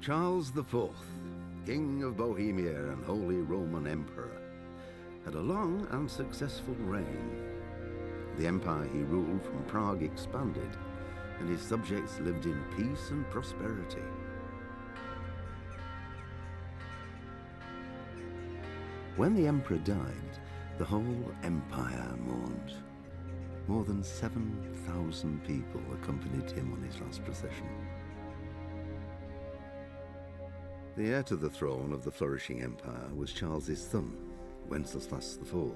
Charles IV, King of Bohemia and Holy Roman Emperor, had a long and successful reign. The empire he ruled from Prague expanded, and his subjects lived in peace and prosperity. When the emperor died, the whole empire mourned. More than 7,000 people accompanied him on his last procession. The heir to the throne of the flourishing empire was Charles's son, Wenceslas IV,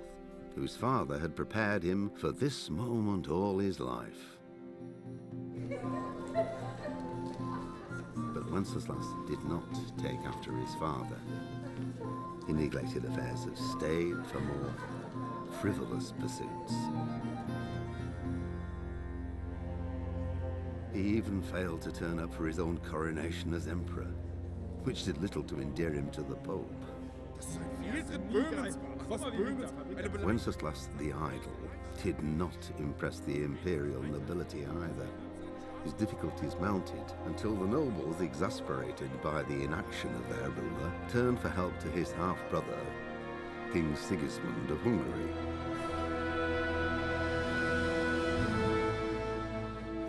whose father had prepared him for this moment all his life. But Wenceslas did not take after his father. He neglected affairs of state for more frivolous pursuits. He even failed to turn up for his own coronation as emperor, which did little to endear him to the Pope. Wenceslas the Idle did not impress the imperial nobility either. His difficulties mounted until the nobles, exasperated by the inaction of their ruler, turned for help to his half-brother, King Sigismund of Hungary.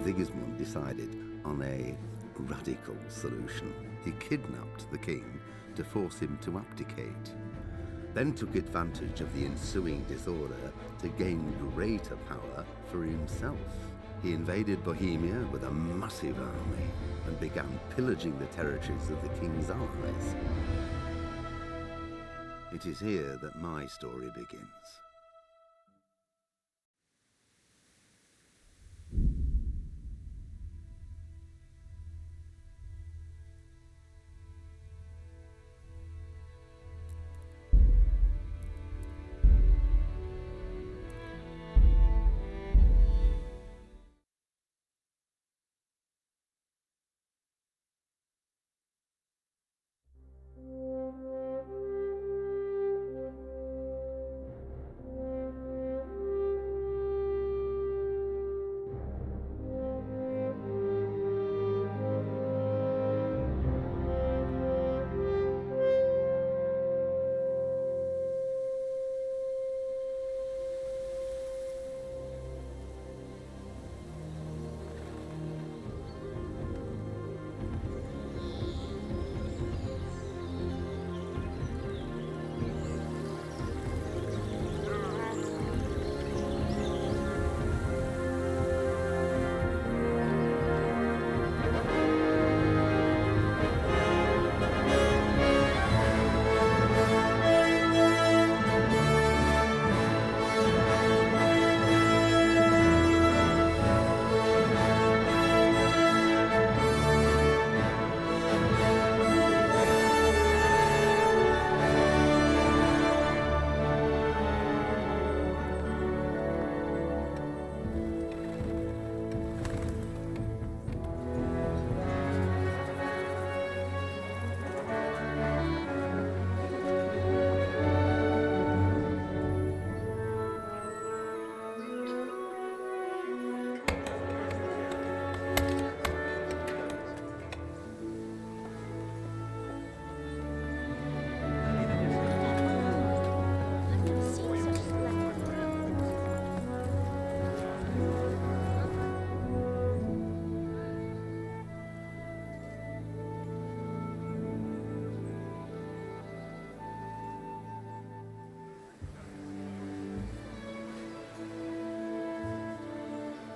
Sigismund decided on a radical solution. He kidnapped the king to force him to abdicate, then took advantage of the ensuing disorder to gain greater power for himself. He invaded Bohemia with a massive army and began pillaging the territories of the king's allies. It is here that my story begins.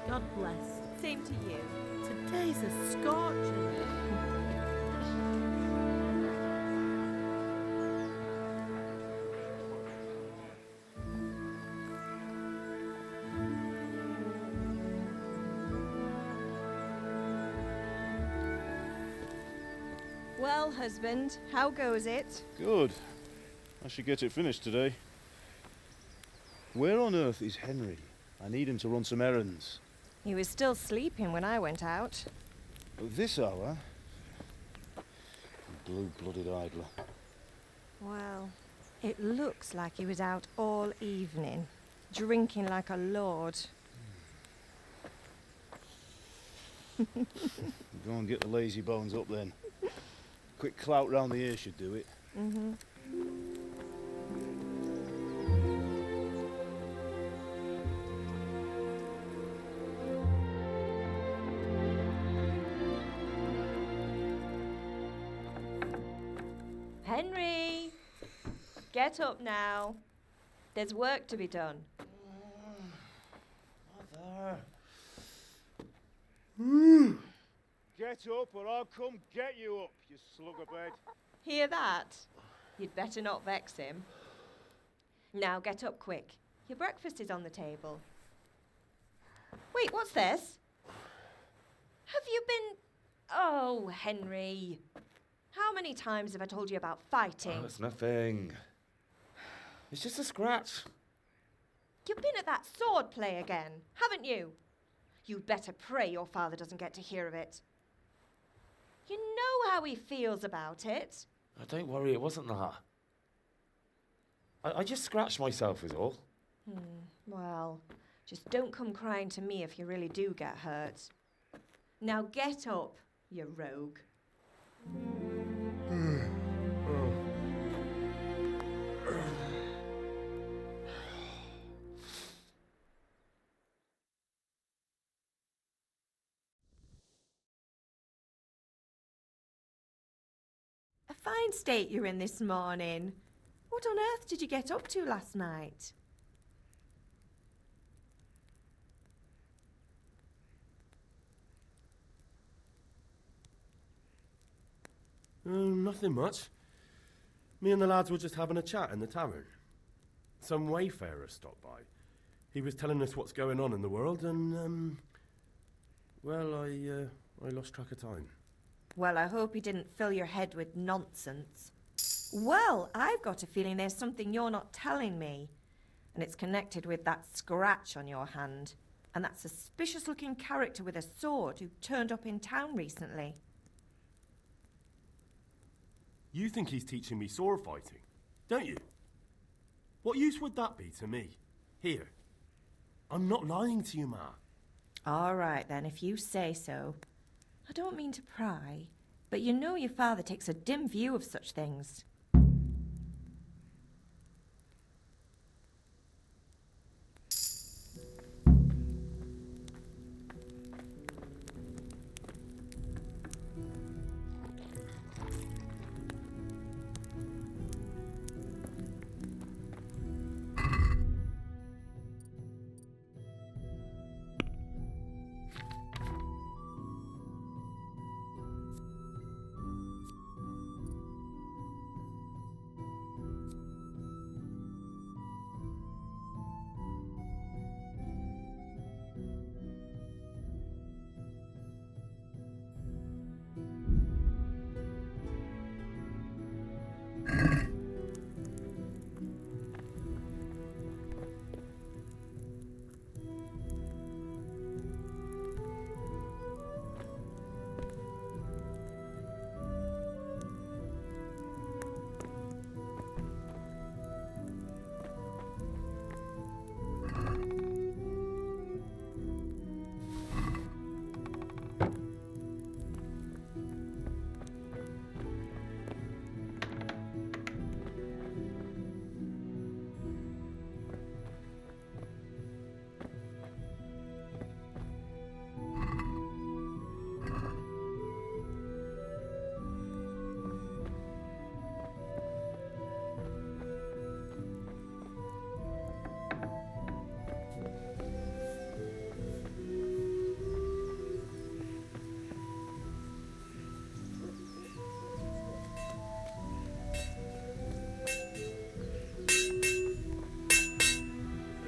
God bless. Same to you. Today's a scorcher. Well, husband, how goes it? Good. I should get it finished today. Where on earth is Henry? I need him to run some errands. He was still sleeping when I went out. At this hour? Blue-blooded idler. Well, it looks like he was out all evening, drinking like a lord. Go and get the lazy bones up then. Quick clout round the ear should do it. Mm-hmm. Henry! Get up now. There's work to be done. Mother. Get up or I'll come get you up, you slugabed. Hear that? You'd better not vex him. Now get up quick. Your breakfast is on the table. Wait, what's this? Have you been... Oh, Henry. How many times have I told you about fighting? Oh, it's nothing. It's just a scratch. You've been at that sword play again, haven't you? You'd better pray your father doesn't get to hear of it. You know how he feels about it. Oh, don't worry, it wasn't that. I just scratched myself is all. Well, just don't come crying to me if you really do get hurt. Now get up, you rogue. A fine state you're in this morning. What on earth did you get up to last night? Nothing much. Me and the lads were just having a chat in the tavern. Some wayfarer stopped by. He was telling us what's going on in the world and, well, I lost track of time. Well, I hope he didn't fill your head with nonsense. Well, I've got a feeling there's something you're not telling me. And it's connected with that scratch on your hand. And that suspicious-looking character with a sword who turned up in town recently. You think he's teaching me sword fighting, don't you? What use would that be to me? Here. I'm not lying to you, Ma. All right, then, if you say so. I don't mean to pry, but you know your father takes a dim view of such things.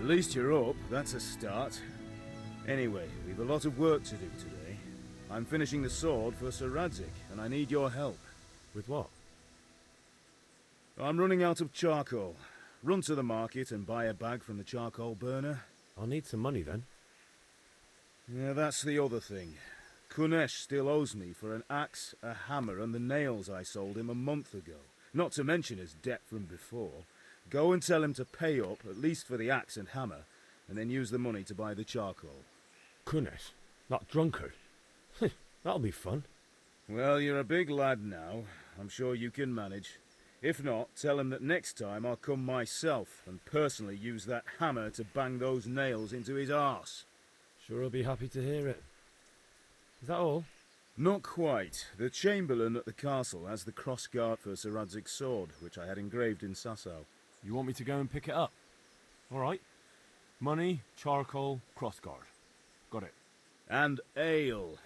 At least you're up, that's a start. Anyway, we've a lot of work to do today. I'm finishing the sword for Sir Radzik, and I need your help. With what? I'm running out of charcoal. Run to the market and buy a bag from the charcoal burner. I'll need some money then. Yeah, that's the other thing. Kunesh still owes me for an axe, a hammer, and the nails I sold him a month ago. Not to mention his debt from before. Go and tell him to pay up, at least for the axe and hammer, and then use the money to buy the charcoal. Kunesh? That drunkard? That'll be fun. Well, you're a big lad now. I'm sure you can manage. If not, tell him that next time I'll come myself and personally use that hammer to bang those nails into his arse. Sure, I'll be happy to hear it. Is that all? Not quite. The Chamberlain at the castle has the crossguard for Sir Radzig's sword, which I had engraved in Sasau. You want me to go and pick it up? All right. Money, charcoal, crossguard. Got it. And ale.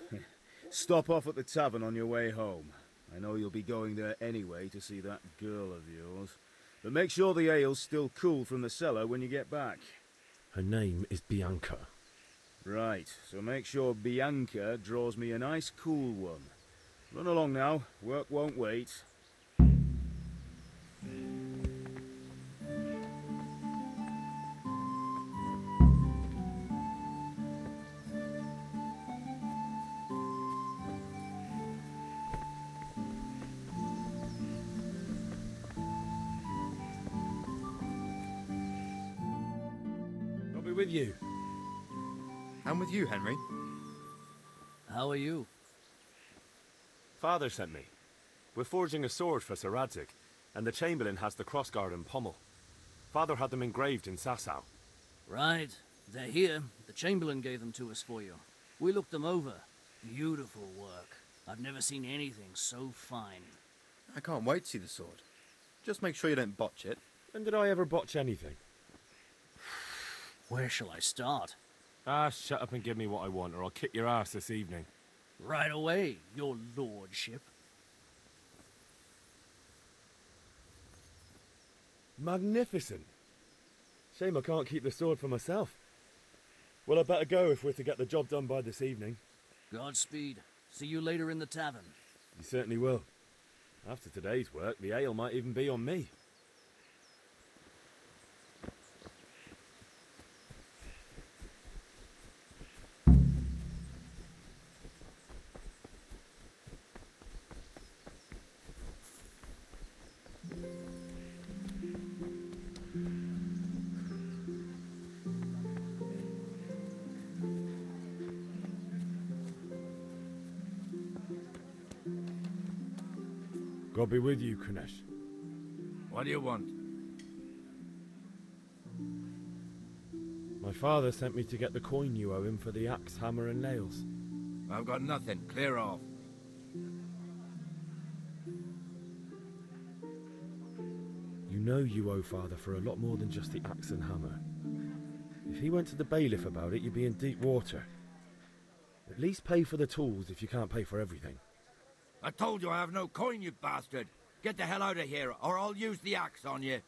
Stop off at the tavern on your way home. I know you'll be going there anyway to see that girl of yours. But make sure the ale's still cool from the cellar when you get back. Her name is Bianca. Right, so make sure Bianca draws me a nice cool one. Run along now, work won't wait. I'll be with you. I'm with you, Henry. How are you? Father sent me. We're forging a sword for Sir Radzig, and the Chamberlain has the crossguard and pommel. Father had them engraved in Sasau. Right. They're here. The Chamberlain gave them to us for you. We looked them over. Beautiful work. I've never seen anything so fine. I can't wait to see the sword. Just make sure you don't botch it. When did I ever botch anything? Where shall I start? Ah, shut up and give me what I want, or I'll kick your ass this evening. Right away, your lordship. Magnificent. Shame I can't keep the sword for myself. Well, I'd better go if we're to get the job done by this evening. Godspeed. See you later in the tavern. You certainly will. After today's work, the ale might even be on me. God be with you, Kunesh. What do you want? My father sent me to get the coin you owe him for the axe, hammer and nails. I've got nothing. Clear off. You know you owe father for a lot more than just the axe and hammer. If he went to the bailiff about it, you'd be in deep water. At least pay for the tools if you can't pay for everything. I told you I have no coin, you bastard. Get the hell out of here, or I'll use the axe on you.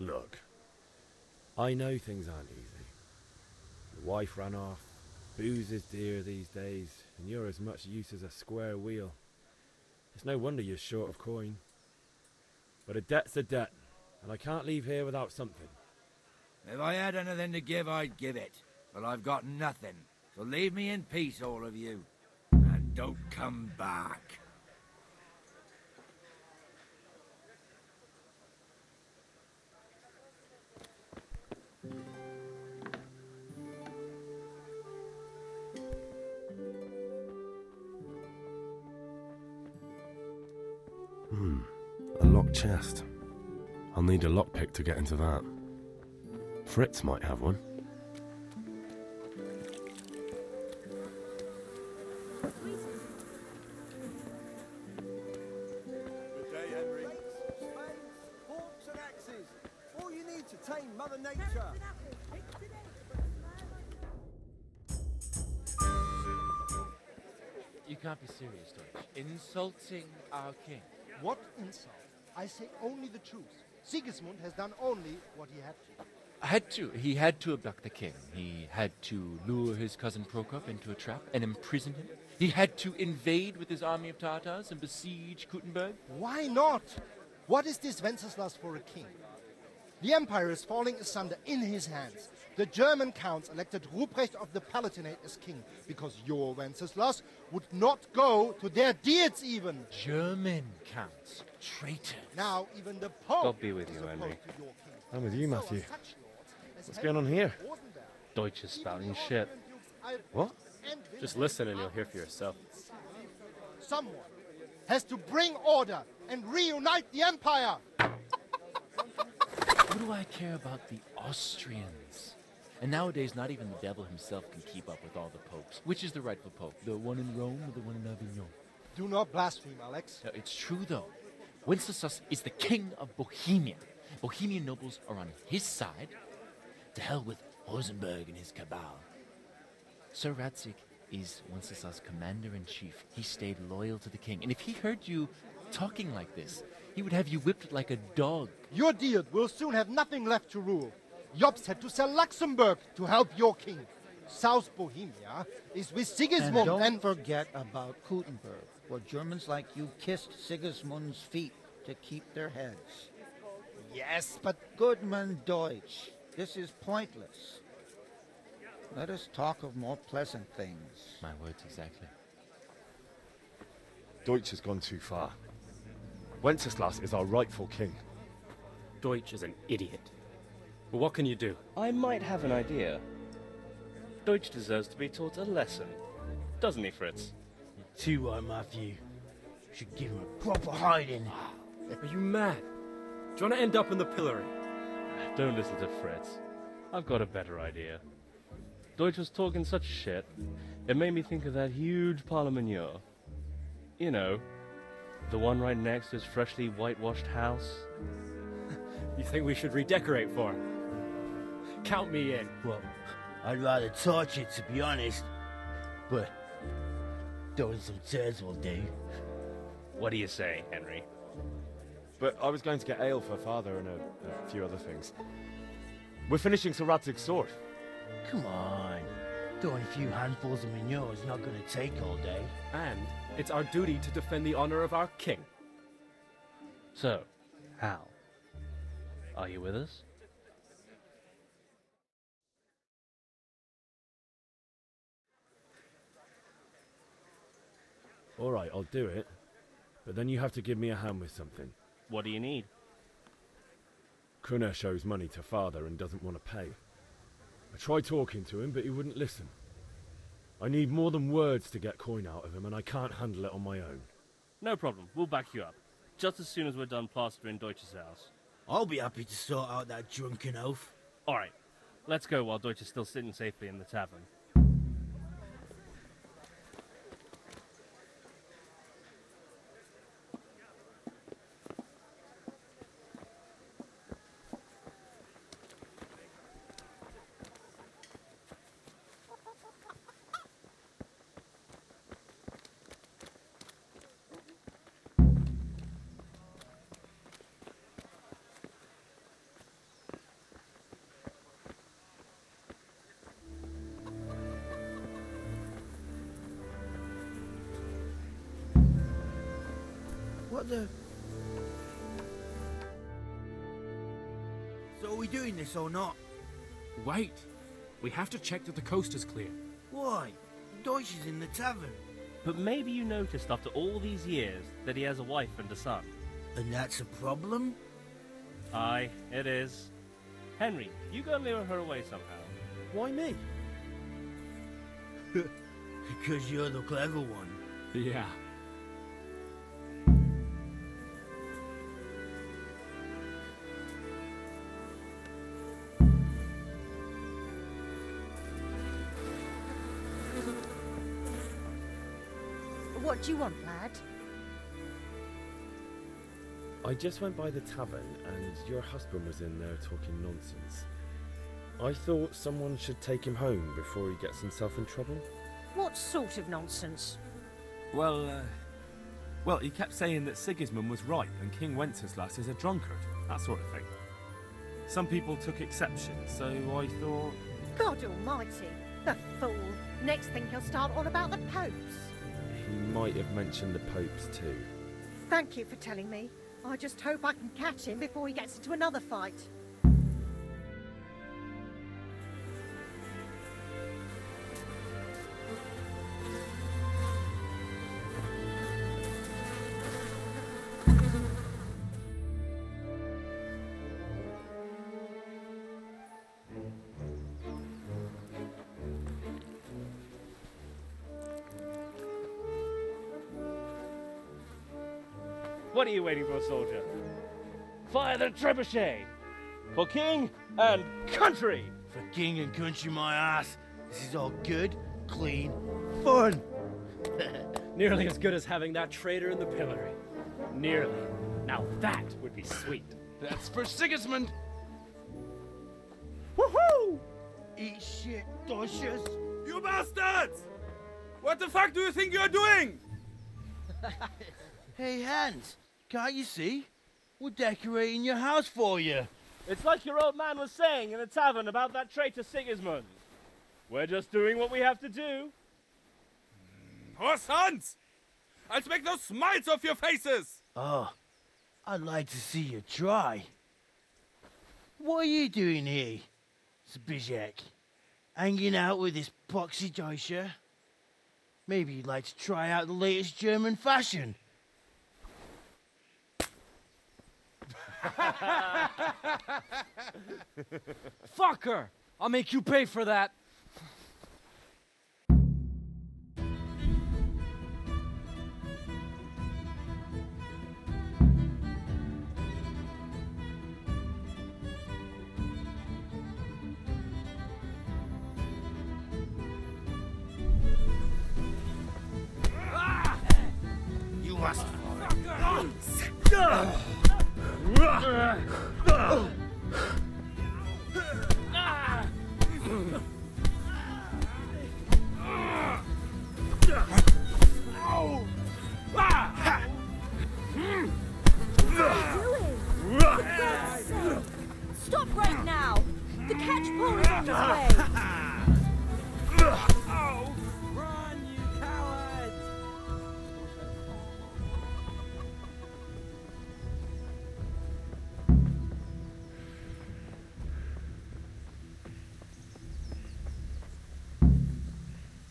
Look, I know things aren't easy. The wife ran off, booze is dear these days, and you're as much use as a square wheel. It's no wonder you're short of coin. But a debt's a debt, and I can't leave here without something. If I had anything to give, I'd give it. But I've got nothing. So leave me in peace, all of you. And don't come back. A locked chest. I'll need a lockpick to get into that. Fritz might have one. Good day, Henry. Spades, forks and axes. All you need to tame Mother Nature. You can't be serious, Deutsch. Insulting our king. What insult? I say only the truth. Sigismund has done only what he had to. He had to abduct the king. He had to lure his cousin Prokop into a trap and imprison him. He had to invade with his army of Tartars and besiege Kuttenberg. Why not? What is this Wenceslas for a king? The Empire is falling asunder in his hands. The German counts elected Ruprecht of the Palatinate as king because your Wenceslas would not go to their deeds even. German counts. Traitors. Now even the Pope God be with you, is opposed Henry. to your king. I'm with you, So are Matthew. such lords as What's going on here? Oldenburg. Deutsch is spouting shit. What? Just listen and you'll hear for yourself. Someone has to bring order and reunite the Empire. What do I care about the Austrians? And nowadays, not even the devil himself can keep up with all the popes. Which is the rightful pope? The one in Rome or the one in Avignon? Do not blaspheme, Alex. No, it's true, though. Wenceslas is the king of Bohemia. Bohemian nobles are on his side. To hell with Rosenberg and his cabal. Sir Ratzik is Wenceslas' commander-in-chief. He stayed loyal to the king. And if he heard you talking like this, he would have you whipped like a dog. Your deal will soon have nothing left to rule. Jobst had to sell Luxembourg to help your king. South Bohemia is with Sigismund and don't forget about Gutenberg, where Germans like you kissed Sigismund's feet to keep their heads. Yes, but Goodman Deutsch, this is pointless. Let us talk of more pleasant things. My words exactly. Deutsch has gone too far. Wenceslas is our rightful king. Deutsch is an idiot. But what can you do? I might have an idea. Deutsch deserves to be taught a lesson. Doesn't he, Fritz? Too right, Matthew. Should give him a proper hiding. Are you mad? Do you want to end up in the pillory? Don't listen to Fritz. I've got a better idea. Deutsch was talking such shit, it made me think of that huge parliament. You know, the one right next to his freshly whitewashed house. You think we should redecorate for him? Count me in. Well, I'd rather torch it, to be honest. But throwing some tears will do. What do you say, Henry? But I was going to get ale for father and a few other things. We're finishing Sir Radzig's sword. Come on. Throwing a few handfuls of manure is not going to take all day. And it's our duty to defend the honor of our king. So, Hal, are you with us? All right, I'll do it. But then you have to give me a hand with something. What do you need? Kunesh owes money to father and doesn't want to pay. I tried talking to him, but he wouldn't listen. I need more than words to get coin out of him, and I can't handle it on my own. No problem. We'll back you up. Just as soon as we're done plastering Deutsch's house. I'll be happy to sort out that drunken oaf. All right. Let's go while Deutsch is still sitting safely in the tavern. What the... So are we doing this or not? Wait. We have to check that the coast is clear. Why? Deutsch is in the tavern. But maybe you noticed after all these years that he has a wife and a son. And that's a problem? Aye, it is. Henry, you go and lure her away somehow. Why me? Because you're the clever one. Yeah. What do you want, lad? I just went by the tavern, and your husband was in there talking nonsense. I thought someone should take him home before he gets himself in trouble. What sort of nonsense? Well, he kept saying that Sigismund was right and King Wenceslas is a drunkard, that sort of thing. Some people took exception, so I thought... God almighty, the fool. Next thing he'll start on about the popes. He might have mentioned the popes too. Thank you for telling me. I just hope I can catch him before he gets into another fight. What are you waiting for, soldier? Fire the trebuchet! For king and country! For king and country, my ass. This is all good, clean, fun. Nearly as good as having that traitor in the pillory. Nearly. Now that would be sweet. That's for Sigismund. Woohoo! Eat shit, doshes. You bastards! What the fuck do you think you're doing? Hey, Hans, can't you see? We're decorating your house for you. It's like your old man was saying in the tavern about that traitor Sigismund. We're just doing what we have to do. Poor sons! I'll make those smiles off your faces! Oh, I'd like to see you try. What are you doing here, Zbigniew? Hanging out with this poxy Deutscher? Maybe you'd like to try out the latest German fashion. Fuck her! I'll make you pay for that. You must. Stop right now! The catch pole is on its way! Run, you cowards!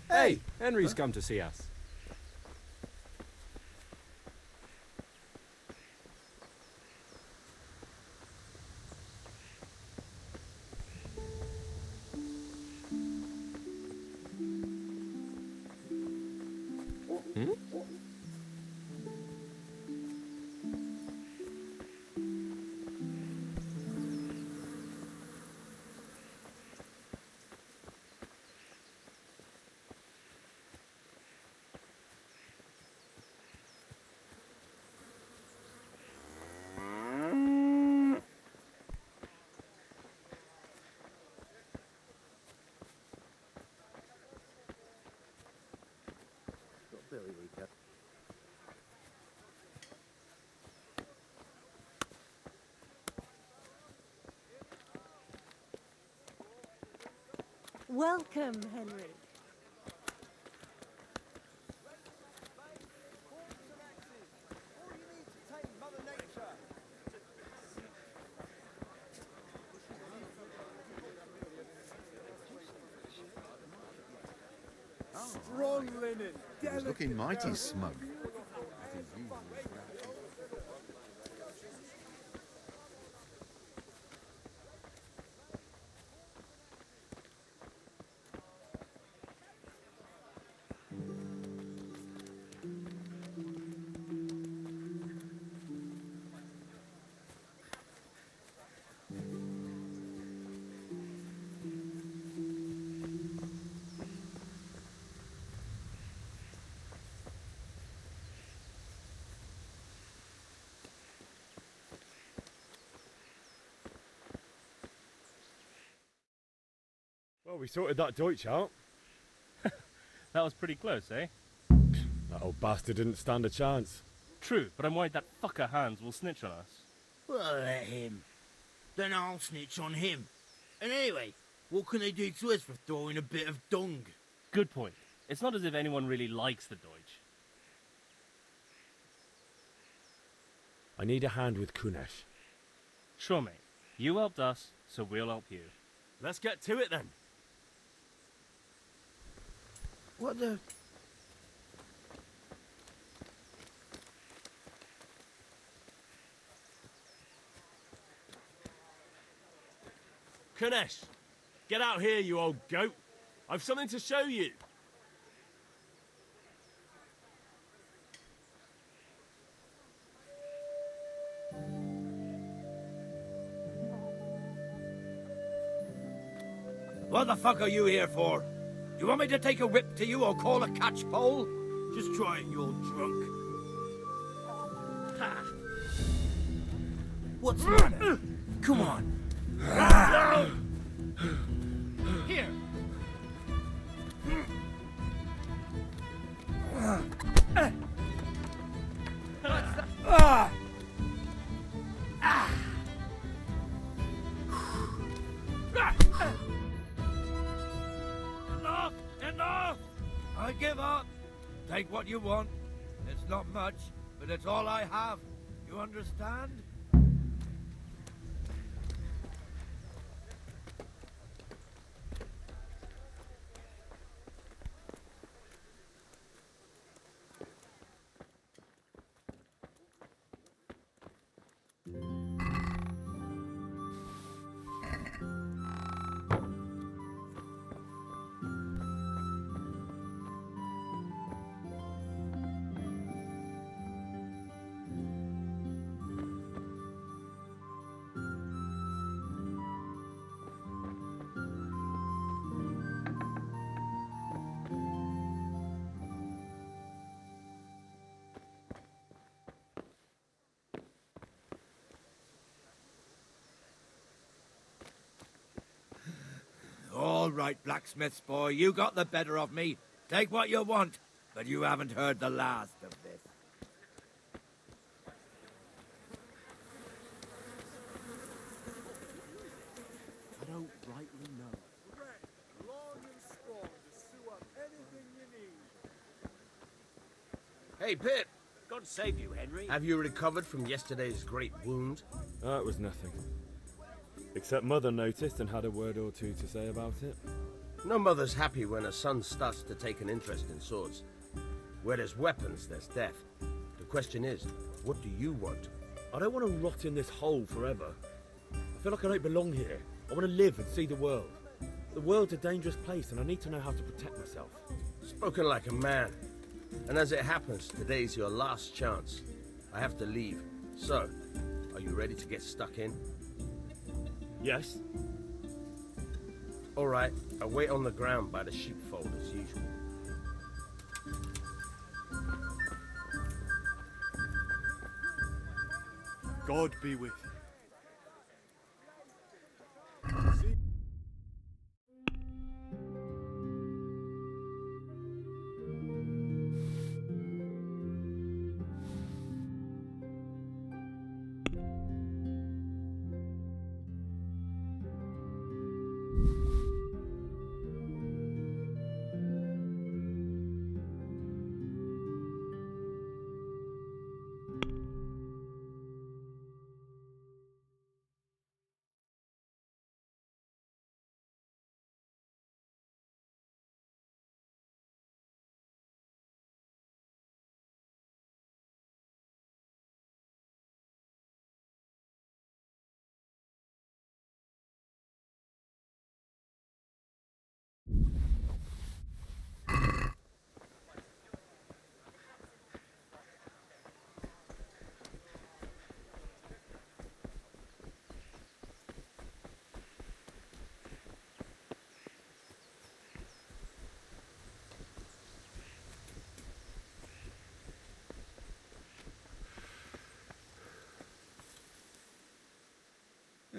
Hey, Henry's come to see us. Welcome, Henry. Strong linen. He's looking mighty smug. Well, we sorted that Deutsch out. That was pretty close, eh? That old bastard didn't stand a chance. True, but I'm worried that fucker Hans will snitch on us. Well, let him. Then I'll snitch on him. And anyway, what can they do to us for throwing a bit of dung? Good point. It's not as if anyone really likes the Deutsch. I need a hand with Kunesh. Sure, mate. You helped us, so we'll help you. Let's get to it then. What the... Kunesh, get out here, you old goat. I've something to show you. What the fuck are you here for? Do you want me to take a whip to you or call a catchpole? Just try it, you're drunk. What's the matter? Come on. Here. Enough! Enough! I give up. Take what you want. It's not much, but it's all I have. You understand? All right, blacksmith's boy, you got the better of me. Take what you want, but you haven't heard the last of this. I don't rightly know. Correct. Long and strong to sew up anything you need. Hey, Pip! God save you, Henry. Have you recovered from yesterday's great wound? It was nothing. Except Mother noticed and had a word or two to say about it. No mother's happy when her son starts to take an interest in swords. Where there's weapons, there's death. The question is, what do you want? I don't want to rot in this hole forever. I feel like I don't belong here. I want to live and see the world. The world's a dangerous place and I need to know how to protect myself. Spoken like a man. And as it happens, today's your last chance. I have to leave. So, are you ready to get stuck in? Yes. All right, I'll wait on the ground by the sheepfold as usual. God be with you.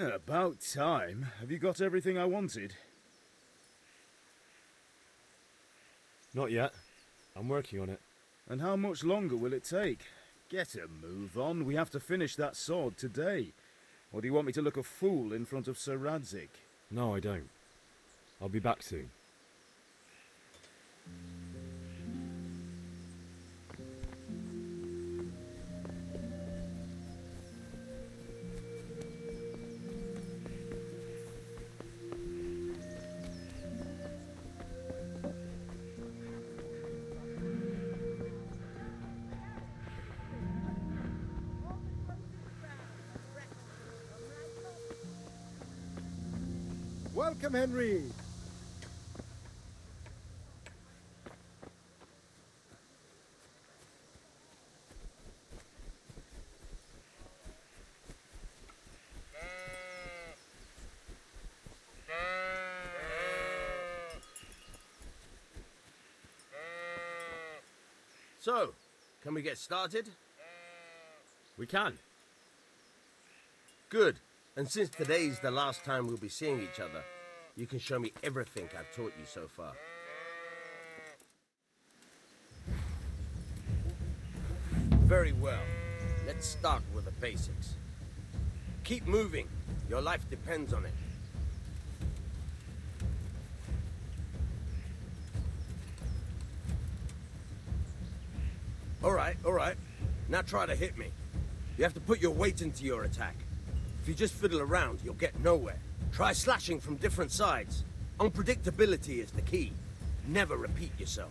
About time. Have you got everything I wanted? Not yet. I'm working on it. And how much longer will it take? Get a move on. We have to finish that sword today. Or do you want me to look a fool in front of Sir Radzik? No, I don't. I'll be back soon. Welcome, Henry. So, can we get started? We can. Good. And since today's the last time we'll be seeing each other, you can show me everything I've taught you so far. Very well. Let's start with the basics. Keep moving. Your life depends on it. All right. Now try to hit me. You have to put your weight into your attack. If you just fiddle around, you'll get nowhere. Try slashing from different sides. Unpredictability is the key. Never repeat yourself.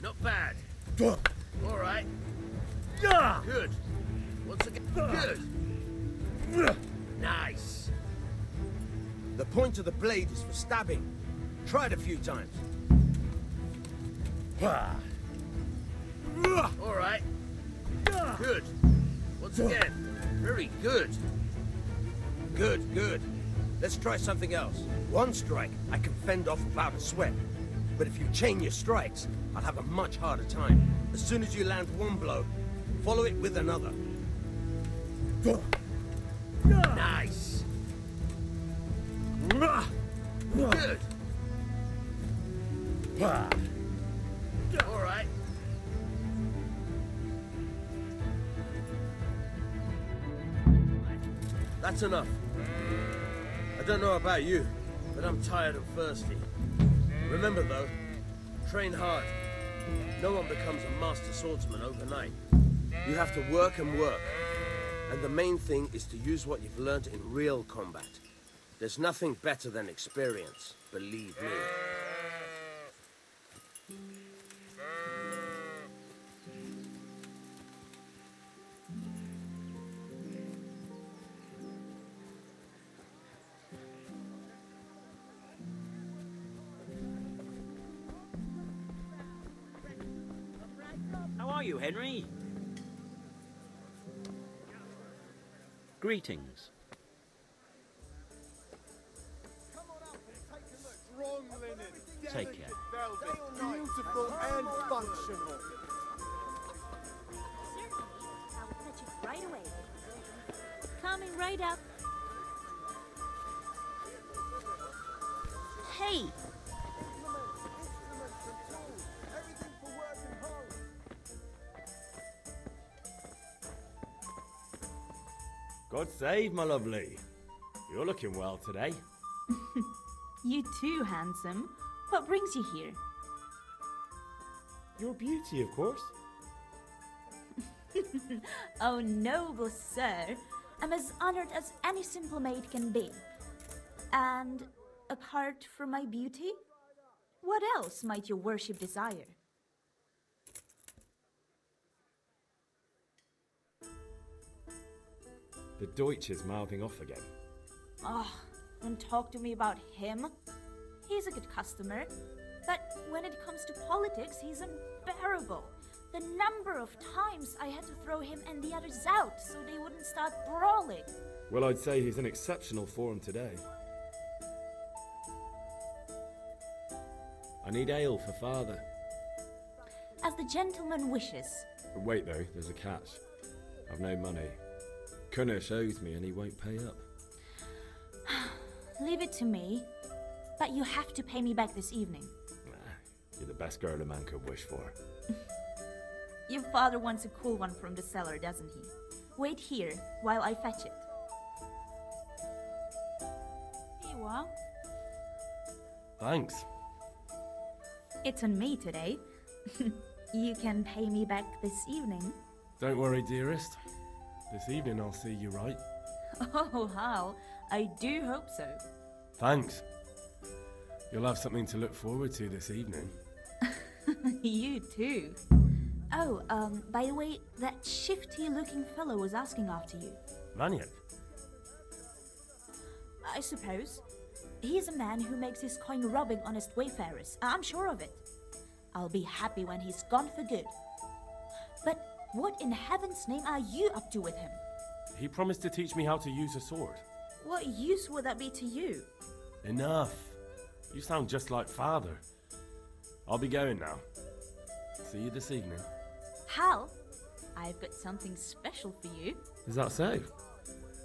Not bad. All right. Good. Once again, good. Nice. The point of the blade is for stabbing. Try it a few times. All right. Good. Once again. Very good. Good. Let's try something else. One strike, I can fend off without a sweat. But if you chain your strikes, I'll have a much harder time. As soon as you land one blow, follow it with another. Nice. Good. All right. That's enough. I don't know about you, but I'm tired and thirsty. Remember though, train hard. No one becomes a master swordsman overnight. You have to work and work. And the main thing is to use what you've learned in real combat. There's nothing better than experience, believe me. How are you, Henry? Greetings. Strong linen, Take care. velvet, beautiful and functional. Certainly, I will fetch it right away. Coming right up. Hey! Everything for work and home. God save, my lovely. You're looking well today. You too, handsome. What brings you here? Your beauty, of course. Oh, noble sir. I'm as honored as any simple maid can be. And apart from my beauty, what else might your worship desire? The Deutsch is mouthing off again. Oh, don't talk to me about him. He's a good customer. But when it comes to politics, he's unbearable. The number of times I had to throw him and the others out so they wouldn't start brawling. Well, I'd say he's in exceptional form today. I need ale for father. As the gentleman wishes. Wait though, there's a catch. I've no money. Kunnish owes me and he won't pay up. Leave it to me. But you have to pay me back this evening. You're the best girl a man could wish for. Your father wants a cool one from the cellar, doesn't he? Wait here while I fetch it. Here you are. Thanks. It's on me today. You can pay me back this evening. Don't worry, dearest. This evening I'll see you right. Oh, how? I do hope so. Thanks. You'll have something to look forward to this evening. You too. Oh, by the way, that shifty-looking fellow was asking after you. Vanyek? I suppose. He's a man who makes his coin robbing honest wayfarers. I'm sure of it. I'll be happy when he's gone for good. But what in heaven's name are you up to with him? He promised to teach me how to use a sword. What use would that be to you? Enough. You sound just like Father. I'll be going now. See you this evening. Hal, I've got something special for you. Is that so?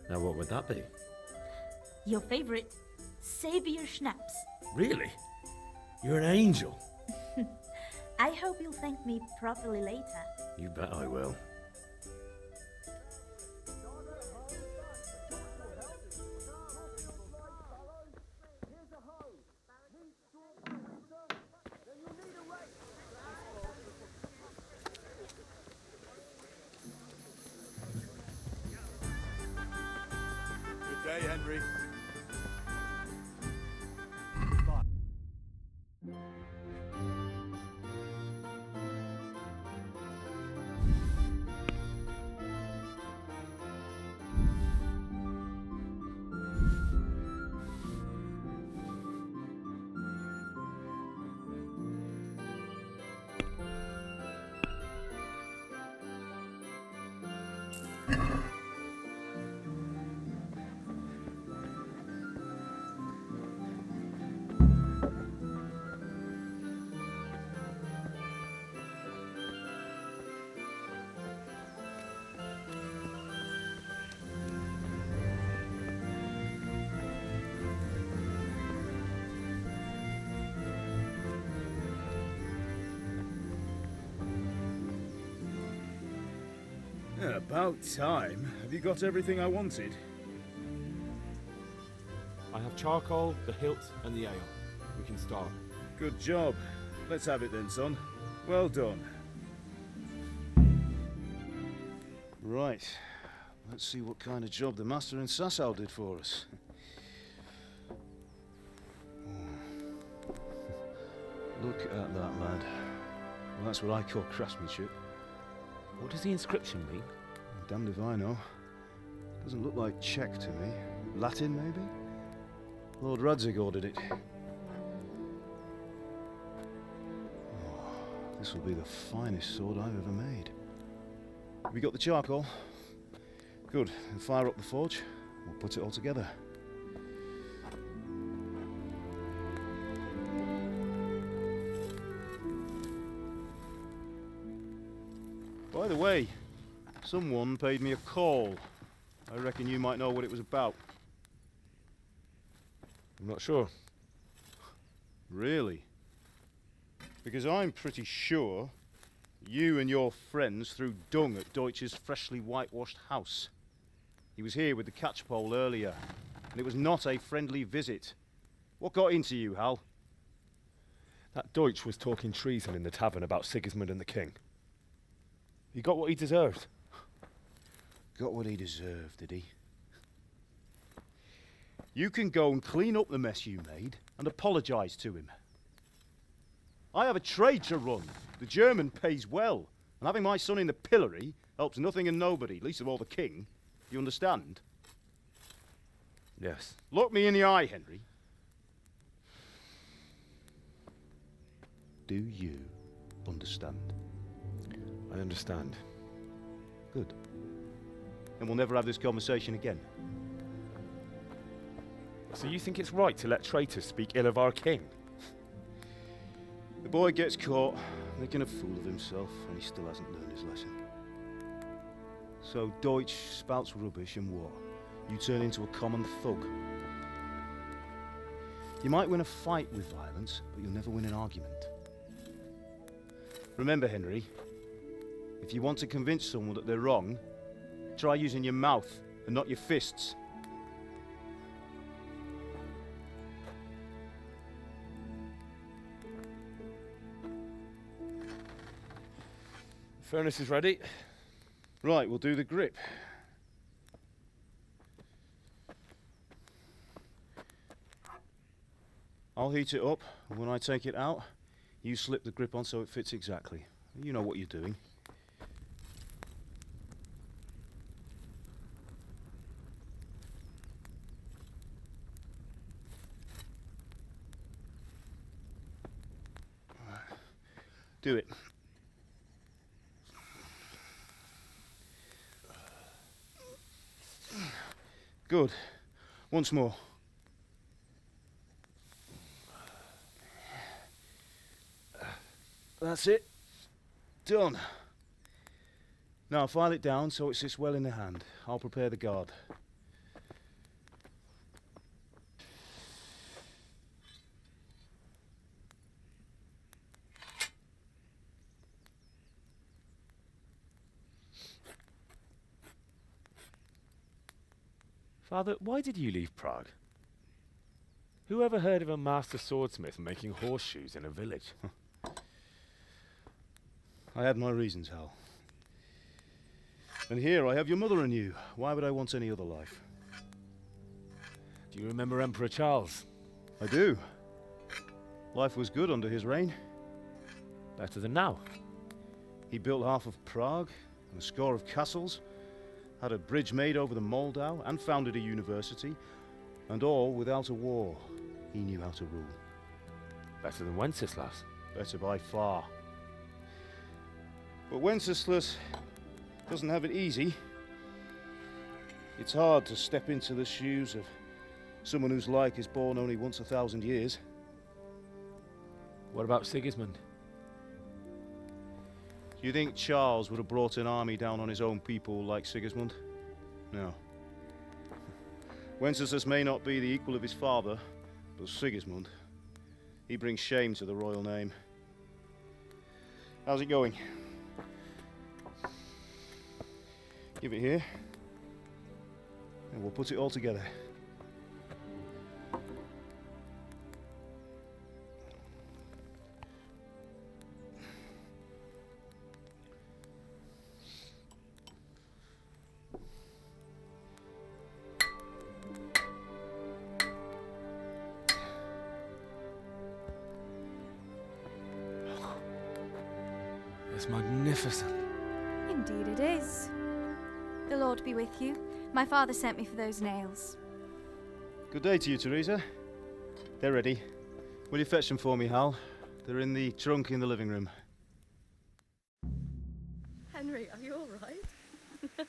Now what would that be? Your favorite Savior Schnapps. Really? You're an angel. I hope you'll thank me properly later. You bet I will. Good day, Henry. Yeah, about time. Have you got everything I wanted? I have charcoal, the hilt, and the ale. We can start. Good job. Let's have it then, son. Well done. Right. Let's see what kind of job the master in Sasau did for us. Look at that, lad. Well, that's what I call craftsmanship. What does the inscription mean? Damned if I know. Doesn't look like Czech to me. Latin, maybe? Lord Radzig ordered it. Oh, this will be the finest sword I've ever made. Have you got the charcoal? Good. Then fire up the forge. We'll put it all together. By the way, someone paid me a call. I reckon you might know what it was about. I'm not sure. Really? Because I'm pretty sure you and your friends threw dung at Deutsch's freshly whitewashed house. He was here with the catchpole earlier, and it was not a friendly visit. What got into you, Hal? That Deutsch was talking treason in the tavern about Sigismund and the king. He got what he deserved. Got what he deserved, did he? You can go and clean up the mess you made and apologise to him. I have a trade to run. The German pays well, and having my son in the pillory helps nothing and nobody, least of all the king. You understand? Yes. Look me in the eye, Henry. Do you understand? I understand. Good. And we'll never have this conversation again. So you think it's right to let traitors speak ill of our king? The boy gets caught, making a fool of himself, and he still hasn't learned his lesson. So Deutsch spouts rubbish and what? You turn into a common thug. You might win a fight with violence, but you'll never win an argument. Remember, Henry, if you want to convince someone that they're wrong, try using your mouth and not your fists. Furnace is ready. Right, we'll do the grip. I'll heat it up, and when I take it out, you slip the grip on so it fits exactly. You know what you're doing. Do it. Good. Once more. That's it. Done. Now file it down so it sits well in the hand. I'll prepare the guard. Father, why did you leave Prague? Who ever heard of a master swordsmith making horseshoes in a village? I had my reasons, Hal. And here I have your mother and you. Why would I want any other life? Do you remember Emperor Charles? I do. Life was good under his reign. Better than now. He built half of Prague and a score of castles, had a bridge made over the Moldau, and founded a university, and all without a war. He knew how to rule. Better than Wenceslas. Better by far. But Wenceslas doesn't have it easy. It's hard to step into the shoes of someone whose like is born only once 1,000 years. What about Sigismund? Do you think Charles would have brought an army down on his own people like Sigismund? No. Wenceslas may not be the equal of his father, but Sigismund, he brings shame to the royal name. How's it going? Give it here, and we'll put it all together. It's magnificent. Indeed it is. The Lord be with you. My father sent me for those nails. Good day to you, Teresa. They're ready. Will you fetch them for me, Hal? They're in the trunk in the living room. Henry, are you all right?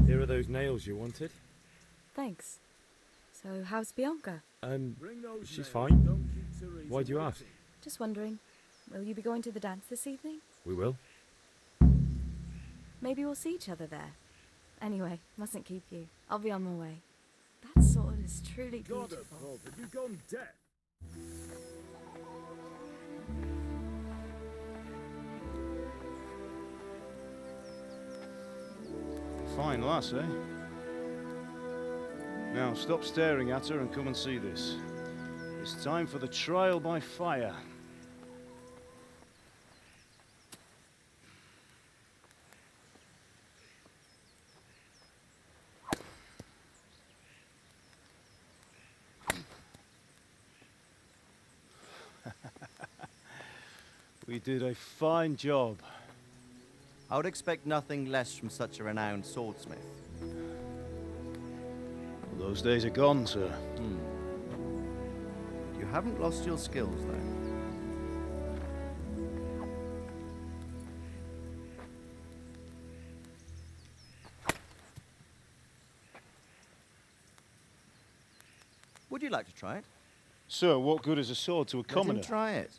Here are those nails you wanted. Thanks. So, how's Bianca? She's fine. Why do you ask? Just wondering, will you be going to the dance this evening? We will. Maybe we'll see each other there. Anyway, mustn't keep you. I'll be on my way. That sword is truly beautiful. Have you gone deaf? Fine lass, eh? Now stop staring at her and come and see this. It's time for the trial by fire. We did a fine job. I would expect nothing less from such a renowned swordsmith. Well, those days are gone, sir. You haven't lost your skills, though. Would you like to try it? Sir, what good is a sword to a commoner? Let him try it.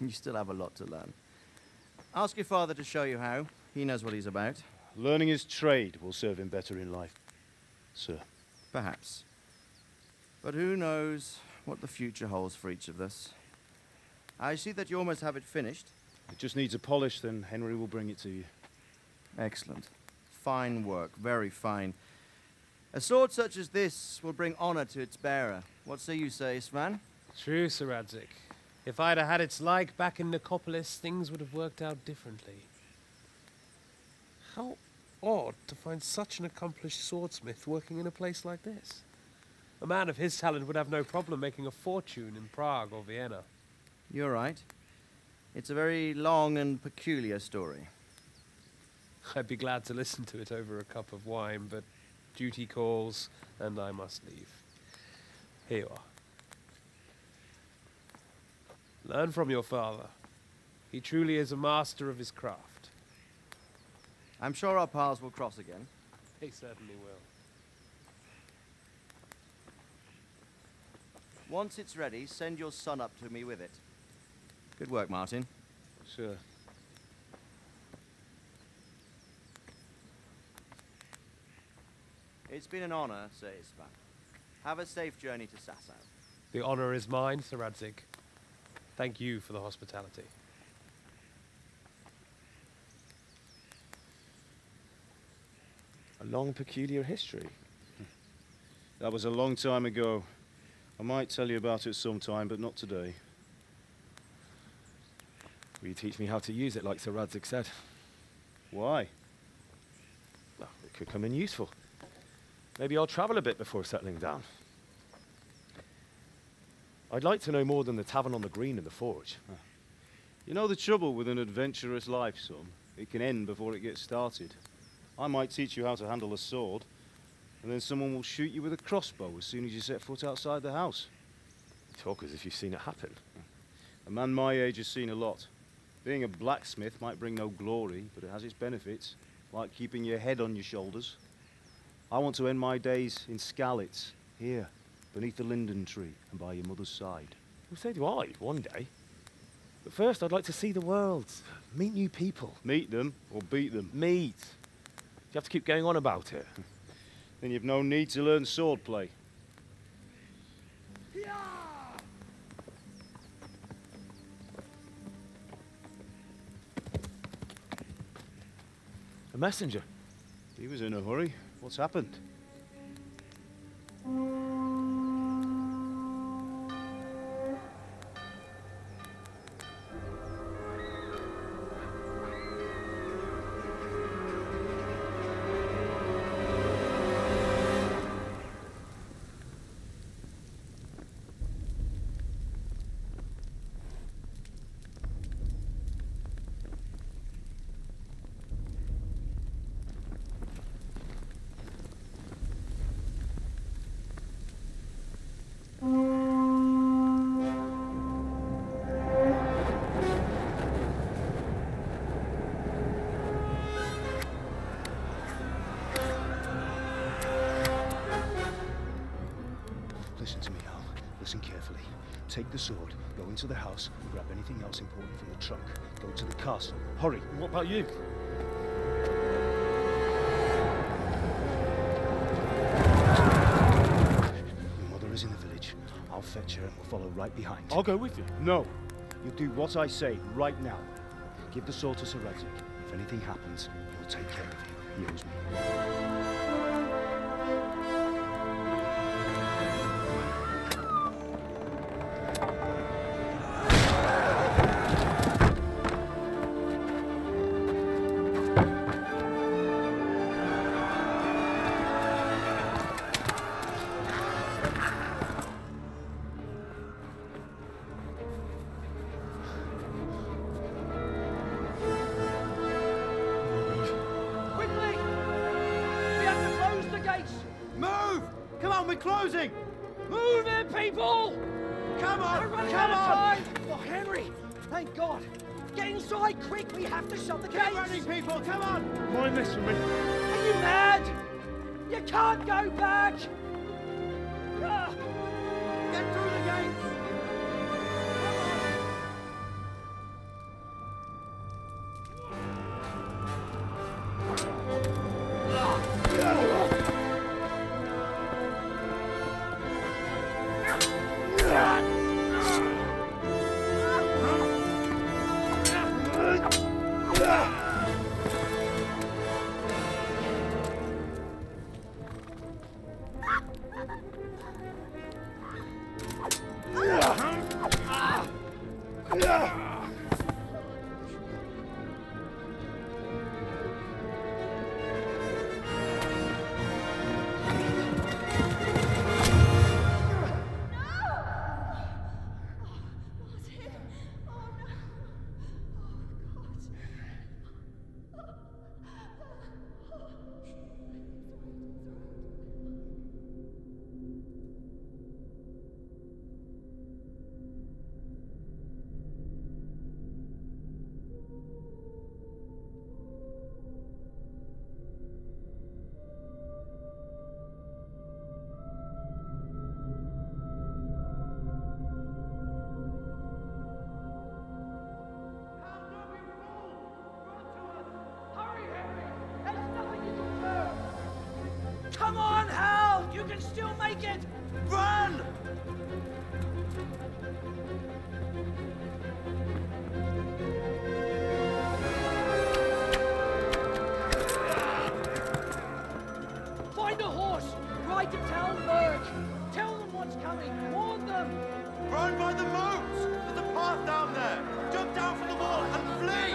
You still have a lot to learn. Ask your father to show you how. He knows what he's about. Learning his trade will serve him better in life, sir. Perhaps. But who knows what the future holds for each of us. I see that you almost have it finished. It just needs a polish, then Henry will bring it to you. Excellent. Fine work, very fine. A sword such as this will bring honor to its bearer. What say you, Svan? True, Sir Radzik. If I'd have had its like back in Nicopolis, things would have worked out differently. How odd to find such an accomplished swordsmith working in a place like this. A man of his talent would have no problem making a fortune in Prague or Vienna. You're right. It's a very long and peculiar story. I'd be glad to listen to it over a cup of wine, but duty calls, and I must leave. Here you are. Learn from your father. He truly is a master of his craft. I'm sure our paths will cross again. He certainly will. Once it's ready, send your son up to me with it. Good work, Martin. Sure. It's been an honor, Sir Isvan. Have a safe journey to Sasau. The honor is mine, Sir Radzig. Thank you for the hospitality. A long, peculiar history. That was a long time ago. I might tell you about it sometime, but not today. Will you teach me how to use it like Sir Radzig said? Why? Well, it could come in useful. Maybe I'll travel a bit before settling down. I'd like to know more than the tavern on the green and the forge. You know the trouble with an adventurous life, son? It can end before it gets started. I might teach you how to handle a sword, and then someone will shoot you with a crossbow as soon as you set foot outside the house. You talk as if you've seen it happen. A man my age has seen a lot. Being a blacksmith might bring no glory, but it has its benefits, like keeping your head on your shoulders. I want to end my days in Skalitz, here, beneath the linden tree and by your mother's side. Well, so do I, one day. But first, I'd like to see the world, meet new people. Meet them or beat them? Meet. You have to keep going on about it. Then you've no need to learn swordplay. A messenger. He was in a hurry. What's happened? Listen to me, Al. Listen carefully. Take the sword, go into the house, and grab anything else important from the trunk. Go to the castle. Hurry. What about you? Your mother is in the village. I'll fetch her and we'll follow right behind. I'll go with you. No. You do what I say right now. Give the sword to Sir Radzig. If anything happens, he'll take care of you. He owes me. Closing! Move it, people! Come on! Come on! Oh, Henry! Thank God! Get inside, quick! We have to shut the gates! Keep running, people! Come on! Mind this for me. Are you mad? You can't go back! Get through the gates! Yeah. Come on, Hal! You can still make it! Run! Find a horse! Ride to Talmberg! Tell them what's coming! Warn them! Run by the moats! There's a path down there! Jump down from the wall and flee!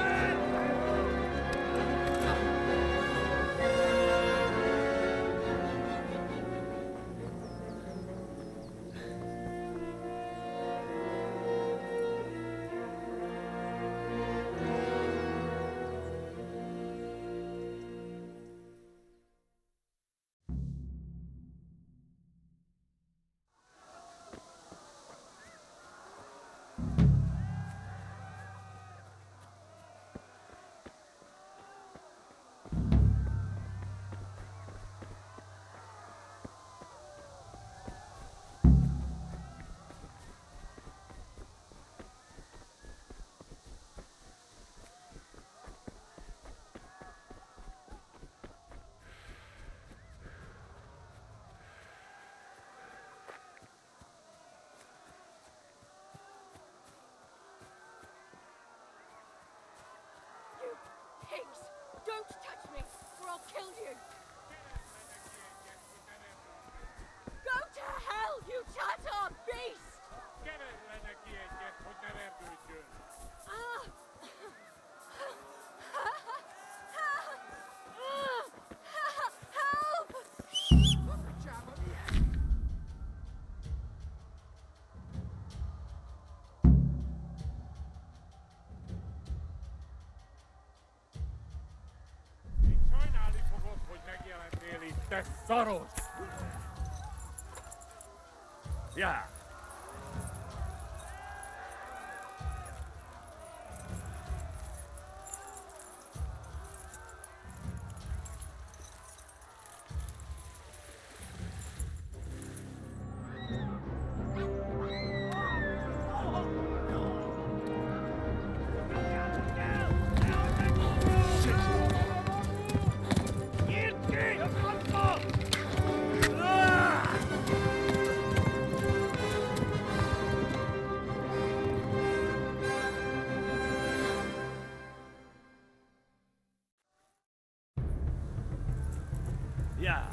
Pigs! Don't touch me, or I'll kill you! Go to hell, you Tatar beast! Ah! Help! Tesoros! Yeah. Yeah.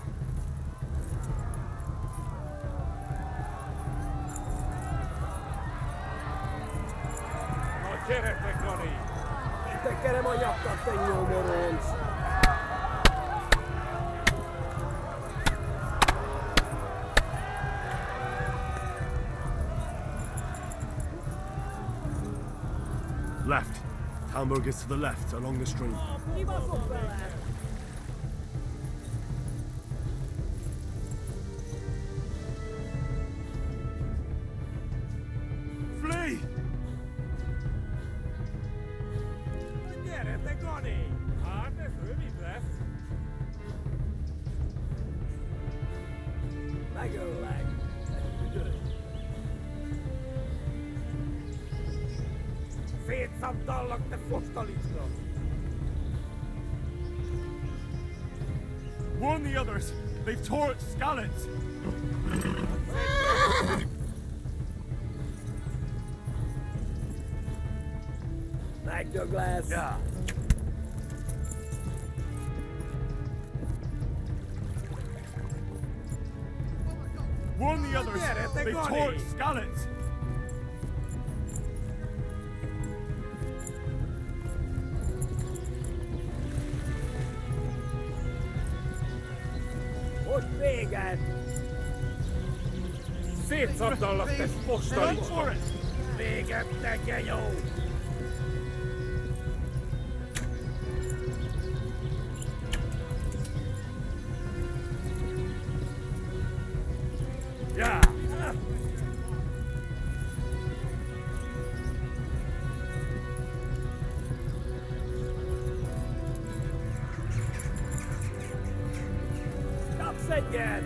No quieres, Teconi. Te queremos ya, Casteño, morons. Left. Talmberg is to the left, along the stream. Flee! No quieres, Teconi. Ah, det är mi bless. Lag. Feet some dollar the fostolisko. Warn the others. They've tore its scallops. Back Douglas. Yeah. Warn the others. They've tore its scallops. Vegan. Feet some dollar the fostolisko. Vegan, thank you. Yeah. Stop again.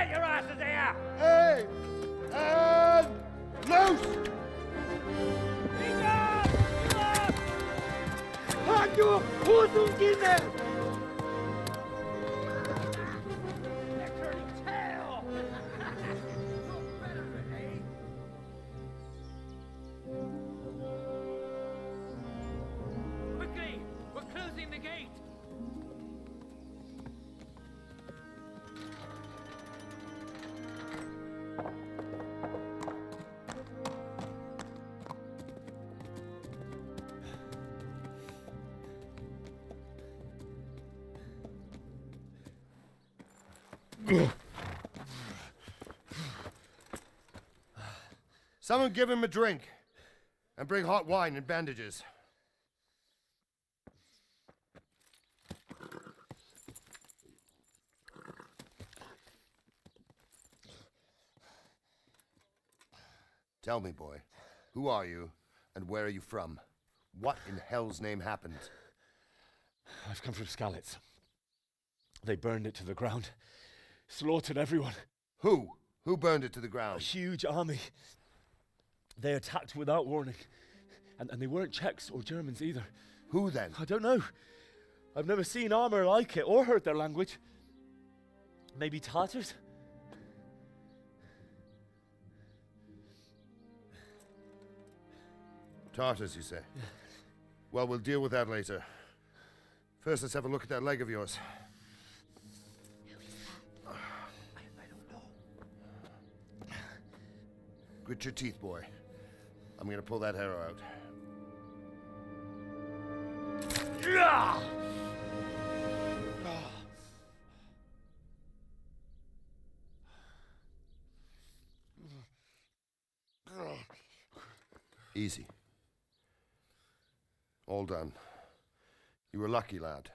Get your asses here! Hey! And loose! Halt your horses in there! Quickly! We're closing the gate! Someone give him a drink. And bring hot wine and bandages. Tell me, boy, who are you and where are you from? What in hell's name happened? I've come from Skalitz. They burned it to the ground. Slaughtered everyone. Who? Who burned it to the ground? A huge army. They attacked without warning. And they weren't Czechs or Germans either. Who then? I don't know. I've never seen armor like it or heard their language. Maybe Tatars? Tartars, you say? Yeah. Well, we'll deal with that later. First, let's have a look at that leg of yours. I don't know. Grit your teeth, boy. I'm gonna pull that arrow out. Easy. All done. You were lucky, lad.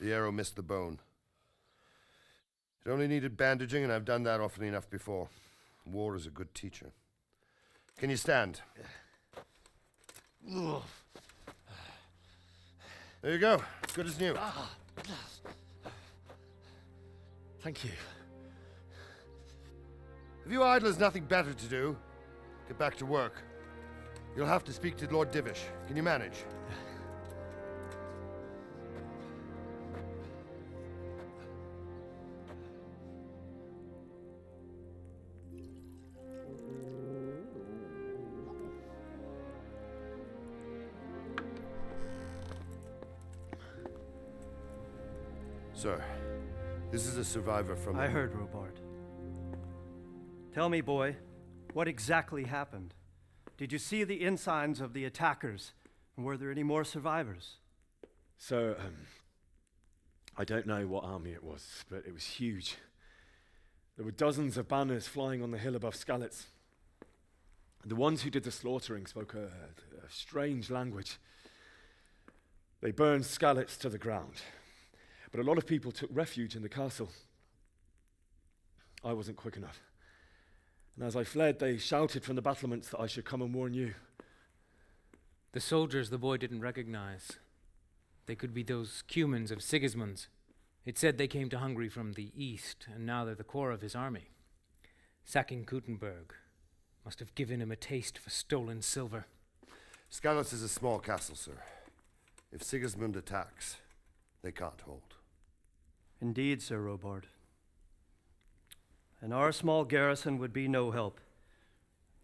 The arrow missed the bone. It only needed bandaging, and I've done that often enough before. War is a good teacher. Can you stand? There you go. Good as new. Thank you. Have you idlers nothing better to do? Get back to work. You'll have to speak to Lord Divish. Can you manage? Sir, this is a survivor from... I heard, Robard. Tell me, boy, what exactly happened? Did you see the ensigns of the attackers? And were there any more survivors? So, I don't know what army it was, but it was huge. There were dozens of banners flying on the hill above Skalitz. The ones who did the slaughtering spoke a strange language. They burned Skalitz to the ground. But a lot of people took refuge in the castle. I wasn't quick enough. And as I fled, they shouted from the battlements that I should come and warn you. The soldiers the boy didn't recognize. They could be those Cumans of Sigismund's. It said they came to Hungary from the east, and now they're the core of his army. Sacking Kuttenberg must have given him a taste for stolen silver. Skalitz is a small castle, sir. If Sigismund attacks, they can't hold. Indeed, Sir Robard. And our small garrison would be no help,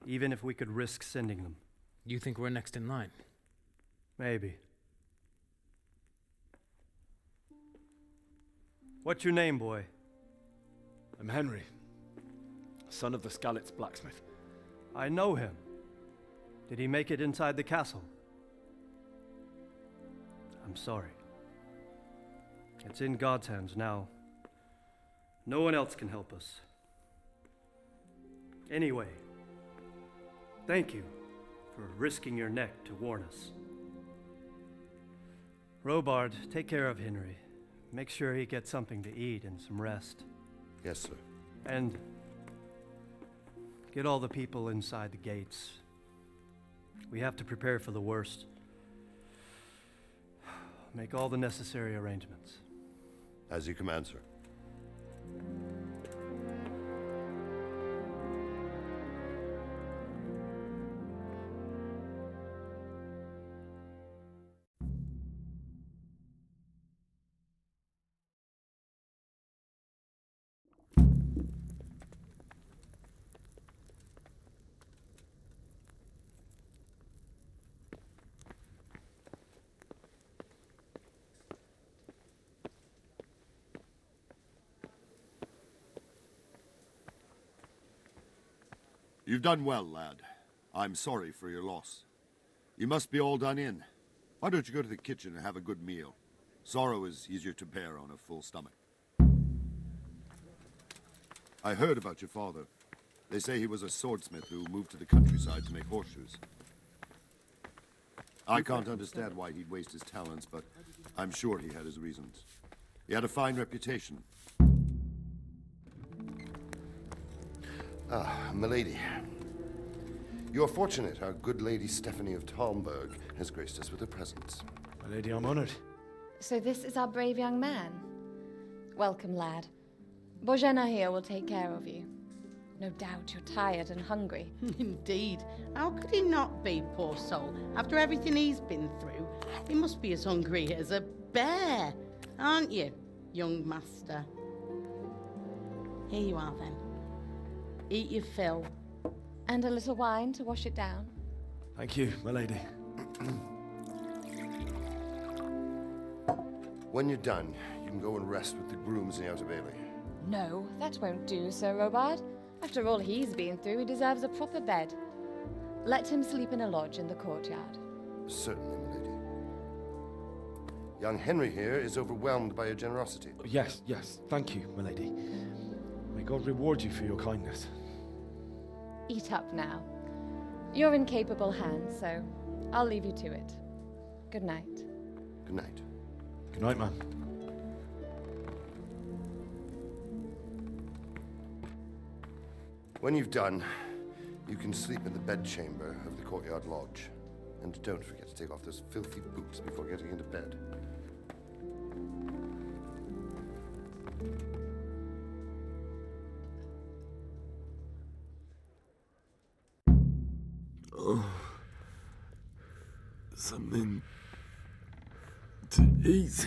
even if we could risk sending them. You think we're next in line? Maybe. What's your name, boy? I'm Henry, son of the Skalitz blacksmith. I know him. Did he make it inside the castle? I'm sorry. It's in God's hands now. No one else can help us. Anyway, thank you for risking your neck to warn us. Robard, take care of Henry. Make sure he gets something to eat and some rest. Yes, sir. And get all the people inside the gates. We have to prepare for the worst. Make all the necessary arrangements. As you command, sir. You've done well, lad. I'm sorry for your loss. You must be all done in. Why don't you go to the kitchen and have a good meal? Sorrow is easier to bear on a full stomach. I heard about your father. They say he was a swordsmith who moved to the countryside to make horseshoes. I can't understand why he'd waste his talents, but I'm sure he had his reasons. He had a fine reputation. Ah, milady. You're fortunate our good lady Stephanie of Talmberg has graced us with her presence. My lady, I'm honored. So this is our brave young man. Welcome, lad. Bojena here will take care of you. No doubt you're tired and hungry. Indeed. How could he not be, poor soul? After everything he's been through, he must be as hungry as a bear, aren't you, young master? Here you are, then. Eat your fill. And a little wine to wash it down. Thank you, my lady. When you're done, you can go and rest with the grooms in the Outer Bailey. No, that won't do, Sir Robard. After all he's been through, he deserves a proper bed. Let him sleep in a lodge in the courtyard. Certainly, milady. Young Henry here is overwhelmed by your generosity. Yes, yes. Thank you, my lady. May God reward you for your kindness. Eat up now. You're in capable hands, so I'll leave you to it. Good night. Good night. Good night, man. When you've done, you can sleep in the bedchamber of the courtyard lodge. And don't forget to take off those filthy boots before getting into bed. Oh, something to eat.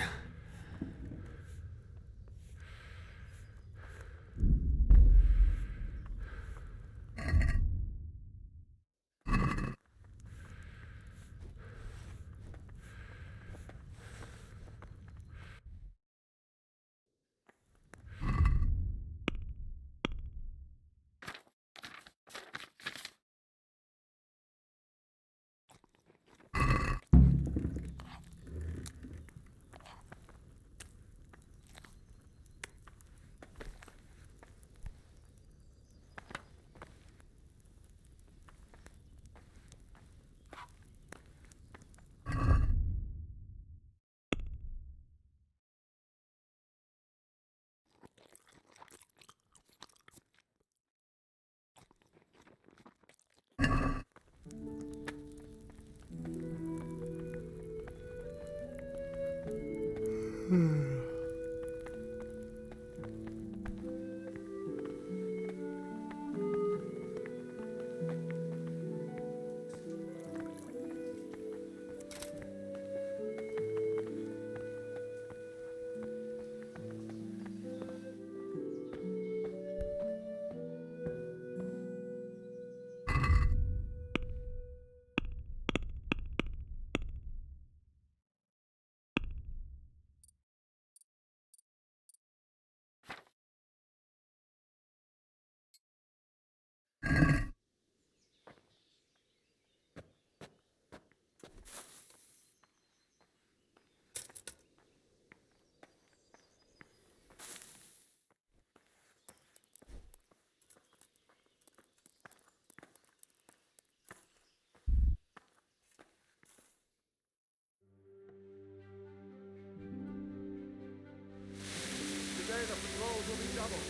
Today the patrols will be doubled.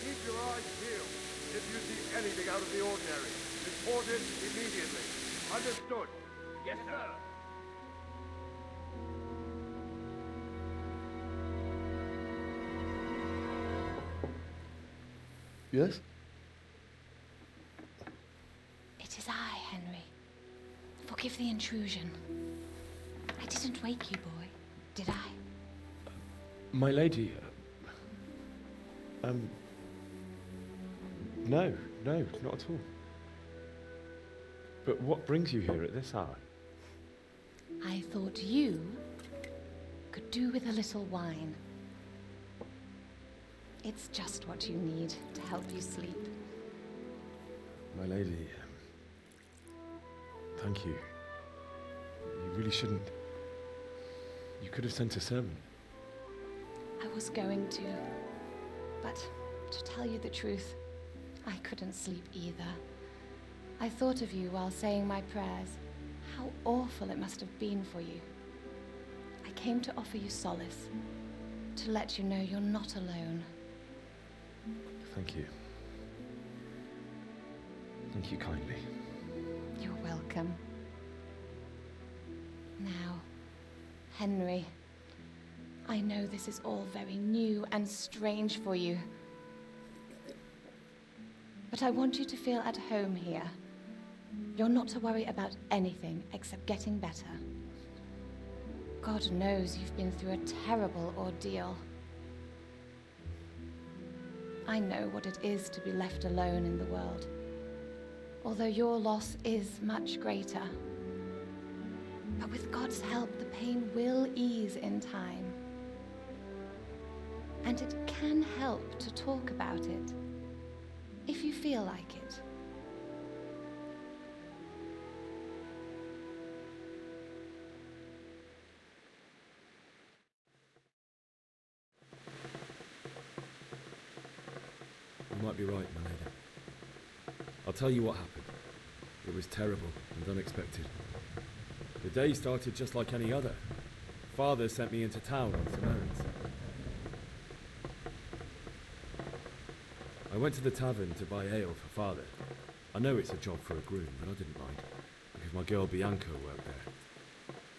Keep your eyes peeled. If you see anything out of the ordinary, report it immediately. Understood? Yes, sir. Yes? It is I, Henry. Forgive the intrusion. I didn't wake you, boy, did I? My lady, no, not at all. But what brings you here at this hour? I thought you could do with a little wine. It's just what you need to help you sleep. My lady, thank you. You really shouldn't. You could have sent a servant. I was going to, but to tell you the truth, I couldn't sleep either. I thought of you while saying my prayers. How awful it must have been for you. I came to offer you solace, to let you know you're not alone. Thank you. Thank you kindly. You're welcome. Now, Henry, I know this is all very new and strange for you, but I want you to feel at home here. You're not to worry about anything except getting better. God knows you've been through a terrible ordeal. I know what it is to be left alone in the world, although your loss is much greater. But with God's help, the pain will ease in time. And it can help to talk about it, if you feel like it. You might be right, my lady. I'll tell you what happened. It was terrible and unexpected. The day started just like any other. Father sent me into town on some errands. I went to the tavern to buy ale for Father. I know it's a job for a groom, but I didn't mind, because my girl Bianca worked there.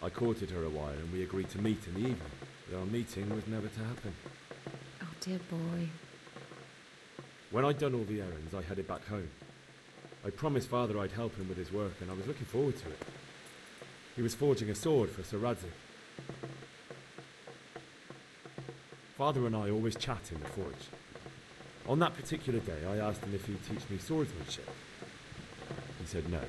I courted her a while and we agreed to meet in the evening, but our meeting was never to happen. Oh, dear boy. When I'd done all the errands, I headed back home. I promised Father I'd help him with his work, and I was looking forward to it. He was forging a sword for Sir Radzik. Father and I always chat in the forge. On that particular day, I asked him if he'd teach me swordsmanship. He said no.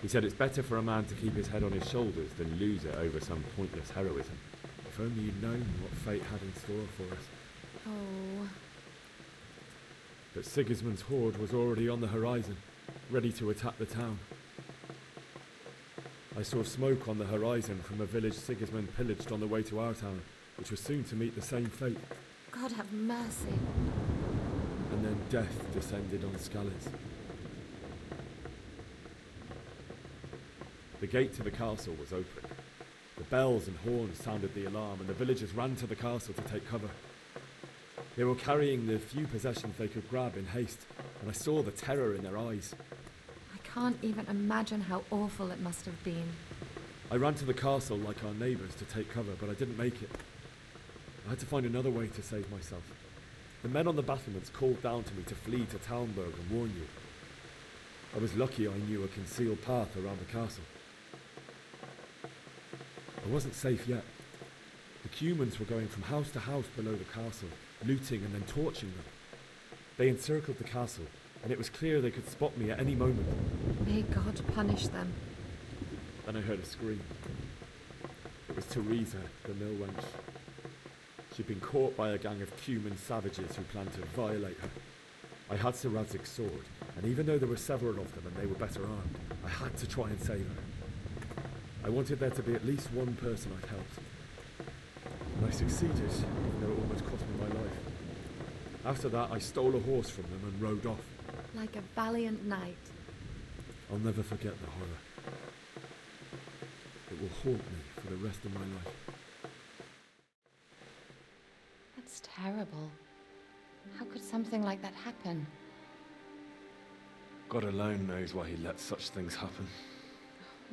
He said it's better for a man to keep his head on his shoulders than lose it over some pointless heroism. If only you'd known what fate had in store for us. Oh. But Sigismund's horde was already on the horizon, ready to attack the town. I saw smoke on the horizon from a village Sigismund pillaged on the way to our town, which was soon to meet the same fate. God have mercy. And then death descended on Skalitz. The gate to the castle was open. The bells and horns sounded the alarm, and the villagers ran to the castle to take cover. They were carrying the few possessions they could grab in haste, and I saw the terror in their eyes. I can't even imagine how awful it must have been. I ran to the castle like our neighbours to take cover, but I didn't make it. I had to find another way to save myself. The men on the battlements called down to me to flee to Talmberg and warn you. I was lucky I knew a concealed path around the castle. I wasn't safe yet. The Cumans were going from house to house below the castle, looting and then torching them. They encircled the castle, and it was clear they could spot me at any moment. May God punish them. Then I heard a scream. It was Teresa, the mill wench. She'd been caught by a gang of Cuman savages who planned to violate her. I had Sir Radzig's sword, and even though there were several of them and they were better armed, I had to try and save her. I wanted there to be at least one person I'd helped. And I succeeded, even though it almost cost me my life. After that, I stole a horse from them and rode off. Like a valiant knight. I'll never forget the horror. It will haunt me for the rest of my life. That's terrible. How could something like that happen? God alone knows why he lets such things happen.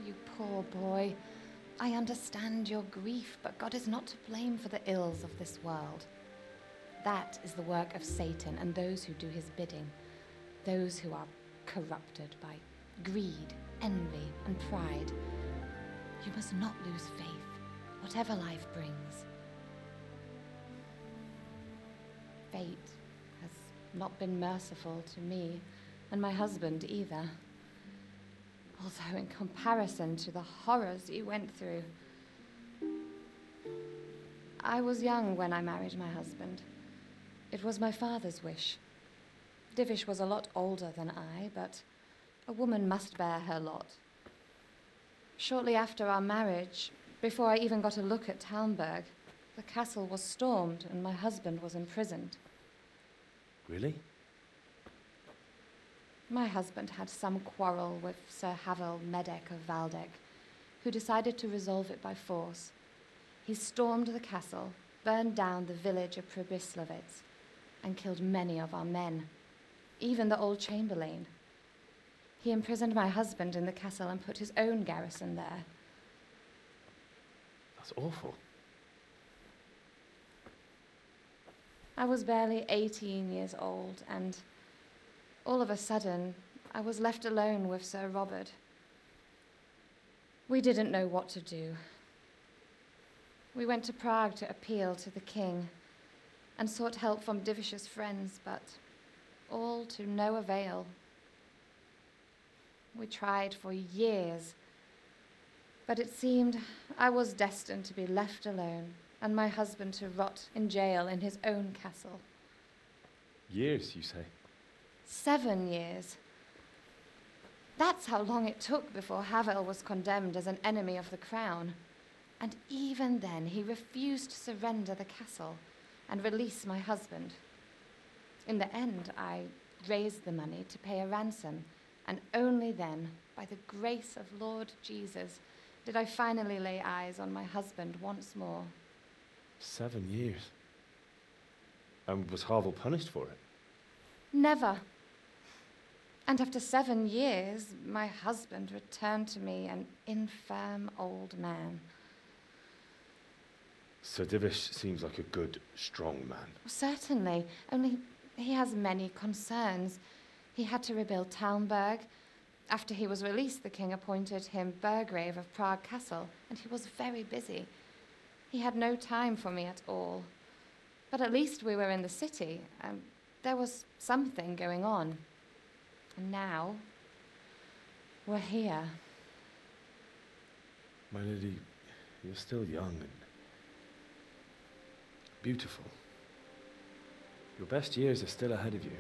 You poor boy. I understand your grief, but God is not to blame for the ills of this world. That is the work of Satan and those who do his bidding. Those who are corrupted by greed, envy, and pride. You must not lose faith, whatever life brings. Fate has not been merciful to me, and my husband either. Although in comparison to the horrors you went through. I was young when I married my husband. It was my father's wish. Divish was a lot older than I, but A woman must bear her lot. Shortly after our marriage, before I even got a look at Talmberg, the castle was stormed and my husband was imprisoned. Really? My husband had some quarrel with Sir Havel Medek of Valdek, who decided to resolve it by force. He stormed the castle, burned down the village of Pribyslavitz, and killed many of our men, even the old chamberlain. He imprisoned my husband in the castle and put his own garrison there. That's awful. I was barely 18 years old, and all of a sudden, I was left alone with Sir Robert. We didn't know what to do. We went to Prague to appeal to the king and sought help from Divish's friends, but all to no avail. We tried for years, but it seemed I was destined to be left alone and my husband to rot in jail in his own castle. Years, you say? 7 years. That's how long it took before Havel was condemned as an enemy of the crown. And even then, he refused to surrender the castle and release my husband. In the end, I raised the money to pay a ransom, and only then, by the grace of Lord Jesus, did I finally lay eyes on my husband once more. 7 years. And was Havel punished for it? Never. And after 7 years, my husband returned to me an infirm old man. Sir Divish seems like a good, strong man. Certainly, only he has many concerns. He had to rebuild Talmberg. After he was released, the king appointed him Burgrave of Prague Castle, and he was very busy. He had no time for me at all. But at least we were in the city, and there was something going on. And now, we're here. My lady, you're still young and beautiful. Your best years are still ahead of you.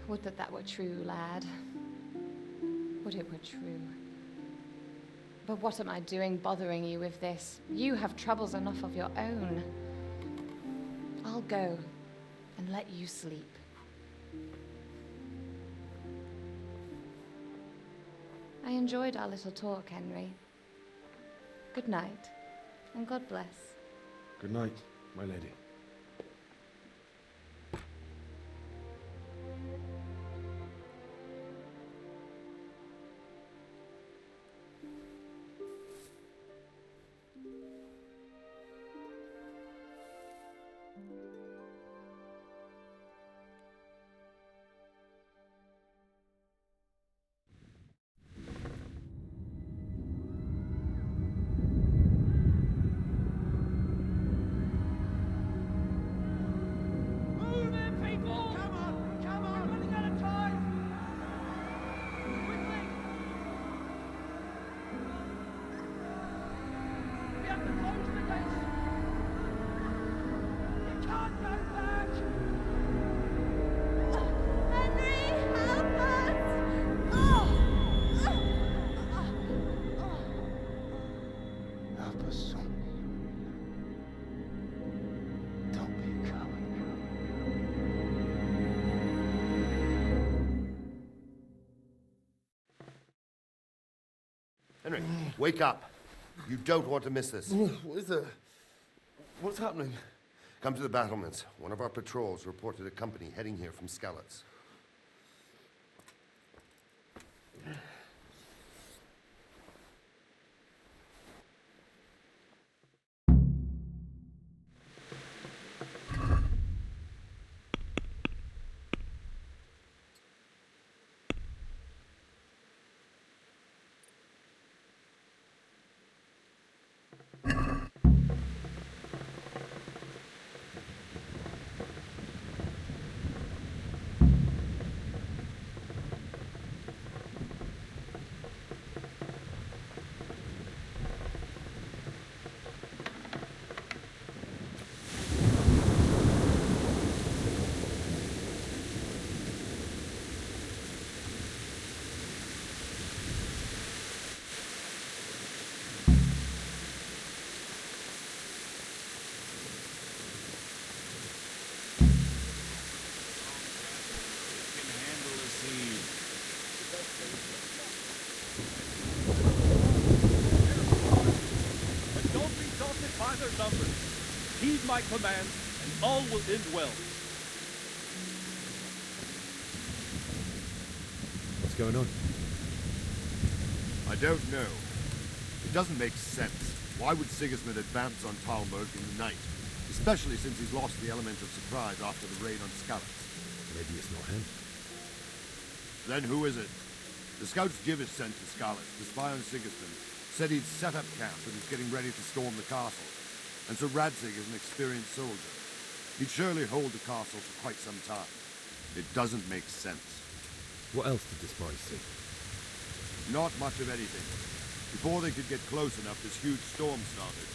Would that were true, lad. Would it were true. But what am I doing bothering you with this? You have troubles enough of your own. I'll go and let you sleep. I enjoyed our little talk, Henry. Good night, and God bless. Good night, my lady. Henry, wake up. You don't want to miss this. What is it? What's happening? Come to the battlements. One of our patrols reported a company heading here from Skalitz. my command, and all will end well. What's going on? I don't know. It doesn't make sense. Why would Sigismund advance on Talmberg in the night? Especially since he's lost the element of surprise after the raid on Skalitz. Maybe it's not him. Then who is it? The scouts Jivis sent to Skalitz to spy on Sigismund said he'd set up camp and was getting ready to storm the castle. And so Radzig is an experienced soldier. He'd surely hold the castle for quite some time. It doesn't make sense. What else did the spies see? Not much of anything. Before they could get close enough, this huge storm started.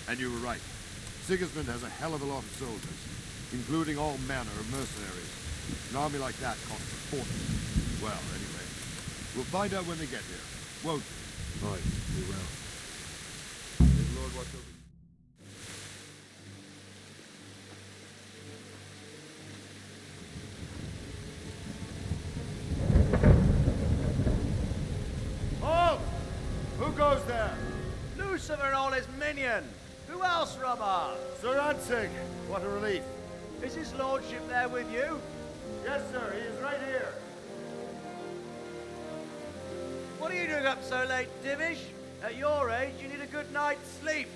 And you were right. Sigismund has a hell of a lot of soldiers, including all manner of mercenaries. An army like that costs a fortune. Well, anyway, we'll find out when they get here, won't we? Aye, we will. May the Lord watch over you. Halt! Who goes there? Lucifer and all his minions. Who else, Robert? Sir Radzig. What a relief. Is his lordship there with you? Yes, sir. He is right here. What are you doing up so late, Divish? At your age, you need a good night's sleep.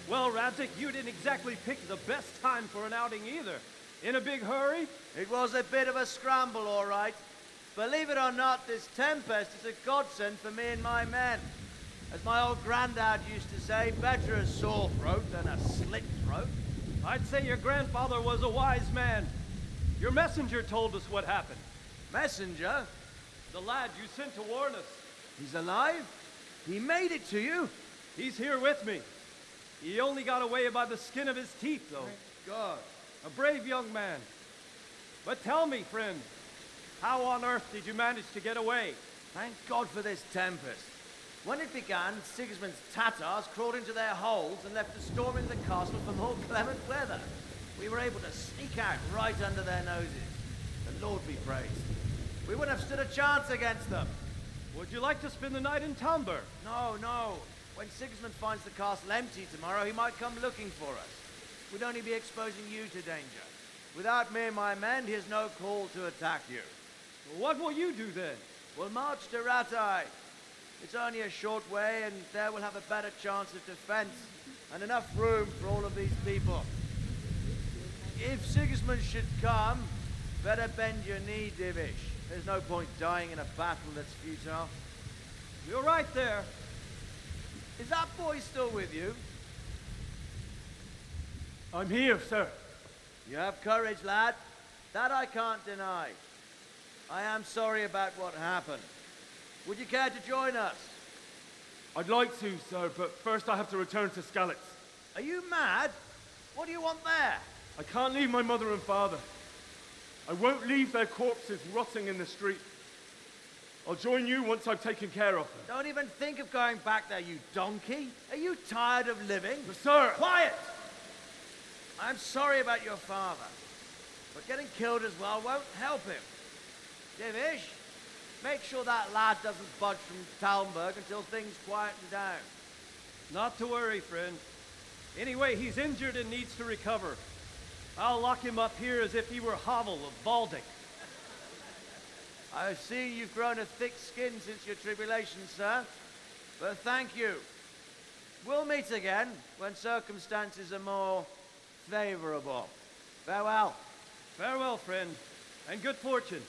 Well, Radzig, you didn't exactly pick the best time for an outing either. In a big hurry? It was a bit of a scramble, all right. Believe it or not, this tempest is a godsend for me and my men. As my old granddad used to say, better a sore throat than a slit throat. I'd say your grandfather was a wise man. Your messenger told us what happened. Messenger? The lad you sent to warn us. He's alive? He made it to you? He's here with me. He only got away by the skin of his teeth, though. Thank God. A brave young man. But tell me, friend, how on earth did you manage to get away? Thank God for this tempest. When it began, Sigismund's Tatars crawled into their holes and left us storming the castle for more clement weather. We were able to sneak out right under their noses. The Lord be praised. We wouldn't have stood a chance against them. Would you like to spend the night in Talmberg? No, no. When Sigismund finds the castle empty tomorrow, he might come looking for us. We'd only be exposing you to danger. Without me and my men, he has no call to attack you. Well, what will you do then? We'll march to Ratai. It's only a short way, and there we'll have a better chance of defense and enough room for all of these people. If Sigismund should come, better bend your knee, Divish. There's no point dying in a battle that's futile. You're right there. Is that boy still with you? I'm here, sir. You have courage, lad. That I can't deny. I am sorry about what happened. Would you care to join us? I'd like to, sir, but first I have to return to Skalitz. Are you mad? What do you want there? I can't leave my mother and father. I won't leave their corpses rotting in the street. I'll join you once I've taken care of them. Don't even think of going back there, you donkey. Are you tired of living? But sir! Quiet! I'm sorry about your father, but getting killed as well won't help him. Divish, make sure that lad doesn't budge from Talmberg until things quieten down. Not to worry, friend. Anyway, he's injured and needs to recover. I'll lock him up here as if he were Havel of Balding. I see you've grown a thick skin since your tribulation, sir. But thank you. We'll meet again when circumstances are more favorable. Farewell. Farewell, friend, and good fortune.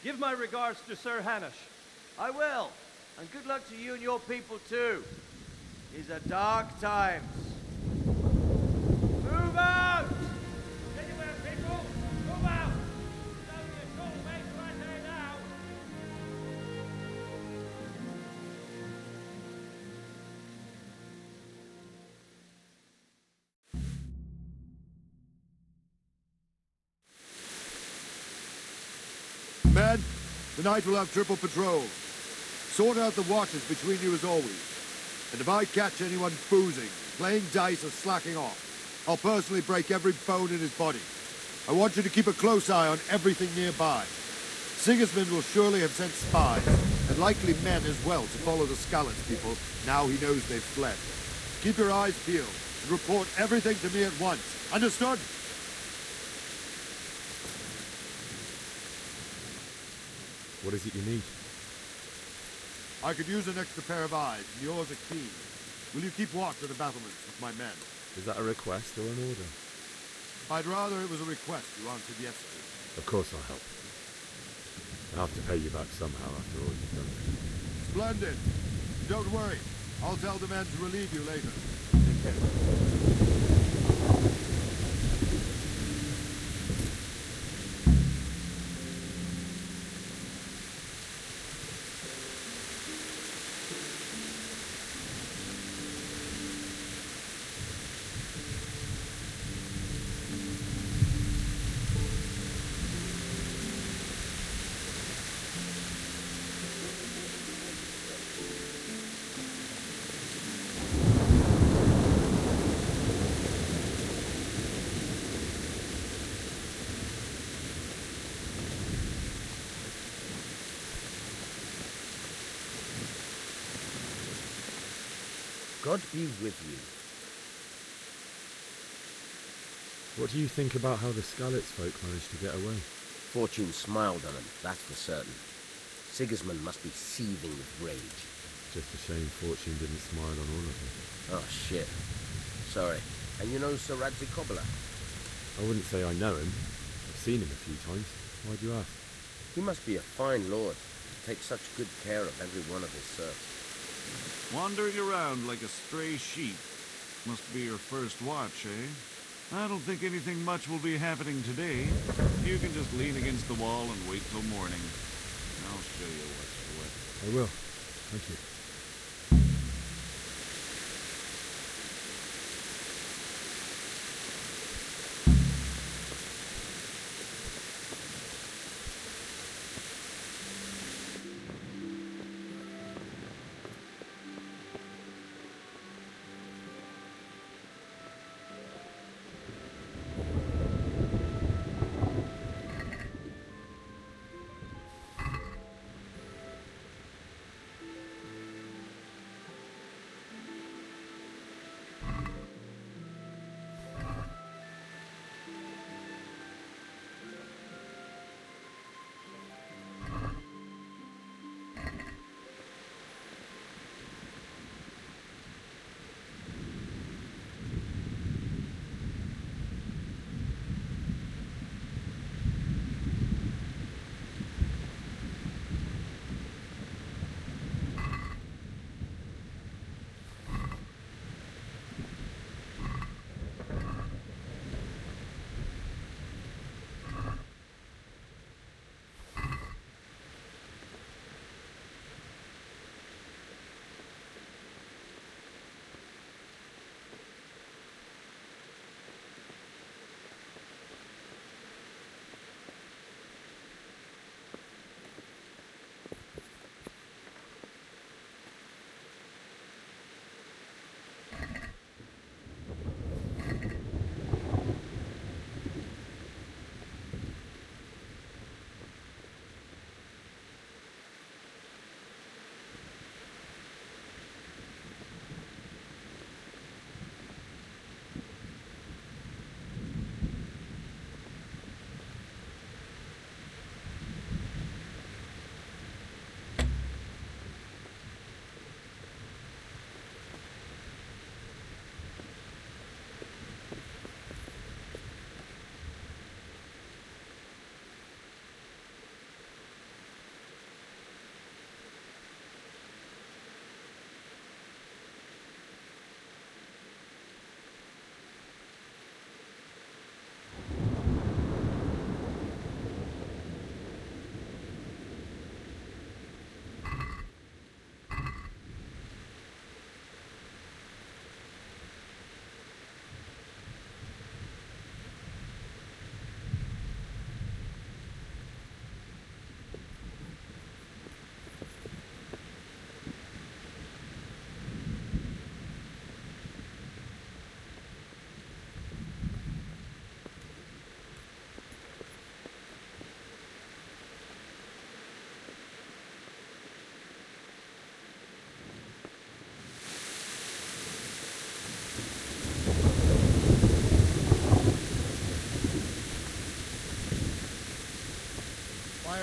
Give my regards to Sir Hanush. I will. And good luck to you and your people, too. These are dark times. Move out! Anywhere, people! Move out! There's only a short way to right there now! Men, tonight we'll have triple patrol. Sort out the watches between you as always. And if I catch anyone boozing, playing dice or slacking off, I'll personally break every bone in his body. I want you to keep a close eye on everything nearby. Sigismund will surely have sent spies, and likely men as well, to follow the Skalitz people now he knows they've fled. Keep your eyes peeled. and report everything to me at once. Understood? What is it you need? I could use an extra pair of eyes, and yours are keen. Will you keep watch at the battlements with my men? Is that a request or an order? I'd rather it was a request you answered yes to. Of course I'll help. I'll have to pay you back somehow after all you've done. Splendid. Don't worry. I'll tell the men to relieve you later. Take care. God be with you. What do you think about how the Skalitz folk managed to get away? Fortune smiled on them, that's for certain. Sigismund must be seething with rage. Just a shame Fortune didn't smile on all of them. Oh, shit. Sorry. And you know Sir Radzi Kobyla? I wouldn't say I know him. I've seen him a few times. Why do you ask? He must be a fine lord. Take such good care of every one of his serfs. Wandering around like a stray sheep. Must be your first watch, eh? I don't think anything much will be happening today. You can just lean against the wall and wait till morning. I'll show you what's what. I will. Thank you.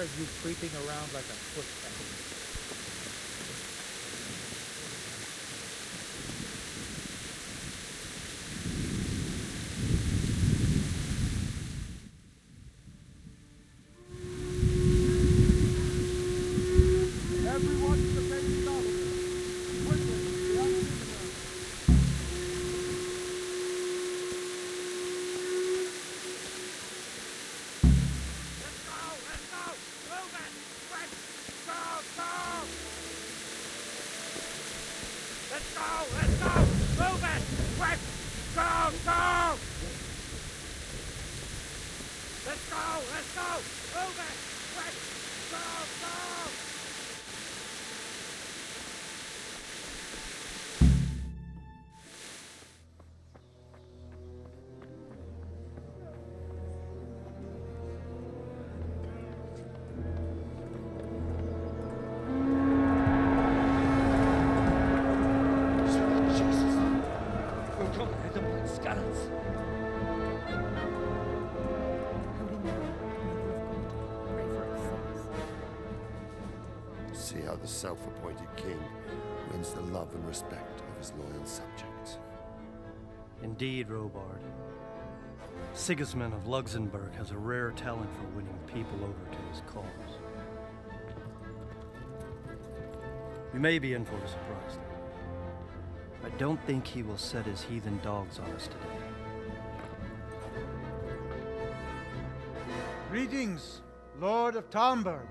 of you creeping around like a footpad. Everyone to the main balcony. Quickly, the uncitizen. Let's go! Move it! Quick! Go! Let's go! Move it! Quick! Go! We'll come and hit them like scallops. See how the self-appointed king wins the love and respect of his loyal subjects. Indeed, Robard. Sigismund of Luxembourg has a rare talent for winning people over to his cause. We may be in for a surprise, though. I don't think he will set his heathen dogs on us today. Greetings, Lord of Talmberg.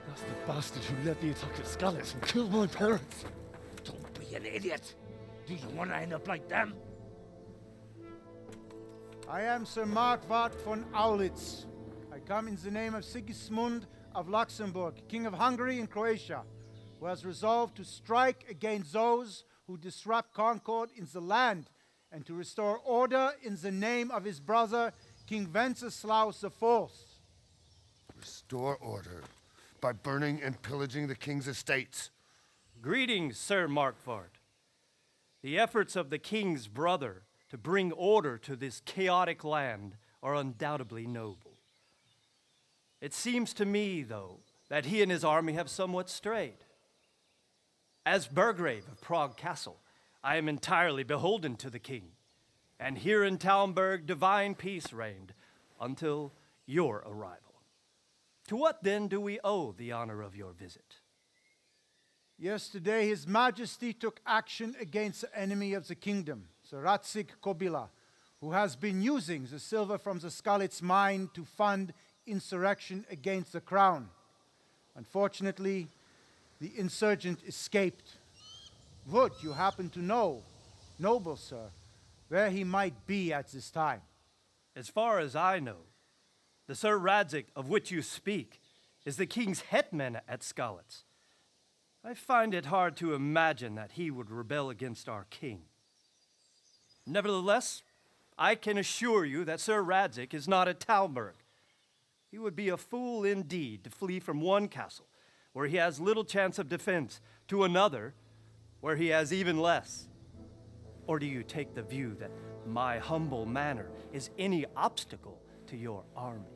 That's the bastard who led the attack at Scarlet and killed my parents. Don't be an idiot. Do you want to end up like them? I am Sir Markwart von Aulitz. I come in the name of Sigismund of Luxembourg, King of Hungary and Croatia, who has resolved to strike against those who disrupt concord in the land and to restore order in the name of his brother, King Wenceslaus IV. Restore order by burning and pillaging the king's estates. Greetings, Sir Markwart. The efforts of the king's brother to bring order to this chaotic land are undoubtedly noble. It seems to me, though, that he and his army have somewhat strayed. As Burgrave of Prague Castle, I am entirely beholden to the king, and here in Talmberg divine peace reigned until your arrival. To what then do we owe the honor of your visit? Yesterday, His Majesty took action against the enemy of the kingdom, Sir Radzig Kobyla, who has been using the silver from the Skalitz mine to fund insurrection against the crown. Unfortunately, the insurgent escaped. Would you happen to know, noble sir, where he might be at this time? As far as I know, the Sir Radzig of which you speak is the king's hetman at Skalitz. I find it hard to imagine that he would rebel against our king. Nevertheless, I can assure you that Sir Radzig is not at Talmberg. He would be a fool indeed to flee from one castle where he has little chance of defense to another where he has even less. Or do you take the view that my humble manner is any obstacle to your army?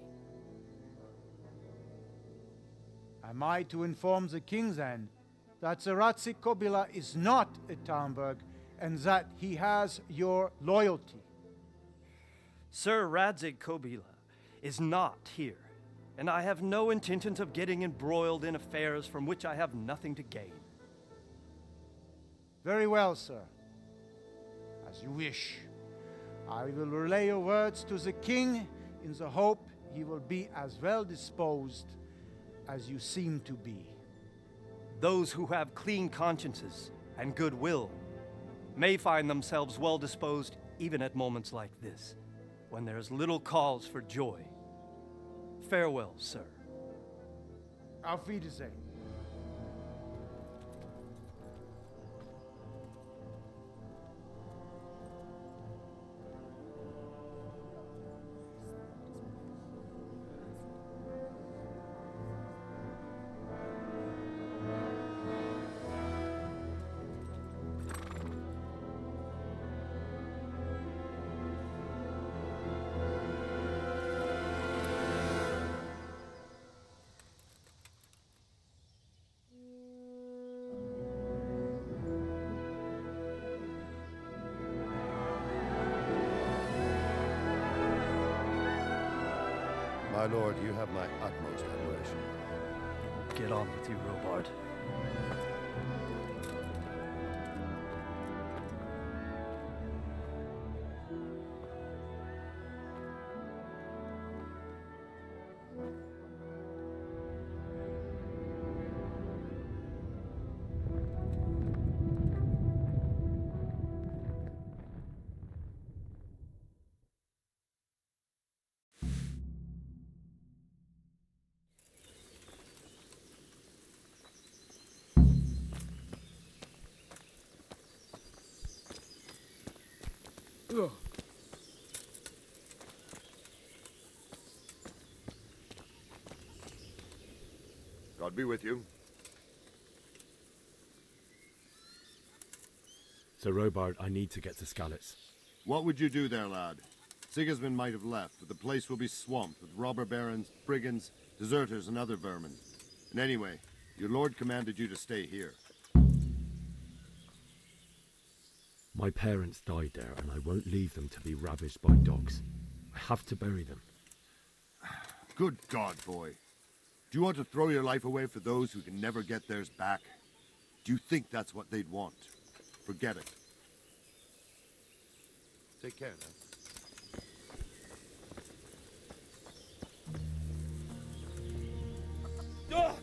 Am I to inform the king then that Sir Radzig Kobyla is not at Talmberg and that he has your loyalty? Sir Radzig Kobyla is not here, and I have no intentions of getting embroiled in affairs from which I have nothing to gain. Very well, sir. As you wish. I will relay your words to the king in the hope he will be as well disposed as you seem to be. Those who have clean consciences and goodwill may find themselves well disposed even at moments like this, when there's little cause for joy. Farewell, sir. Auf Wiedersehen. My lord, you have my utmost admiration. Get on with you, Robard. Ugh. God be with you. Sir Robard, I need to get to Skalitz. What would you do there, lad? Sigismund might have left, but the place will be swamped with robber barons, brigands, deserters, and other vermin. And anyway, your lord commanded you to stay here. My parents died there, and I won't leave them to be ravaged by dogs. I have to bury them. Good God, boy. Do you want to throw your life away for those who can never get theirs back? Do you think that's what they'd want? Forget it. Take care, now. Ugh.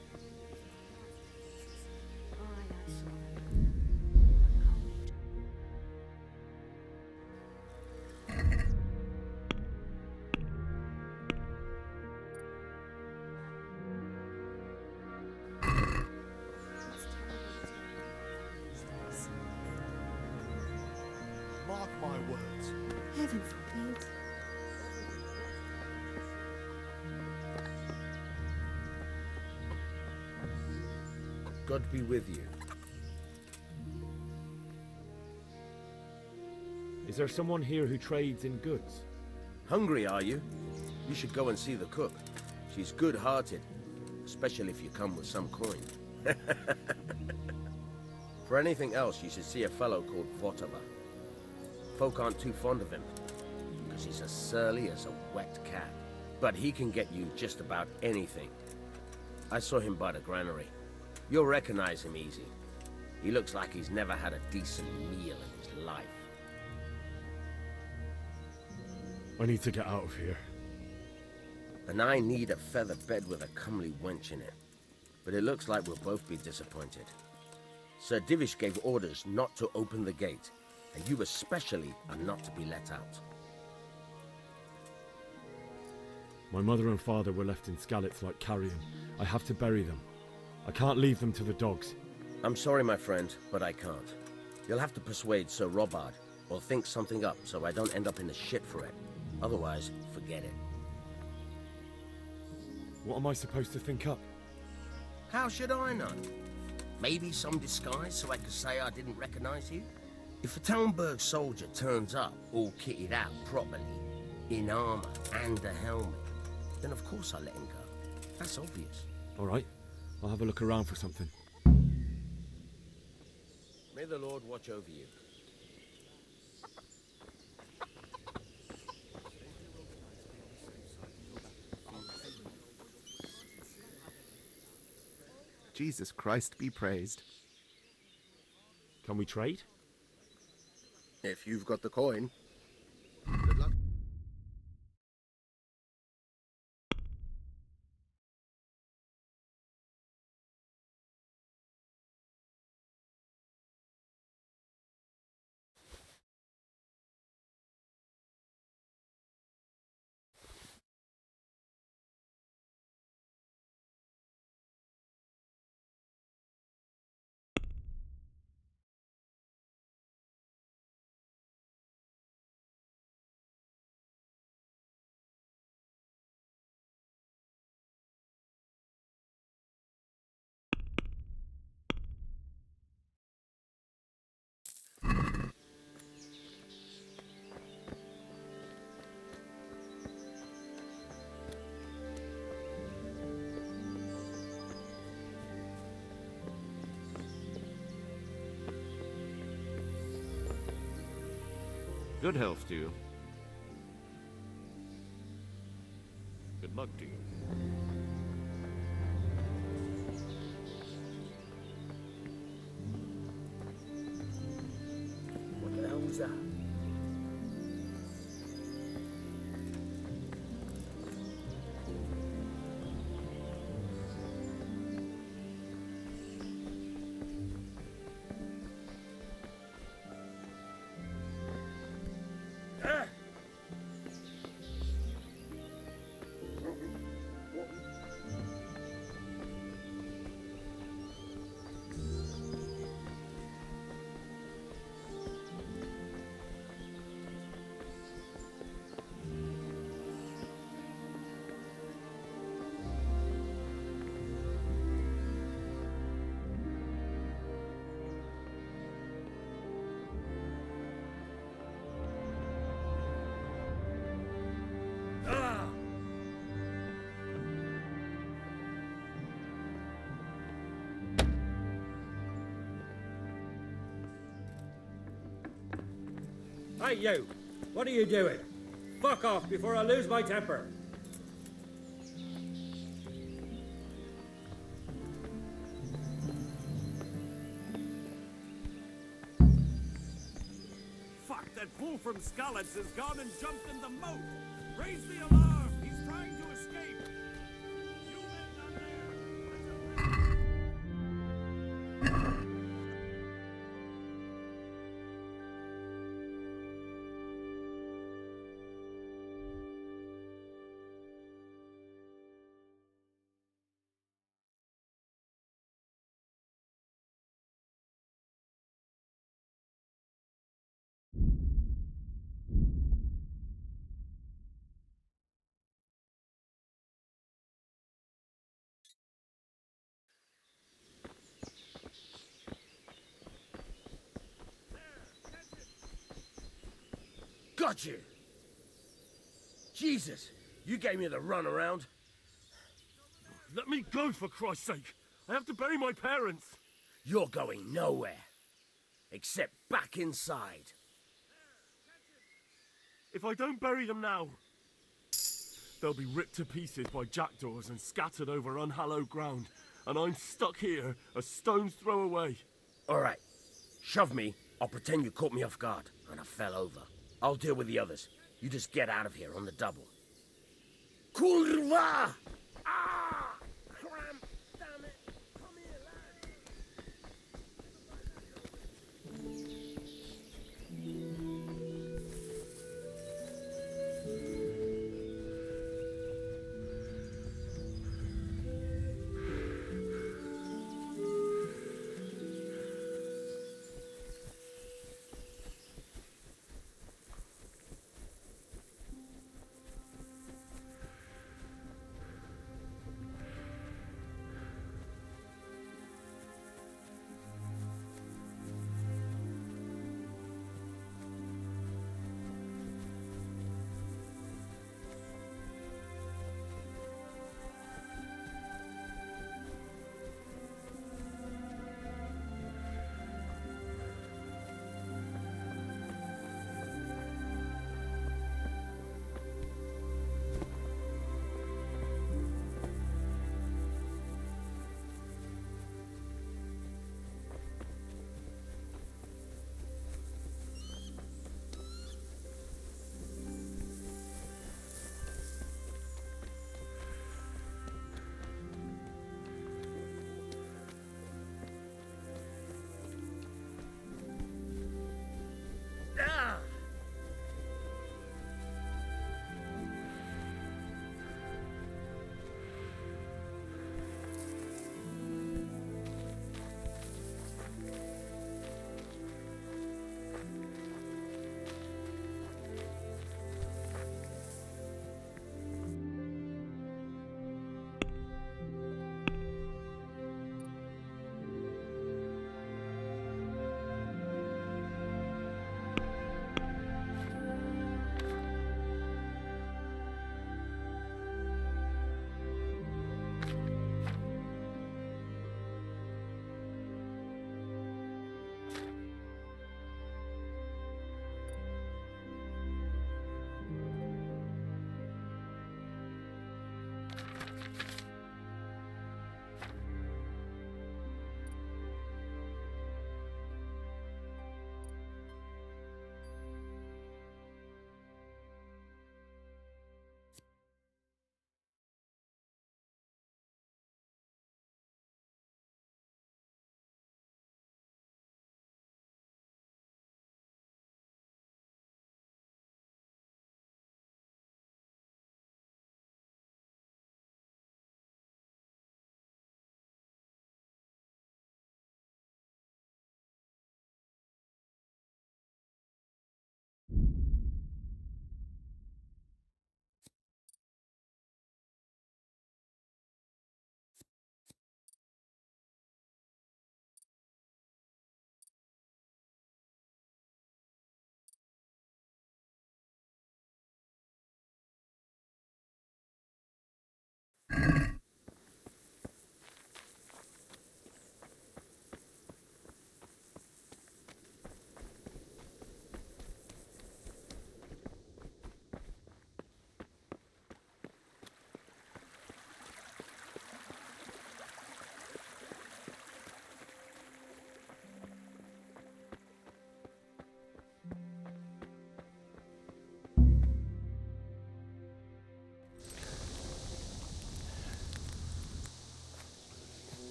Mark my words. Heaven forbid. God be with you. Is there someone here who trades in goods? Hungry, are you? You should go and see the cook. She's good-hearted, especially if you come with some coin. For anything else, you should see a fellow called Votava. Folk aren't too fond of him, because he's as surly as a wet cat. But he can get you just about anything. I saw him by the granary. You'll recognize him easy. He looks like he's never had a decent meal in his life. I need to get out of here. And I need a feather bed with a comely wench in it. But it looks like we'll both be disappointed. Sir Divish gave orders not to open the gate, and you especially are not to be let out. My mother and father were left in Skalitz like carrion. I have to bury them. I can't leave them to the dogs. I'm sorry, my friend, but I can't. You'll have to persuade Sir Robard, or think something up so I don't end up in the shit for it. Otherwise, forget it. What am I supposed to think up? How should I know? Maybe some disguise so I could say I didn't recognize you? If a Talmberg soldier turns up all kitted out properly, in armor and a helmet, then of course I let him go. That's obvious. All right, I'll have a look around for something. May the Lord watch over you. Jesus Christ be praised. Can we trade? If you've got the coin. Good luck. Good health to you. Good luck to you. What the hell was that? Hey, you! What are you doing? Fuck off before I lose my temper! Fuck, that fool from Skalitz has gone and jumped in the moat! Raise the alarm! He's trying to escape! You men down there! Got you! Jesus, you gave me the runaround. Let me go, for Christ's sake! I have to bury my parents! You're going nowhere. Except back inside. If I don't bury them now, they'll be ripped to pieces by jackdaws and scattered over unhallowed ground, and I'm stuck here, a stone's throw away. All right, shove me. I'll pretend you caught me off guard, and I fell over. I'll deal with the others. You just get out of here on the double. Kurva! Ah! Cramp! Damn it! Come here, lad!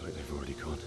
like they've already gone.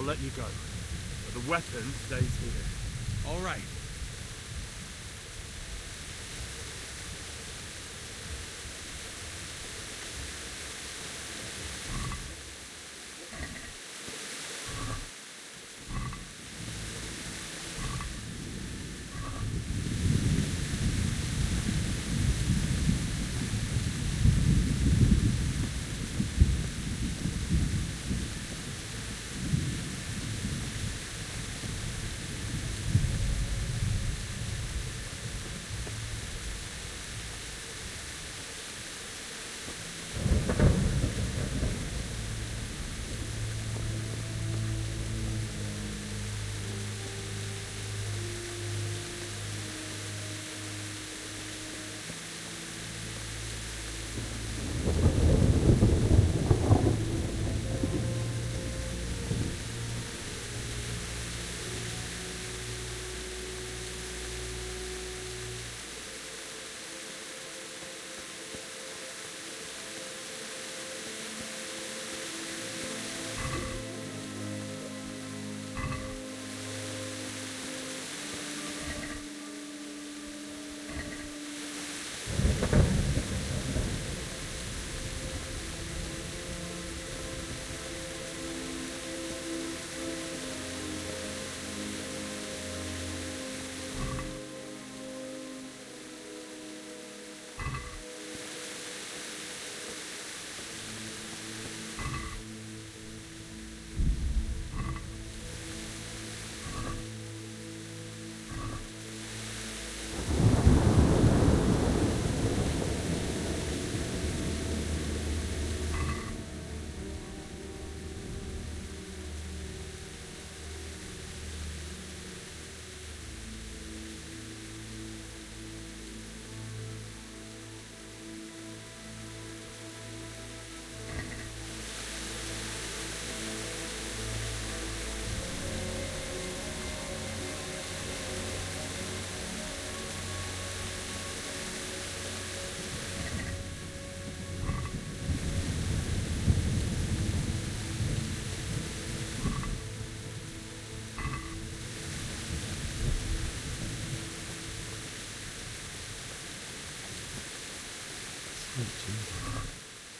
I'll let you go, but the weapon stays here. All right.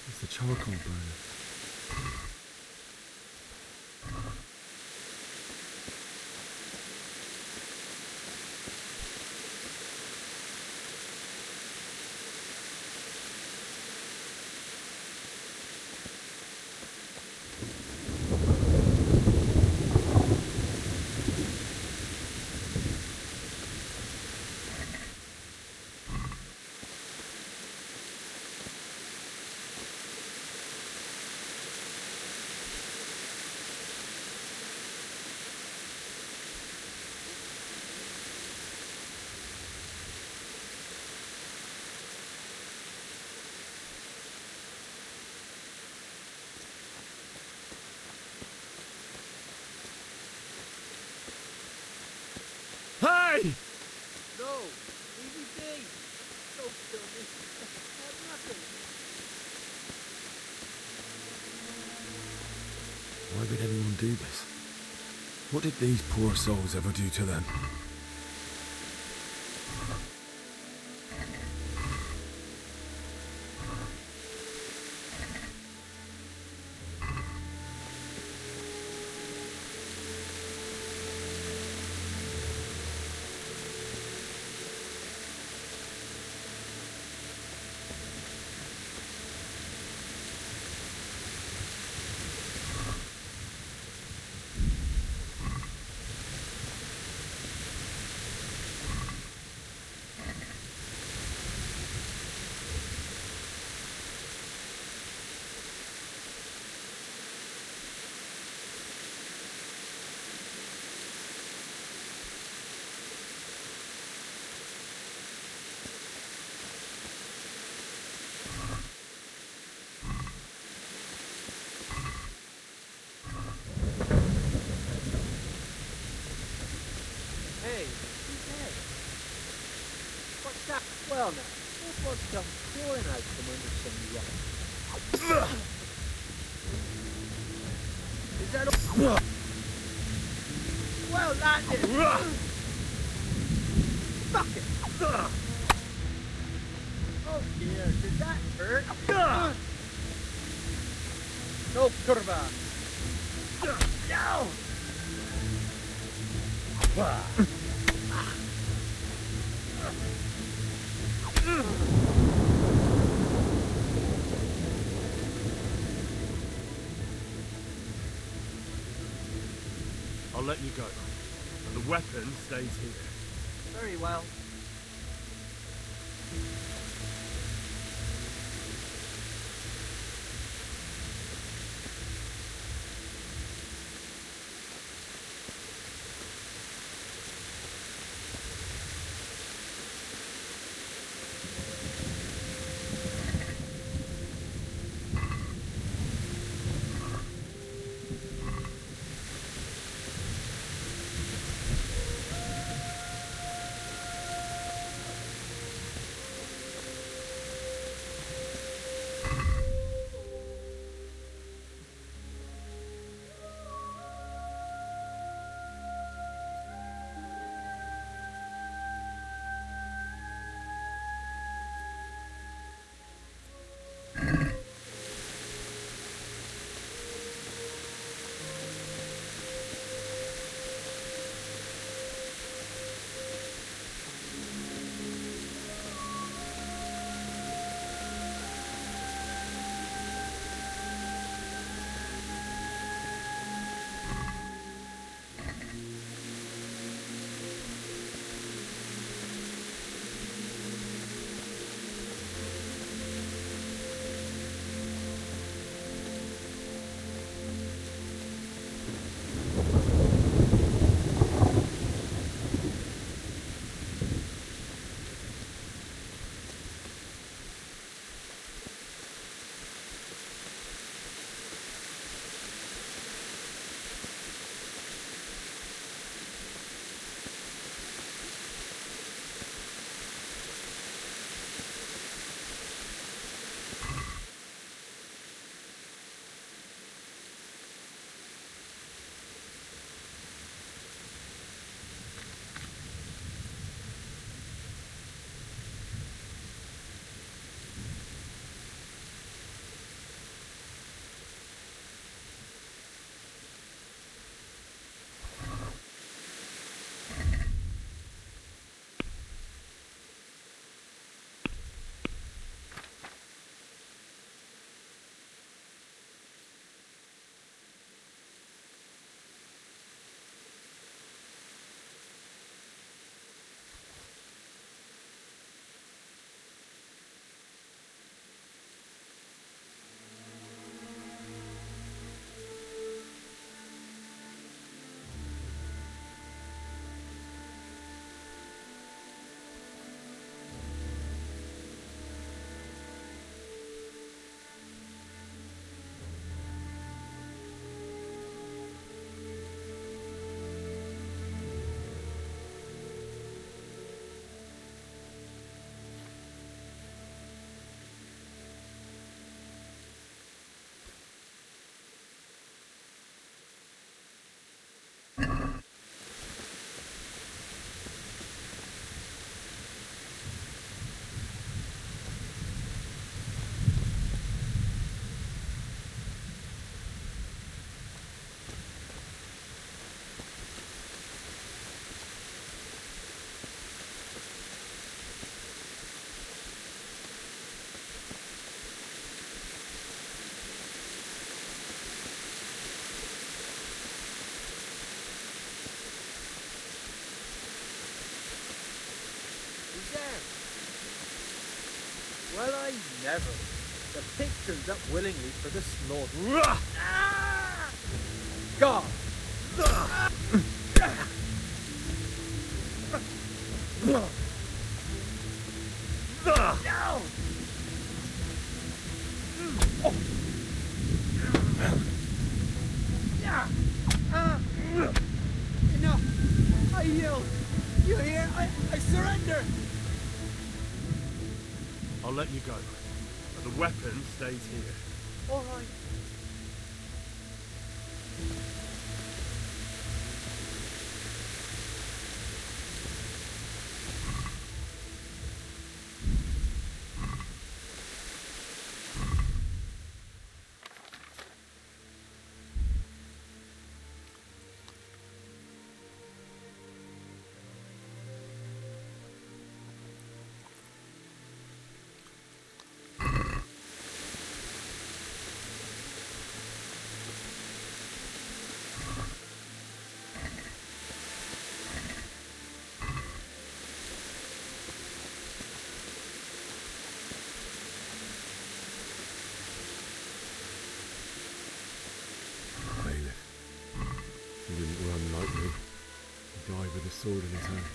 It's the charcoal burner. Hey! No, easy be. Don't kill me. I have nothing. Why would anyone do this? What did these poor souls ever do to them? Well now, what was come pouring out from under some rock? Is that all? Well landed! Fuck it! Oh dear, did that hurt? No curva! No! I'll let you go. But the weapon stays here. Very well. Well, I never. The pig turns up willingly for the slaughter. God! No! Enough! I yield! You hear? I surrender! I'll let you go. But the weapon stays here. All right. He didn't run like me. He died with a sword in his hand.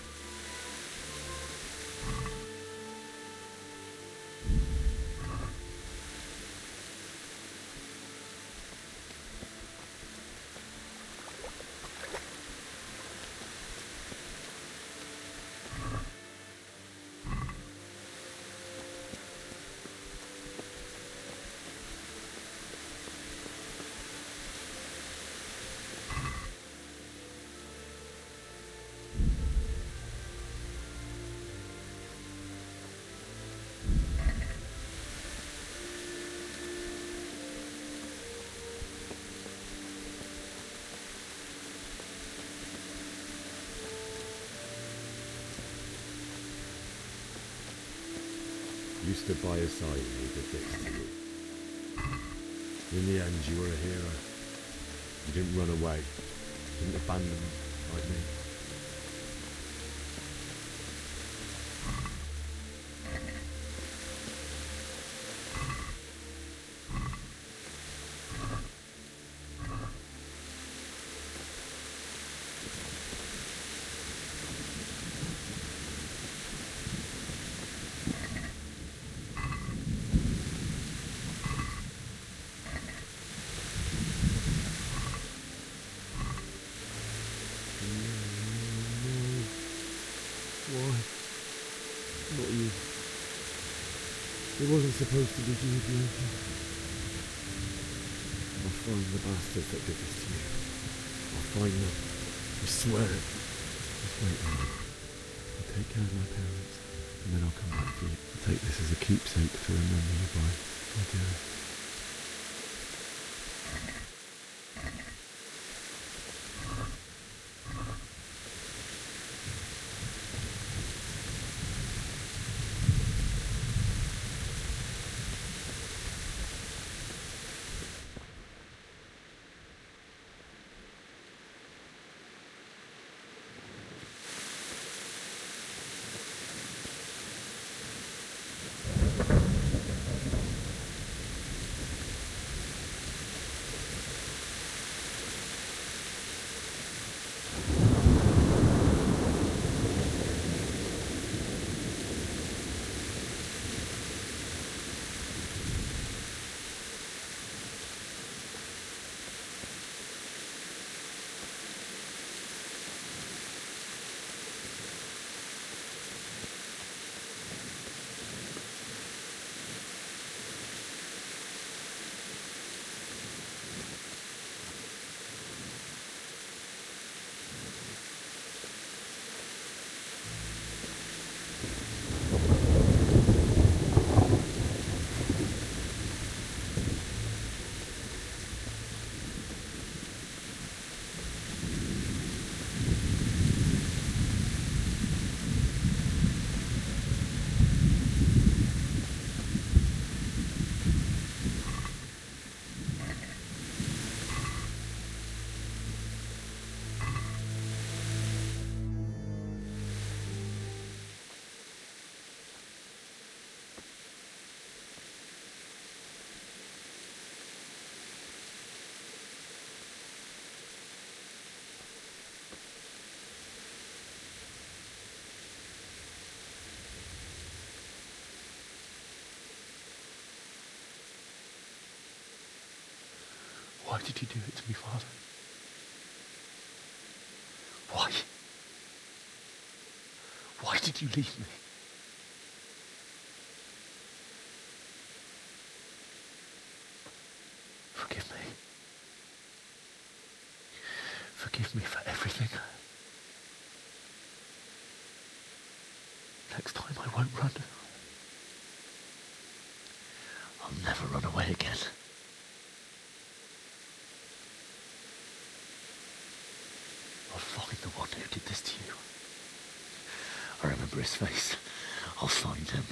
You stood by his side and he did this to you. In the end, you were a hero. You didn't run away. You didn't abandon him like me. Why? Not you. It wasn't supposed to be you, Bianca. I'll find the bastards that did this to you. I'll find them. I swear it. Just wait a minute. I'll take care of my parents, and then I'll come back for you. I'll take this as a keepsake to remember you by, my dearest. Why did you do it to me, Father? Why? Why did you leave me? Next time I won't run. I'll never run away again. I'll find the one who did this to you. I remember his face. I'll find him.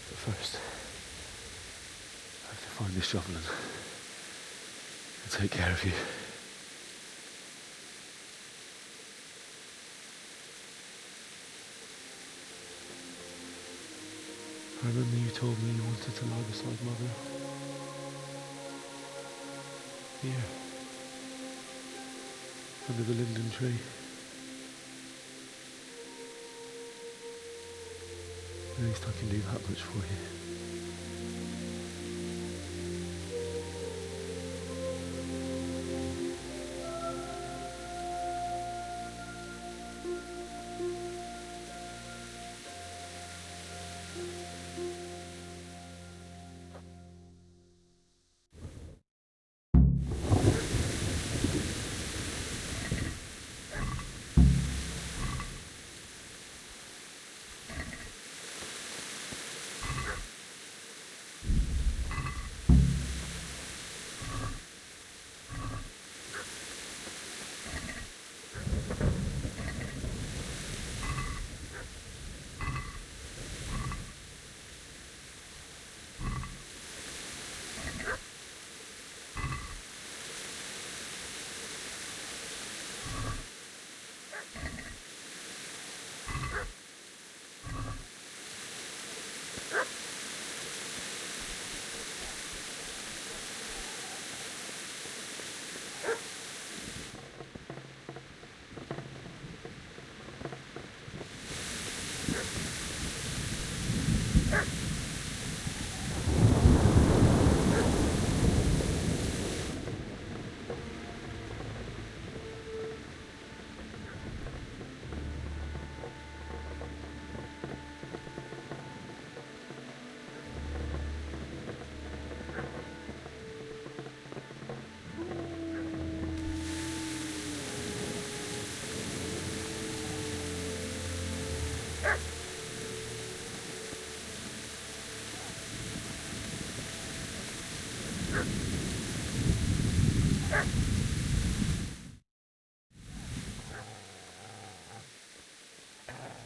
But first, I have to find this shovel and take care of you. I remember you told me you wanted to lie beside Mother. Here. Under the linden tree. At least I can do that much for you.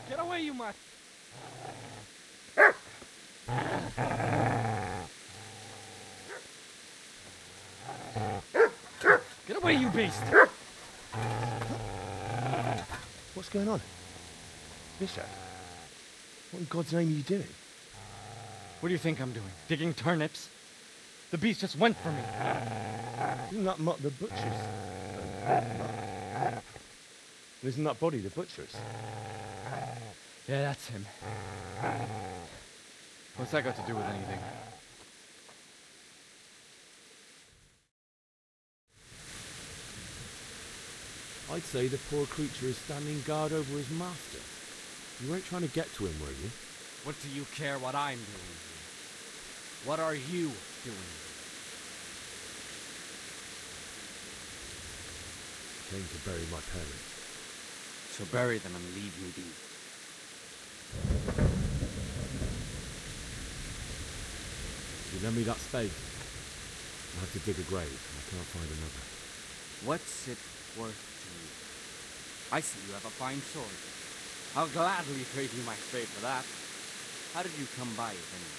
Get away, you mutt! Get away, you beast! What's going on? Bishop? What in God's name are you doing? What do you think I'm doing? Digging turnips? The beast just went for me. Isn't that Mutt the butcher's? Isn't that body the butcher's? Yeah, that's him. What's that got to do with anything? I'd say the poor creature is standing guard over his master. You weren't trying to get to him, were you? What do you care what I'm doing here? What are you doing here? Came to bury my parents. So bury them and leave me be. You lend me that spade? I have to dig a grave. I can't find another. What's it worth to you? I see you have a fine sword. I'll gladly trade you my spade for that. How did you come by it anyway?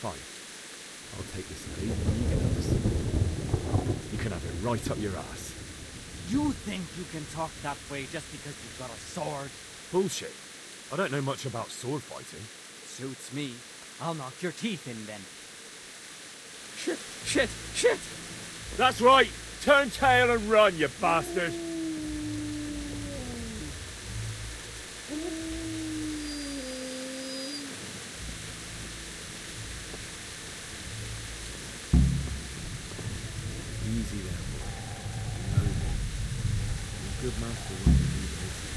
Fine. I'll take this spade and you can have the sword. You can have it right up your ass. You think you can talk that way just because you've got a sword? Bullshit. I don't know much about sword fighting. Suits me. I'll knock your teeth in then. Shit! Shit! Shit! That's right! Turn tail and run, you bastard! Easy there, boy. You know me. Your good master won't leave it easy.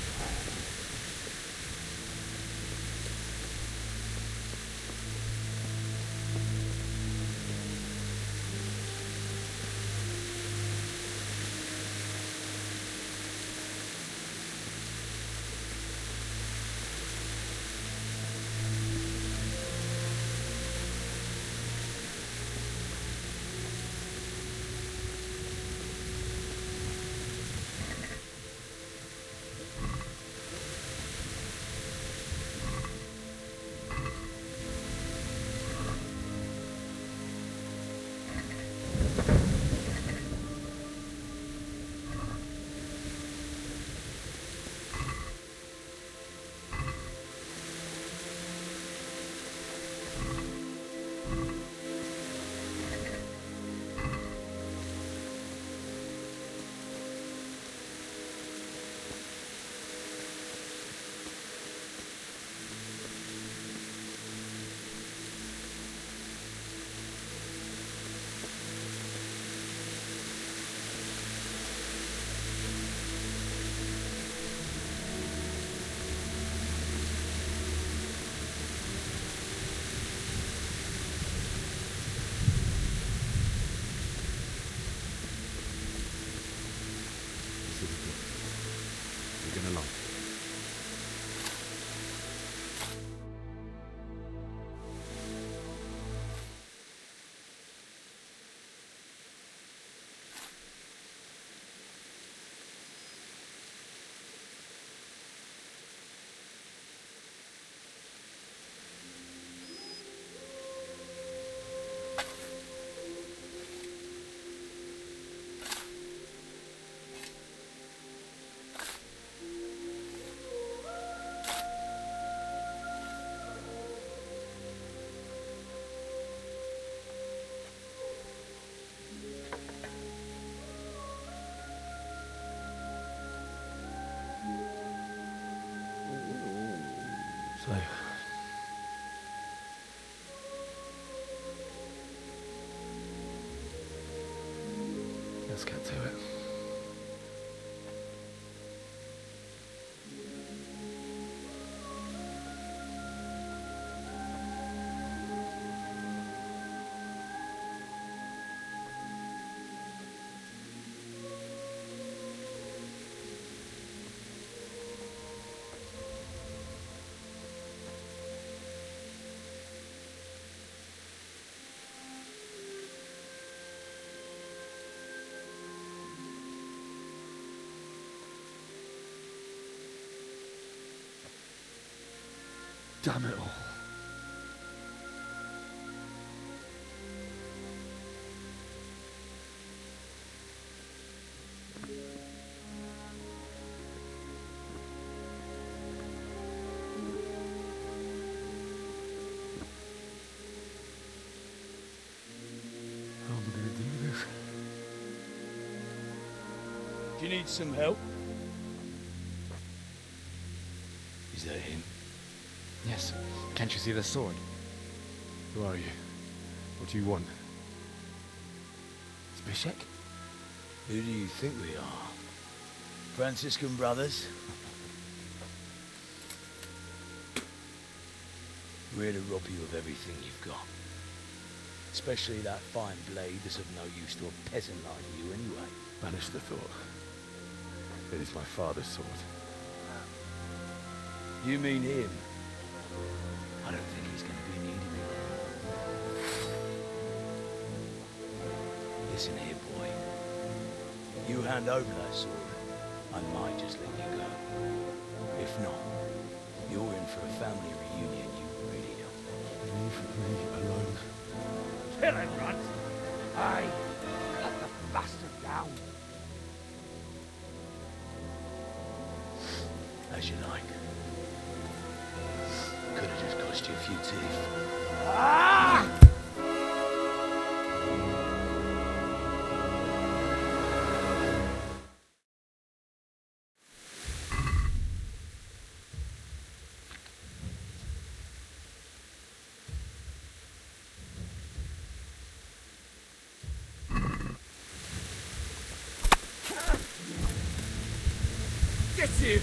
Let's get to it. Damn it all. How am I going to do this? Do you need some help? Is that him? Yes. Can't you see the sword? Who are you? What do you want? Zbyszek? Who do you think we are? Franciscan brothers? We're here to rob you of everything you've got. Especially that fine blade that's of no use to a peasant like you anyway. Banish the thought. It is my father's sword. You mean him? I don't think he's going to be needing it. Listen here, boy. You hand over that sword, I might just let you go. If not, you're in for a family reunion you really don't. Leave me alone. Kill him, Runt! Aye, cut the bastard down. As you like. Could have just cost you a few teeth. Ah! Get him!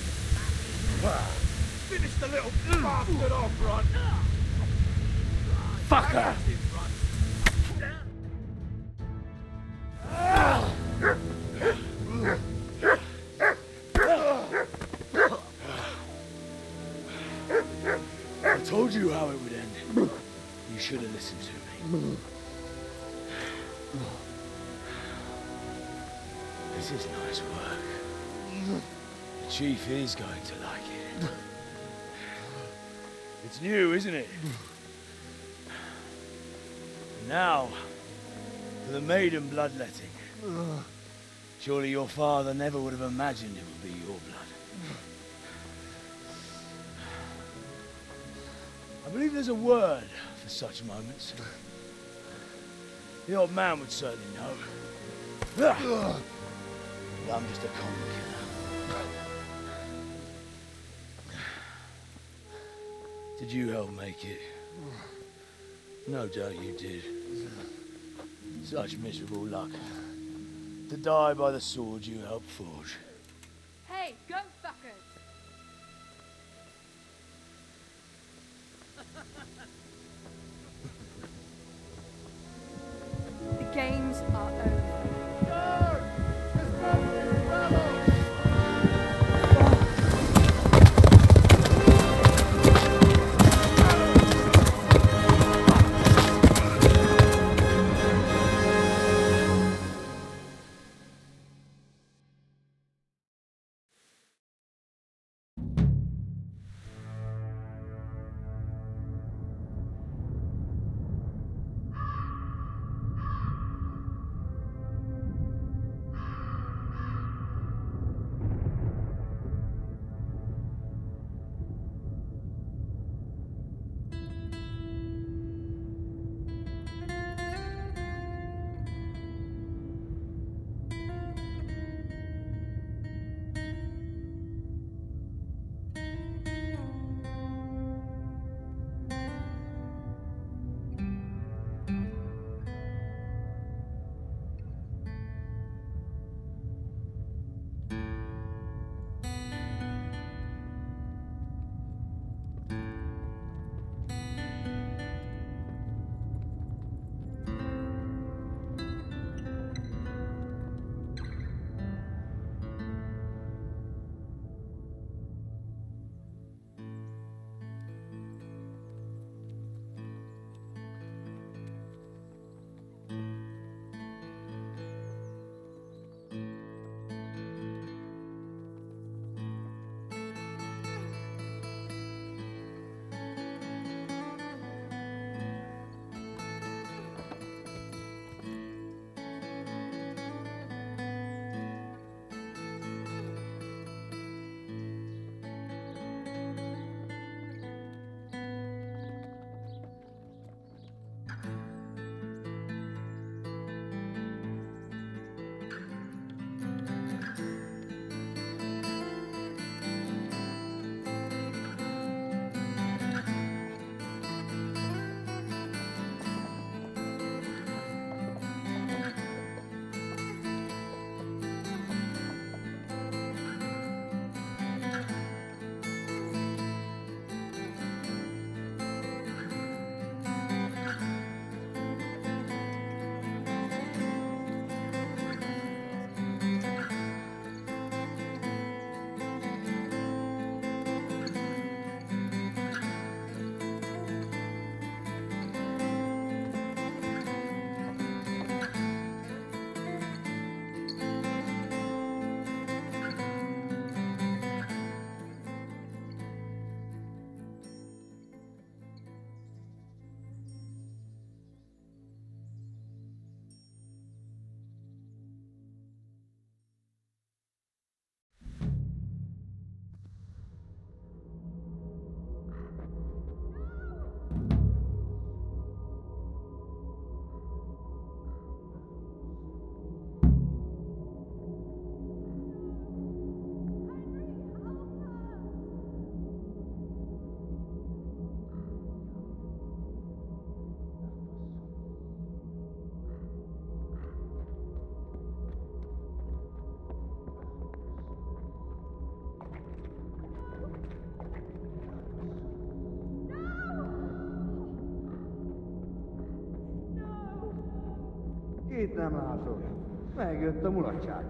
Finish the little bastard off, Runt! Fucker! I told you how it would end. You should have listened to me. This is nice work. The chief is going to like it. It's new, isn't it? Now, for the maiden bloodletting. Surely your father never would have imagined it would be your blood. I believe there's a word for such moments. The old man would certainly know. But I'm just a common killer. Did you help make it? No doubt you did. Such miserable luck. To die by the sword you helped forge. Hey, go fuckers! The games are over. Két nem látok. Megjött a mulatság.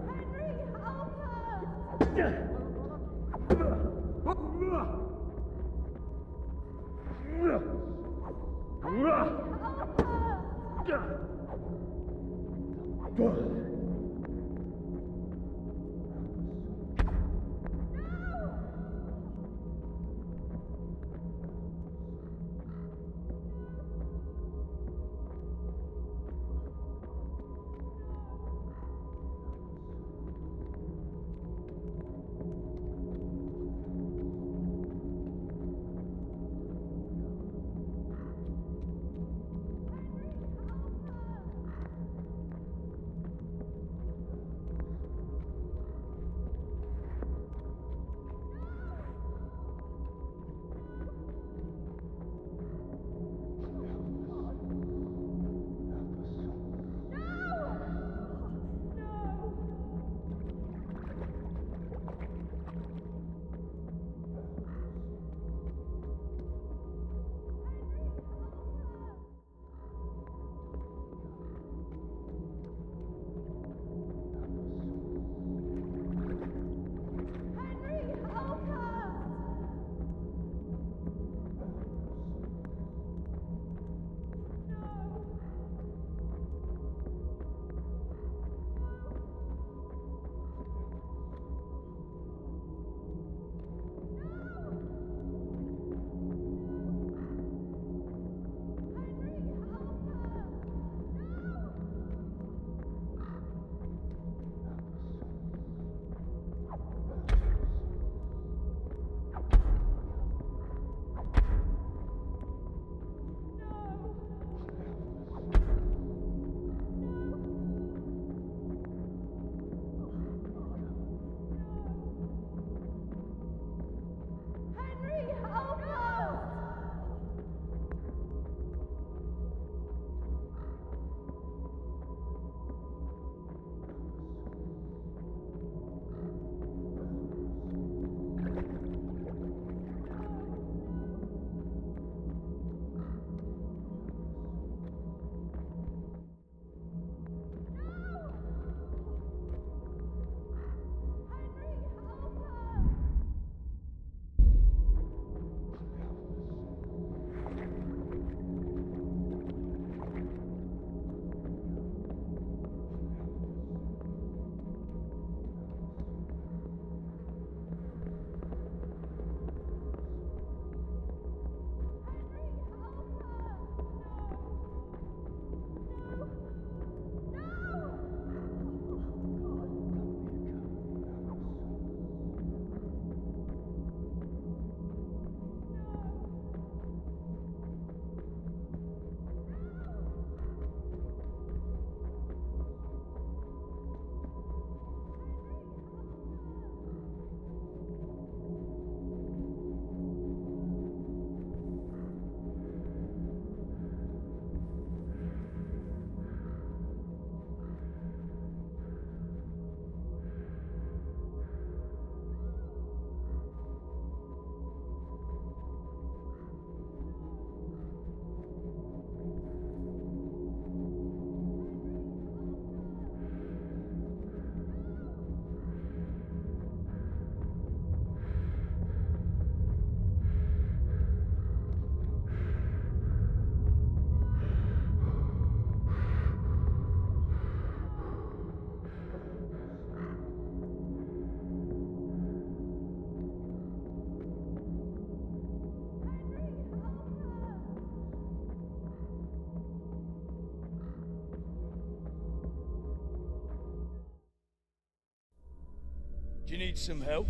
Do you need some help?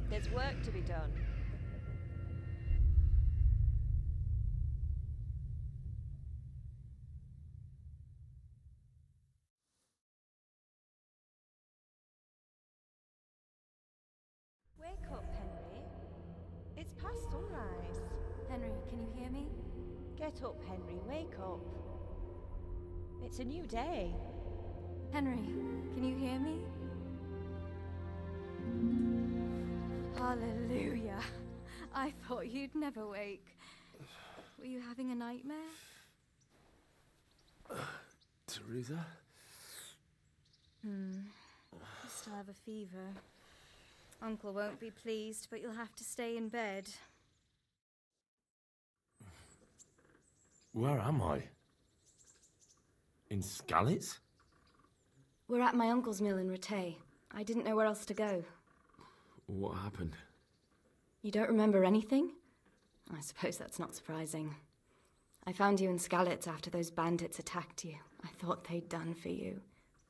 There's work to be done. Get up, Henry, wake up. It's a new day. Henry, can you hear me? Hallelujah. I thought you'd never wake. Were you having a nightmare? Teresa? You still have a fever. Uncle won't be pleased, but you'll have to stay in bed. Where am I? In Skalitz? We're at my uncle's mill in Rattay. I didn't know where else to go. What happened? You don't remember anything? I suppose that's not surprising. I found you in Skalitz after those bandits attacked you. I thought they'd done for you,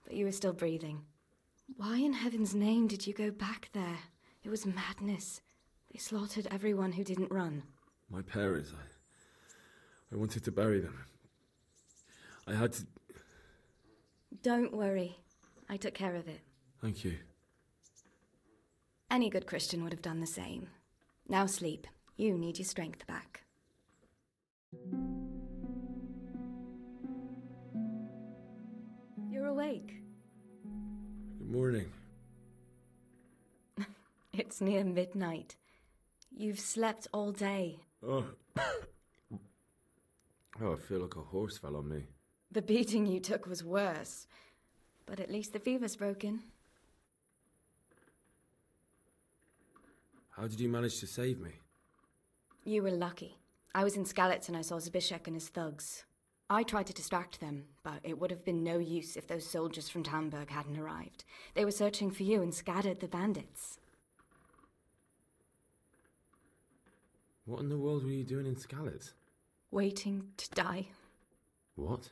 but you were still breathing. Why in heaven's name did you go back there? It was madness. They slaughtered everyone who didn't run. My parents, I wanted to bury them. I had to... Don't worry. I took care of it. Thank you. Any good Christian would have done the same. Now sleep. You need your strength back. You're awake. Good morning. It's near midnight. You've slept all day. Oh. Oh, I feel like a horse fell on me. The beating you took was worse. But at least the fever's broken. How did you manage to save me? You were lucky. I was in Skalitz and I saw Zbyszek and his thugs. I tried to distract them, but it would have been no use if those soldiers from Tamburg hadn't arrived. They were searching for you and scattered the bandits. What in the world were you doing in Skalitz? Waiting to die. What?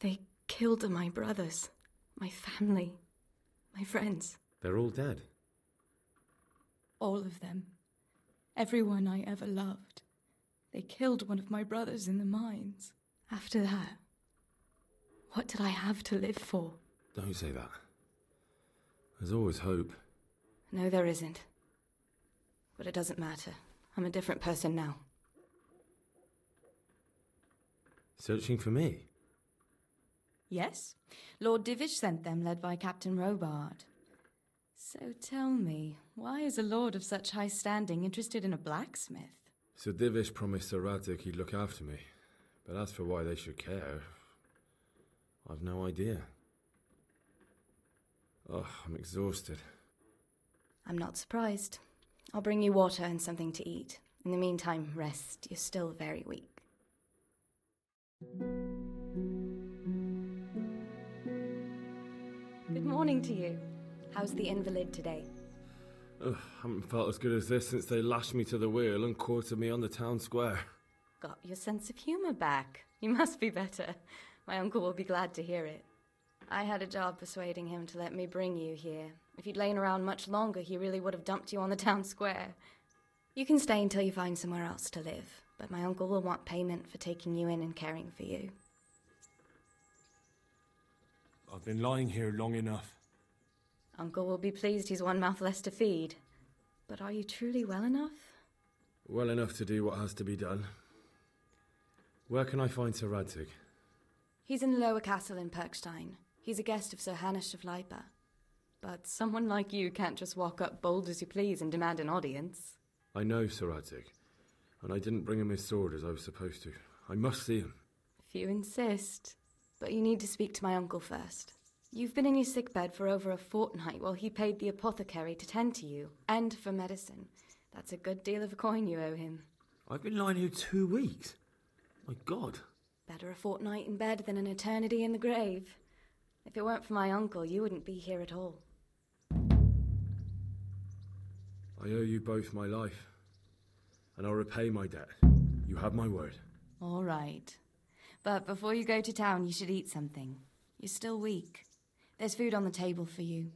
They killed my brothers, my family, my friends. They're all dead. All of them. Everyone I ever loved. They killed one of my brothers in the mines. After that, what did I have to live for? Don't say that. There's always hope. No, there isn't. But it doesn't matter. I'm a different person now. Searching for me? Yes. Lord Divish sent them, led by Captain Robard. So tell me, why is a lord of such high standing interested in a blacksmith? Sir Divish promised Sir Radzik he'd look after me. But as for why they should care, I've no idea. Oh, I'm exhausted. I'm not surprised. I'll bring you water and something to eat. In the meantime, rest. You're still very weak. Good morning to you. How's the invalid today? Ugh, haven't felt as good as this since they lashed me to the wheel and quartered me on the town square. Got your sense of humour back. You must be better. My uncle will be glad to hear it. I had a job persuading him to let me bring you here. If you'd lain around much longer, he really would have dumped you on the town square. You can stay until you find somewhere else to live, but my uncle will want payment for taking you in and caring for you. I've been lying here long enough. Uncle will be pleased he's one mouth less to feed. But are you truly well enough? Well enough to do what has to be done. Where can I find Sir Radzik? He's in the lower castle in Perkstein. He's a guest of Sir Hanush of Leipa. But someone like you can't just walk up bold as you please and demand an audience. I know Sir Radzik, and I didn't bring him his sword as I was supposed to. I must see him. If you insist. But you need to speak to my uncle first. You've been in your sickbed for over a fortnight while he paid the apothecary to tend to you, and for medicine. That's a good deal of a coin you owe him. I've been lying here 2 weeks. My God. Better a fortnight in bed than an eternity in the grave. If it weren't for my uncle, you wouldn't be here at all. I owe you both my life, and I'll repay my debt. You have my word. All right. But before you go to town, you should eat something. You're still weak. There's food on the table for you.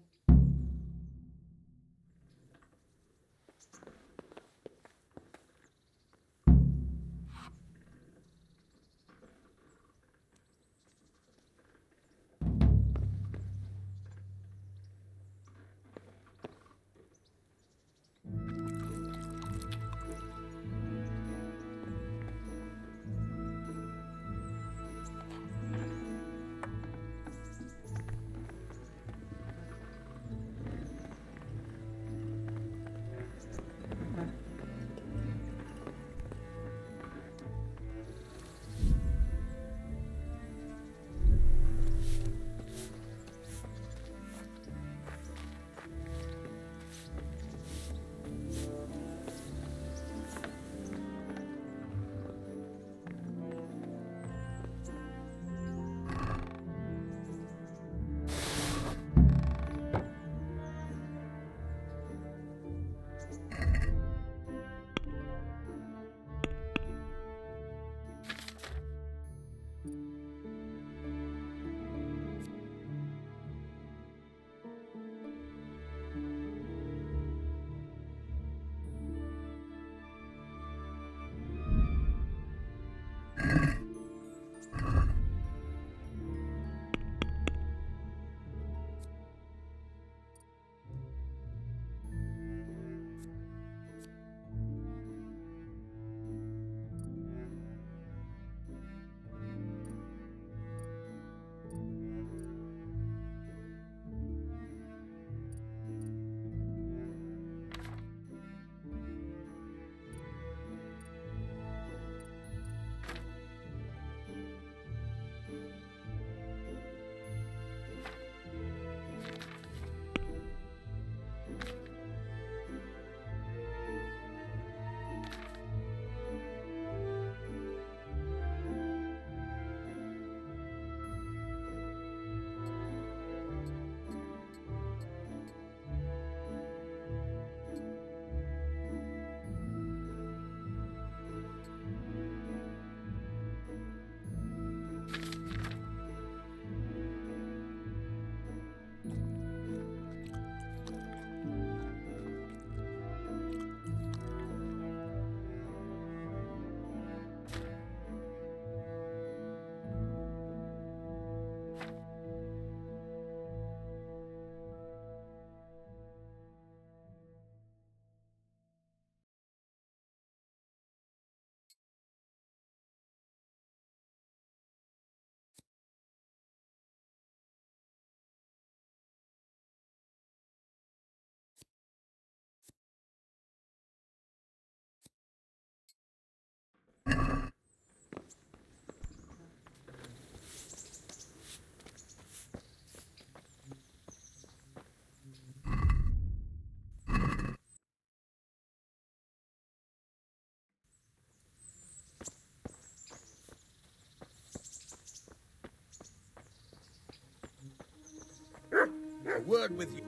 word with you.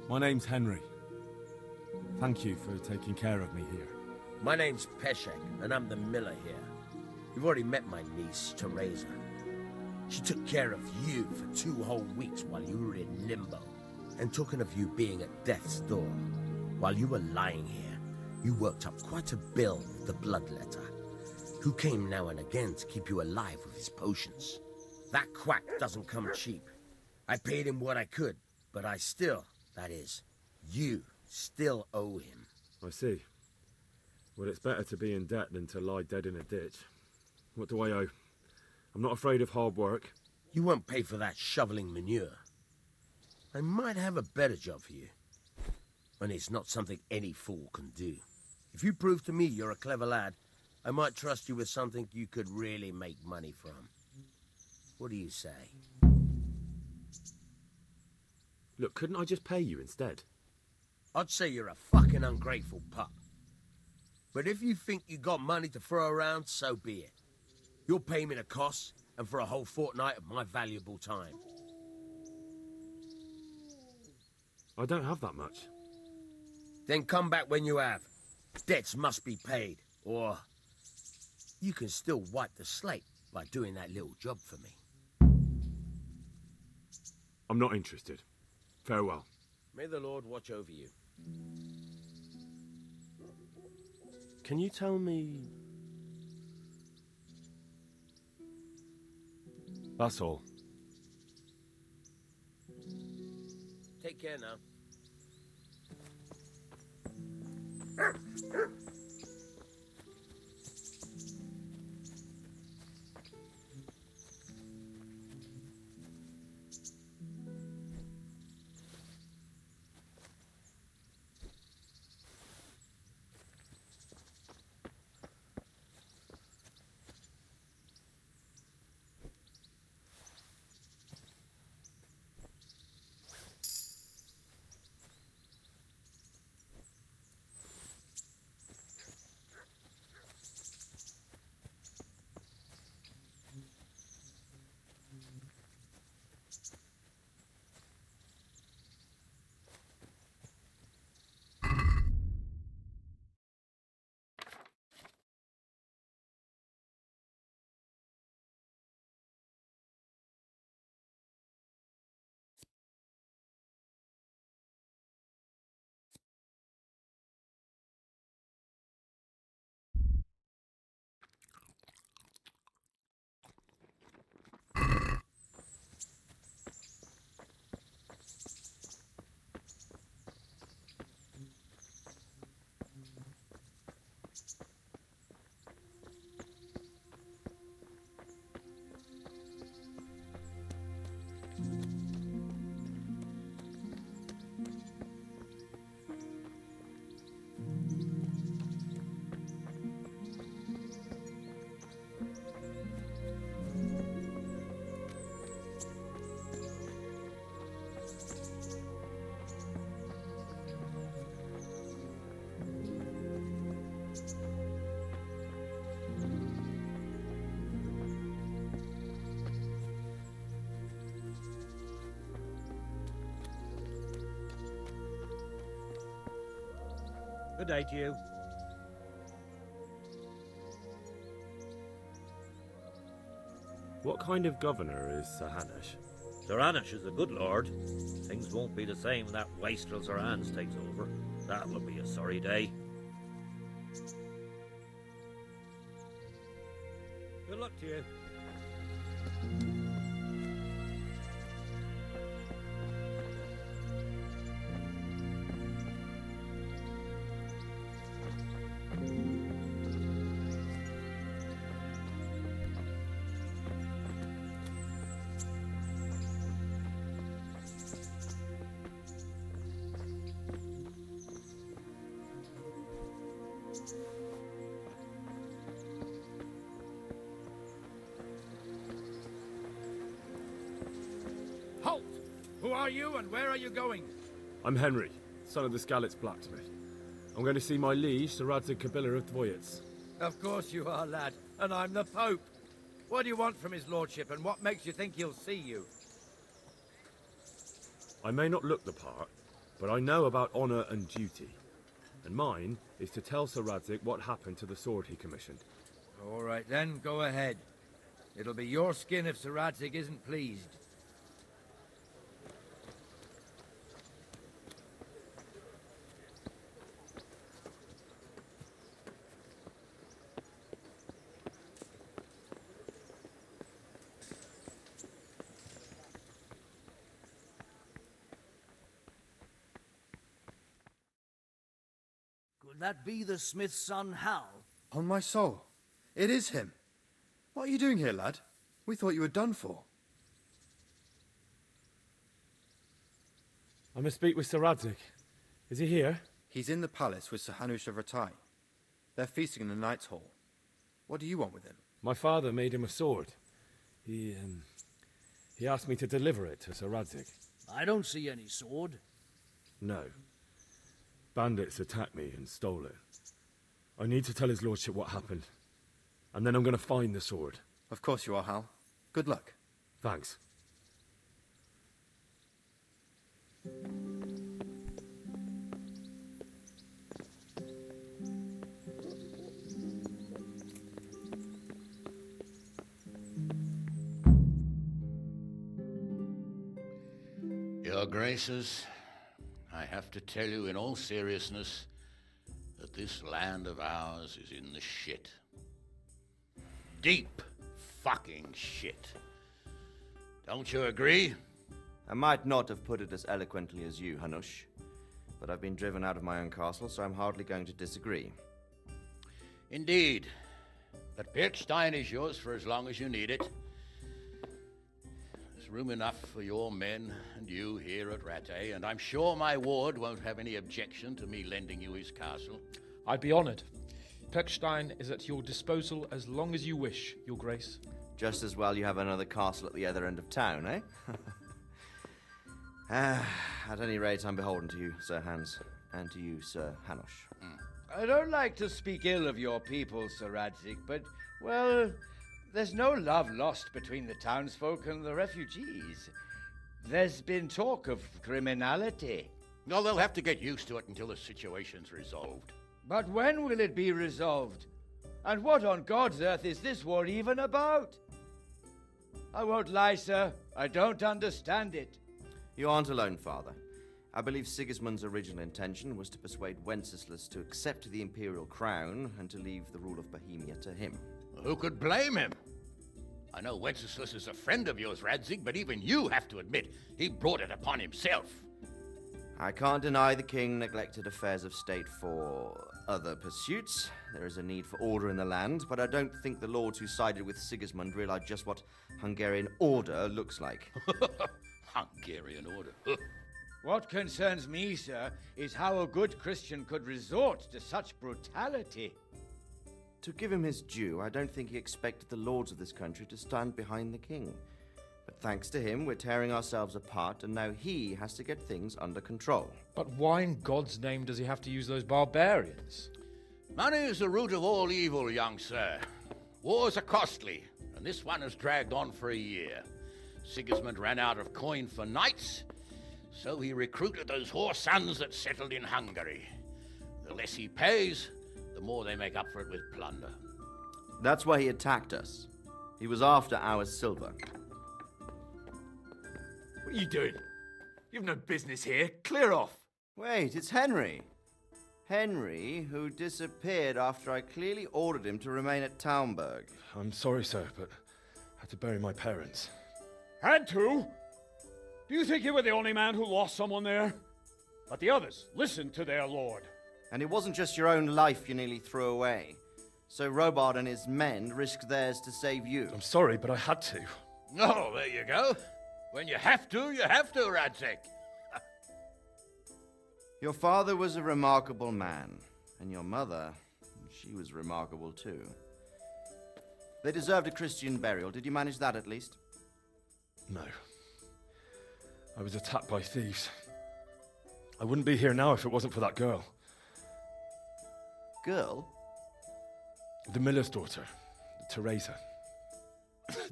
My name's Henry. Thank you for taking care of me here. My name's Peshek, and I'm the miller here. You've already met my niece, Teresa. She took care of you for 2 whole weeks while you were in limbo. And talking of you being at death's door, while you were lying here, you worked up quite a bill with the bloodletter, who came now and again to keep you alive with his potions. That quack doesn't come cheap. I paid him what I could, but I still, that is, you still owe him. I see. Well, it's better to be in debt than to lie dead in a ditch. What do I owe? I'm not afraid of hard work. You won't pay for that shoveling manure. I might have a better job for you. And it's not something any fool can do. If you prove to me you're a clever lad, I might trust you with something you could really make money from. What do you say? Look, couldn't I just pay you instead? I'd say you're a fucking ungrateful pup. But if you think you got money to throw around, so be it. You'll pay me the costs, and for a whole fortnight of my valuable time. I don't have that much. Then come back when you have. Debts must be paid, or you can still wipe the slate by doing that little job for me. I'm not interested. Farewell. May the Lord watch over you. Can you tell me... That's all. Take care now. Good day to you. What kind of governor is Sir Hanush? Sir Hanush is a good lord. Things won't be the same when that wastrel Sir Hans takes over. That will be a sorry day. Good luck to you. Halt! Who are you and where are you going? I'm Henry, son of the Skalitz blacksmith. I'm going to see my liege, Sir Radzig Kabila of Dvoyets. Of course you are, lad. And I'm the Pope. What do you want from his lordship, and what makes you think he'll see you? I may not look the part, but I know about honour and duty. And mine is to tell Sir Radzig what happened to the sword he commissioned. All right then, go ahead. It'll be your skin if Sir Radzig isn't pleased. Could that be the smith's son, Hal? On my soul, it is him. What are you doing here, lad? We thought you were done for. I must speak with Sir Radzig. Is he here? He's in the palace with Sir Hanush of Rattay. They're feasting in the Knight's Hall. What do you want with him? My father made him a sword. He asked me to deliver it to Sir Radzig. I don't see any sword. No. Bandits attacked me and stole it. I need to tell his lordship what happened. And then I'm going to find the sword. Of course you are, Hal. Good luck. Thanks. Your Graces, I have to tell you in all seriousness that this land of ours is in the shit. Deep fucking shit. Don't you agree? I might not have put it as eloquently as you, Hanush, but I've been driven out of my own castle, so I'm hardly going to disagree. Indeed. But Birkstein is yours for as long as you need it. There's room enough for your men and you here at Rattay, and I'm sure my ward won't have any objection to me lending you his castle. I'd be honoured. Perkstein is at your disposal as long as you wish, Your Grace. Just as well you have another castle at the other end of town, eh? At any rate, I'm beholden to you, Sir Hans, and to you, Sir Hanush. I don't like to speak ill of your people, Sir Radzig, but, well, there's no love lost between the townsfolk and the refugees. There's been talk of criminality. Well, they'll have to get used to it until the situation's resolved. But when will it be resolved? And what on God's earth is this war even about? I won't lie, sir. I don't understand it. You aren't alone, Father. I believe Sigismund's original intention was to persuade Wenceslas to accept the imperial crown and to leave the rule of Bohemia to him. Who could blame him? I know Wenceslas is a friend of yours, Radzig, but even you have to admit he brought it upon himself. I can't deny the king neglected affairs of state for other pursuits. There is a need for order in the land, but I don't think the lords who sided with Sigismund realized just what Hungarian order looks like. Hungarian order? What concerns me, sir, is how a good Christian could resort to such brutality. To give him his due, I don't think he expected the lords of this country to stand behind the king. But thanks to him, we're tearing ourselves apart, and now he has to get things under control. But why in God's name does he have to use those barbarians? Money is the root of all evil, young sir. Wars are costly, and this one has dragged on for a year. Sigismund ran out of coin for knights, so he recruited those whore sons that settled in Hungary. The less he pays, the more they make up for it with plunder. That's why he attacked us. He was after our silver. What are you doing? You've no business here. Clear off. Wait, it's Henry. Henry, who disappeared after I clearly ordered him to remain at Taunberg. I'm sorry, sir, but I had to bury my parents. Had to? Do you think you were the only man who lost someone there? But the others listened to their lord. And it wasn't just your own life you nearly threw away. So Robard and his men risked theirs to save you. I'm sorry, but I had to. Oh, there you go. When you have to, Radzig. Your father was a remarkable man, and your mother, she was remarkable too. They deserved a Christian burial. Did you manage that at least? No. I was attacked by thieves. I wouldn't be here now if it wasn't for that girl. Girl? The miller's daughter, Teresa.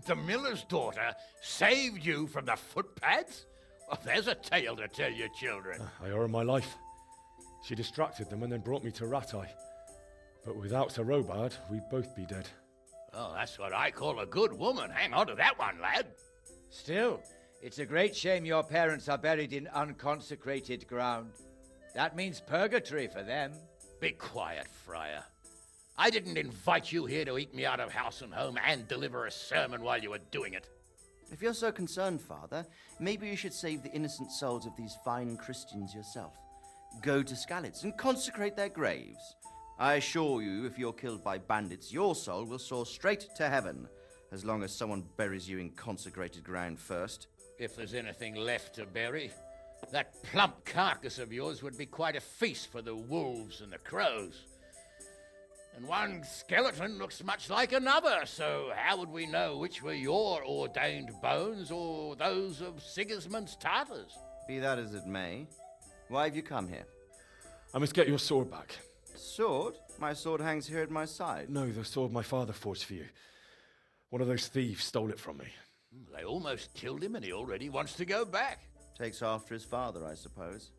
The miller's daughter saved you from the footpads? Well, there's a tale to tell your children. I owe her my life. She distracted them and then brought me to Ratai. But without Sir Robard, we'd both be dead. Oh, that's what I call a good woman. Hang on to that one, lad. Still, it's a great shame your parents are buried in unconsecrated ground. That means purgatory for them. Be quiet, Friar. I didn't invite you here to eat me out of house and home and deliver a sermon while you were doing it. If you're so concerned, Father, maybe you should save the innocent souls of these fine Christians yourself. Go to Skalitz and consecrate their graves. I assure you, if you're killed by bandits, your soul will soar straight to heaven, as long as someone buries you in consecrated ground first. If there's anything left to bury, that plump carcass of yours would be quite a feast for the wolves and the crows. And one skeleton looks much like another, so how would we know which were your ordained bones or those of Sigismund's Tartars? Be that as it may, why have you come here? I must get your sword back. Sword? My sword hangs here at my side. No, the sword my father forged for you. One of those thieves stole it from me. They almost killed him and he already wants to go back. Takes after his father, I suppose.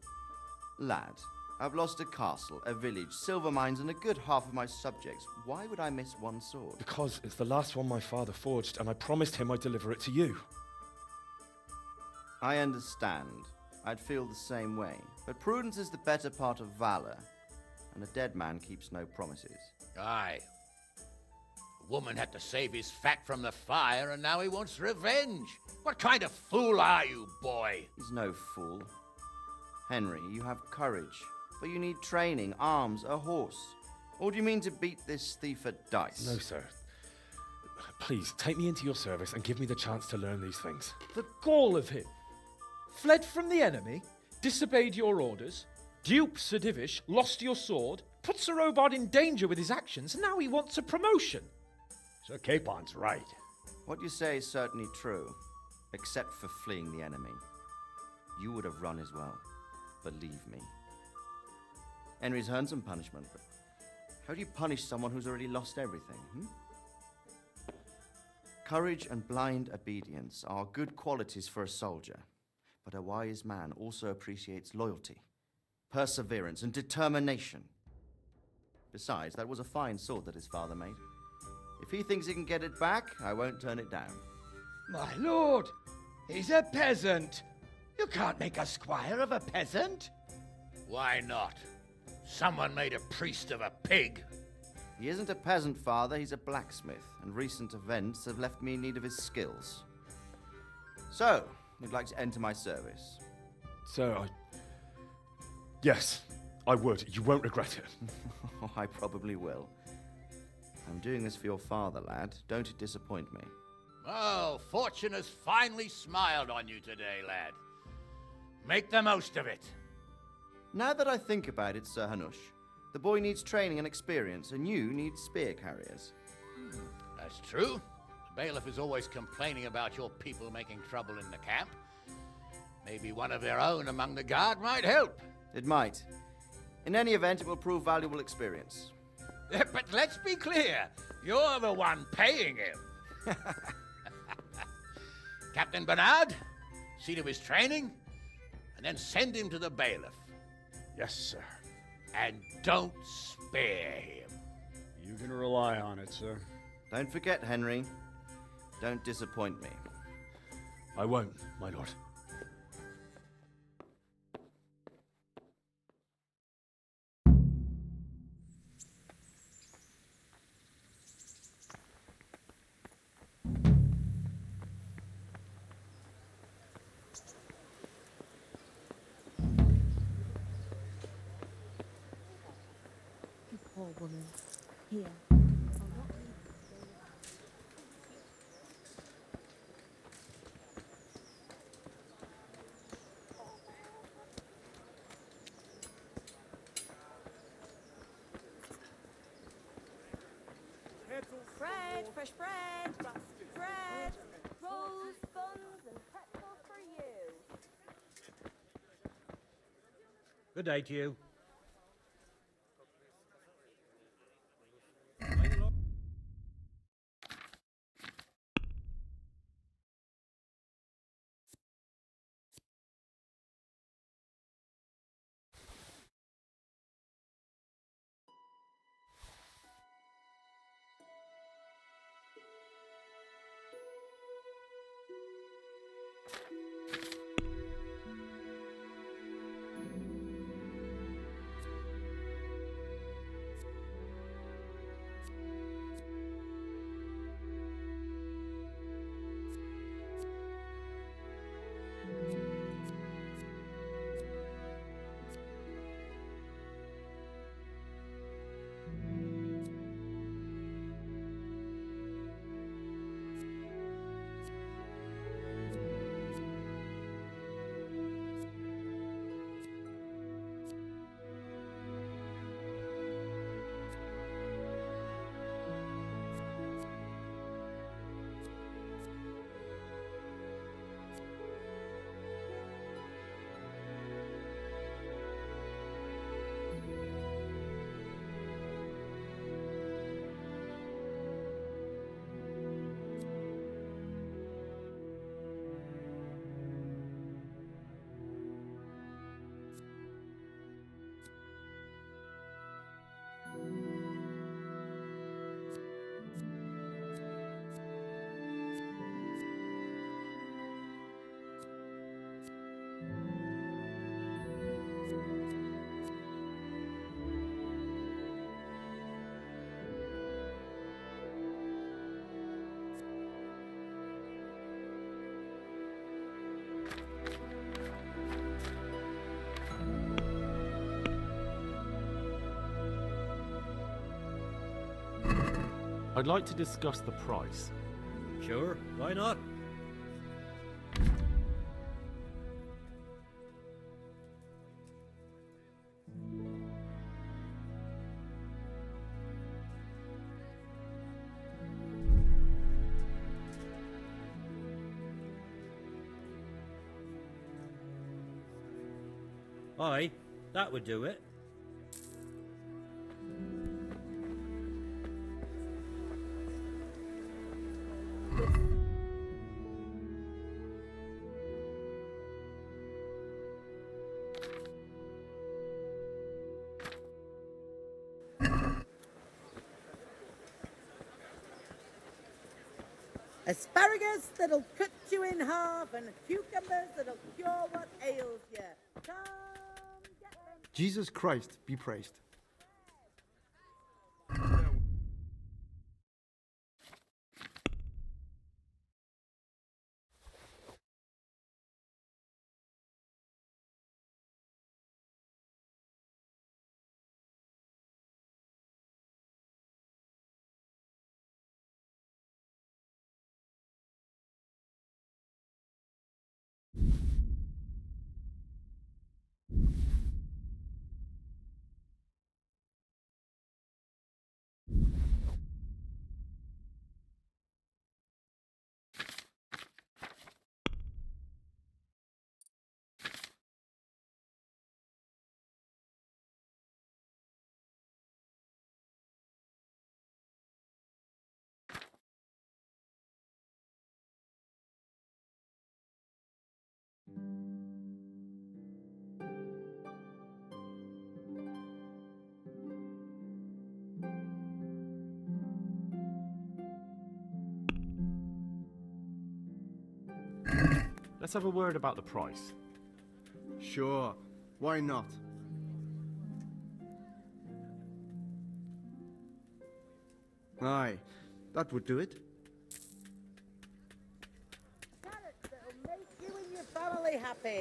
Lad, I've lost a castle, a village, silver mines, and a good half of my subjects. Why would I miss one sword? Because it's the last one my father forged, and I promised him I'd deliver it to you. I understand. I'd feel the same way. But prudence is the better part of valor, and a dead man keeps no promises. Aye. The woman had to save his fat from the fire, and now he wants revenge. What kind of fool are you, boy? He's no fool. Henry, you have courage, but you need training, arms, a horse. Or do you mean to beat this thief at dice? No, sir. Please, take me into your service and give me the chance to learn these things. The gall of him. Fled from the enemy, disobeyed your orders, duped Sir Divish, lost your sword, put Sir Robard in danger with his actions, and now he wants a promotion. Sir Capon's right. What you say is certainly true, except for fleeing the enemy. You would have run as well, believe me. Henry's earned some punishment, but how do you punish someone who's already lost everything, Courage and blind obedience are good qualities for a soldier, but a wise man also appreciates loyalty, perseverance, and determination. Besides, that was a fine sword that his father made. If he thinks he can get it back, I won't turn it down. My lord, he's a peasant. You can't make a squire of a peasant. Why not? Someone made a priest of a pig. He isn't a peasant, Father, he's a blacksmith, and recent events have left me in need of his skills. So, you'd like to enter my service? Sir, Yes, I would. You won't regret it. I probably will. I'm doing this for your father, lad. Don't it disappoint me. Oh, fortune has finally smiled on you today, lad. Make the most of it. Now that I think about it, Sir Hanush, the boy needs training and experience, and you need spear carriers. That's true. The bailiff is always complaining about your people making trouble in the camp. Maybe one of their own among the guard might help. It might. In any event, it will prove valuable experience. But let's be clear. You're the one paying him. Captain Bernard, see to his training, and then send him to the bailiff. Yes, sir. And don't spare him. You can rely on it, sir. Don't forget, Henry. Don't disappoint me. I won't, my lord. Poor woman. Here. Bread, fresh bread, bread, rolls, buns, and pretzels for you. Good day to you. I'd like to discuss the price. Sure, why not? Aye, that would do it. Asparagus that'll cut you in half, and cucumbers that'll cure what ails you. Come get them. Jesus Christ be praised. Let's have a word about the price. Sure, why not? Aye, that would do it. Carrots that'll make you and your family happy.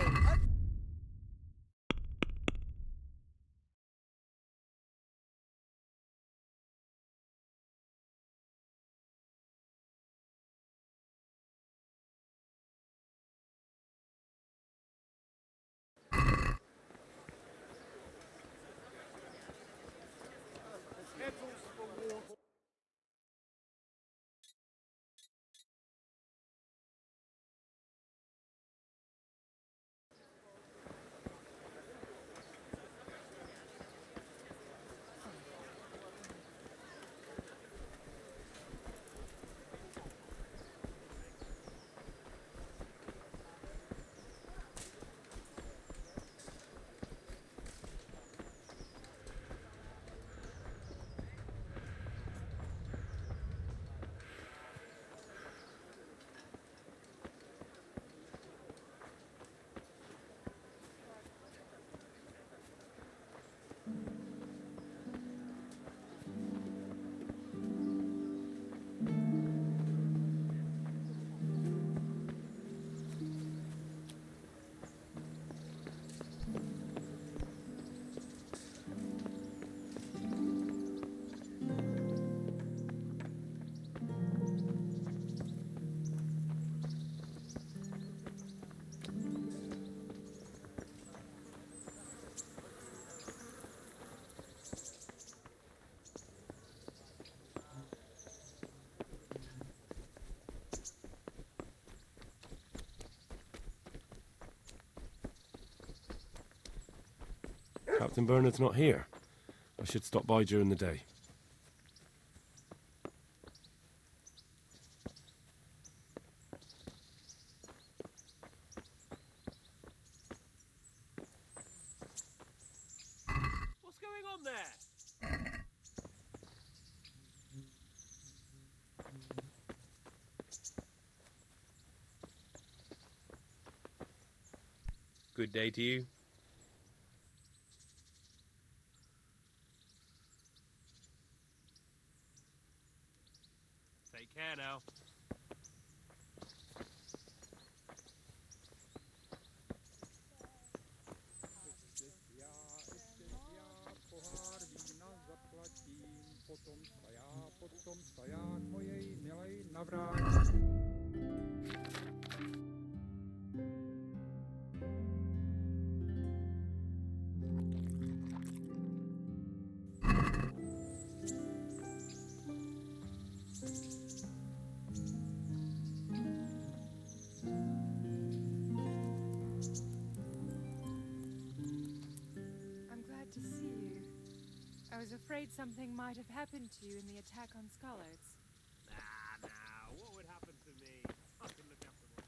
Captain Bernard's not here. I should stop by during the day. What's going on there? Good day to you. Take care now. potom stoják mojej milej navrát. I'm glad to see you. I was afraid something might have happened to you in the attack on Schollards. Nah, what would happen to me? I can look after myself.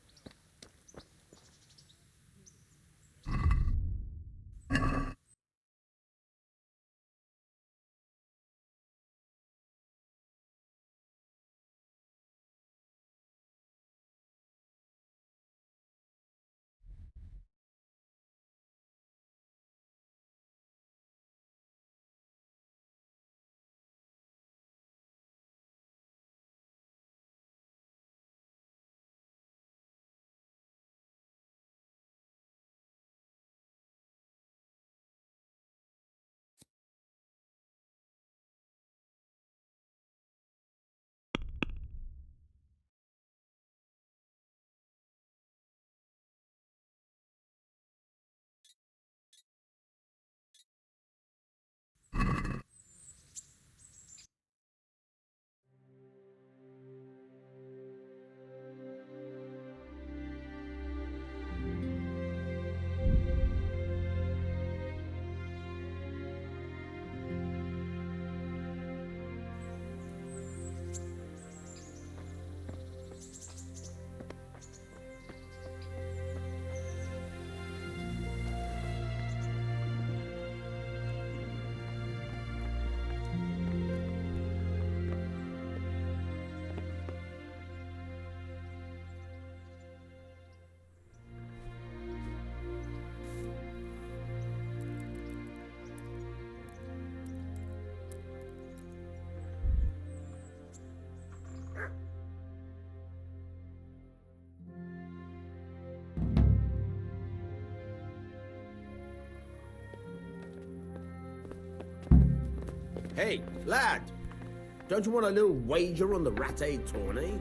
Hey, lad! Don't you want a little wager on the Rattay tourney?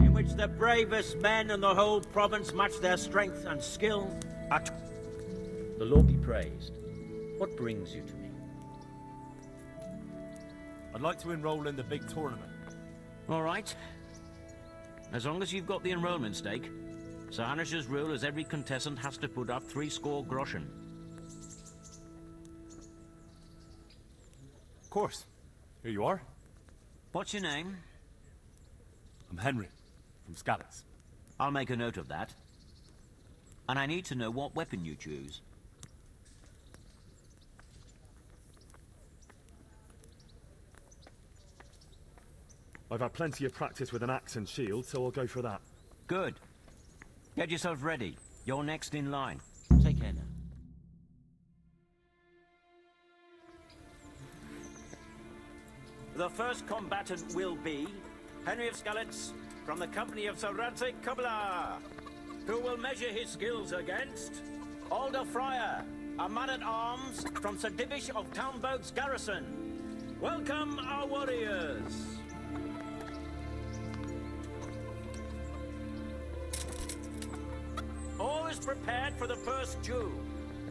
In which the bravest men in the whole province match their strength and skill. The Lord be praised. What brings you to me? I'd like to enroll in the big tournament. All right. As long as you've got the enrollment stake, Sir Hanish's rule is every contestant has to put up 60 groschen. Of course. Here you are. What's your name? I'm Henry, from Scallops. I'll make a note of that. And I need to know what weapon you choose. I've had plenty of practice with an axe and shield, so I'll go for that. Good. Get yourself ready. You're next in line. Take care now. The first combatant will be Henry of Skalitz from the company of Sir Radzik Kubla, who will measure his skills against Alder Fryer, a man-at-arms from Sir Divish of Townboat's garrison. Welcome, our warriors. All is prepared for the first duel.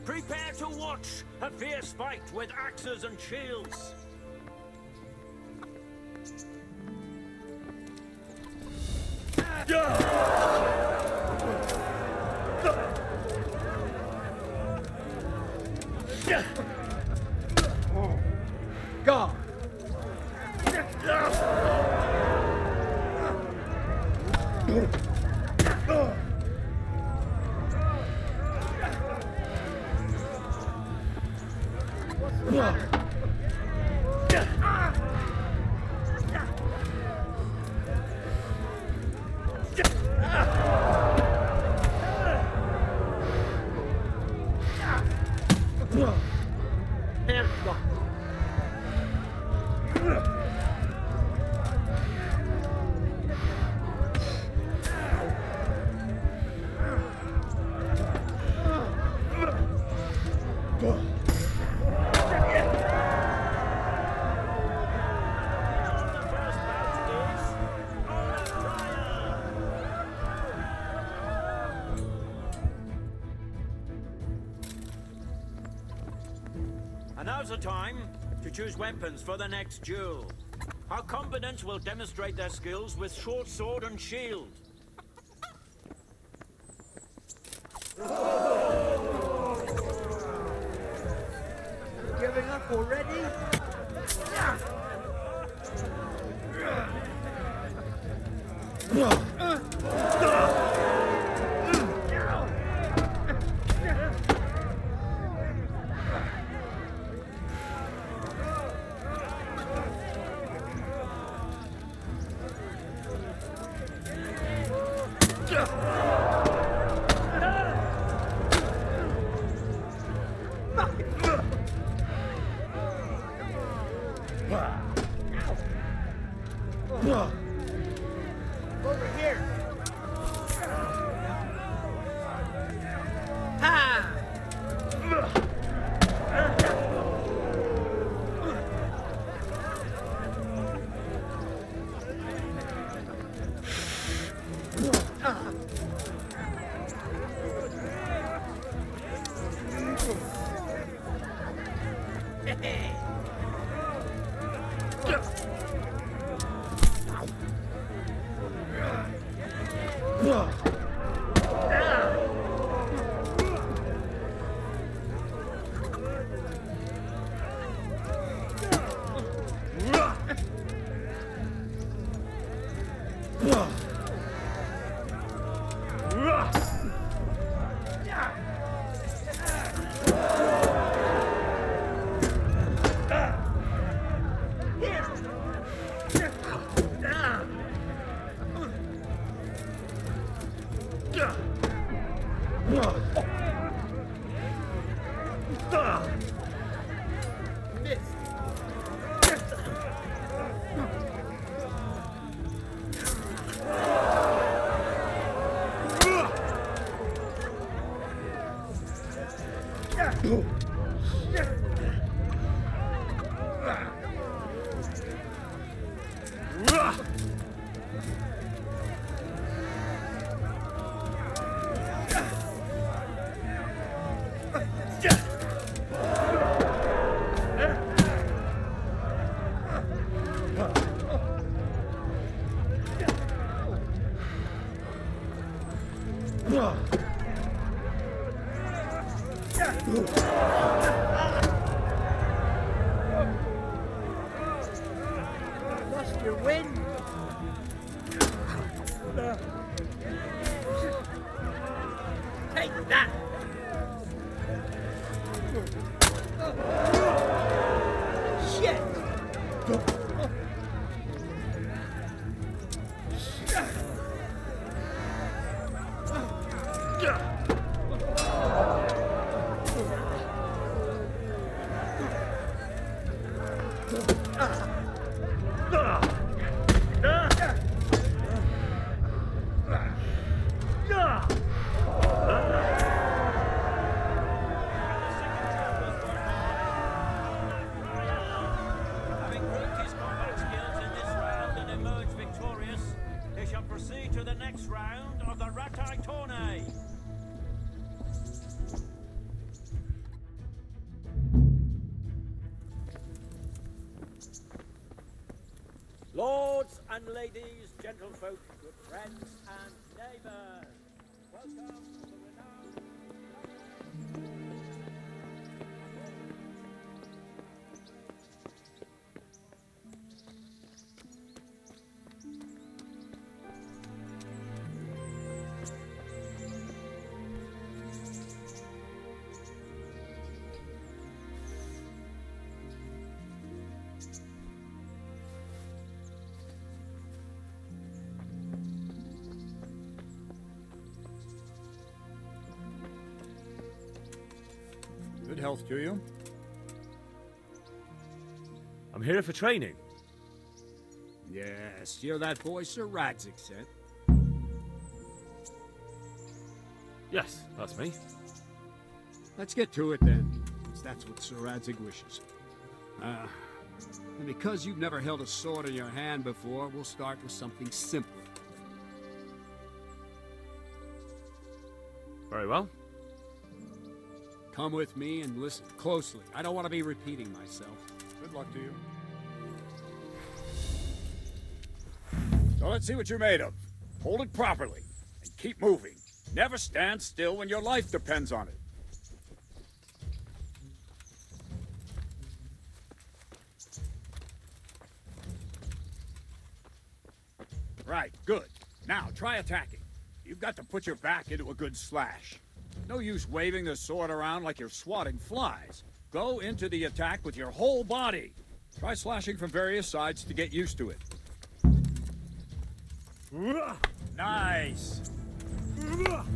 Prepare to watch a fierce fight with axes and shields. God! And now's the time to choose weapons for the next duel. Our combatants will demonstrate their skills with short sword and shield. Giving up already? Over here. Ha! Lost your wind. Take that. Shit. and ladies, gentlefolk, good friends and neighbours, welcome to the renowned... Good health to you. I'm here for training. Yes, you're that boy Sir Radzik sent. Yes, that's me. Let's get to it then, since that's what Sir Radzik wishes. And because you've never held a sword in your hand before, we'll start with something simpler. Very well. Come with me and listen closely. I don't want to be repeating myself. Good luck to you. So let's see what you're made of. Hold it properly and keep moving. Never stand still when your life depends on it. Right, good. Now try attacking. You've got to put your back into a good slash. No use waving the sword around like you're swatting flies. Go into the attack with your whole body. Try slashing from various sides to get used to it. Nice.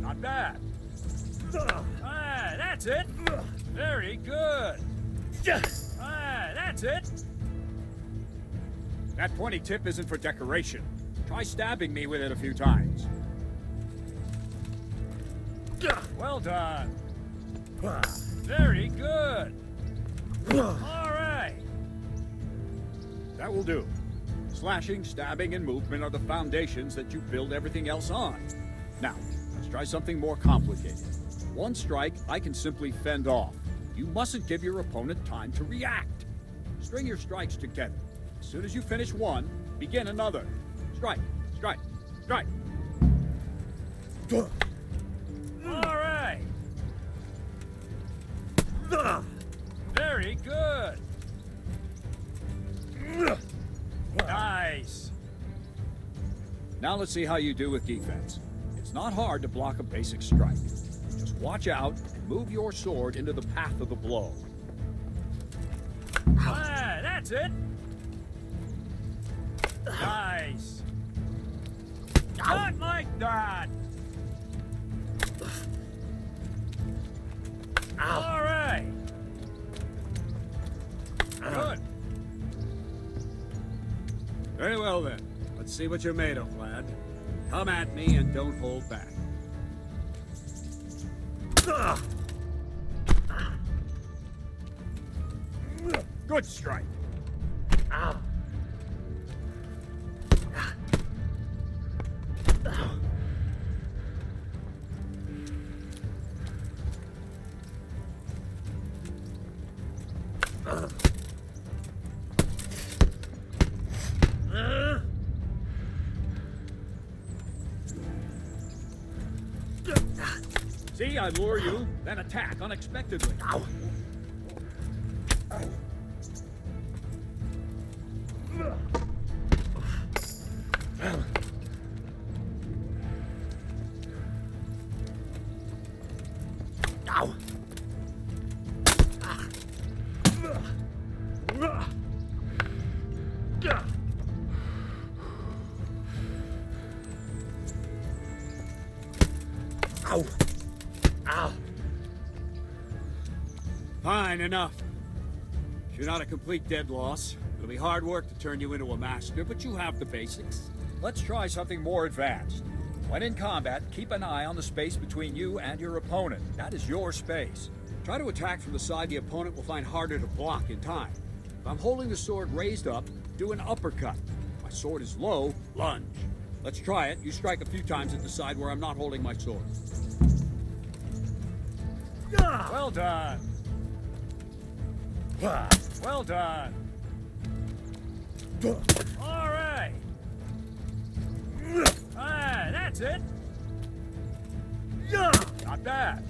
Not bad. Ah, that's it. Very good. Ah, that's it. That pointy tip isn't for decoration. Try stabbing me with it a few times. Well done. Very good. All right. That will do. Slashing, stabbing, and movement are the foundations that you build everything else on. Now, let's try something more complicated. One strike, I can simply fend off. You mustn't give your opponent time to react. String your strikes together. As soon as you finish one, begin another. Strike, strike, strike. All right. Very good. Nice. Now let's see how you do with defense. It's not hard to block a basic strike. Just watch out and move your sword into the path of the blow. Ah, that's it. Nice. Not like that. All right. Good. Very well then. Let's see what you're made of, lad. Come at me and don't hold back. Good strike. See, I lure you, then attack unexpectedly. Ow. Ow. Ow. Ow. Fine, enough. You're not a complete dead loss. It'll be hard work to turn you into a master, but you have the basics. Let's try something more advanced. When in combat, keep an eye on the space between you and your opponent. That is your space. Try to attack from the side the opponent will find harder to block in time. If I'm holding the sword raised up, do an uppercut. If my sword is low, lunge. Let's try it. You strike a few times at the side where I'm not holding my sword. Well done. Well done. All right. Ah, that's it. Not bad.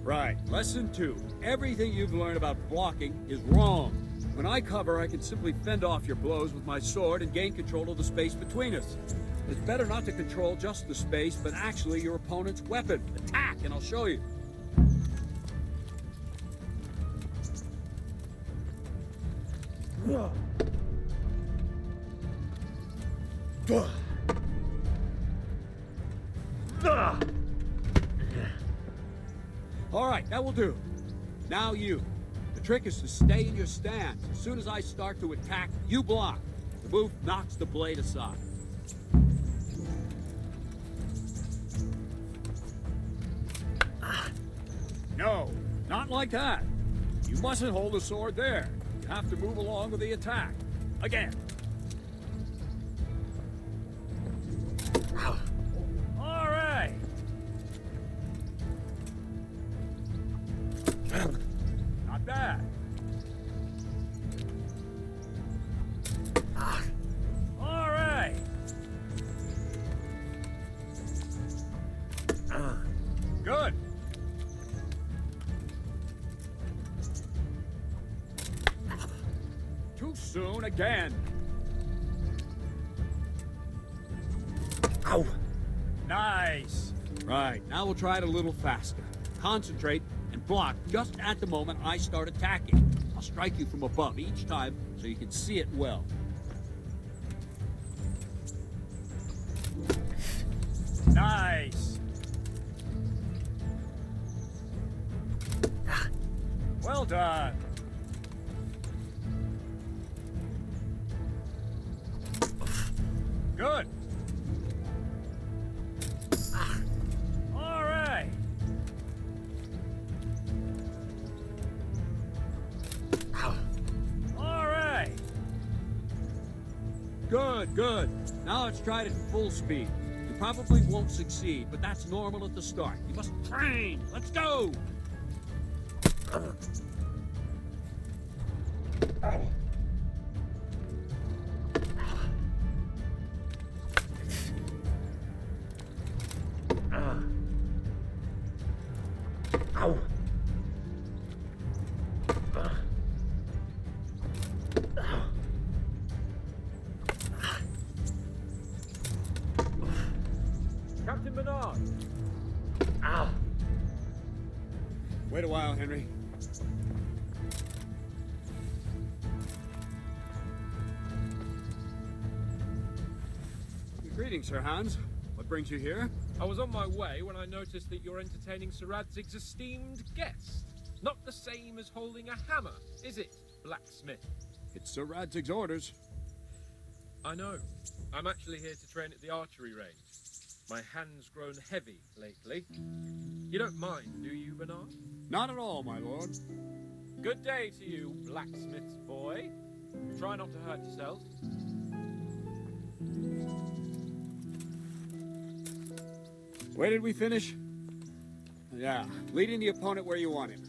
Right, lesson 2. Everything you've learned about blocking is wrong. When I cover, I can simply fend off your blows with my sword and gain control of the space between us. It's better not to control just the space, but actually your opponent's weapon. Attack, and I'll show you. All right, that will do. Now you. The trick is to stay in your stance. As soon as I start to attack, you block. The move knocks the blade aside. No, not like that. You mustn't hold the sword there. You have to move along with the attack. Again. All right. Not bad. All right. Good. Too soon again. Ow. Nice. Right, now we'll try it a little faster. Concentrate and block just at the moment I start attacking. I'll strike you from above each time so you can see it well. Nice. Well done. Good. All right. All right. Good, good. Now let's try it at full speed. You probably won't succeed, but that's normal at the start. You must train. Let's go. Ow. Captain Bernard! Ow. Wait a while, Henry. Greetings, Sir Hans. What brings you here? I was on my way when I noticed that you're entertaining Sir Radzig's esteemed guest. Not the same as holding a hammer, is it, blacksmith? It's Sir Radzig's orders. I know. I'm actually here to train at the archery range. My hand's grown heavy lately. You don't mind, do you, Bernard? Not at all, my lord. Good day to you, blacksmith's boy. Try not to hurt yourself. Where did we finish? Yeah, leading the opponent where you want him.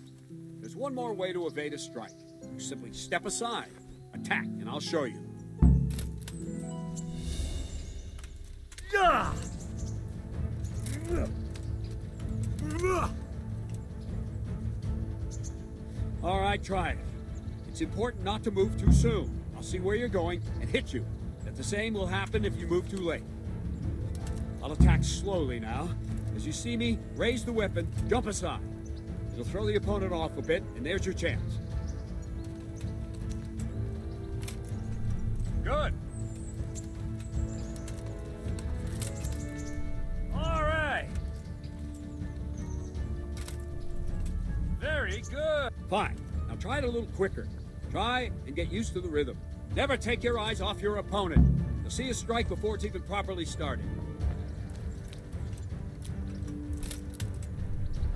There's one more way to evade a strike. You simply step aside, attack, and I'll show you. All right, try it. It's important not to move too soon. I'll see where you're going and hit you. But the same will happen if you move too late. I'll attack slowly now. As you see me, raise the weapon, jump aside. It'll throw the opponent off a bit, and there's your chance. Good. All right. Very good. Fine. Now try it a little quicker. Try and get used to the rhythm. Never take your eyes off your opponent. You'll see a strike before it's even properly started.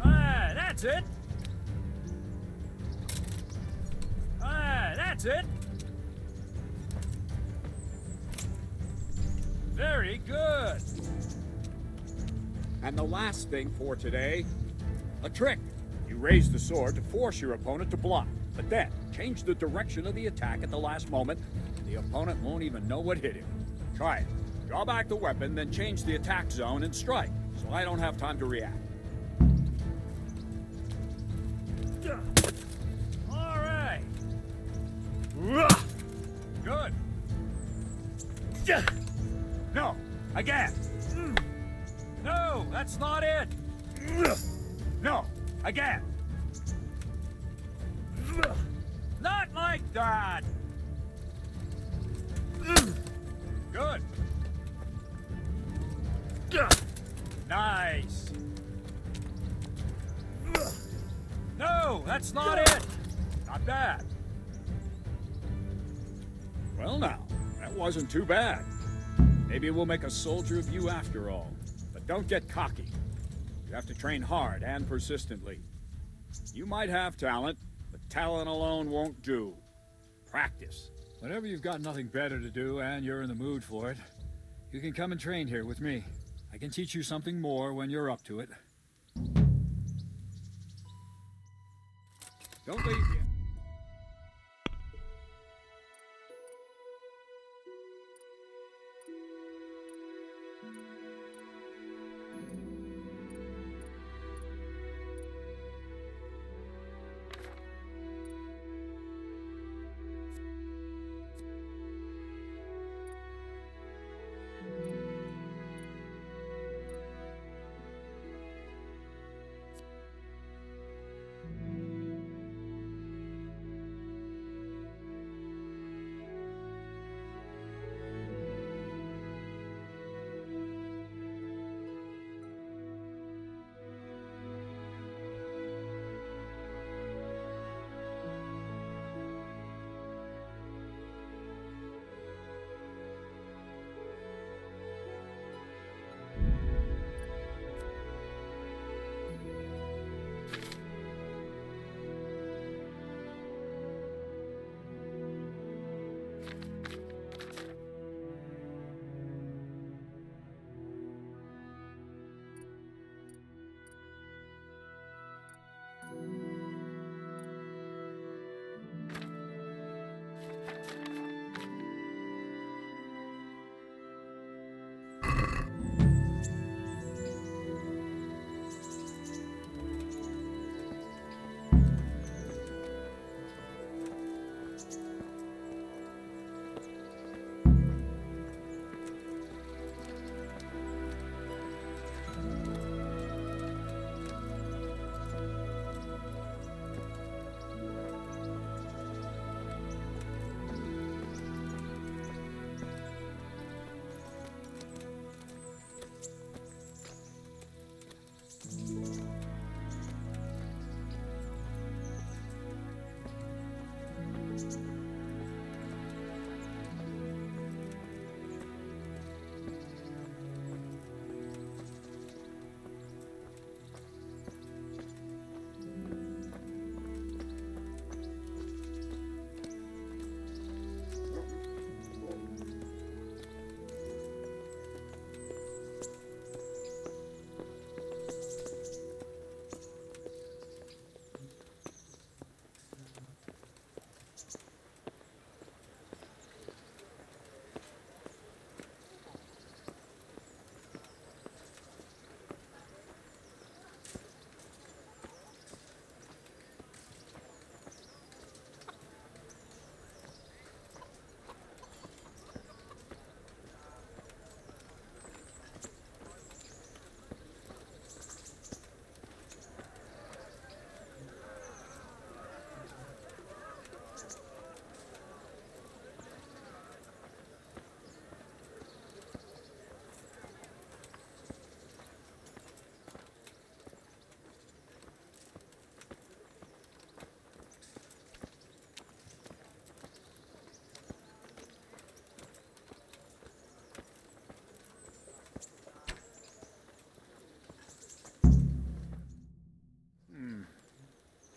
Ah, that's it. Ah, that's it. Very good. And the last thing for today, a trick. You raise the sword to force your opponent to block, but then change the direction of the attack at the last moment. The opponent won't even know what hit him. Try it. Draw back the weapon, then change the attack zone and strike, so I don't have time to react. All right. Good. No, again. No, that's not it. No, again. Not like that. Good. Nice. No, that's not it. Not bad. Well now, that wasn't too bad. Maybe we'll make a soldier of you after all. But don't get cocky. You have to train hard and persistently. You might have talent, but talent alone won't do. Practice. Whenever you've got nothing better to do and you're in the mood for it, you can come and train here with me. I can teach you something more when you're up to it. Don't leave yet.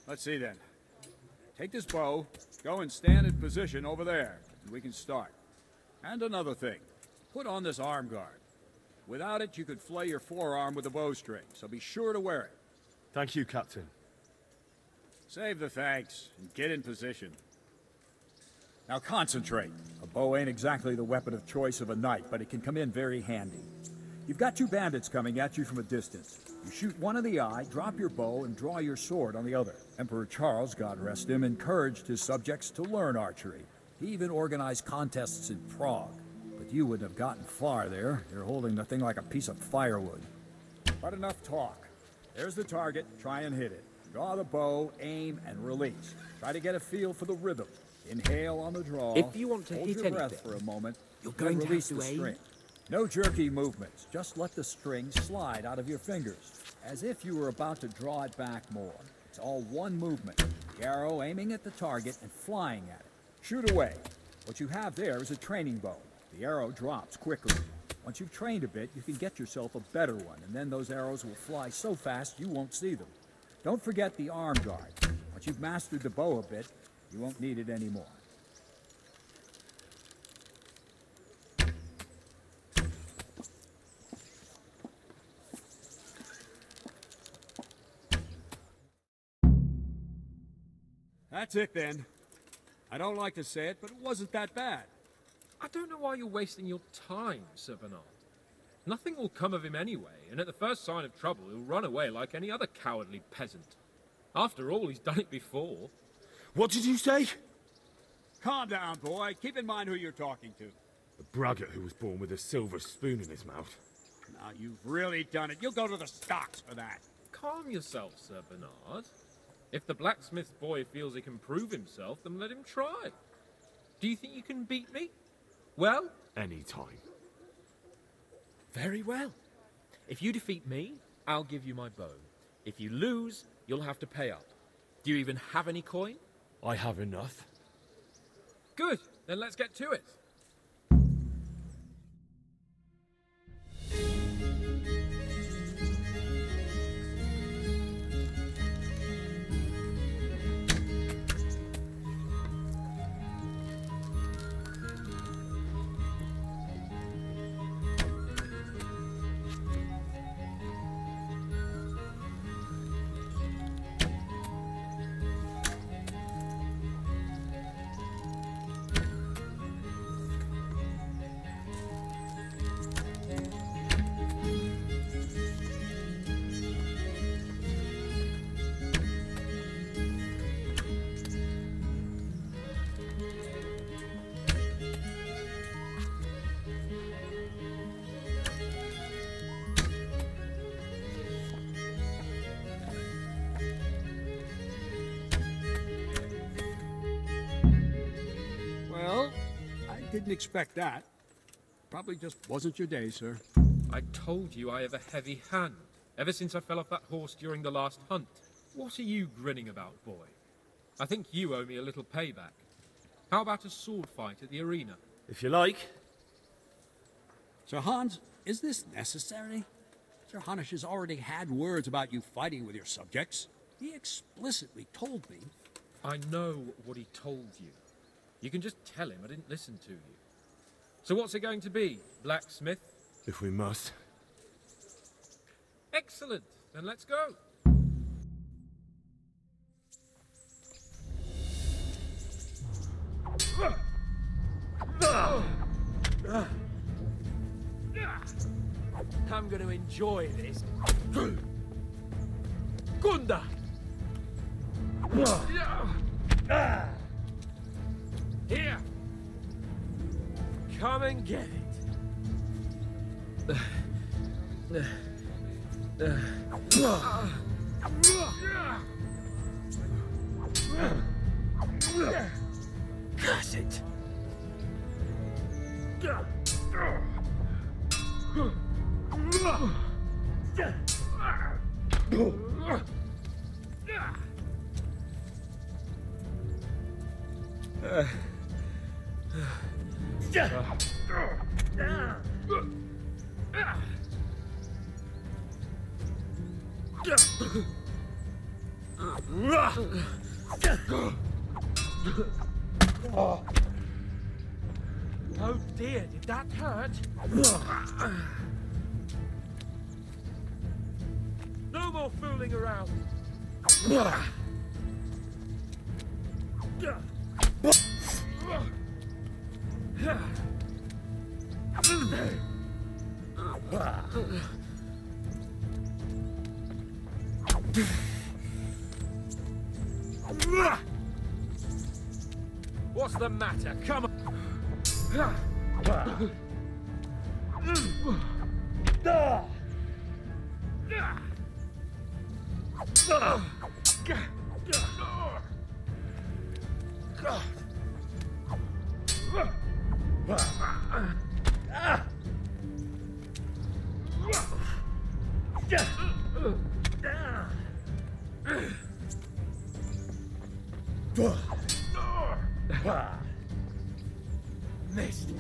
Let's see then. Take this bow, go and stand in position over there, and we can start. And another thing, put on this arm guard. Without it, you could flay your forearm with a bowstring, so be sure to wear it. Thank you, Captain. Save the thanks, and get in position. Now concentrate. A bow ain't exactly the weapon of choice of a knight, but it can come in very handy. You've got two bandits coming at you from a distance. You shoot one in the eye, drop your bow, and draw your sword on the other. Emperor Charles, God rest him, encouraged his subjects to learn archery. He even organized contests in Prague. But you wouldn't have gotten far there. You're holding the thing like a piece of firewood. But enough talk. There's the target. Try and hit it. Draw the bow, aim, and release. Try to get a feel for the rhythm. Inhale on the draw. If you want to hold hit your breath anything, for a moment. you're then going to have release to the aim. string. No jerky movements. Just let the string slide out of your fingers, as if you were about to draw it back more. It's all one movement. The arrow aiming at the target and flying at it. Shoot away. What you have there is a training bow. The arrow drops quickly. Once you've trained a bit, you can get yourself a better one, and then those arrows will fly so fast you won't see them. Don't forget the arm guard. Once you've mastered the bow a bit, you won't need it anymore. That's it then. I don't like to say it, but it wasn't that bad. I don't know why you're wasting your time, Sir Bernard. Nothing will come of him anyway, and at the first sign of trouble, he'll run away like any other cowardly peasant. After all, he's done it before. What did you say? Calm down, boy. Keep in mind who you're talking to. The braggart who was born with a silver spoon in his mouth. Now, you've really done it. You'll go to the stocks for that. Calm yourself, Sir Bernard. If the blacksmith's boy feels he can prove himself, then let him try. Do you think you can beat me? Well? Any time. Very well. If you defeat me, I'll give you my bow. If you lose, you'll have to pay up. Do you even have any coin? I have enough. Good. Then let's get to it. Well, I didn't expect that. Probably just wasn't your day, sir. I told you I have a heavy hand, ever since I fell off that horse during the last hunt. What are you grinning about, boy? I think you owe me a little payback. How about a sword fight at the arena? If you like. Sir Hans, is this necessary? Sir Hanush has already had words about you fighting with your subjects. He explicitly told me. I know what he told you. You can just tell him I didn't listen to you. So what's it going to be, blacksmith? If we must. Excellent. Then let's go. I'm going to enjoy this. Gunda! Here! Come and get it. Curse it! Oh dear, did that hurt? No more fooling around. What's the matter? Come on! Missed.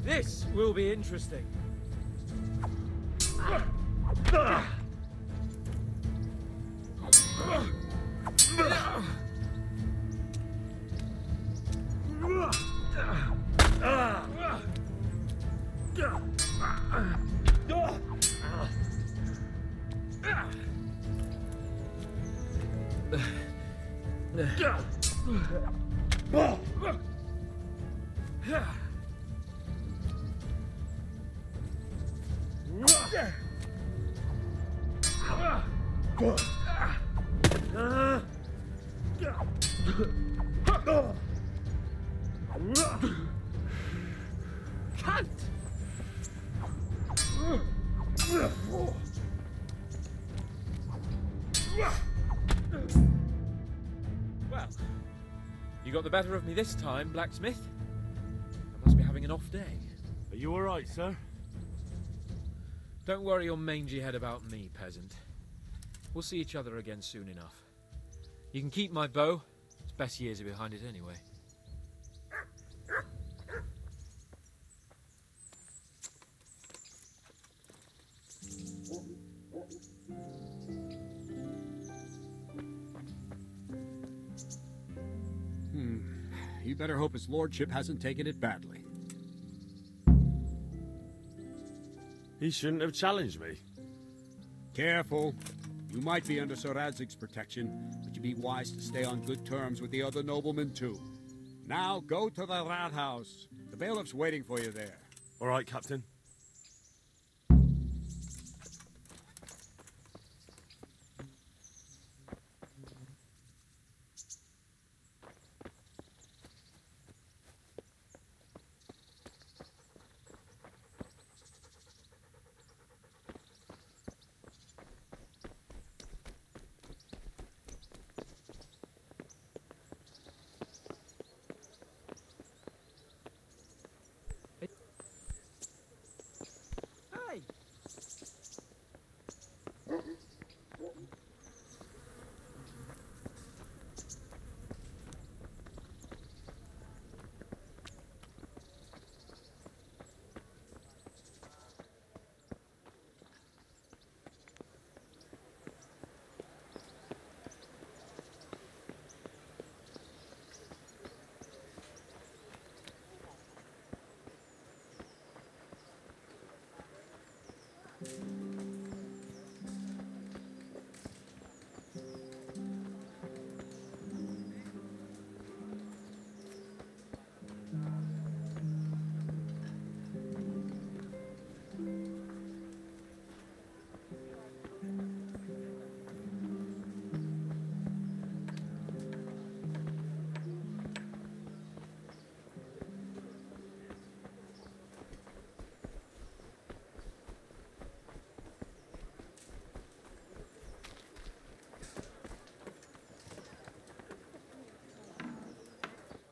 This will be interesting. Cunt! Well, you got the better of me this time, blacksmith. I must be having an off day. Are you alright, sir? Don't worry your mangy head about me, peasant. We'll see each other again soon enough. You can keep my bow. Its best years are behind it anyway. You better hope his lordship hasn't taken it badly. He shouldn't have challenged me. Careful. You might be under Sir Radzig's protection, but you'd be wise to stay on good terms with the other noblemen too. Now go to the rat house. The bailiff's waiting for you there. All right, Captain.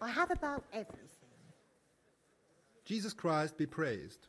I have about everything. Jesus Christ be praised.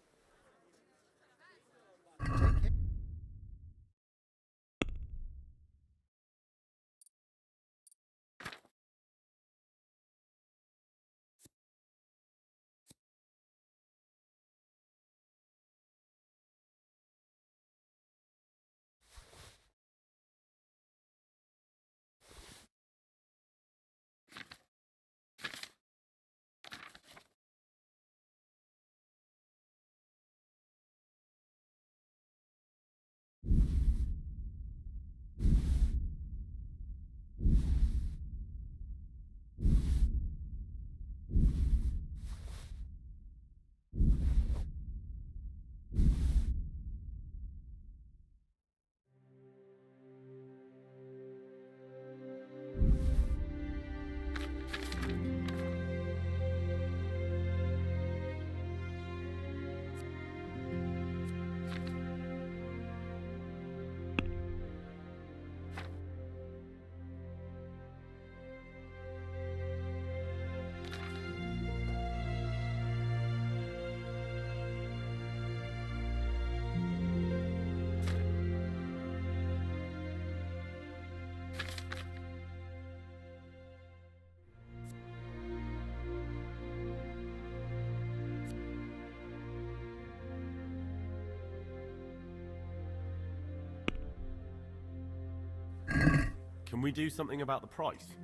Can we do something about the price?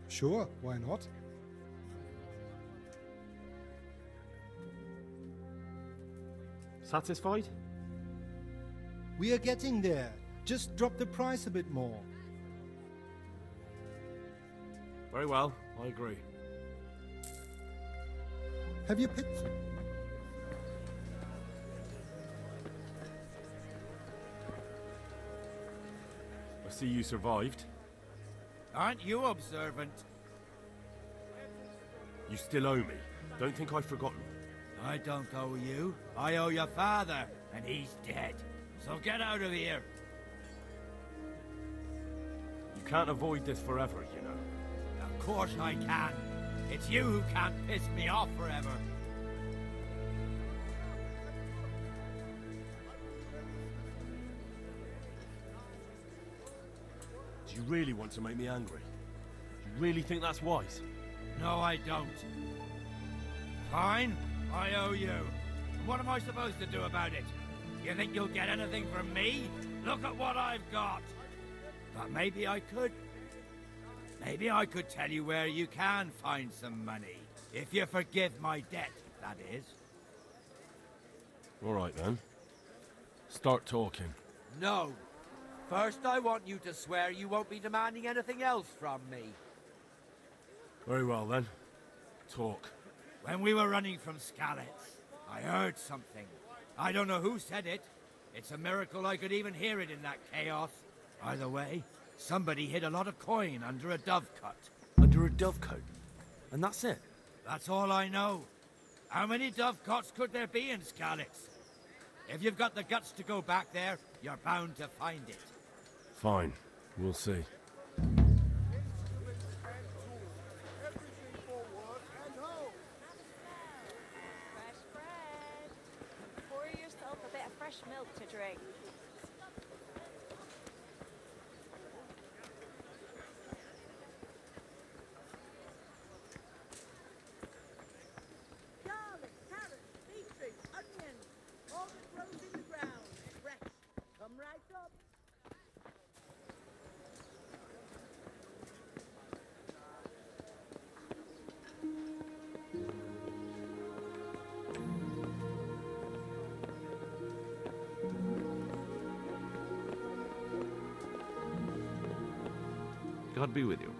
Sure, why not? Satisfied? We are getting there. Just drop the price a bit more. Very well, I agree. Have you picked? I see you survived. Aren't you observant? You still owe me. Don't think I've forgotten. I don't owe you. I owe your father, and he's dead. So get out of here. You can't avoid this forever, you know. Of course I can. It's you who can't piss me off forever. Do you really want to make me angry? Do you really think that's wise? No, I don't. Fine, I owe you. And what am I supposed to do about it? You think you'll get anything from me? Look at what I've got. But maybe I could. Maybe I could tell you where you can find some money. If you forgive my debt, that is. All right, then. Start talking. No. First, I want you to swear you won't be demanding anything else from me. Very well, then. Talk. When we were running from Skalitz, I heard something. I don't know who said it. It's a miracle I could even hear it in that chaos. Either way, somebody hid a lot of coin under a dovecote. Under a dovecote? And that's it? That's all I know. How many dovecotes could there be in Skalitz? If you've got the guts to go back there, you're bound to find it. Fine. We'll see. Fresh bread. Pour yourself a bit of fresh milk to drink. Garlic, carrots, beetroot, onions, all that grows in the ground. Fresh. Come right up. God be with you.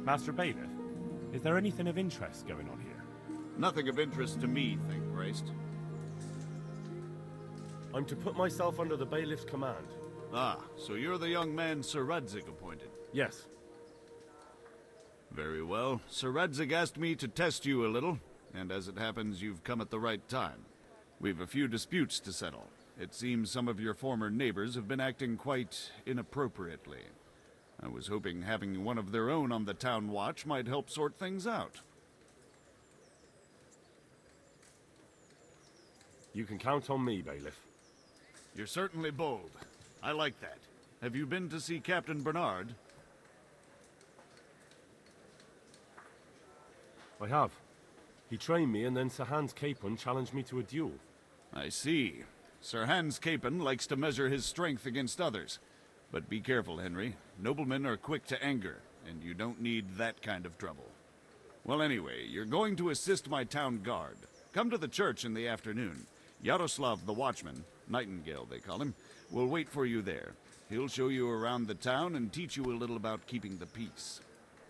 Master Bailiff, is there anything of interest going on here? Nothing of interest to me, thank Christ. I'm to put myself under the bailiff's command. Ah, so you're the young man Sir Radzig appointed? Yes. Very well. Sir Radzig asked me to test you a little, and as it happens, you've come at the right time. We've a few disputes to settle. It seems some of your former neighbors have been acting quite inappropriately. I was hoping having one of their own on the town watch might help sort things out. You can count on me, Bailiff. You're certainly bold. I like that. Have you been to see Captain Bernard? I have. He trained me, and then Sir Hans Capon challenged me to a duel. I see. Sir Hans Capon likes to measure his strength against others. But be careful, Henry. Noblemen are quick to anger, and you don't need that kind of trouble. Well, anyway, you're going to assist my town guard. Come to the church in the afternoon. Yaroslav the Watchman, Nightingale they call him, will wait for you there. He'll show you around the town and teach you a little about keeping the peace.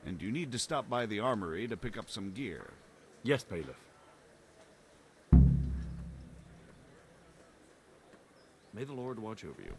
And you need to stop by the armory to pick up some gear. Yes, Bailiff. May the Lord watch over you.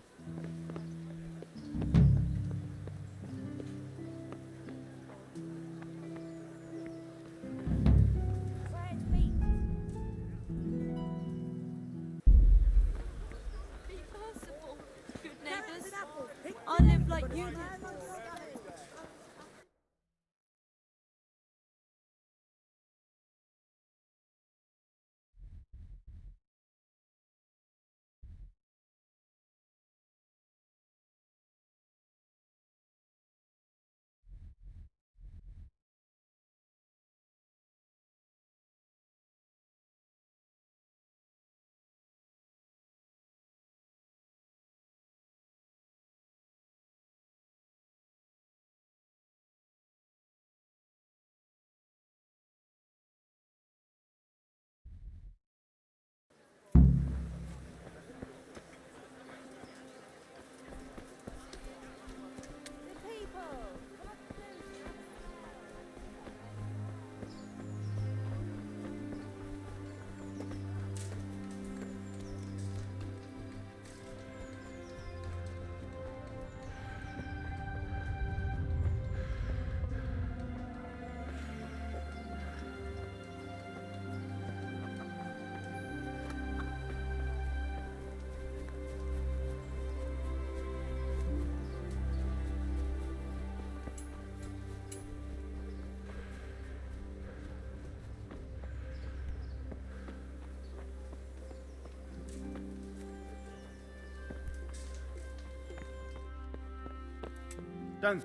Don't...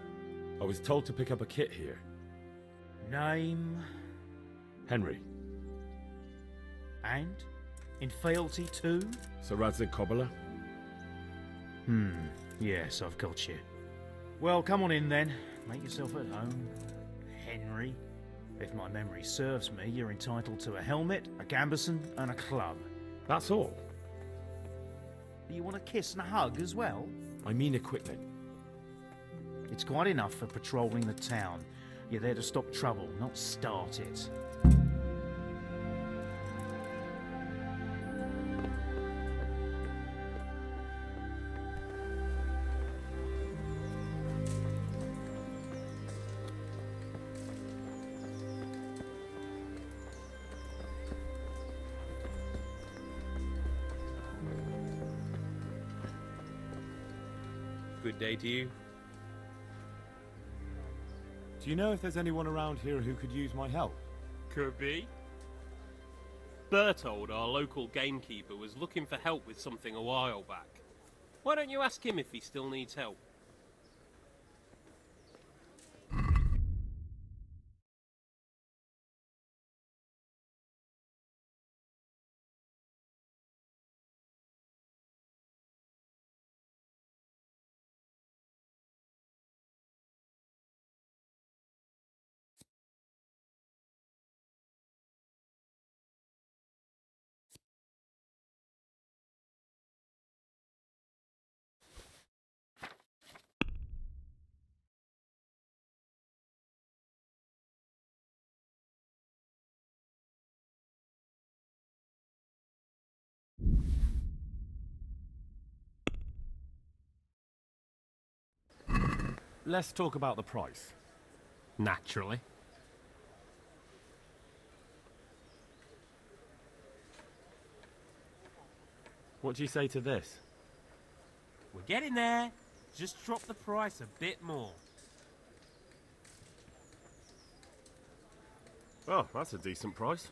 I was told to pick up a kit here. Name? Henry. And? In fealty too? Sir Radzig Kobyla? Yes, I've got you. Well, come on in then. Make yourself at home. Henry. If my memory serves me, you're entitled to a helmet, a gambeson, and a club. That's all? You want a kiss and a hug as well? I mean equipment. It's quite enough for patrolling the town. You're there to stop trouble, not start it. Good day to you. Do you know if there's anyone around here who could use my help? Could be. Bertold, our local gamekeeper, was looking for help with something a while back. Why don't you ask him if he still needs help? Let's talk about the price. Naturally. What do you say to this? We're getting there. Just drop the price a bit more. Oh, that's a decent price.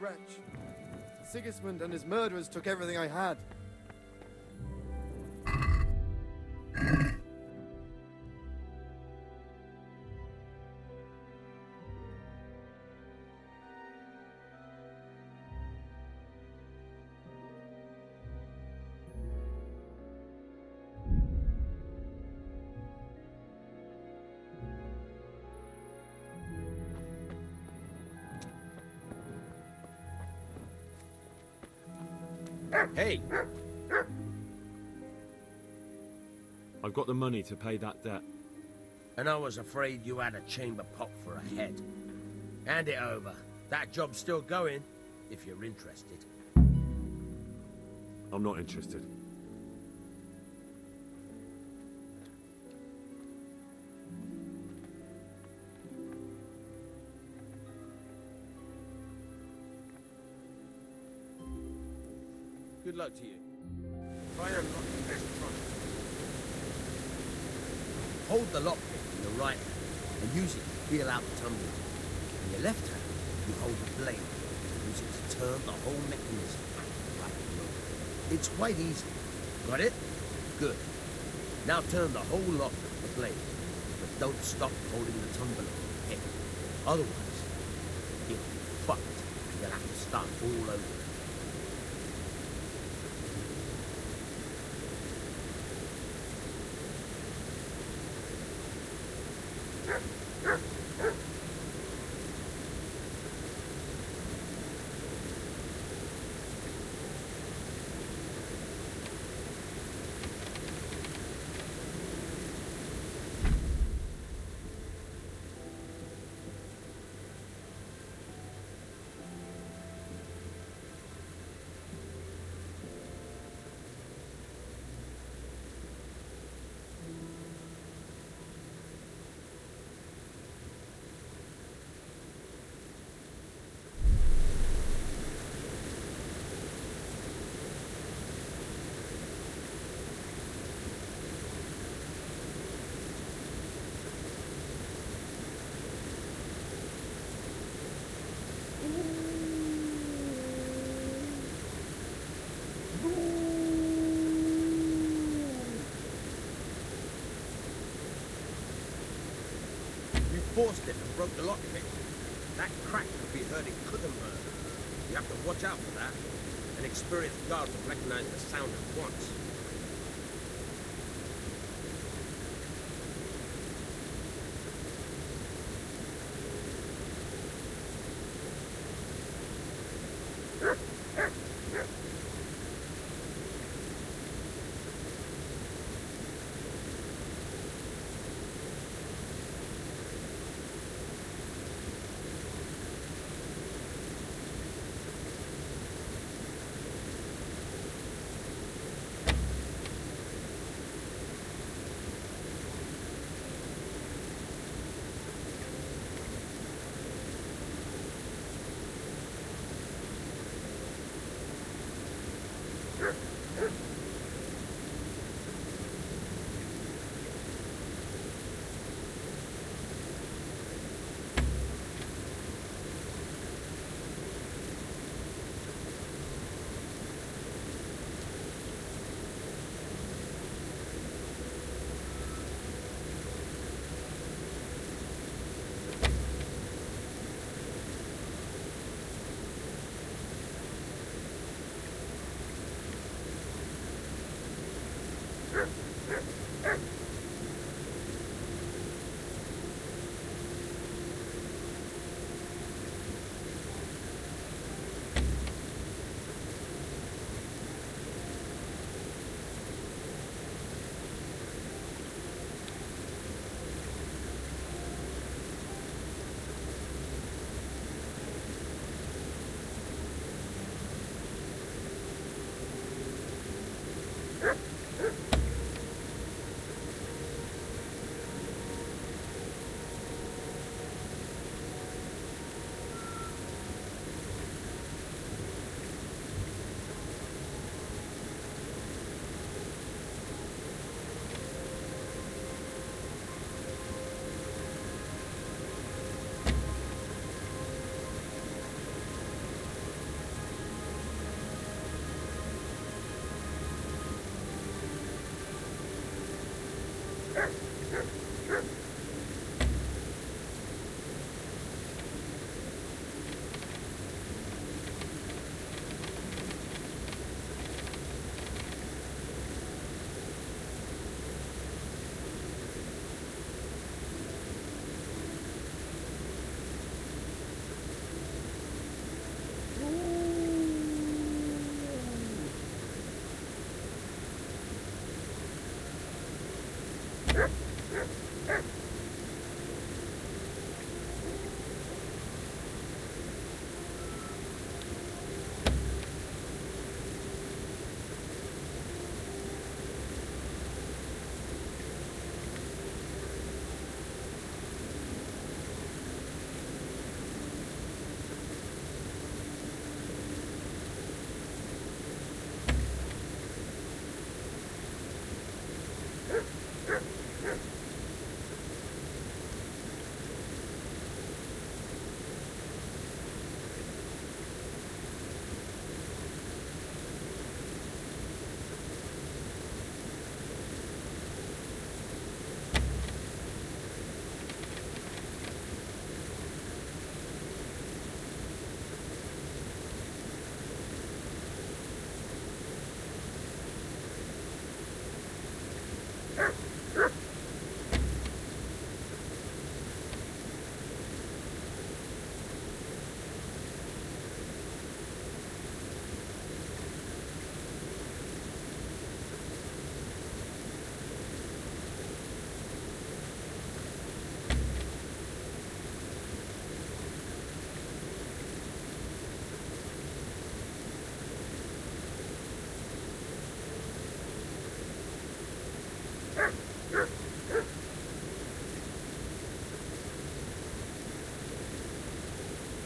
wretch. Sigismund and his murderers took everything I had. Hey! I've got the money to pay that debt. And I was afraid you had a chamber pot for a head. Hand it over. That job's still going, if you're interested. I'm not interested. Good luck to you. Try and unlock this trunk. Hold the lockpick in your right hand and use it to feel out the tumbler. In your left hand, you hold the blade and use it to turn the whole mechanism like a rope. It's quite easy. Got it? Good. Now turn the whole lock with the blade, but don't stop holding the tumbler in your head. Otherwise, you'll be fucked and you'll have to start all over. Forced it and broke the lockpick. That crack could be heard in Kuttenberg. You have to watch out for that. An experienced guard will recognize the sound at once.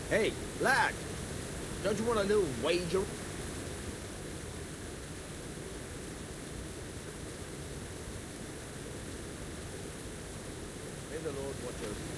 Hey, lad! Don't you want a little wager? May the Lord watch over you.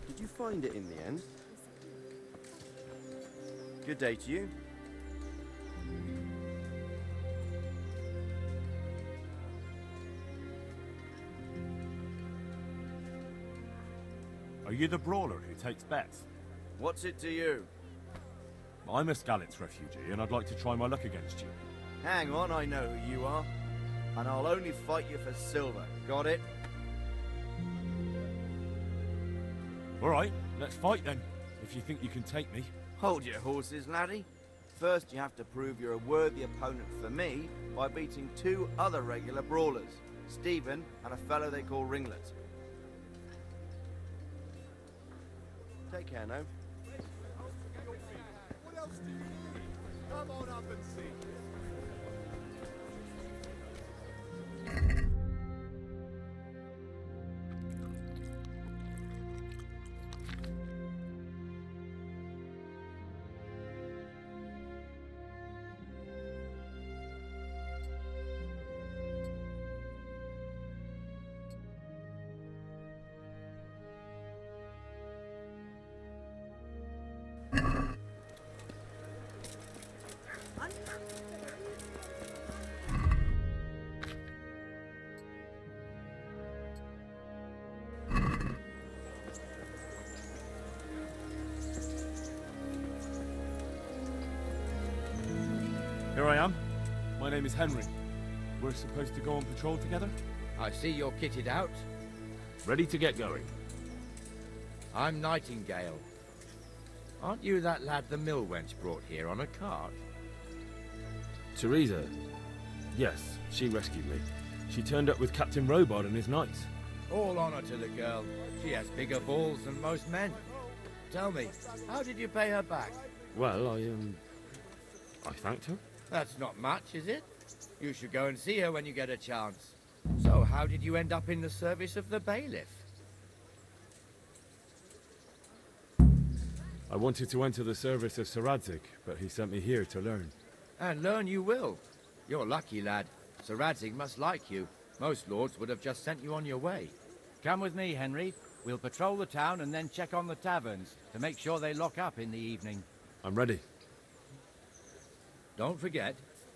Did you find it in the end? Good day to you. Are you the brawler who takes bets? What's it to you? I'm a Skalitz refugee, and I'd like to try my luck against you. Hang on, I know who you are. And I'll only fight you for silver. Got it? All right, let's fight then, if you think you can take me. Hold your horses, laddie. First, you have to prove you're a worthy opponent for me by beating two other regular brawlers, Stephen and a fellow they call Ringlet. Take care now. What else do you need? Come on up and see. Here I am. My name is Henry. We're supposed to go on patrol together? I see you're kitted out. Ready to get going. I'm Nightingale. Aren't you that lad the mill wench brought here on a cart? Teresa? Yes, she rescued me. She turned up with Captain Robard and his knights. All honor to the girl. She has bigger balls than most men. Tell me, how did you pay her back? Well, I thanked her. That's not much, is it? You should go and see her when you get a chance. So, how did you end up in the service of the bailiff? I wanted to enter the service of Sir Radzig, but he sent me here to learn. And learn you will. You're lucky, lad. Sir Radzig must like you. Most lords would have just sent you on your way. Come with me, Henry. We'll patrol the town and then check on the taverns to make sure they lock up in the evening. I'm ready. Don't forget,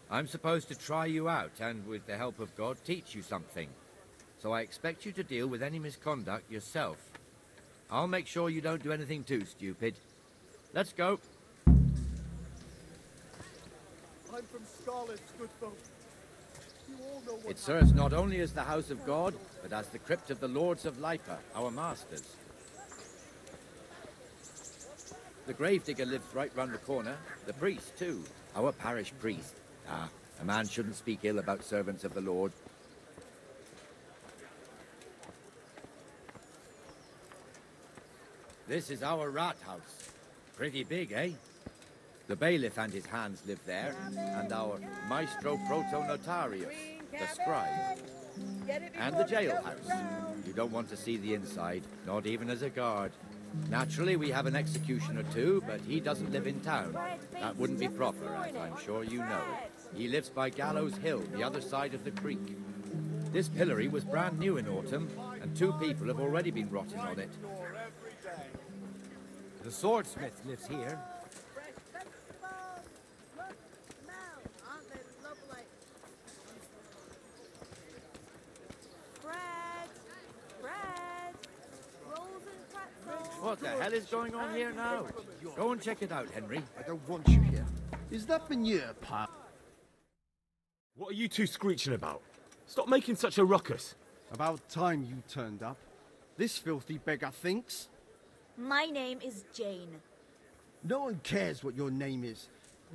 I'm supposed to try you out and, with the help of God, teach you something. So I expect you to deal with any misconduct yourself. I'll make sure you don't do anything too stupid. Let's go. Charlotte's good folk. You all know what It serves not only as the house of God, but as the crypt of the lords of Lipa, our masters. The gravedigger lives right round the corner. The priest, too. Our parish priest. Ah, a man shouldn't speak ill about servants of the Lord. This is our rat house. Pretty big, eh? The bailiff and his hands live there, and our maestro proto-notarius, the scribe. And the jailhouse. You don't want to see the inside, not even as a guard. Naturally, we have an executioner too, but he doesn't live in town. That wouldn't be proper, as I'm sure you know. He lives by Gallows Hill, the other side of the creek. This pillory was brand new in autumn, and 2 people have already been rotting on it. The swordsmith lives here. What the hell is going on here now? Go and check it out, Henry. I don't want you here. Is that manure, pal? What are you two screeching about? Stop making such a ruckus. About time you turned up. This filthy beggar thinks. My name is Jane. No one cares what your name is.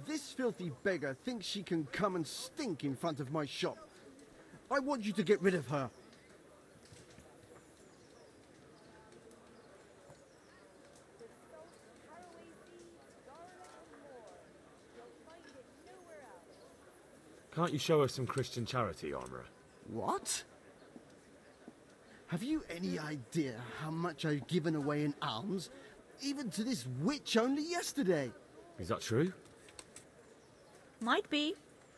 This filthy beggar thinks she can come and stink in front of my shop. I want you to get rid of her. Can't you show us some Christian charity, Armourer? What? Have you any idea how much I've given away in alms, even to this witch only yesterday? Is that true? Might be,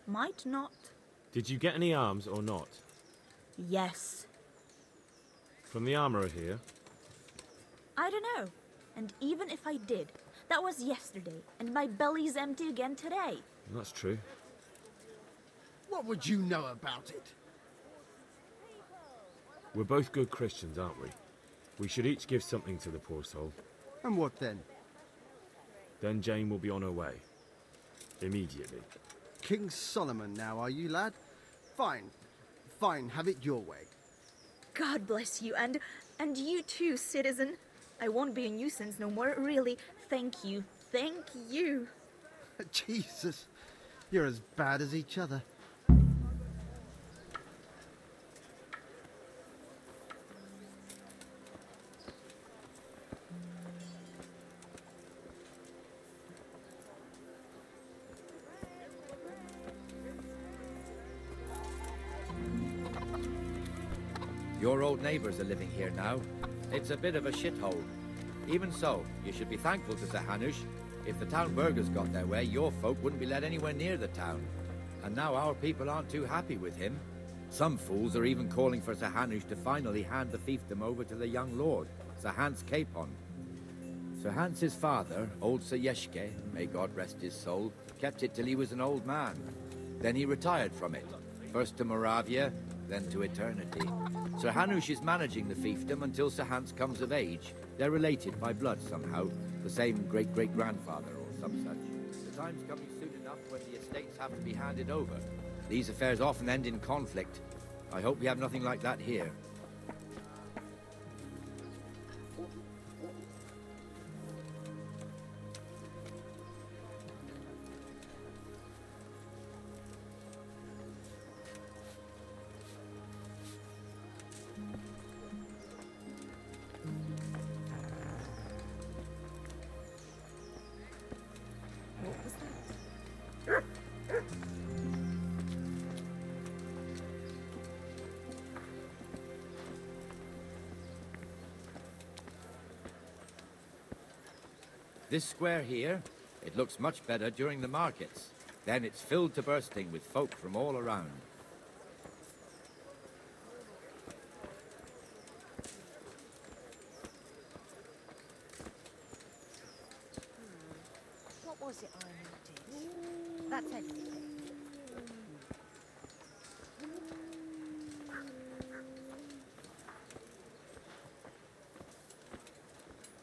might not. Did you get any alms or not? Yes. From the Armourer here? I don't know. And even if I did, that was yesterday, and my belly's empty again today. That's true. What would you know about it? We're both good Christians, aren't we? We should each give something to the poor soul. And what then? Then Jane will be on her way. Immediately. King Solomon now, are you, lad? Fine. Fine, have it your way. God bless you, and you too, citizen. I won't be a nuisance no more, really. Thank you. Thank you. Jesus. You're as bad as each other. Your old neighbours are living here now. It's a bit of a shithole. Even so, you should be thankful to Sir Hanush. If the town burghers got their way, your folk wouldn't be let anywhere near the town. And now our people aren't too happy with him. Some fools are even calling for Sir Hanush to finally hand the fiefdom over to the young lord, Sir Hans Capon. Sir Hans's father, old Sir Yeshke, may God rest his soul, kept it till he was an old man. Then he retired from it, first to Moravia, then to eternity. Sir Hanush is managing the fiefdom until Sir Hans comes of age. They're related by blood somehow, the same great-great-grandfather or some such. The time's coming soon enough when the estates have to be handed over. These affairs often end in conflict. I hope we have nothing like that here. This square here, it looks much better during the markets. Then it's filled to bursting with folk from all around. What was it I needed? That's everything.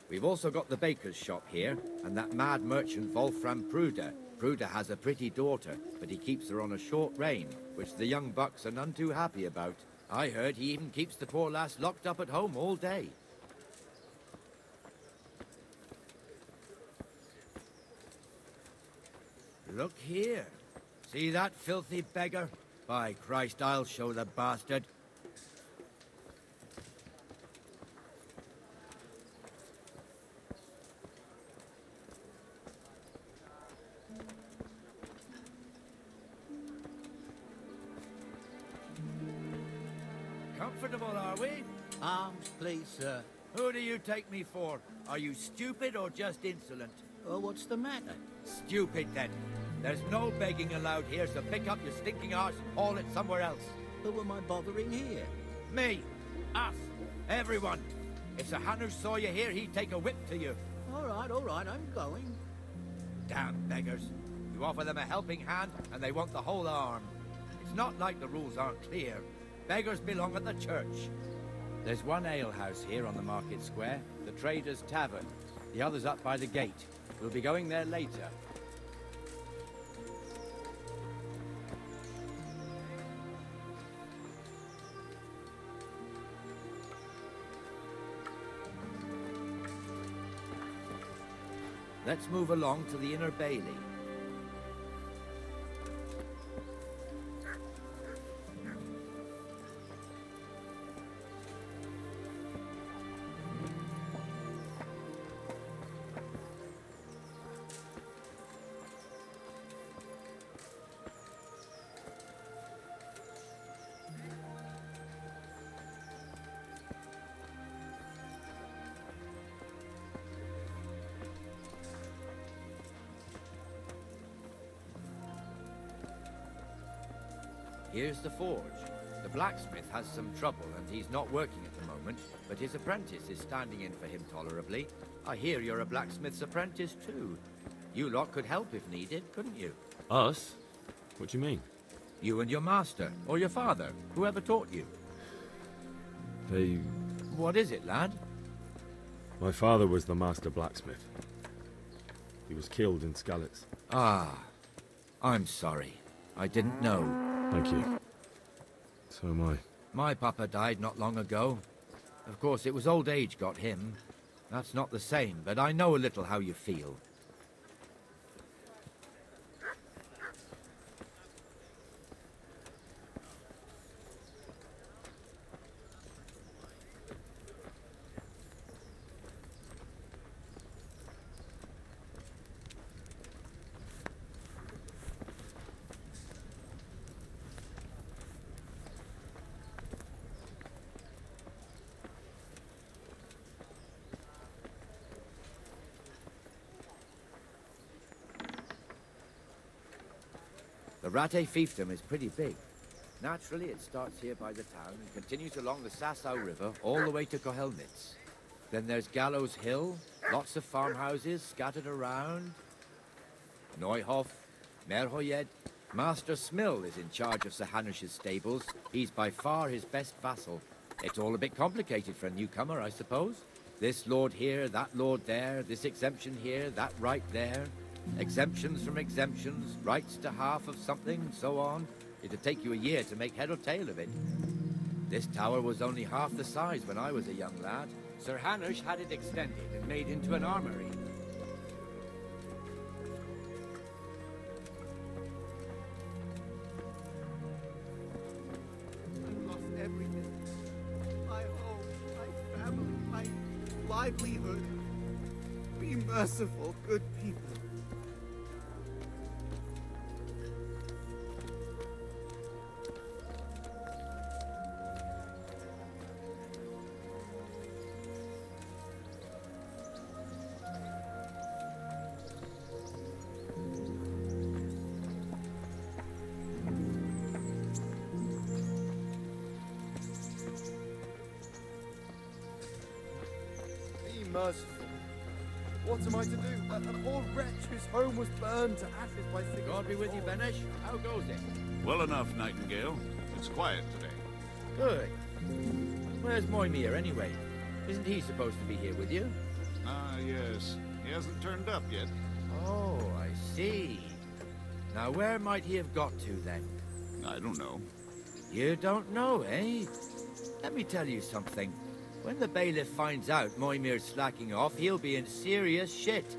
We've also got the baker's shop here, and that mad merchant Wolfram Pruder. Pruda has a pretty daughter, but he keeps her on a short rein, which the young bucks are none too happy about. I heard he even keeps the poor lass locked up at home all day. Look here. See that filthy beggar? By Christ, I'll show the bastard. Comfortable, are we? Arms, please, sir. Who do you take me for? Are you stupid or just insolent? Oh, what's the matter? Stupid, then. There's no begging allowed here, so pick up your stinking arse and haul it somewhere else. Who am I bothering here? Me. Us. Everyone. If Sir Hanush saw you here, he'd take a whip to you. All right, I'm going. Damn beggars. You offer them a helping hand, and they want the whole arm. It's not like the rules aren't clear. Beggars belong at the church. There's one alehouse here on the market square, the Trader's Tavern. The other's up by the gate. We'll be going there later. Let's move along to the Inner Bailey. Here's the forge. The blacksmith has some trouble and he's not working at the moment, but his apprentice is standing in for him tolerably. I hear you're a blacksmith's apprentice too. You lot could help if needed, couldn't you? Us? What do you mean? You and your master, or your father, whoever taught you. They... What is it, lad? My father was the master blacksmith. He was killed in Skalitz. Ah, I'm sorry. I didn't know. Thank you. So am I. My papa died not long ago. Of course, it was old age got him. That's not the same, but I know a little how you feel. The Rate fiefdom is pretty big. Naturally, it starts here by the town and continues along the Sasau River all the way to Kohelnitz. Then there's Gallows Hill, lots of farmhouses scattered around. Neuhof, Merhoyed. Master Smill is in charge of Sir Hanush's stables. He's by far his best vassal. It's all a bit complicated for a newcomer, I suppose. This lord here, that lord there, this exemption here, that right there. Exemptions from exemptions, rights to half of something, so on. It'd take you a year to make head or tail of it. This tower was only half the size when I was a young lad. Sir Hanush had it extended and made into an armory. I've lost everything. My home, my family, my livelihood. Be merciful, good people. Merciful. What am I to do? A poor wretch whose home was burned to ashes by Sigurd. God be with you, Benesh. How goes it? Well enough, Nightingale. It's quiet today. Good. Where's Moimir, anyway? Isn't he supposed to be here with you? Ah, yes. He hasn't turned up yet. Oh, I see. Now, where might he have got to, then? I don't know. You don't know, eh? Let me tell you something. When the bailiff finds out Moimir's slacking off, he'll be in serious shit.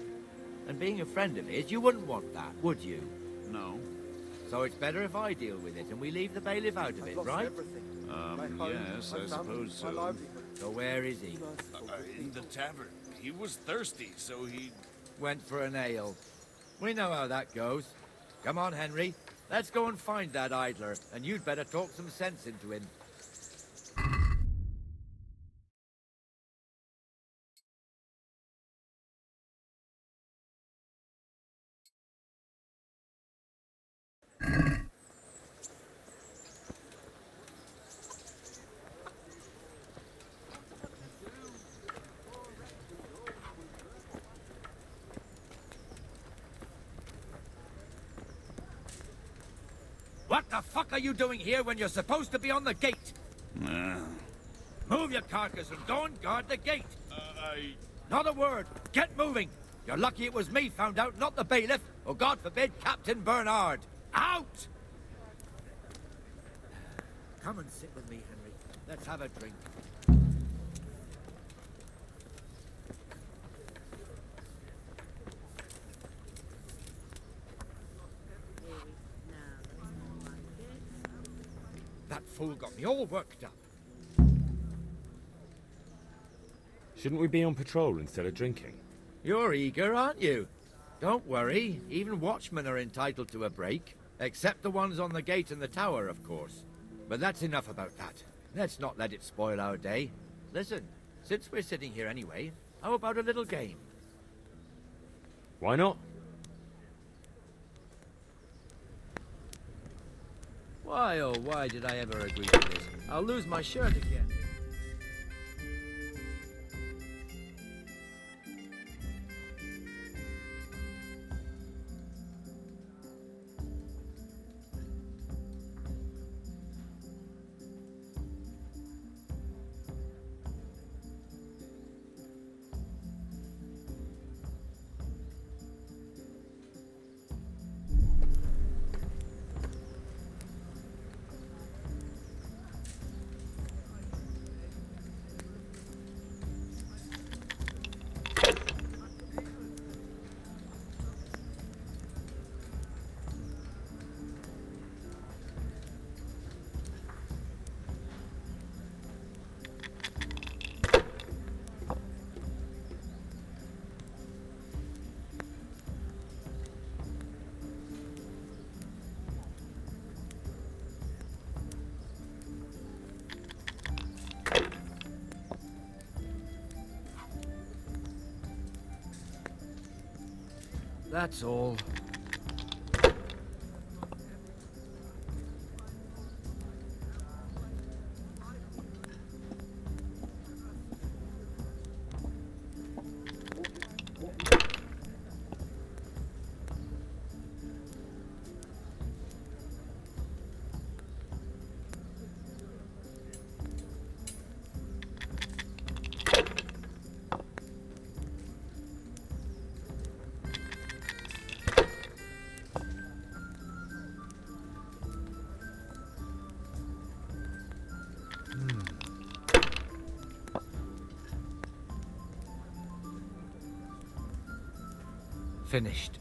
And being a friend of his, you wouldn't want that, would you? No. So it's better if I deal with it and we leave the bailiff out of it, right? Yes, I suppose so. So where is he? In the tavern. He was thirsty, so he... Went for an ale. We know how that goes. Come on, Henry. Let's go and find that idler, and you'd better talk some sense into him. What the fuck are you doing here when you're supposed to be on the gate? Move your carcass and go and guard the gate. Not a word. Get moving. You're lucky it was me found out, not the bailiff, or God forbid, Captain Bernard. Out! Come and sit with me, Henry. Let's have a drink. That fool got me all worked up. Shouldn't we be on patrol instead of drinking? You're eager, aren't you? Don't worry. Even watchmen are entitled to a break. Except the ones on the gate and the tower, of course. But that's enough about that. Let's not let it spoil our day. Listen, since we're sitting here anyway, how about a little game? Why not? Why, oh, why did I ever agree to this? I'll lose my shirt again. That's all. Finished.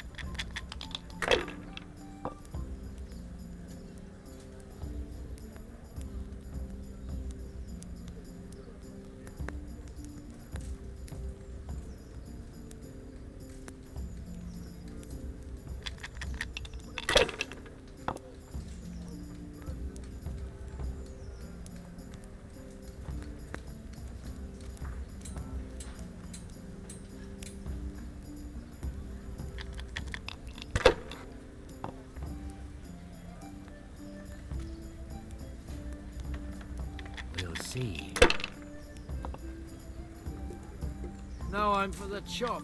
We'll see. Now I'm for the chop.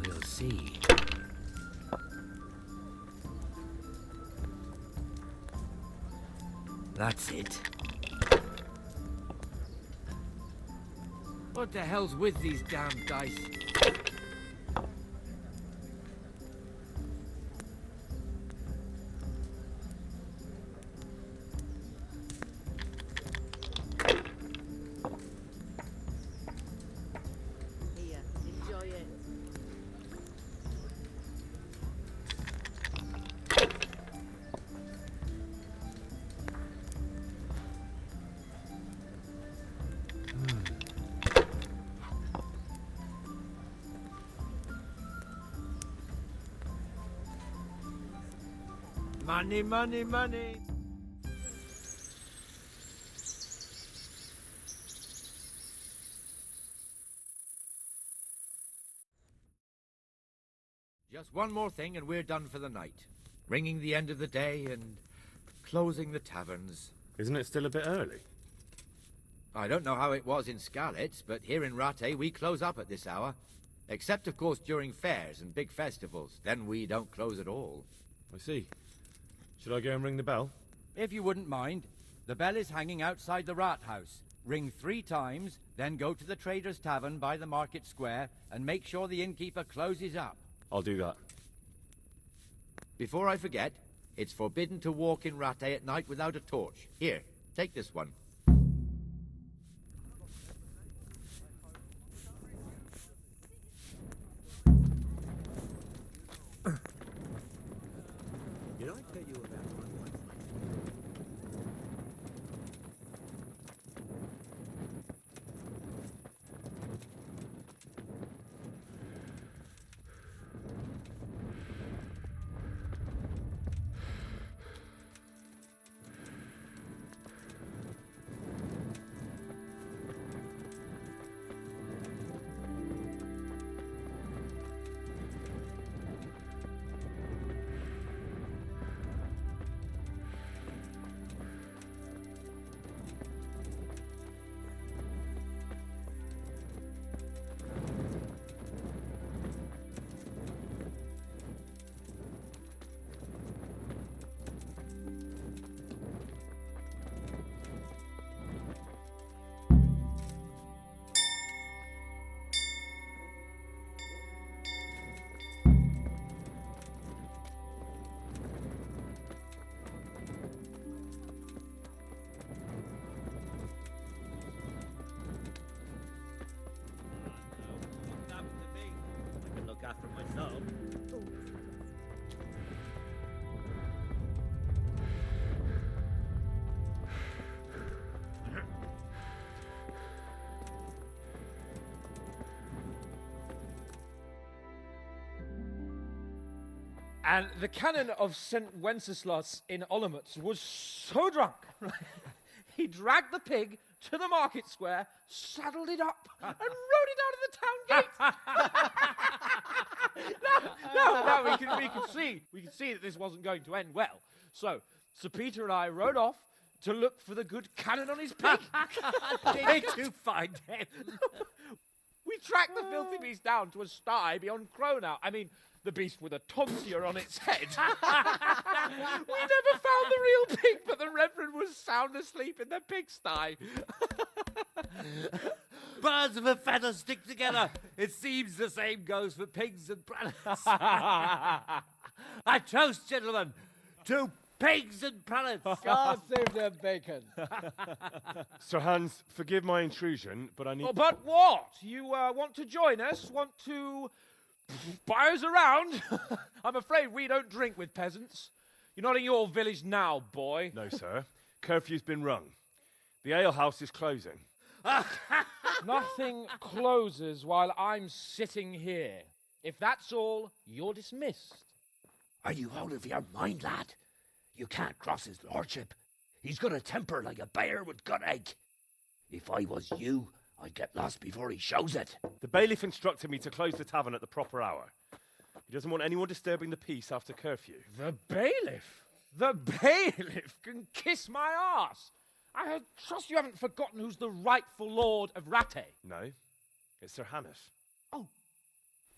We'll see. That's it. What the hell's with these damn dice? Here, enjoy it. Money, money, money. Just one more thing and we're done for the night. Ringing the end of the day and closing the taverns. Isn't it still a bit early? I don't know how it was in Skalitz, but here in Rattay we close up at this hour. Except, of course, during fairs and big festivals. Then we don't close at all. I see. Should I go and ring the bell? If you wouldn't mind, the bell is hanging outside the rat house. Ring 3 times, then go to the Trader's Tavern by the market square and make sure the innkeeper closes up. I'll do that. Before I forget, it's forbidden to walk in Rattay at night without a torch. Here, take this one. Did I tell you about my wife? After myself. And the canon of St. Wenceslas in Olomouc was so drunk, he dragged the pig to the market square, saddled it up, and rode it out of the town gate. no, we could see that this wasn't going to end well. So Sir Peter and I rode off to look for the good canon on his pig. Did you find him? We tracked the filthy beast down to a sty beyond Cronau. I mean, the beast with a tonsure on its head. We never found the real pig, but the Reverend was sound asleep in the pigsty. Birds of a feather stick together. It seems the same goes for pigs and planets. I toast, gentlemen, to pigs and planets. God save the bacon. Sir Hans, forgive my intrusion, but I need... Oh, but what? You want to join us? Want to buy us around? I'm afraid we don't drink with peasants. You're not in your village now, boy. No, sir. Curfew's been rung. The alehouse is closing. Nothing closes while I'm sitting here. If that's all, you're dismissed. Are you out of your mind, lad? You can't cross his lordship. He's got a temper like a bear with gut ache. If I was you, I'd get lost before he shows it. The bailiff instructed me to close the tavern at the proper hour. He doesn't want anyone disturbing the peace after curfew. The bailiff? The bailiff can kiss my arse. I trust you haven't forgotten who's the rightful lord of Rattay. No, it's Sir Hannes. Oh,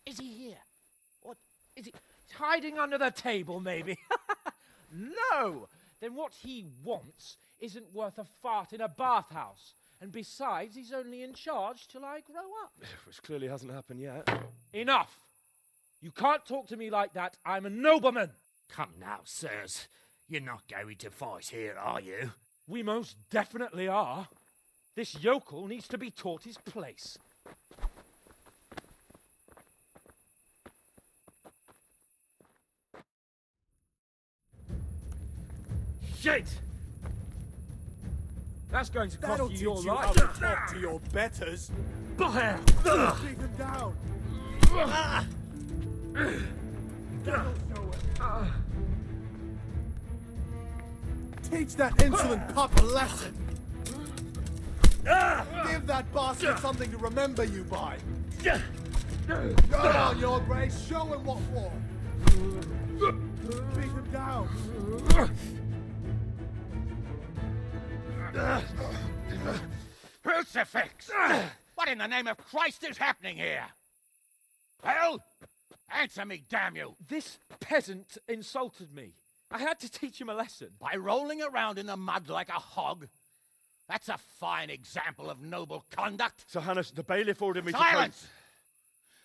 is he here? What, is he hiding under the table, maybe? No! Then what he wants isn't worth a fart in a bathhouse. And besides, he's only in charge till I grow up. Which clearly hasn't happened yet. Enough! You can't talk to me like that. I'm a nobleman. Come now, sirs. You're not going to fight here, are you? We most definitely are. This yokel needs to be taught his place. Shit! That's going to That'll cost teach you your you life. how to talk to your betters. Bear! Beat him down. That'll show it. Teach that insolent pup a lesson. Give that bastard something to remember you by. Go on, your grace. Show him what for. Beat him down. Crucifix! What in the name of Christ is happening here? Well, answer me, damn you! This peasant insulted me. I had to teach him a lesson. By rolling around in the mud like a hog? That's a fine example of noble conduct. Sir Hannes, the bailiff ordered me Silence!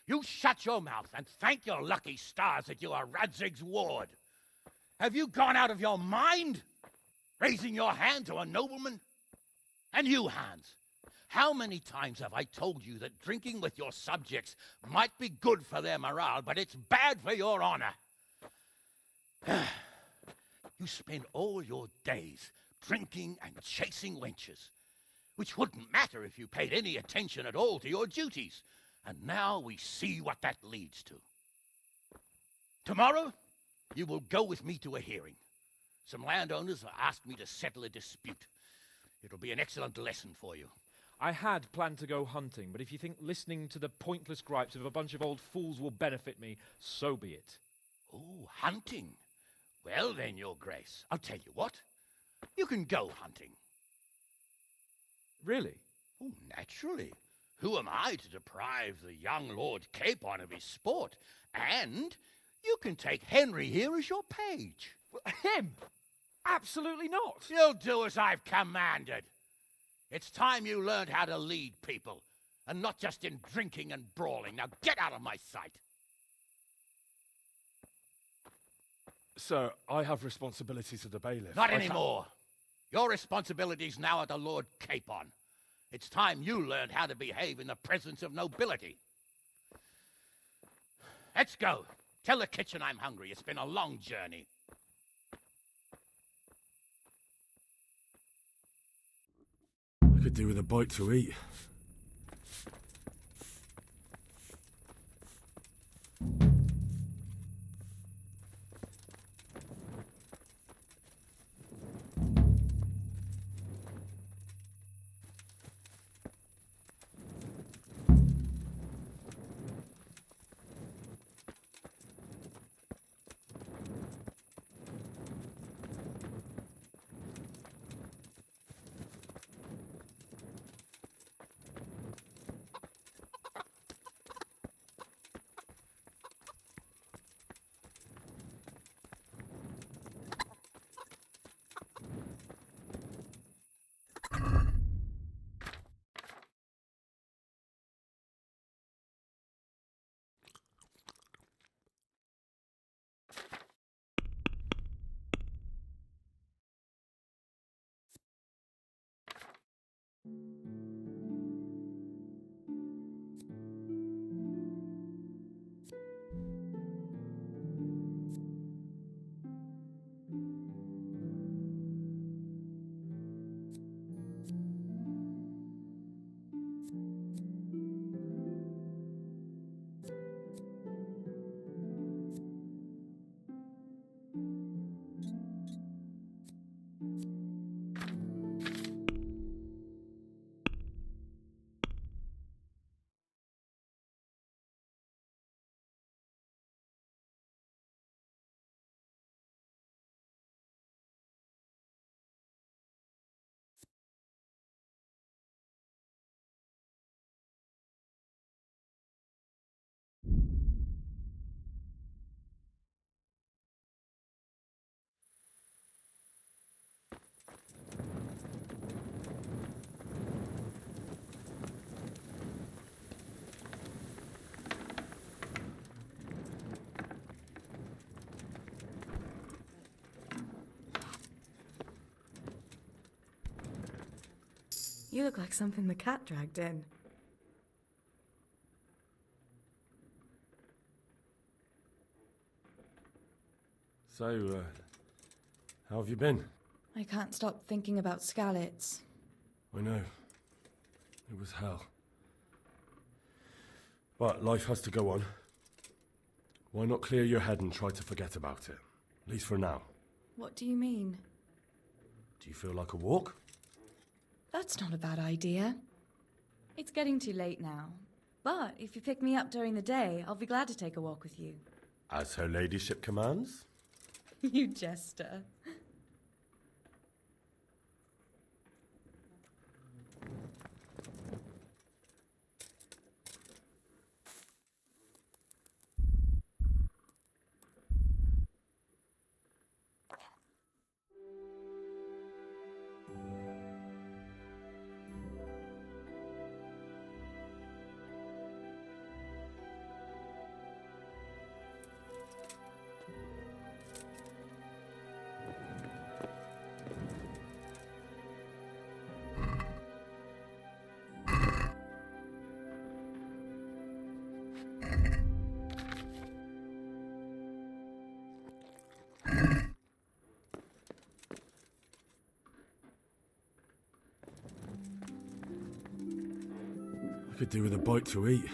You shut your mouth and thank your lucky stars that you are Radzig's ward. Have you gone out of your mind? Raising your hand to a nobleman? And you, Hans, how many times have I told you that drinking with your subjects might be good for their morale, but it's bad for your honor? You spend all your days drinking and chasing wenches, which wouldn't matter if you paid any attention at all to your duties. And now we see what that leads to. Tomorrow, you will go with me to a hearing. Some landowners have asked me to settle a dispute. It'll be an excellent lesson for you. I had planned to go hunting, but if you think listening to the pointless gripes of a bunch of old fools will benefit me, so be it. Oh, hunting. Well then, your grace, I'll tell you what. You can go hunting. Really? Oh, naturally. Who am I to deprive the young Lord Capon of his sport? And you can take Henry here as your page. Him? Absolutely not. You'll do as I've commanded. It's time you learned how to lead people, and not just in drinking and brawling. Now get out of my sight. Sir, I have responsibilities to the bailiff. Not anymore. Your responsibilities now are the Lord Capon. It's time you learned how to behave in the presence of nobility. Let's go. Tell the kitchen I'm hungry. It's been a long journey. I could do with a bite to eat. You look like something the cat dragged in. So, how have you been? I can't stop thinking about Skalitz. I know. It was hell. But life has to go on. Why not clear your head and try to forget about it? At least for now. What do you mean? Do you feel like a walk? That's not a bad idea. It's getting too late now. But if you pick me up during the day, I'll be glad to take a walk with you. As her ladyship commands? You jester. I could do with a bite to eat.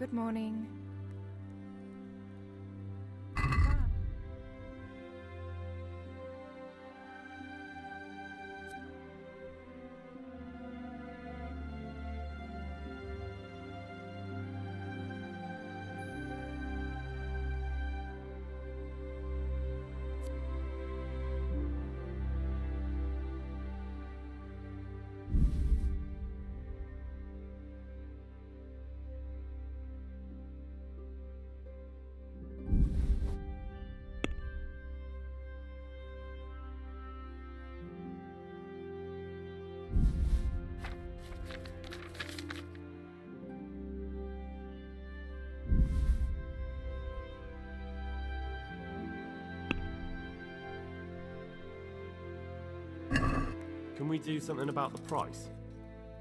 Good morning. Can we do something about the price?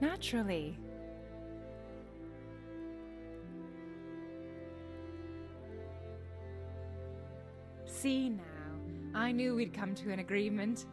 Naturally. See now, I knew we'd come to an agreement.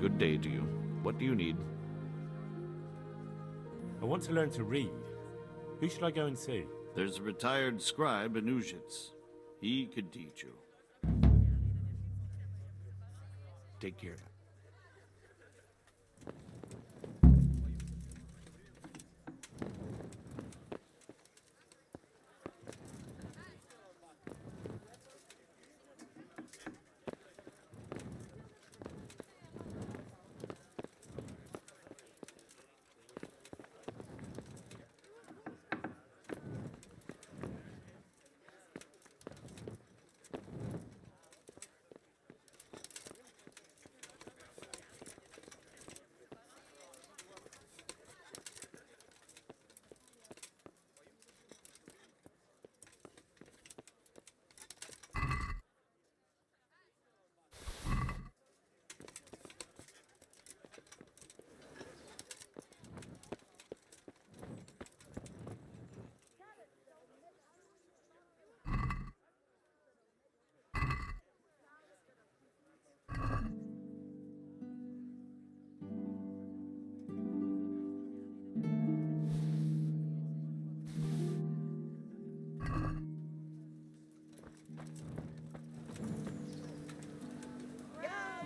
Good day to you. What do you need? I want to learn to read. Who should I go and see? There's a retired scribe in Uzhitz. He could teach you. Take care.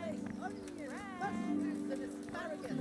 Garlic, onions, mushrooms, and asparagus.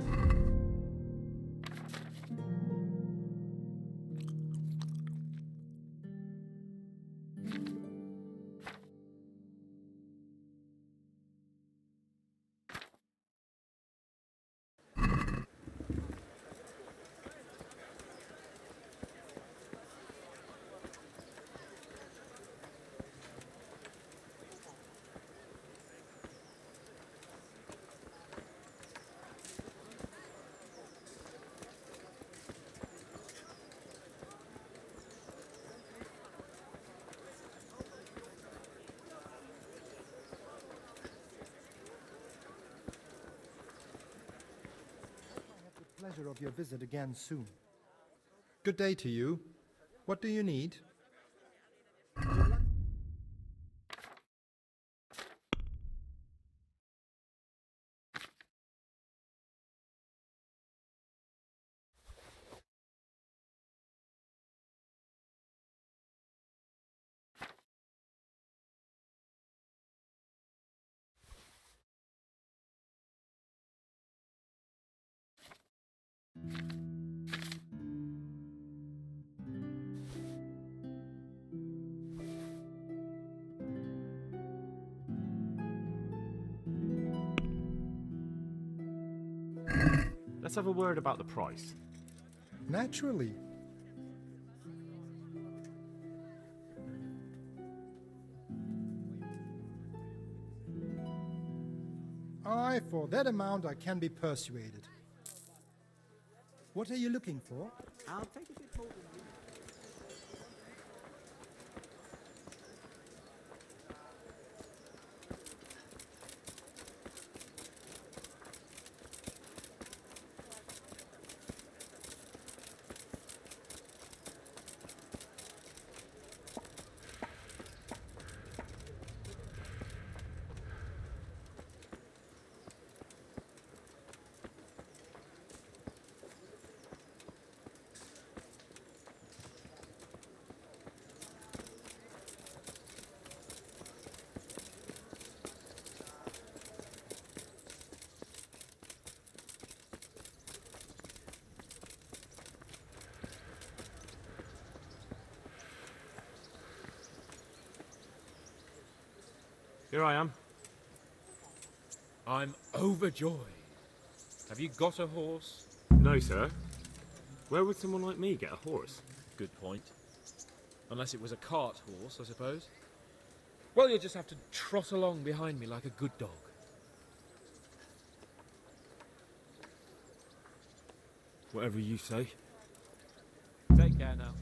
Pleasure of your visit again soon. Good day to you. What do you need? Let's have a word about the price. Naturally. Aye, for that amount I can be persuaded. What are you looking for? I'll take a bit more than you. Here I am. I'm overjoyed. Have you got a horse? No, sir. Where would someone like me get a horse? Good point. Unless it was a cart horse, I suppose. Well, you'll just have to trot along behind me like a good dog. Whatever you say. Take care now.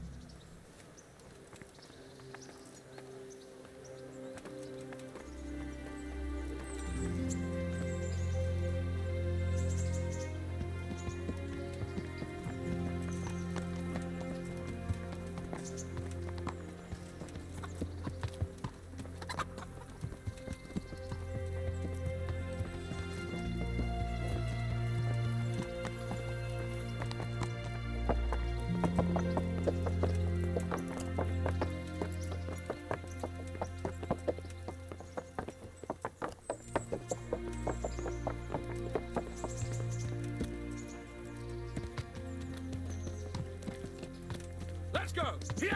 Yeah!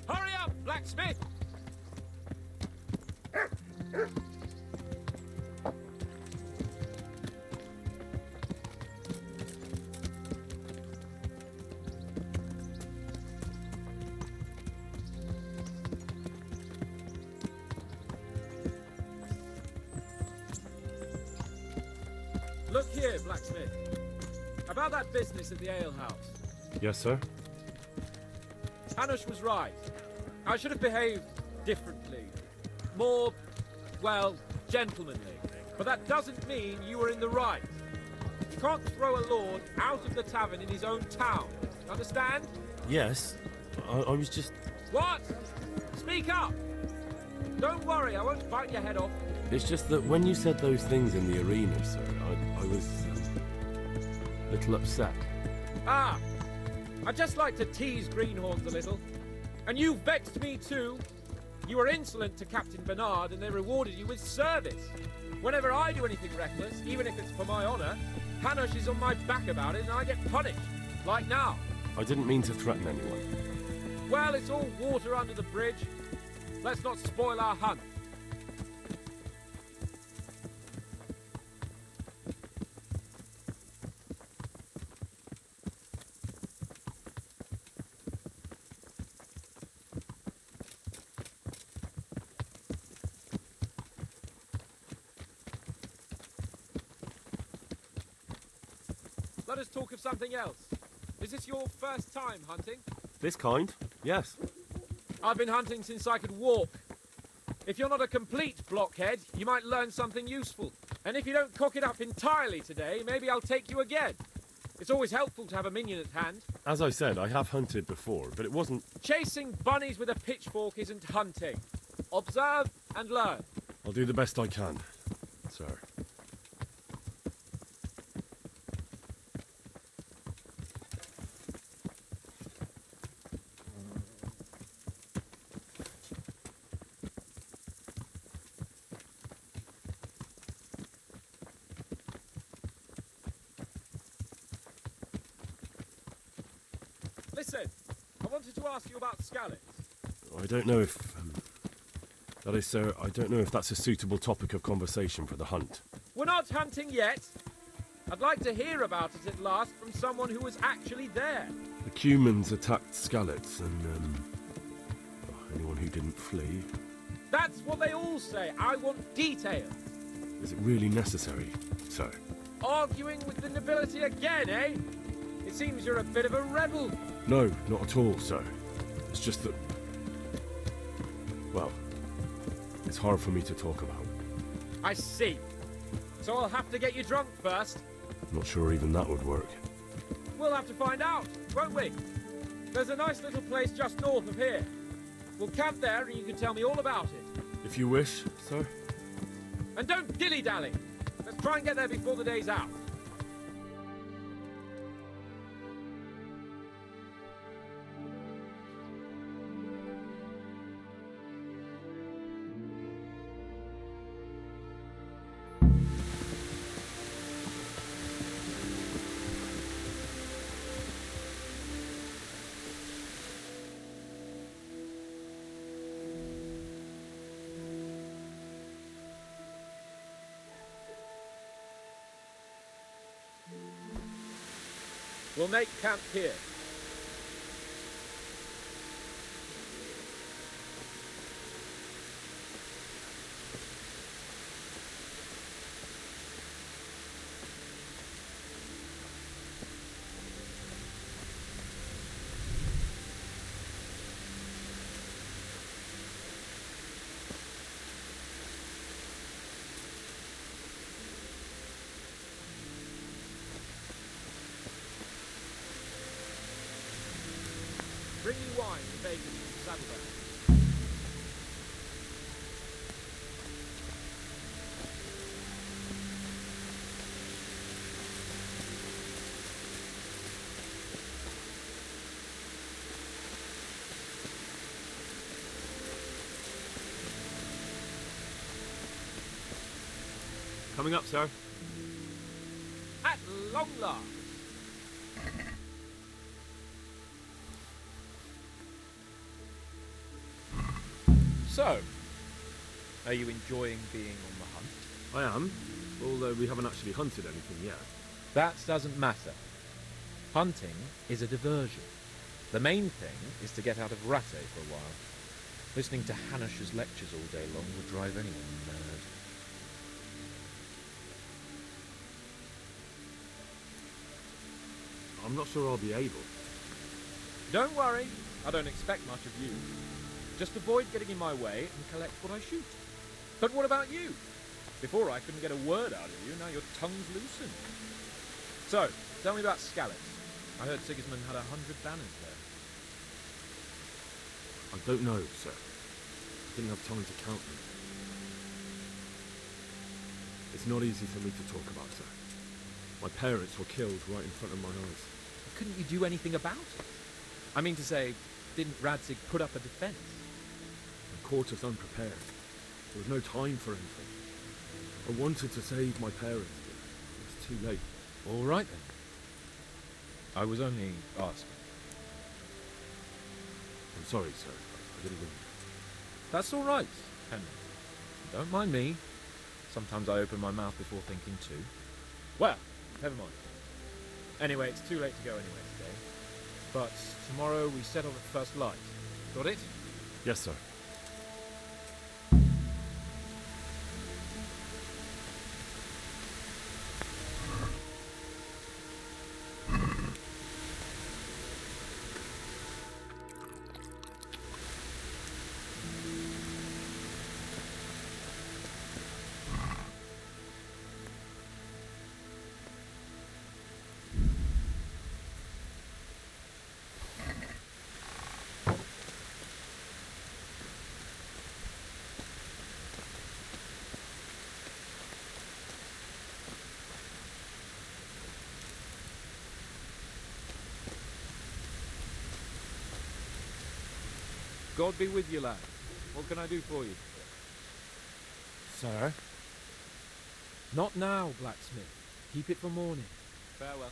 Hurry up, blacksmith! Look here, blacksmith. About that business at the alehouse. Yes, sir? Hanush was right. I should have behaved differently. More, well, gentlemanly. But that doesn't mean you were in the right. You can't throw a lord out of the tavern in his own town. Understand? Yes. I was just... What? Speak up! Don't worry, I won't bite your head off. It's just that when you said those things in the arena, sir, I was... a little upset. Ah! I'd just like to tease greenhorns a little. And you vexed me too. You were insolent to Captain Bernard and they rewarded you with service. Whenever I do anything reckless, even if it's for my honour, Hanush is on my back about it and I get punished. Like now. I didn't mean to threaten anyone. Well, it's all water under the bridge. Let's not spoil our hunt. Let us talk of something else. Is this your first time hunting? This kind? Yes. I've been hunting since I could walk. If you're not a complete blockhead, you might learn something useful. And if you don't cock it up entirely today, maybe I'll take you again. It's always helpful to have a minion at hand. As I said, I have hunted before, but it wasn't... Chasing bunnies with a pitchfork isn't hunting. Observe and learn. I'll do the best I can, sir. Listen, I wanted to ask you about scallops. I don't know if... that is, sir, I don't know if that's a suitable topic of conversation for the hunt. We're not hunting yet. I'd like to hear about it at last from someone who was actually there. The Cumans attacked Skallets, and, anyone who didn't flee. That's what they all say. I want details. Is it really necessary, sir? Arguing with the nobility again, eh? It seems you're a bit of a rebel. No, not at all, sir. It's just that... well, it's hard for me to talk about. I see. So I'll have to get you drunk first. Not sure even that would work. We'll have to find out, won't we? There's a nice little place just north of here. We'll camp there and you can tell me all about it. If you wish, sir. And don't dilly-dally. Let's try and get there before the day's out. We'll make camp here. Bring you wine and bacon from Saddleback. Coming up, sir. At long last. So, are you enjoying being on the hunt? I am, although we haven't actually hunted anything yet. That doesn't matter. Hunting is a diversion. The main thing is to get out of Ratte for a while. Listening to Hanush's lectures all day long would drive anyone mad. I'm not sure I'll be able. Don't worry, I don't expect much of you. Just avoid getting in my way and collect what I shoot. But what about you? Before I couldn't get a word out of you, now your tongue's loosened. So, tell me about Skalitz. I heard Sigismund had 100 banners there. I don't know, sir. I didn't have time to count them. It's not easy for me to talk about, sir. My parents were killed right in front of my eyes. Couldn't you do anything about it? I mean to say, didn't Radzig put up a defense? They caught us unprepared. There was no time for anything. I wanted to save my parents, but it was too late. All right then. I was only asking. I'm sorry, sir. I didn't mean that. That's all right, Henry. Don't mind me. Sometimes I open my mouth before thinking too. Well, never mind. Anyway, it's too late to go anywhere today. But tomorrow we set off at first light. Got it? Yes, sir. God be with you, lad. What can I do for you? Sir? Not now, blacksmith. Keep it for morning. Farewell.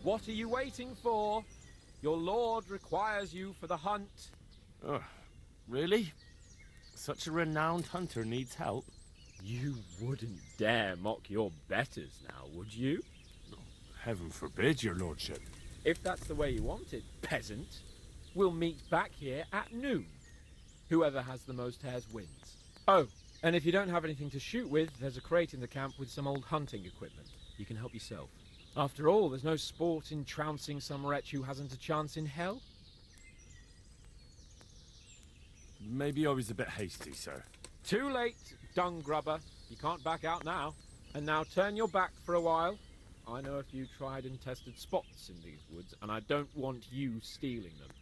What are you waiting for? Your lord requires you for the hunt. Oh, really? Such a renowned hunter needs help? You wouldn't dare mock your betters now, would you? Heaven forbid, your lordship. If that's the way you want it, peasant, we'll meet back here at noon. Whoever has the most hares wins. Oh, and if you don't have anything to shoot with, there's a crate in the camp with some old hunting equipment. You can help yourself. After all, there's no sport in trouncing some wretch who hasn't a chance in hell. Maybe I was a bit hasty, sir. Too late, dung grubber. You can't back out now. And now turn your back for a while. I know a few tried and tested spots in these woods, and I don't want you stealing them.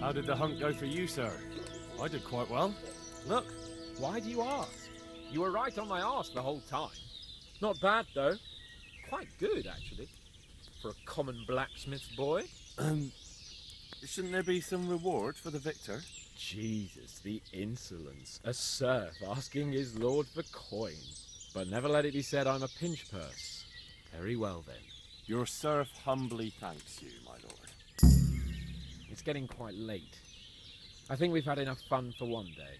How did the hunt go for you, sir? I did quite well. Look, why do you ask? You were right on my arse the whole time. Not bad, though. Quite good, actually. For a common blacksmith's boy. Shouldn't there be some reward for the victor? Jesus, the insolence. A serf asking his lord for coin. But never let it be said I'm a pinch purse. Very well, then. Your serf humbly thanks you, my lord. It's getting quite late. I think we've had enough fun for one day.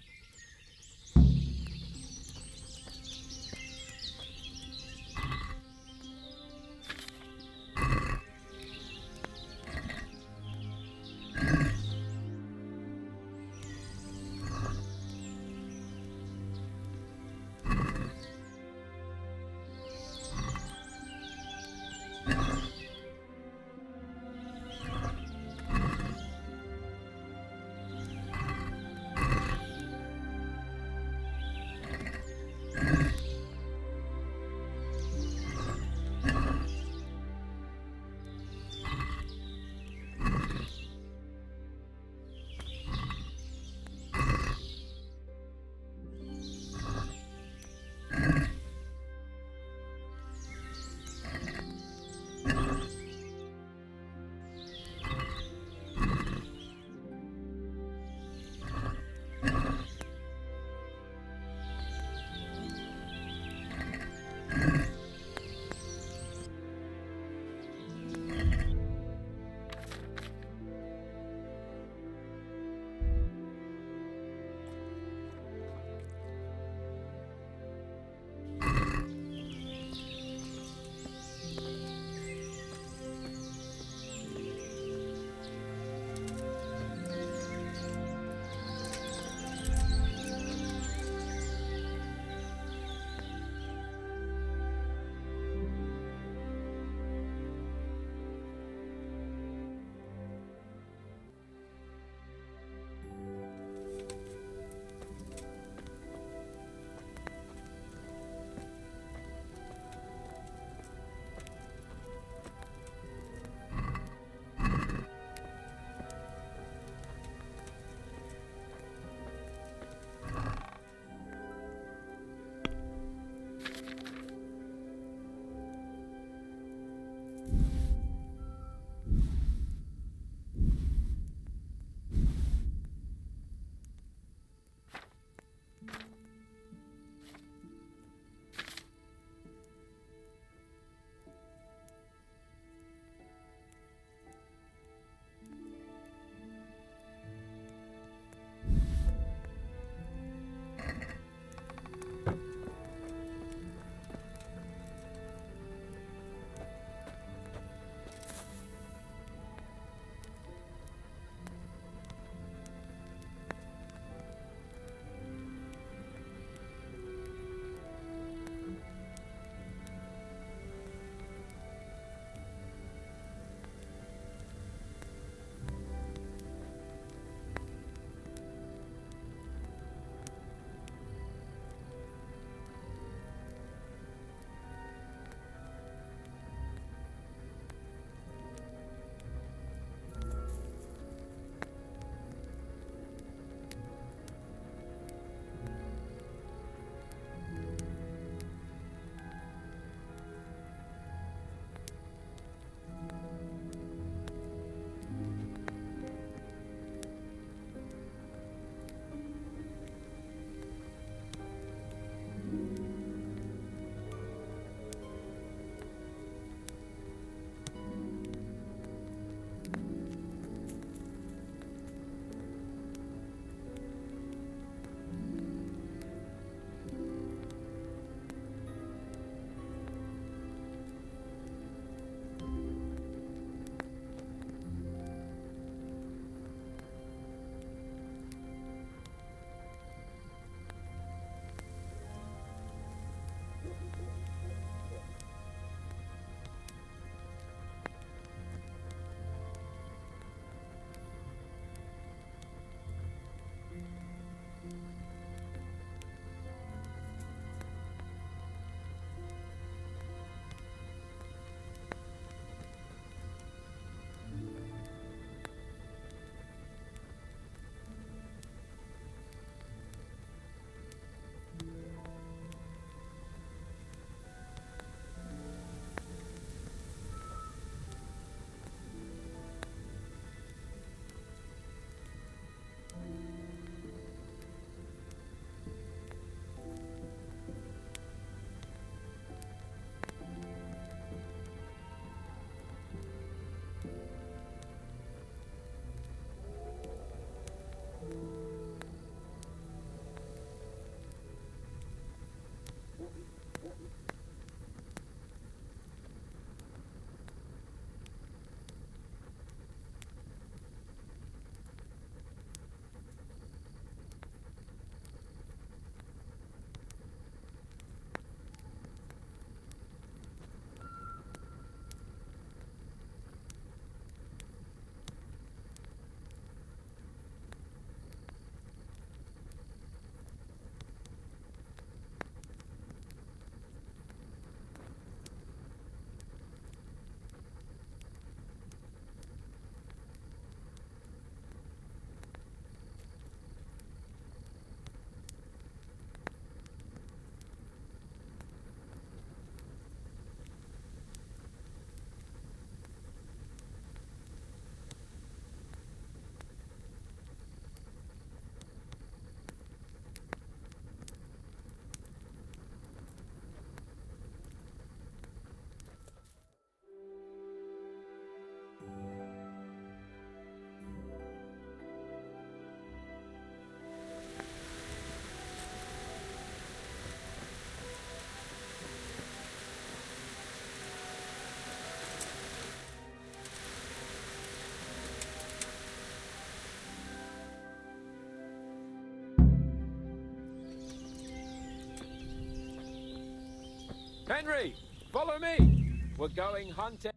Henry, follow me. We're going hunting.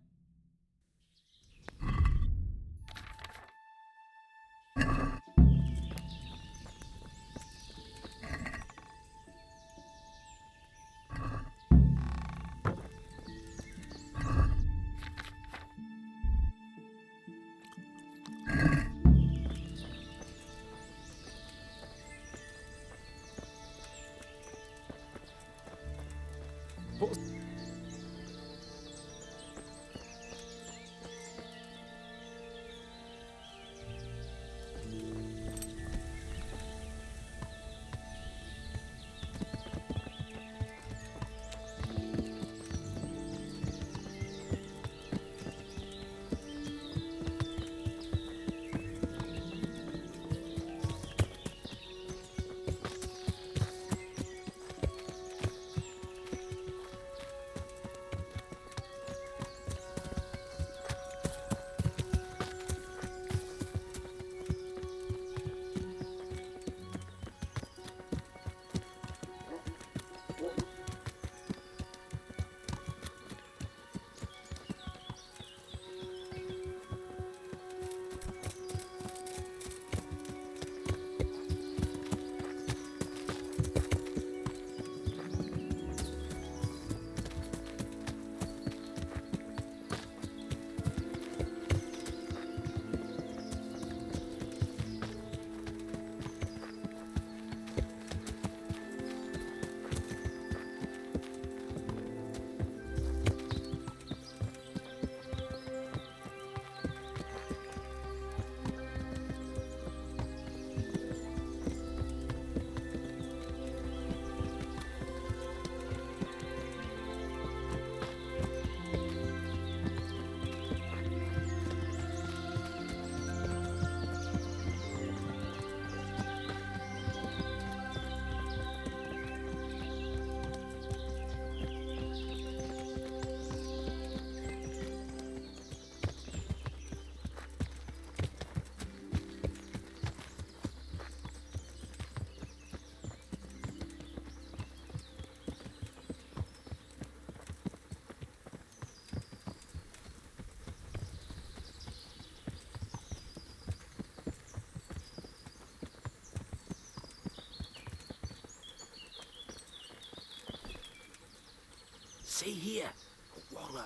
See here, a wallow,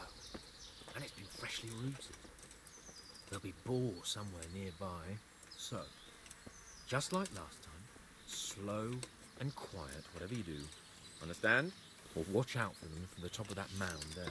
and it's been freshly rooted. There'll be boar somewhere nearby, so, just like last time, slow and quiet, whatever you do. Understand? Or watch out for them from the top of that mound there.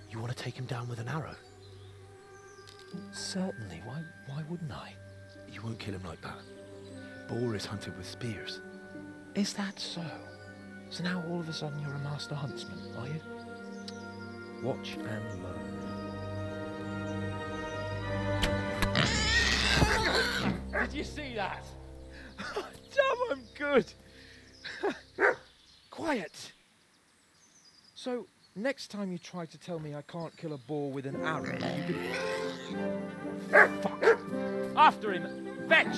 You want to take him down with an arrow? Certainly. Why wouldn't I? You won't kill him like that. Boar is hunted with spears. Is that so? So now all of a sudden you're a master huntsman, are you? Watch and learn. Did you see that? Damn, I'm good. Quiet. So, next time you try to tell me I can't kill a boar with an arrow, you can... Fuck! After him! Fetch!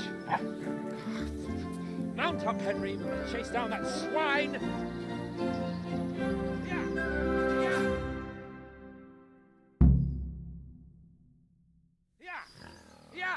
Mount up, Henry. We're going to chase down that swine! Yeah!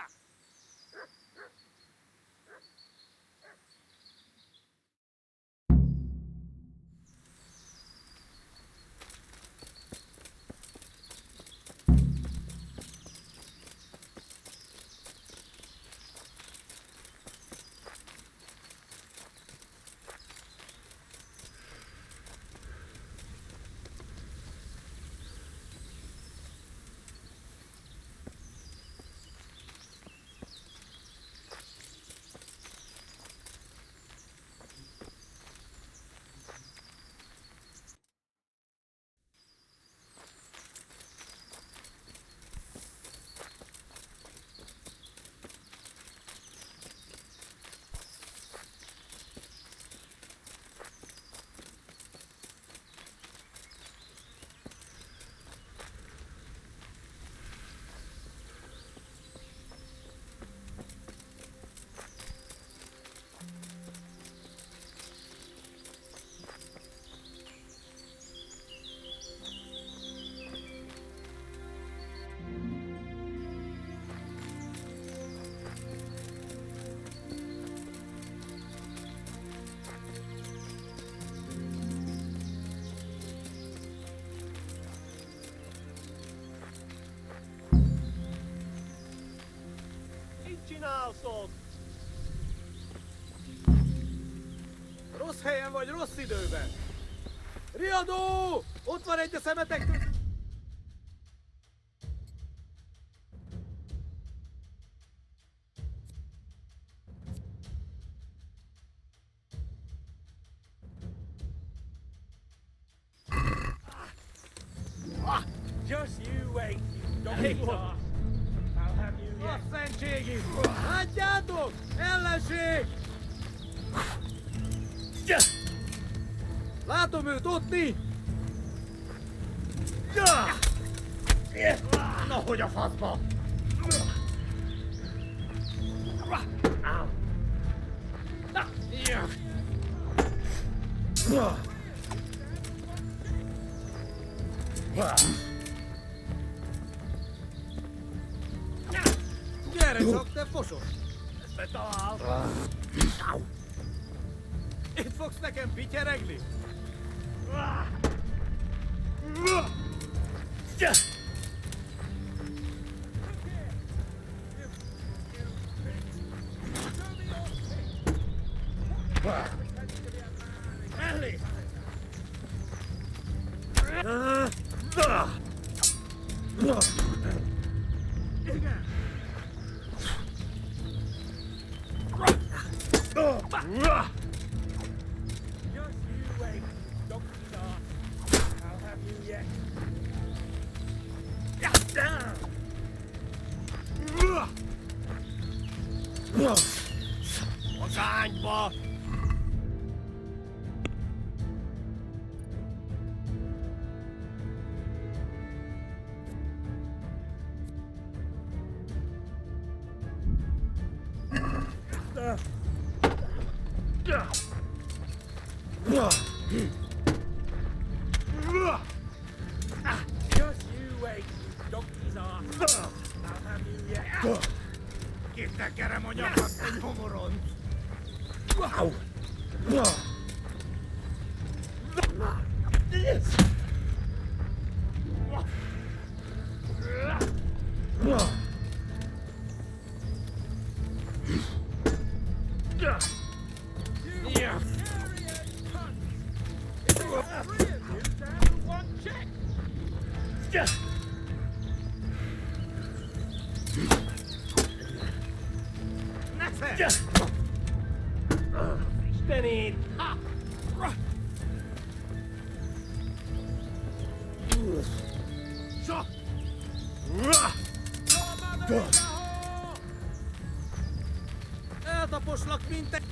csinálsz ott? Rossz helyen vagy, rossz időben. Riadó! Ott van egy a szemetek között! Just you wait, you donkey ass. I'll have you yet. Szentségi! Látjátok! Ellenség! Látom őt ott mi! Na, hogy a faszba! Gyere csak, te fosos! Betalál! Itt fogsz nekem pityeregni? Ellie! Igen! Just you wait, donkey ass. I'll have you yet. Az ágyba! Just you wait, donkey's ass. I'll have you yet. Kitekerem a nyakat egy homoron! Istenét! Sok! Eltaposlak, mint egy...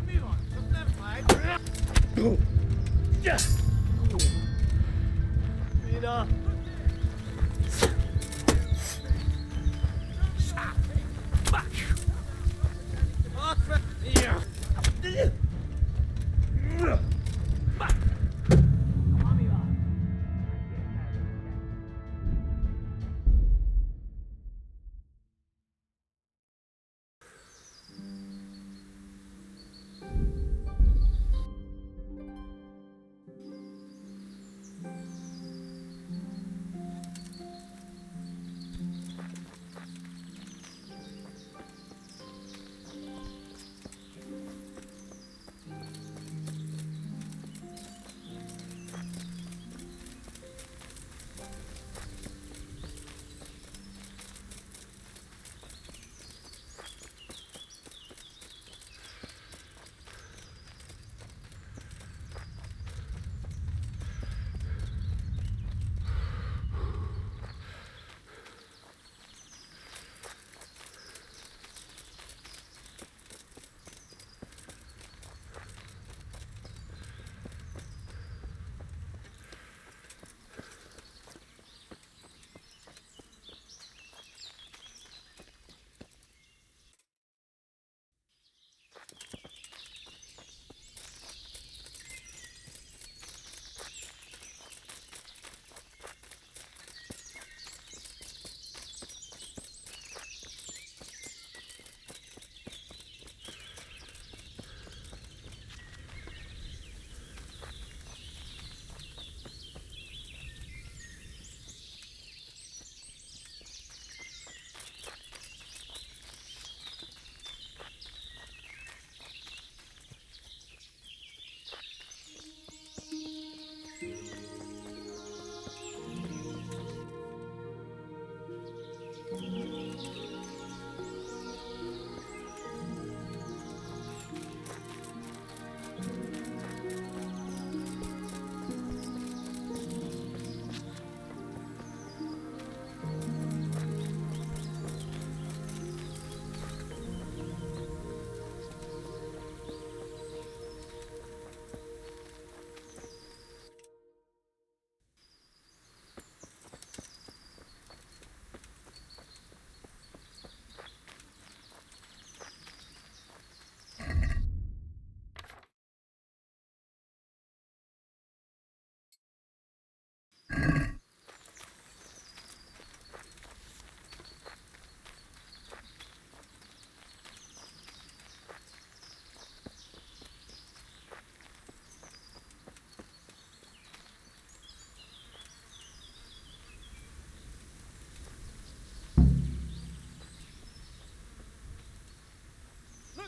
Mi van? Csak nem fáj? Mina! Add fel! Ami van?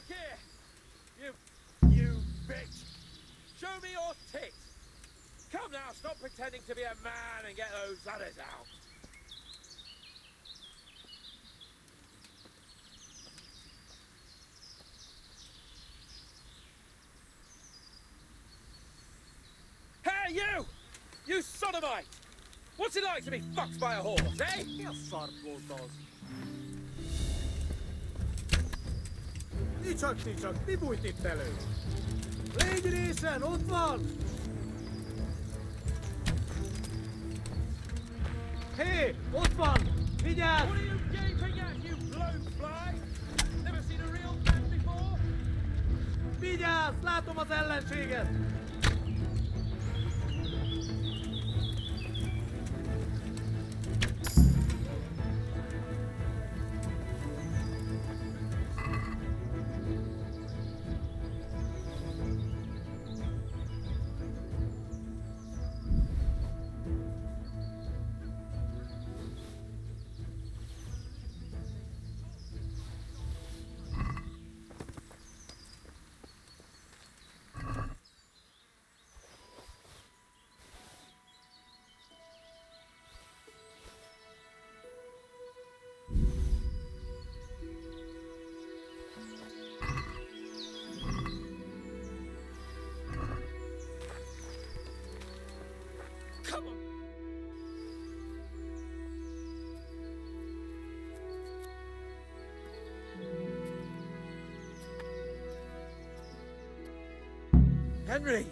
Look here! You bitch! Show me your tits! Come now, stop pretending to be a man and get those udders out! Hey, you! You sodomite! What's it like to be fucked by a horse, eh? Niczak, nie bójcie tele. Ladies and odwal! Hey, odwal! Vigyázz! What are you gaping at, you blowfly? Never seen a real man before? Vigyázz! Látom az ellenséget! Come on! Henry!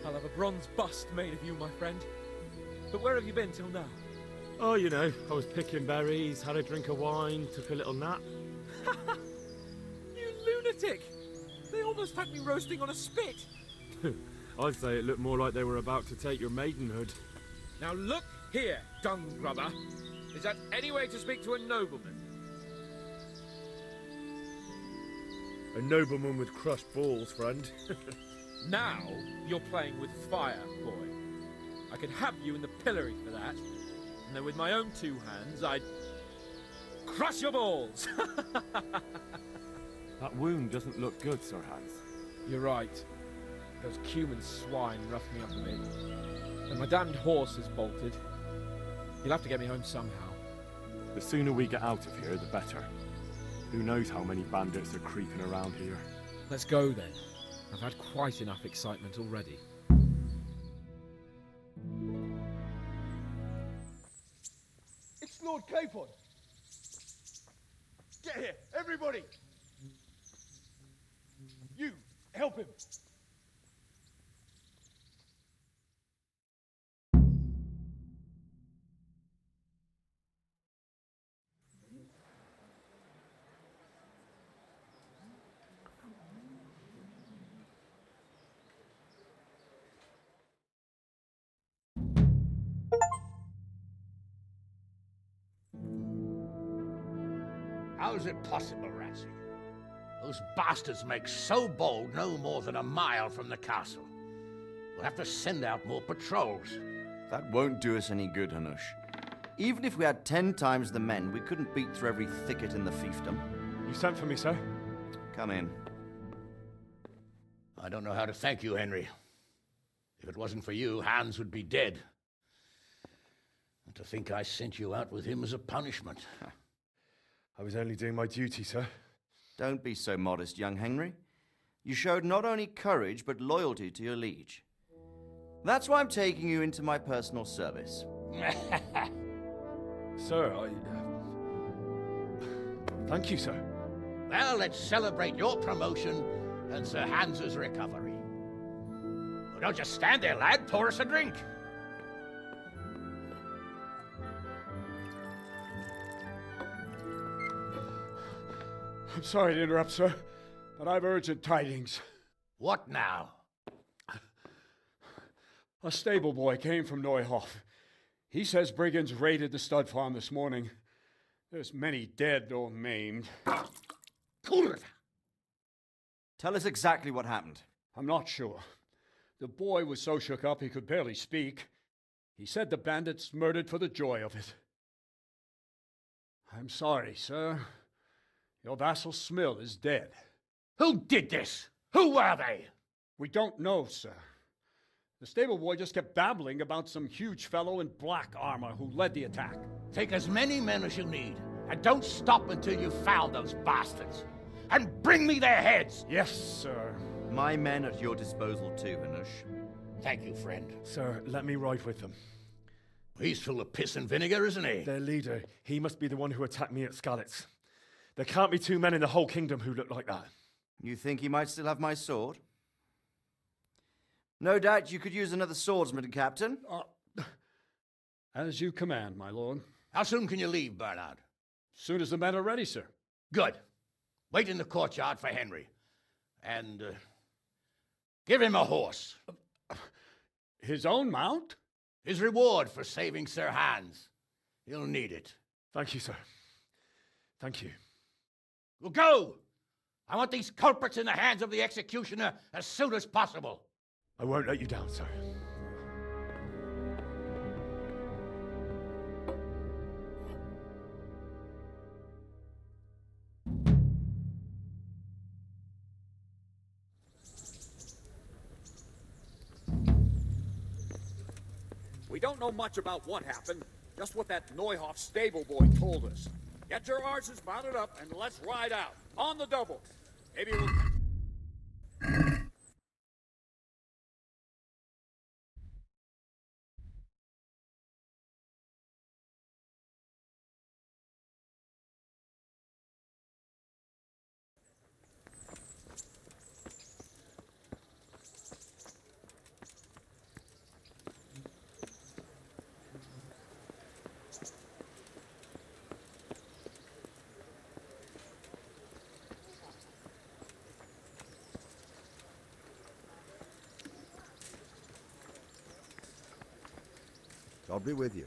I'll have a bronze bust made of you, my friend. But where have you been till now? Oh, you know, I was picking berries, had a drink of wine, took a little nap. You lunatic! They almost had me roasting on a spit! I'd say it looked more like they were about to take your maidenhood. Now look here, dung grubber. Is that any way to speak to a nobleman? A nobleman with crushed balls, friend. Now you're playing with fire, boy. I could have you in the pillory for that. And then with my own two hands, I'd crush your balls! That wound doesn't look good, Sir Hans. You're right. Those Cuman swine roughed me up a bit. And my damned horse has bolted. You'll have to get me home somehow. The sooner we get out of here, the better. Who knows how many bandits are creeping around here. Let's go then. I've had quite enough excitement already. It's Lord Capon! Get here, everybody! You, help him! How is it possible, Ratsy? Those bastards make so bold no more than a mile from the castle. We'll have to send out more patrols. That won't do us any good, Hanush. Even if we had 10 times the men, we couldn't beat through every thicket in the fiefdom. You sent for me, sir? Come in. I don't know how to thank you, Henry. If it wasn't for you, Hans would be dead. And to think I sent you out with him as a punishment. I was only doing my duty, sir. Don't be so modest, young Henry. You showed not only courage, but loyalty to your liege. That's why I'm taking you into my personal service. Sir, thank you, sir. Well, let's celebrate your promotion and Sir Hans's recovery. Well, don't just stand there, lad. Pour us a drink. I'm sorry to interrupt, sir, but I've urgent tidings. What now? A stable boy came from Neuhof. He says brigands raided the stud farm this morning. There's many dead or maimed. Tell us exactly what happened. I'm not sure. The boy was so shook up he could barely speak. He said the bandits murdered for the joy of it. I'm sorry, sir. Your vassal Smill is dead. Who did this? Who were they? We don't know, sir. The stable boy just kept babbling about some huge fellow in black armor who led the attack. Take as many men as you need, and don't stop until you've found those bastards. And bring me their heads! Yes, sir. My men at your disposal too, Hanush. Thank you, friend. Sir, let me ride with them. He's full of piss and vinegar, isn't he? Their leader, he must be the one who attacked me at Skalitz. There can't be two men in the whole kingdom who look like that. You think he might still have my sword? No doubt you could use another swordsman, Captain. As you command, my lord. How soon can you leave, Bernard? Soon as the men are ready, sir. Good. Wait in the courtyard for Henry. And give him a horse. His own mount? His reward for saving Sir Hans. He'll need it. Thank you, sir. Thank you. Well, go! I want these culprits in the hands of the executioner as soon as possible. I won't let you down, sir. We don't know much about what happened, just what that Neuhoff stable boy told us. Get your horses mounted up and let's ride out. On the double. Maybe we'll... God be with you.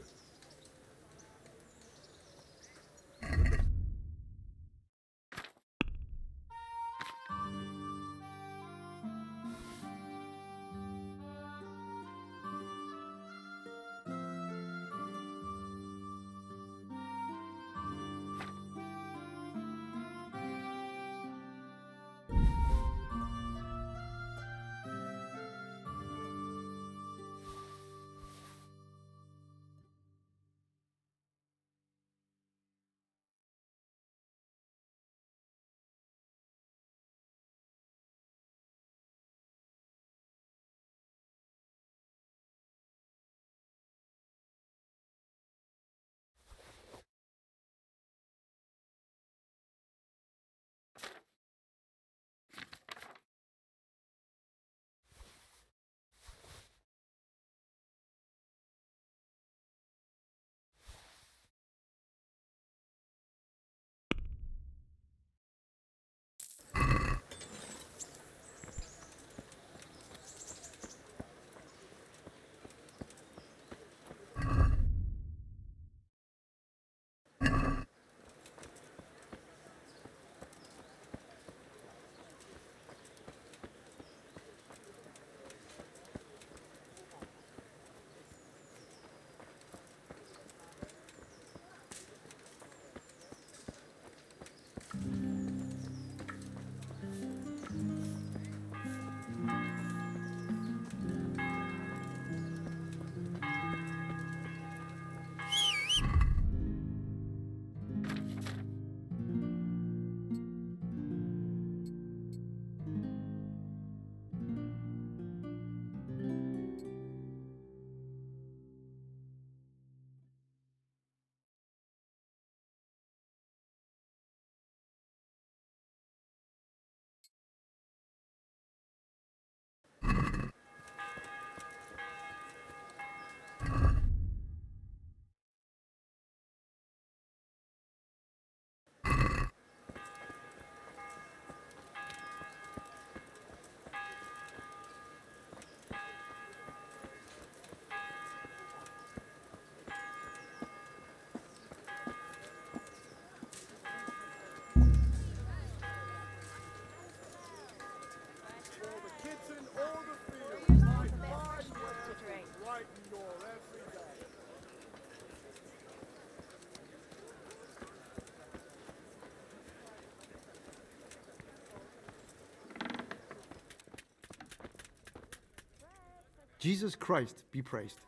fighting your every day. Jesus Christ be praised.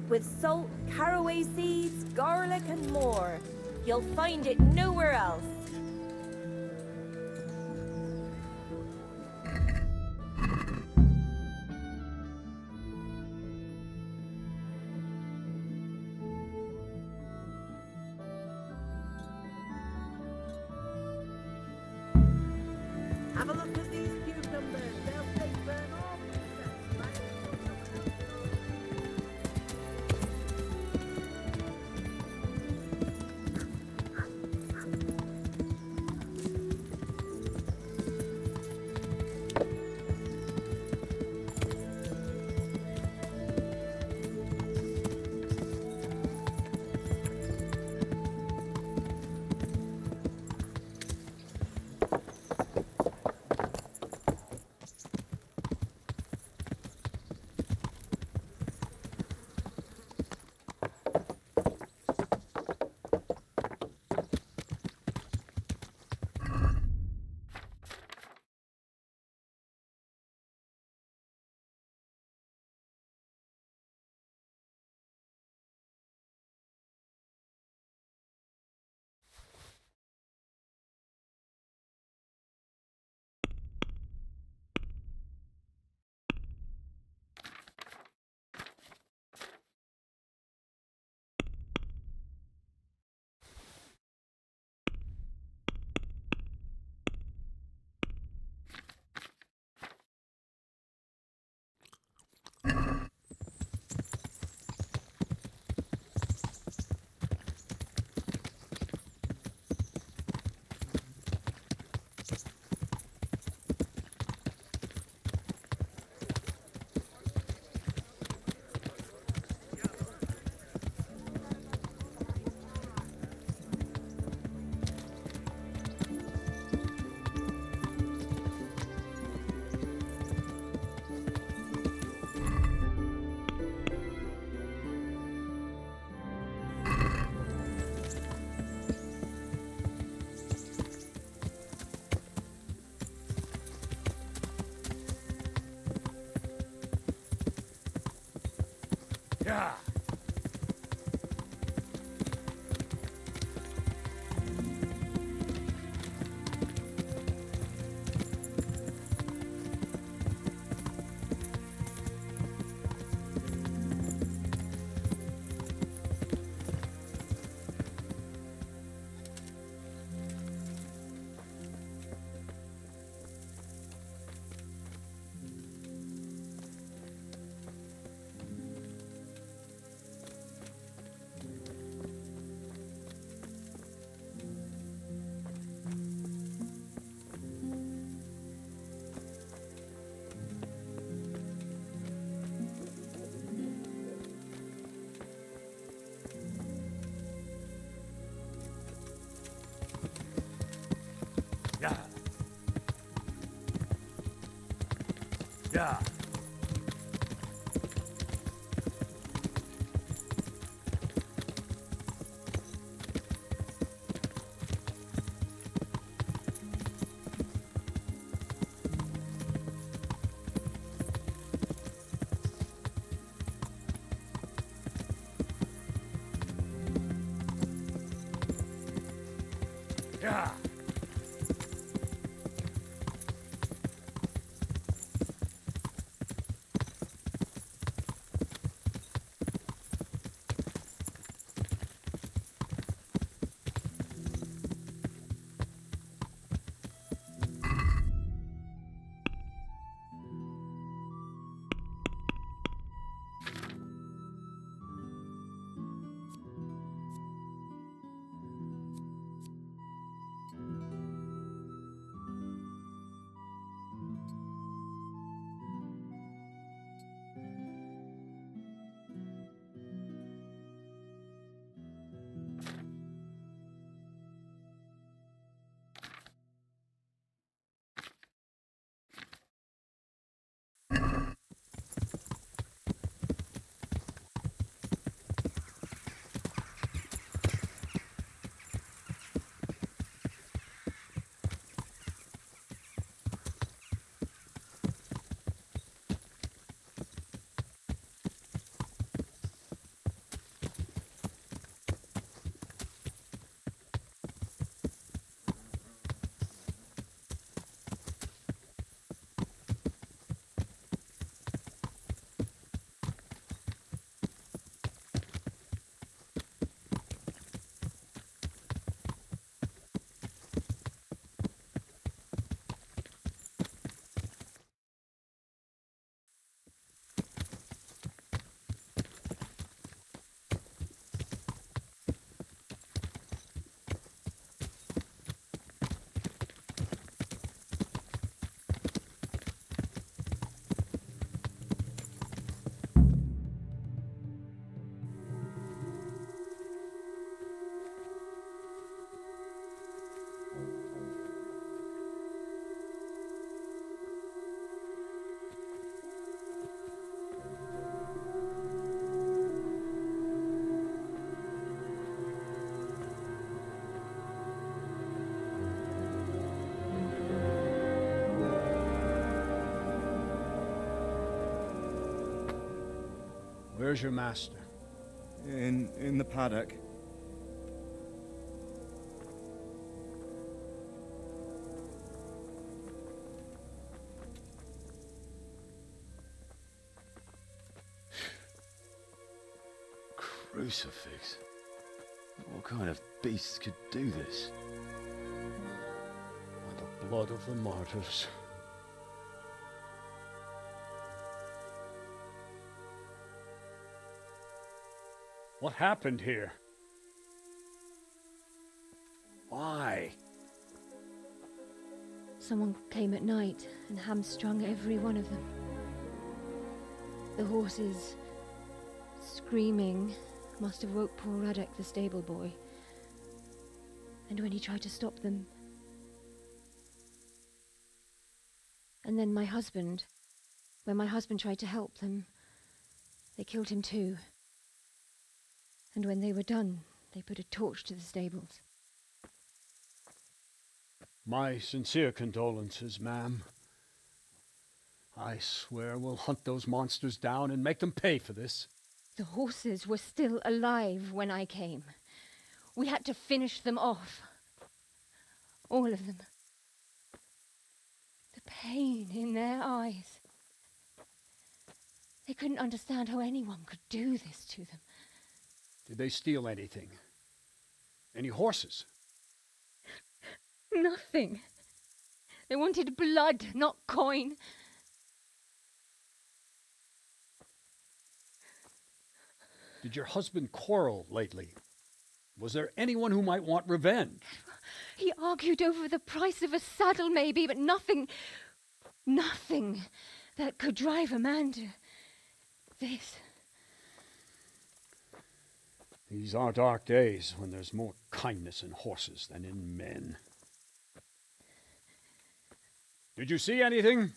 With salt, caraway seeds, garlic, and more. You'll find it nowhere else. Have a look at these cucumbers. They'll take burn off. Yeah. Yeah. Yeah. Yeah. Where's your master? In the paddock. Crucifix? What kind of beast could do this? By the blood of the martyrs. What happened here? Why? Someone came at night and hamstrung every one of them. The horses, screaming, must have woke poor Ruddock, the stable boy. And when he tried to stop them... And then my husband, when my husband tried to help them, they killed him too. And when they were done, they put a torch to the stables. My sincere condolences, ma'am. I swear we'll hunt those monsters down and make them pay for this. The horses were still alive when I came. We had to finish them off. All of them. The pain in their eyes. They couldn't understand how anyone could do this to them. Did they steal anything? Any horses? Nothing. They wanted blood, not coin. Did your husband quarrel lately? Was there anyone who might want revenge? He argued over the price of a saddle, maybe, but nothing that could drive a man to this. These are dark days when there's more kindness in horses than in men. Did you see anything?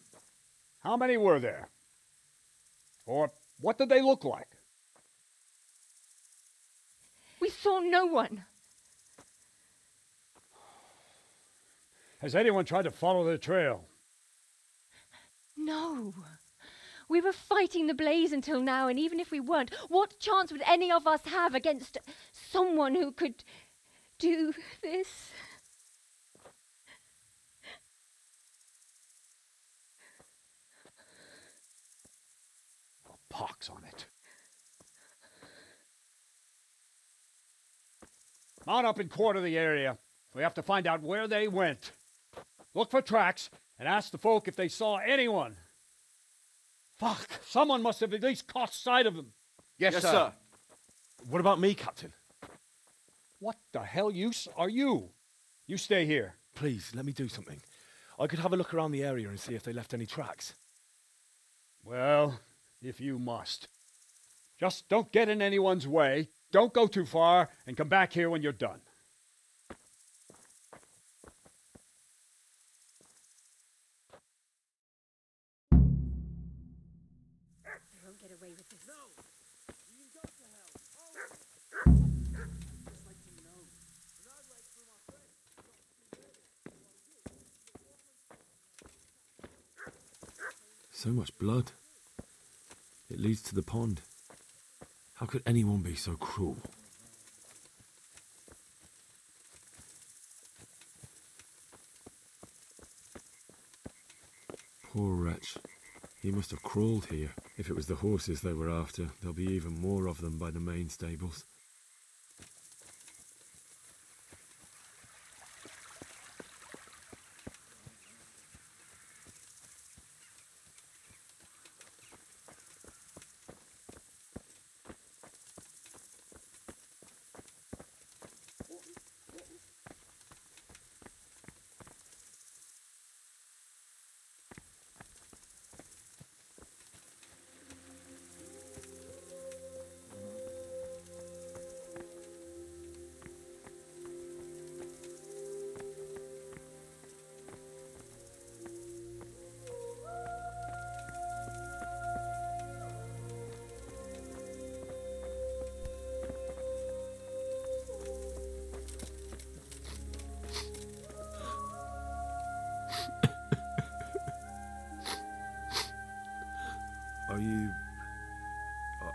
How many were there? Or what did they look like? We saw no one. Has anyone tried to follow the trail? No. We were fighting the blaze until now, and even if we weren't, what chance would any of us have against someone who could do this? A pox on it. Mount up and quarter the area. We have to find out where they went. Look for tracks and ask the folk if they saw anyone. Fuck! Someone must have at least caught sight of them. Yes, sir. What about me, Captain? What the hell use are you? You stay here. Please, let me do something. I could have a look around the area and see if they left any tracks. Well, if you must. Just don't get in anyone's way, don't go too far, and come back here when you're done. I won't get away with this. No! You got to help! Just like to know. And I'd like for my friends So much blood. It leads to the pond. How could anyone be so cruel? Poor wretch. He must have crawled here. If it was the horses they were after, there'll be even more of them by the main stables.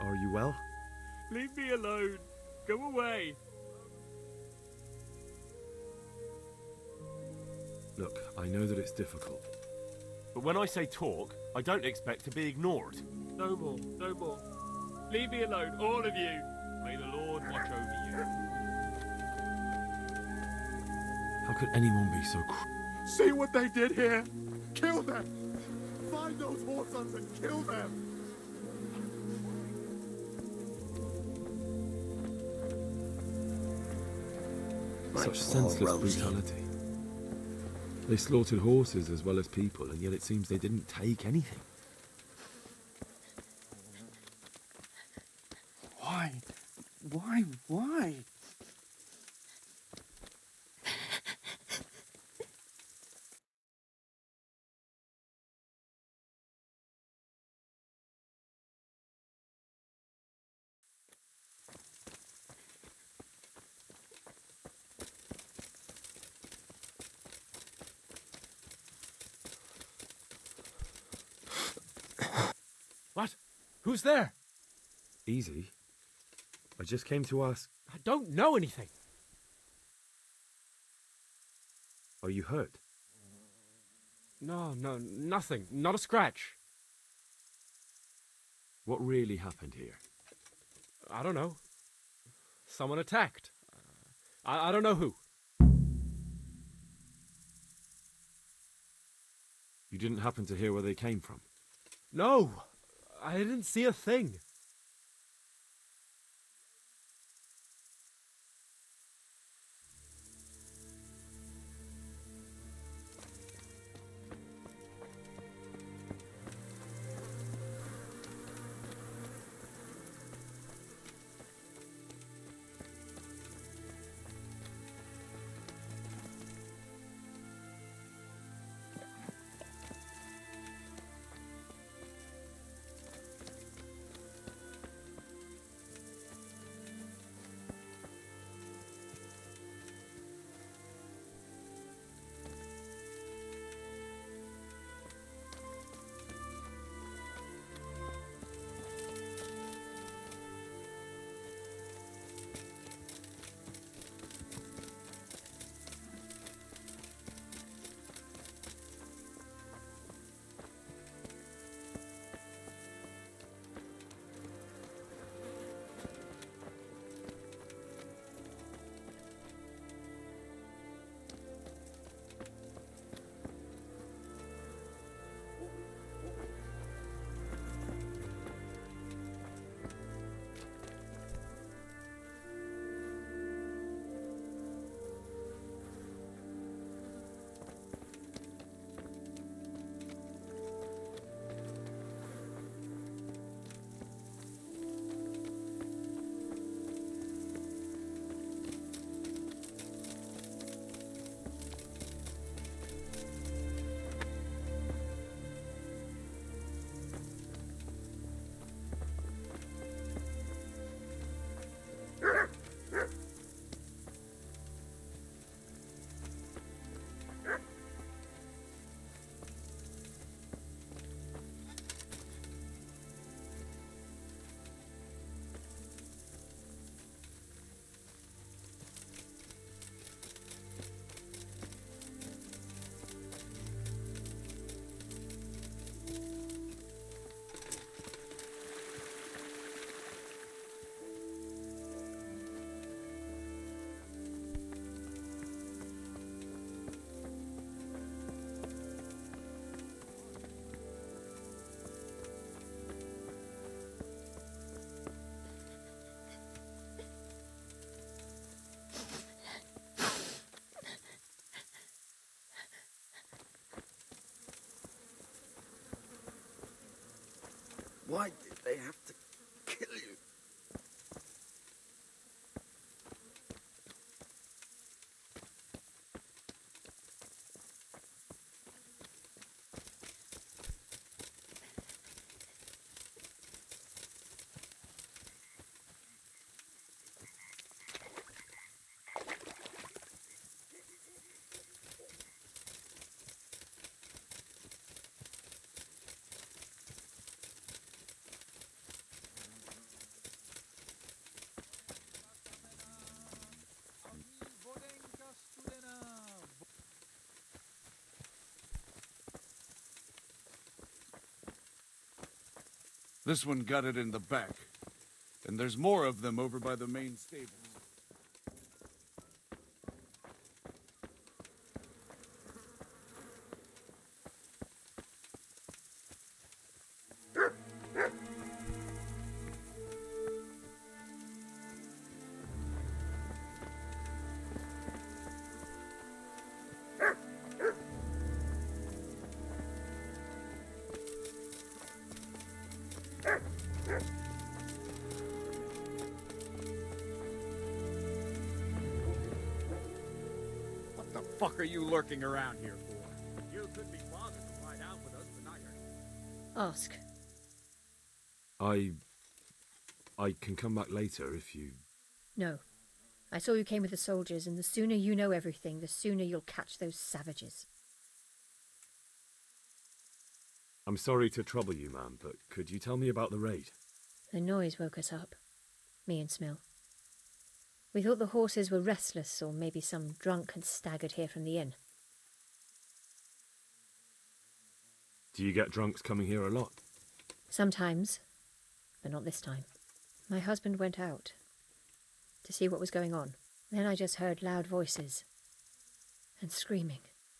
Are you well? Leave me alone. Go away. Look, I know that it's difficult. But when I say talk, I don't expect to be ignored. No more, no more. Leave me alone, all of you. May the Lord watch over you. How could anyone be so cruel? See what they did here? Kill them! Find those whoresons and kill them! Such senseless brutality. They slaughtered horses as well as people, and yet it seems they didn't take anything. Why? Why? What? Who's there? Easy. I just came to ask... I don't know anything. Are you hurt? No, nothing. Not a scratch. What really happened here? I don't know. Someone attacked. I don't know who. You didn't happen to hear where they came from? No, I didn't see a thing. Why did they have to kill you? This one got it in the back. And there's more of them over by the main stables. What the fuck are you lurking around here for? You couldn't be bothered to ride out with us tonight. Ask. I can come back later if you... No. I saw you came with the soldiers, and the sooner you know everything, the sooner you'll catch those savages. I'm sorry to trouble you, man, but could you tell me about the raid? The noise woke us up, me and Smill. We thought the horses were restless, or maybe some drunk had staggered here from the inn. Do you get drunks coming here a lot? Sometimes, but not this time. My husband went out to see what was going on. Then I just heard loud voices and screaming.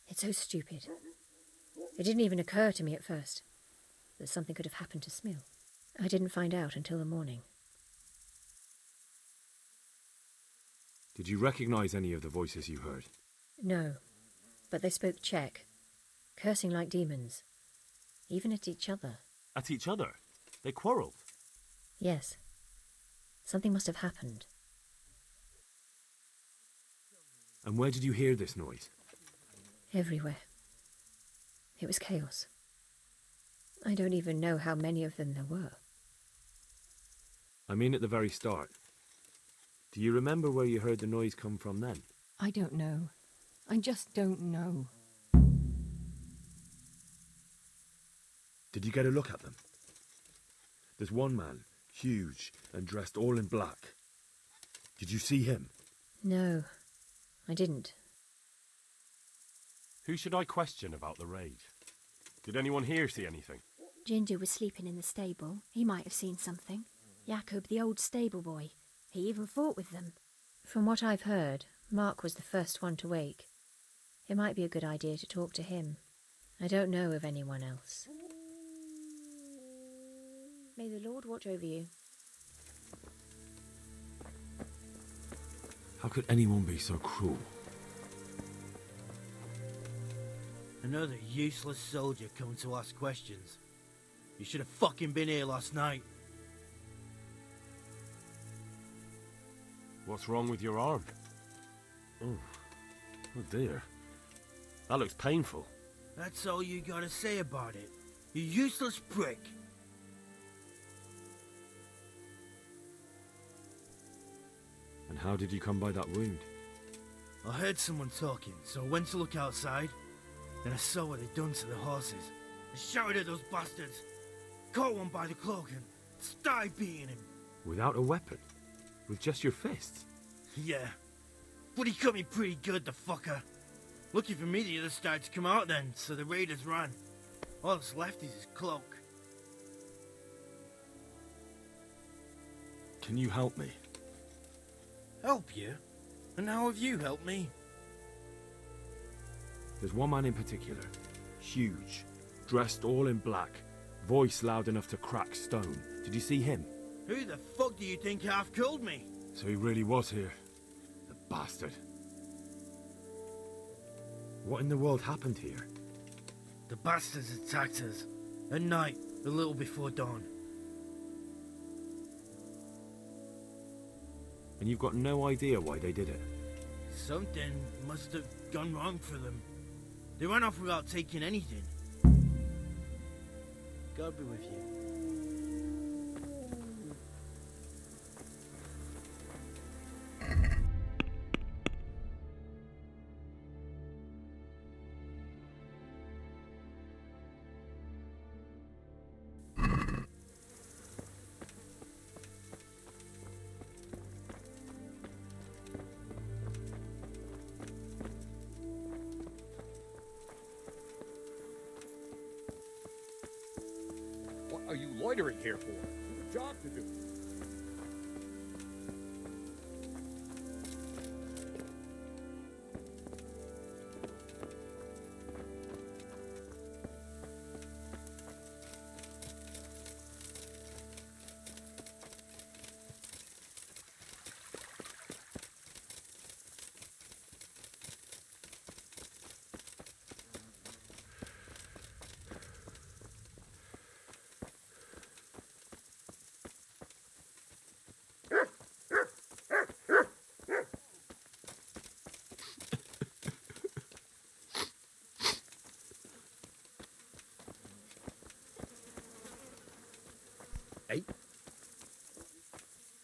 It's so stupid. It didn't even occur to me at first that something could have happened to Smill. I didn't find out until the morning. Did you recognize any of the voices you heard? No, but they spoke Czech, cursing like demons, even at each other. At each other? They quarrelled? Yes. Something must have happened. And where did you hear this noise? Everywhere. It was chaos. I don't even know how many of them there were. I mean at the very start. Do you remember where you heard the noise come from then? I don't know. I just don't know. Did you get a look at them? There's one man, huge and dressed all in black. Did you see him? No, I didn't. Who should I question about the raid? Did anyone here see anything? Ginger was sleeping in the stable. He might have seen something. Jacob, the old stable boy. He even fought with them. From what I've heard, Mark was the first one to wake. It might be a good idea to talk to him. I don't know of anyone else. May the Lord watch over you. How could anyone be so cruel? Another useless soldier coming to ask questions. You should have fucking been here last night. What's wrong with your arm? Oh dear. That looks painful. That's all you gotta say about it. You useless prick. And how did you come by that wound? I heard someone talking, so I went to look outside. Then I saw what they'd done to the horses. I shouted at those bastards. Caught one by the cloak and started beating him. Without a weapon? With just your fists? Yeah. But he cut me pretty good, the fucker. Lucky for me the others started to come out then, so the raiders ran. All that's left is his cloak. Can you help me? Help you? And how have you helped me? There's one man in particular. Huge. Dressed all in black. Voice loud enough to crack stone. Did you see him? Who the fuck do you think half-killed me? So he really was here. The bastard. What in the world happened here? The bastards attacked us. At night, a little before dawn. And you've got no idea why they did it? Something must have gone wrong for them. They ran off without taking anything. God be with you. What are you loitering here for? There's a job to do.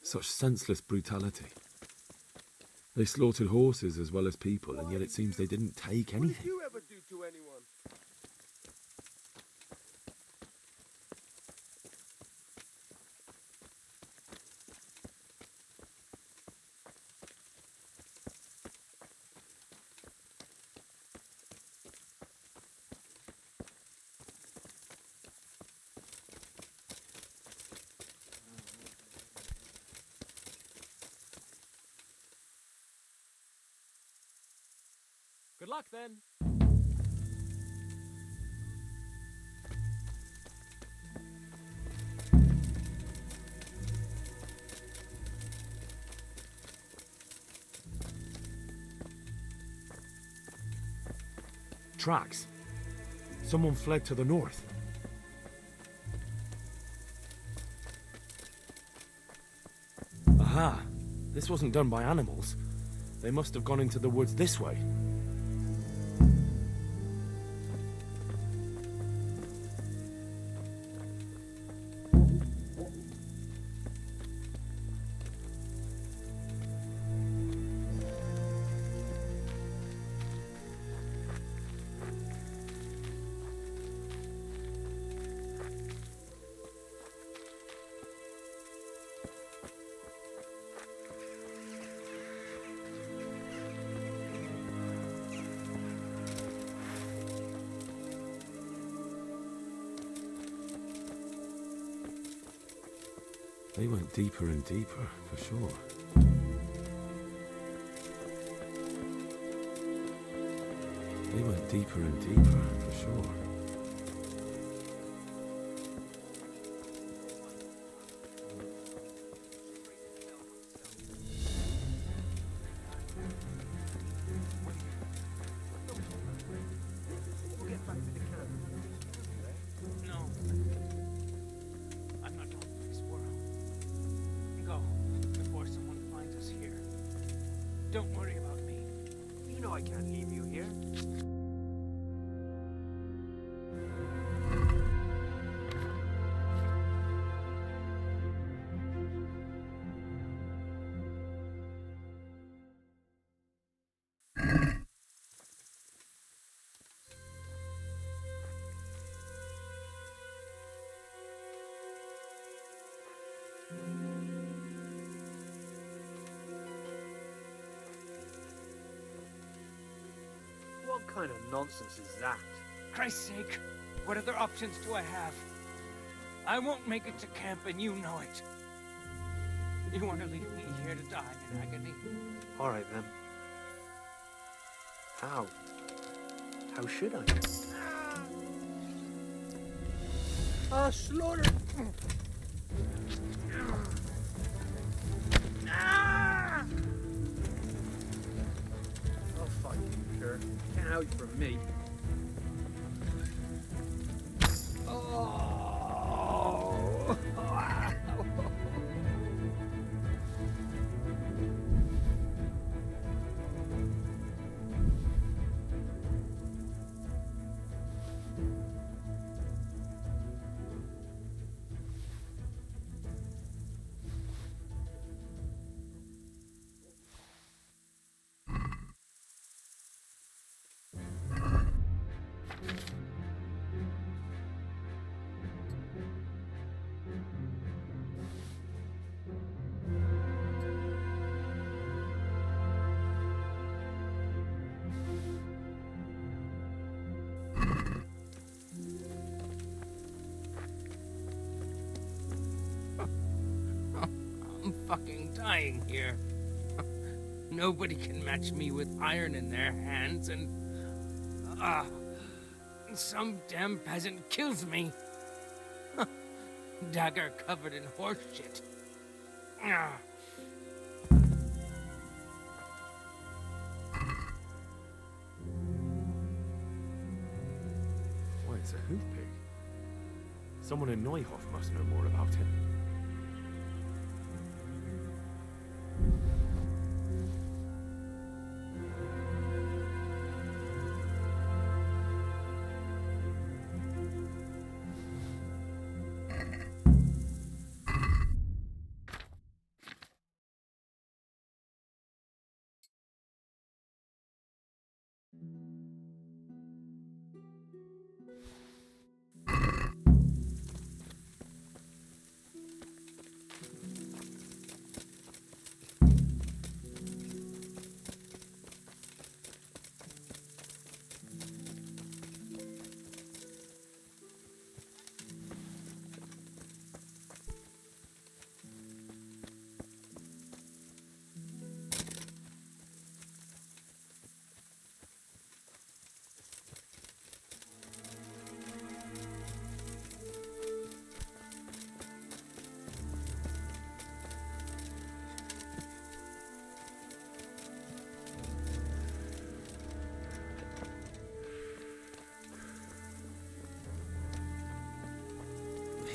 Such senseless brutality. They slaughtered horses as well as people, and yet it seems they didn't take anything. What did you ever do to anyone? Good luck then. Tracks. Someone fled to the north. Aha! This wasn't done by animals. They must have gone into the woods this way. They went deeper and deeper, for sure. They went deeper and deeper, for sure. No. I'm not going to explore. Go before someone finds us here. Don't worry about me. You know I can't leave you here. What kind of nonsense is that? Christ's sake, what other options do I have? I won't make it to camp and you know it. You want to leave me here to die in agony? All right, then. How? How should I? Slaughter! I'll fight you, sure. Can't help you from me. I'm fucking dying here. Nobody can match me with iron in their hands, and some damn peasant kills me. Dagger covered in horse shit. Why, it's a hoof pig. Someone in Neuhof must know more about him.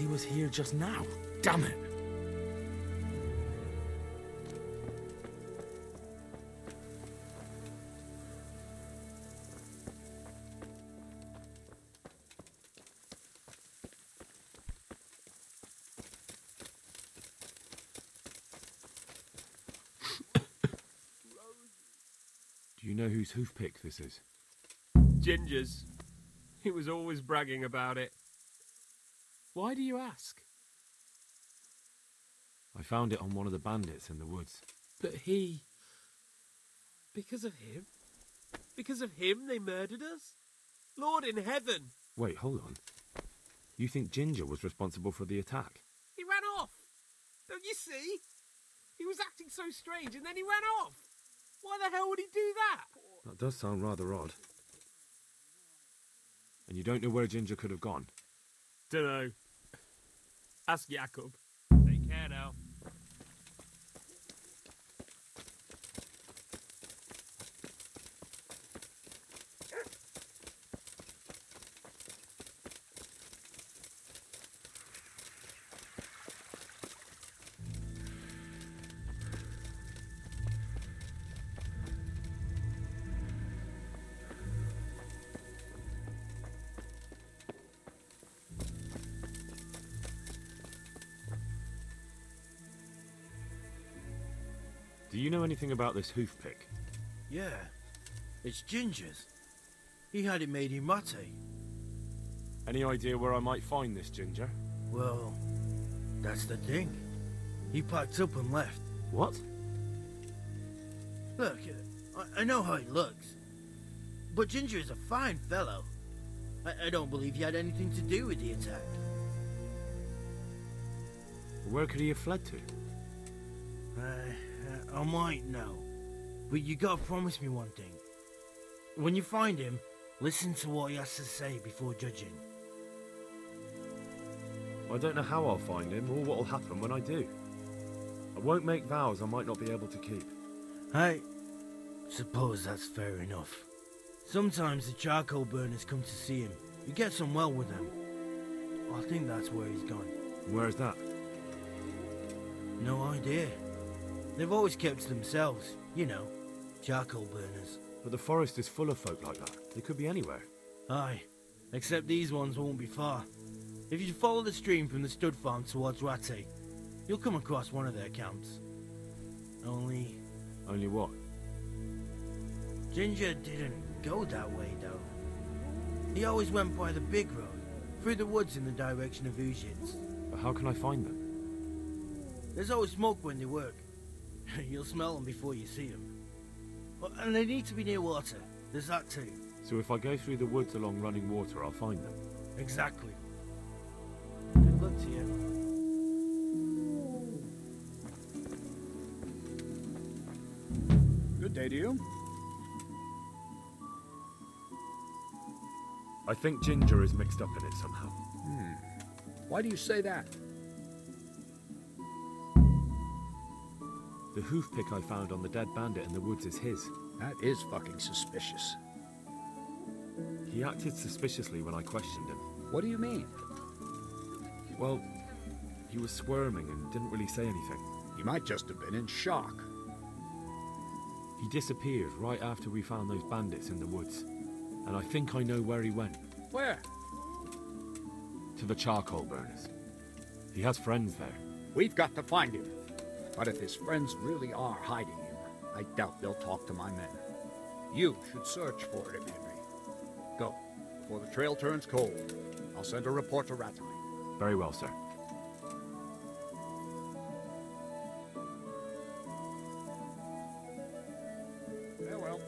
he was here just now. Damn it! Do you know whose hoofpick this is? Ginger's. He was always bragging about it. Why do you ask? I found it on one of the bandits in the woods. But he... Because of him? Because of him they murdered us? Lord in heaven! Wait, hold on. You think Ginger was responsible for the attack? He ran off! Don't you see? He was acting so strange and then he ran off! Why the hell would he do that? That does sound rather odd. And you don't know where Ginger could have gone? Dunno. Ask Jakob. Take care now. Do you know anything about this hoofpick? Yeah, it's Ginger's. He had it made in Mate. Any idea where I might find this Ginger? Well, that's the thing. He packed up and left. What? Look, I know how he looks. But Ginger is a fine fellow. I don't believe he had anything to do with the attack. Where could he have fled to? I might know. But you gotta promise me one thing. When you find him, listen to what he has to say before judging. I don't know how I'll find him or what will happen when I do. I won't make vows I might not be able to keep. I suppose that's fair enough. Sometimes the charcoal burners come to see him. He gets on well with them. I think that's where he's gone. Where's that? No idea. They've always kept to themselves, you know, charcoal burners. But the forest is full of folk like that. They could be anywhere. Aye, except these ones won't be far. If you follow the stream from the stud farm towards Rate, you'll come across one of their camps. Only what? Ginger didn't go that way, though. He always went by the big road, through the woods in the direction of Ujits. But how can I find them? There's always smoke when they work. You'll smell them before you see them. And they need to be near water. There's that too. So if I go through the woods along running water, I'll find them? Exactly. Good luck to you. Good day to you. I think Ginger is mixed up in it somehow. Why do you say that? The hoofpick I found on the dead bandit in the woods is his. That is fucking suspicious. He acted suspiciously when I questioned him. What do you mean? Well, he was squirming and didn't really say anything. He might just have been in shock. He disappeared right after we found those bandits in the woods. And I think I know where he went. Where? To the charcoal burners. He has friends there. We've got to find him. But if his friends really are hiding him, I doubt they'll talk to my men. You should search for him, Henry. Go, before the trail turns cold. I'll send a report to Ratai. Very well, sir. Farewell.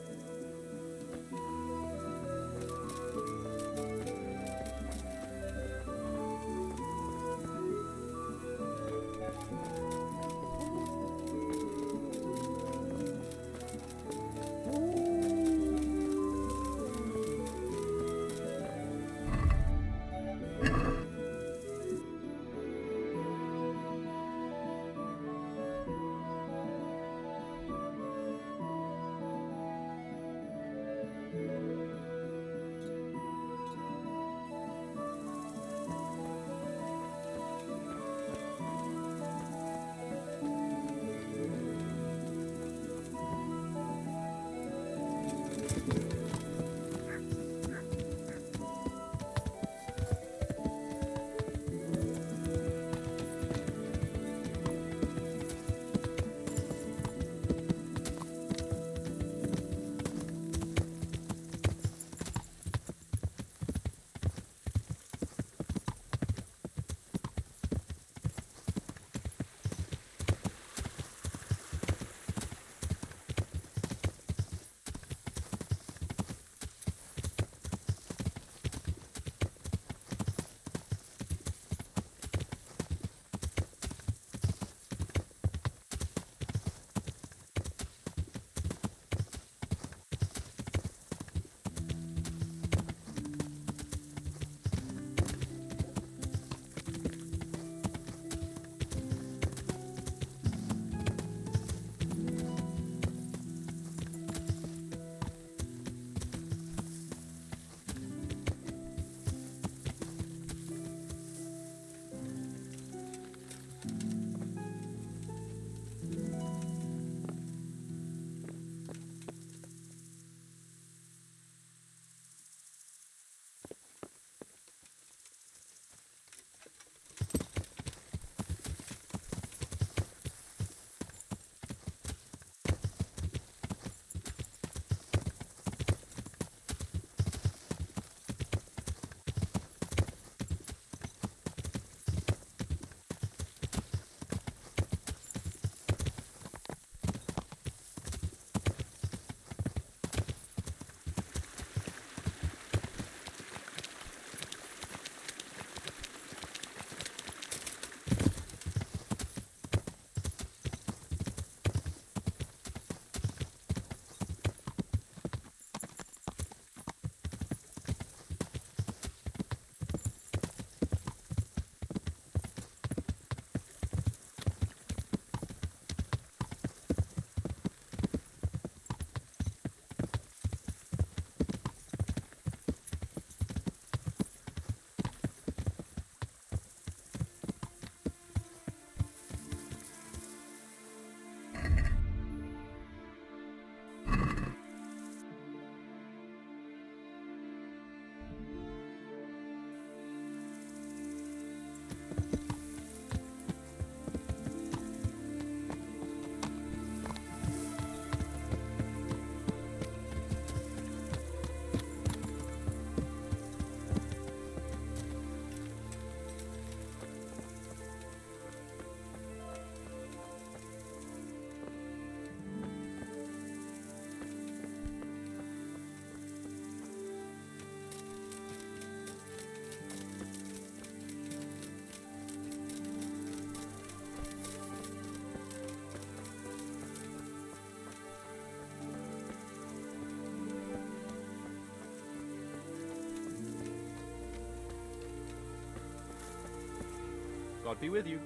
God be with you.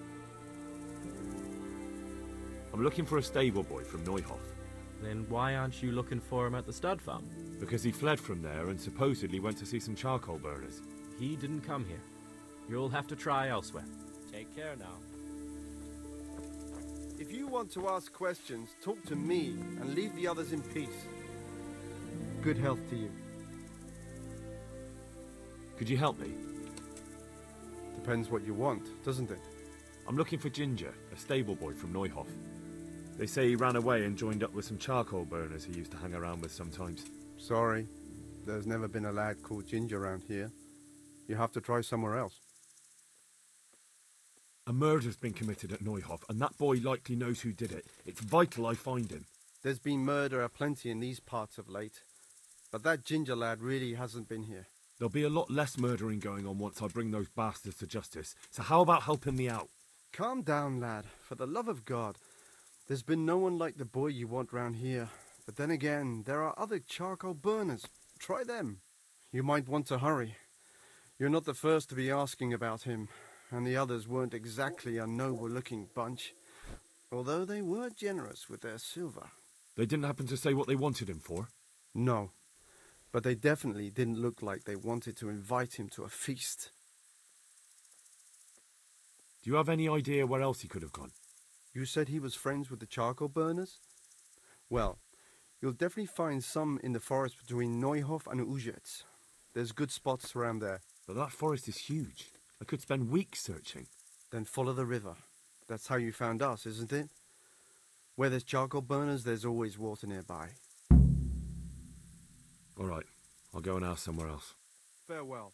I'm looking for a stable boy from Neuhof. Then why aren't you looking for him at the stud farm? Because he fled from there and supposedly went to see some charcoal burners. He didn't come here. You'll have to try elsewhere. Take care now. If you want to ask questions, talk to me and leave the others in peace. Good health to you. Could you help me? Depends what you want, doesn't it? I'm looking for Ginger, a stable boy from Neuhof. They say he ran away and joined up with some charcoal burners he used to hang around with sometimes. Sorry, there's never been a lad called Ginger around here. You have to try somewhere else. A murder's been committed at Neuhof, and that boy likely knows who did it. It's vital I find him. There's been murder aplenty in these parts of late, but that Ginger lad really hasn't been here. There'll be a lot less murdering going on once I bring those bastards to justice, so how about helping me out? Calm down, lad, for the love of God. There's been no one like the boy you want round here. But then again, there are other charcoal burners. Try them. You might want to hurry. You're not the first to be asking about him, and the others weren't exactly a noble-looking bunch, although they were generous with their silver. They didn't happen to say what they wanted him for? No, but they definitely didn't look like they wanted to invite him to a feast. Do you have any idea where else he could have gone? You said he was friends with the charcoal burners? Well, you'll definitely find some in the forest between Neuhof and Ujetz. There's good spots around there. But that forest is huge. I could spend weeks searching. Then follow the river. That's how you found us, isn't it? Where there's charcoal burners, there's always water nearby. All right, I'll go and ask somewhere else. Farewell.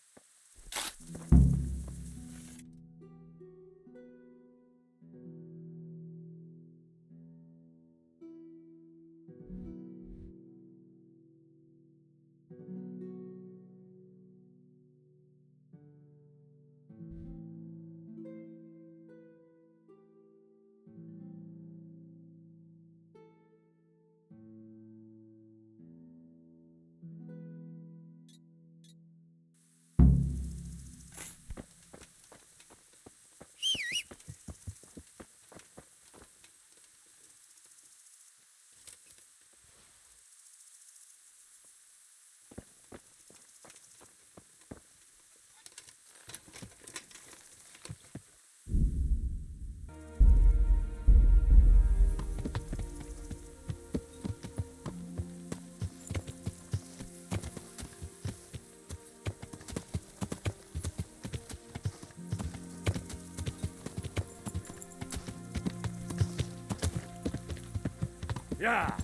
Yeah.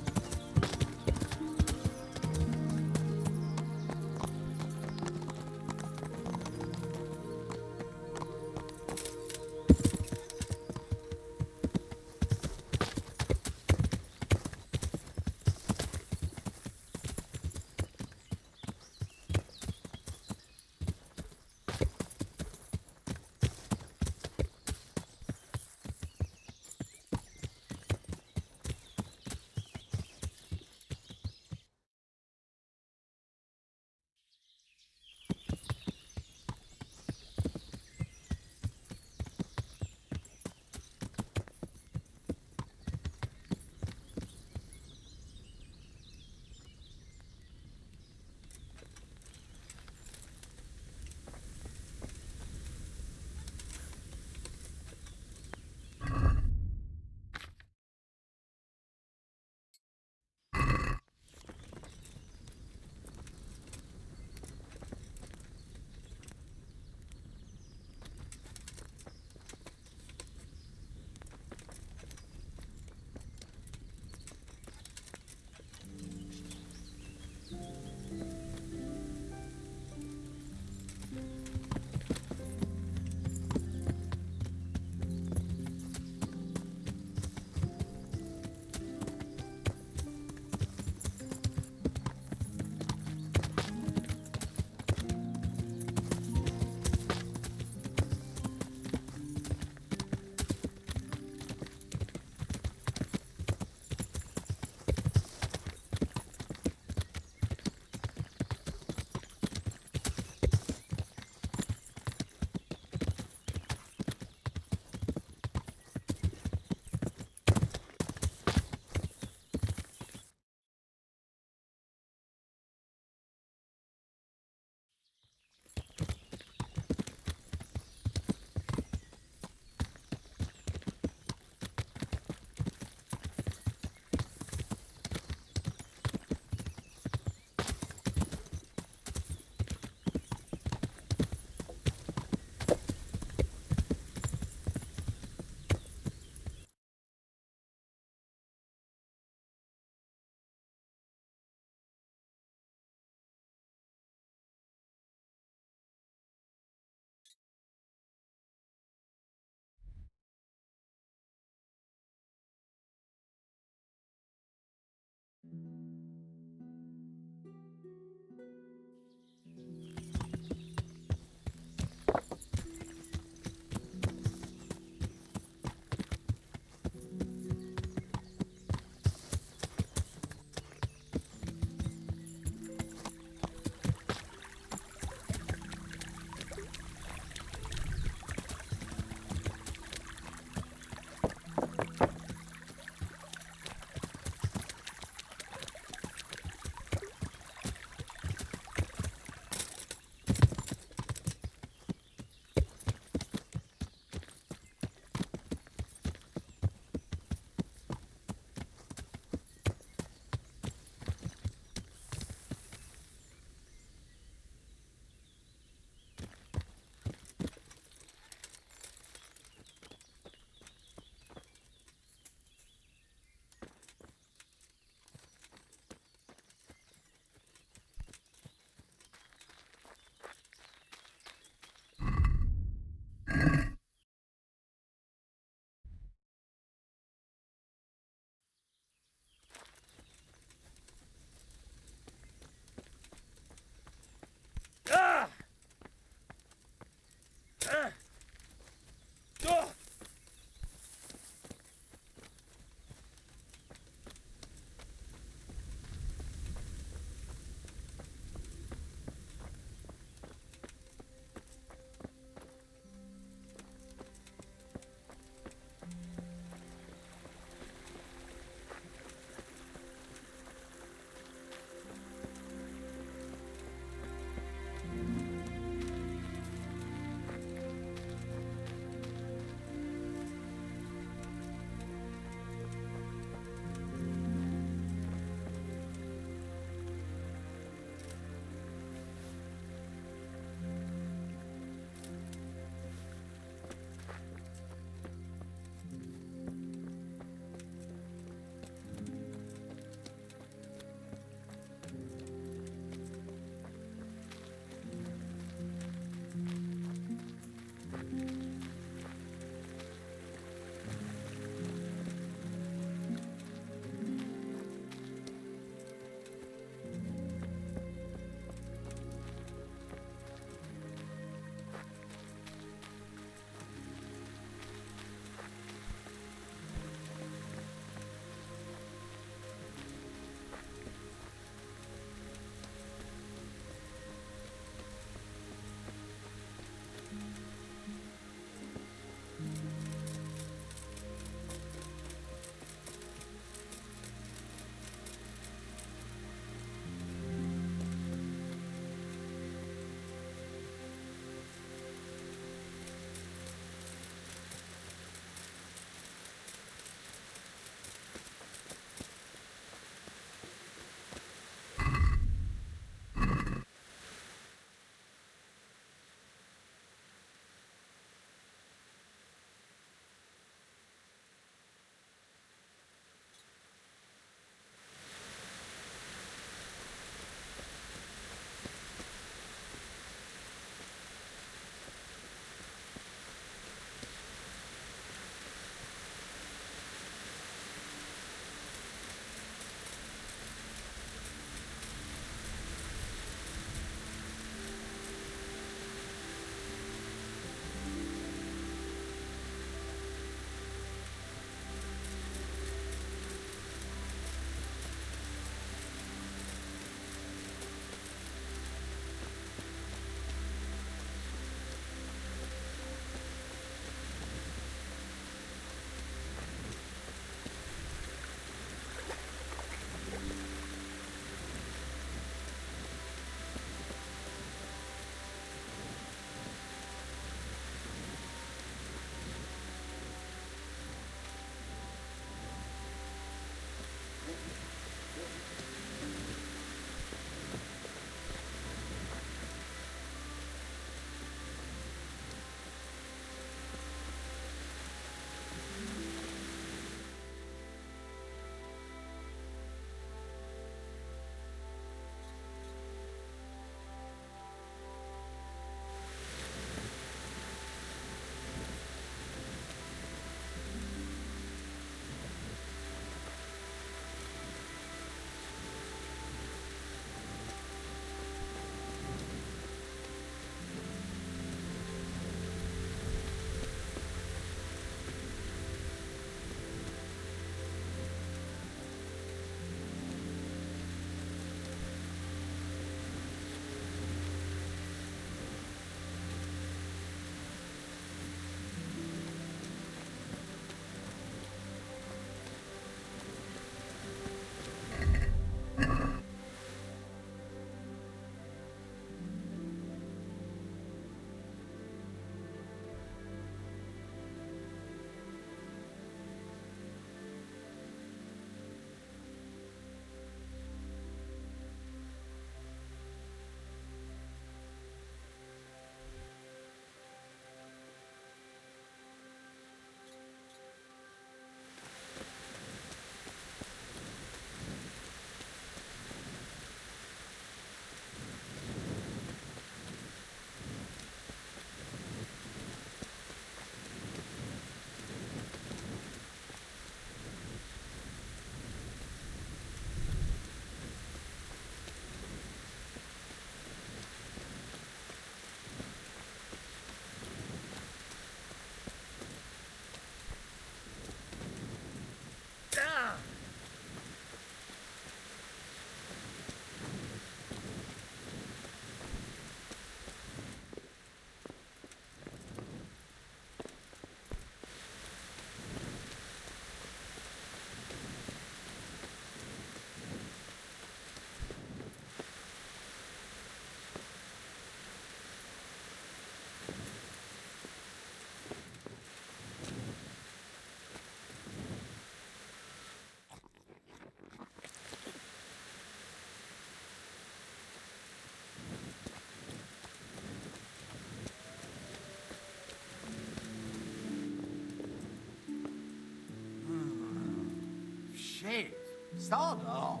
shit. Start off.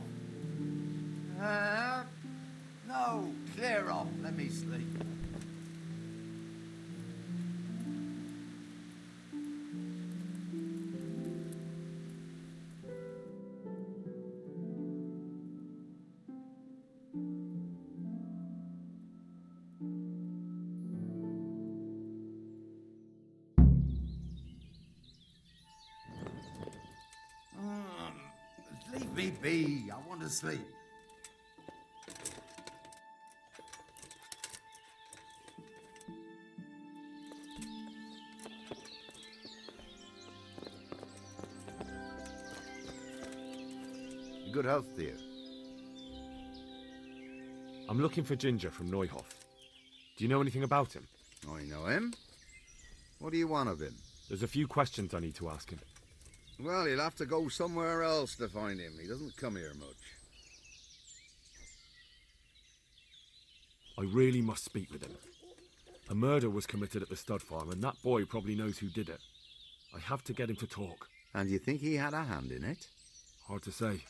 No, clear off. Let me sleep. Leave me be. I want to sleep. Good health, dear. I'm looking for Ginger from Neuhof. Do you know anything about him? I know him. What do you want of him? There's a few questions I need to ask him. Well, you'll have to go somewhere else to find him. He doesn't come here much. I really must speak with him. A murder was committed at the stud farm, and that boy probably knows who did it. I have to get him to talk. And you think he had a hand in it? Hard to say.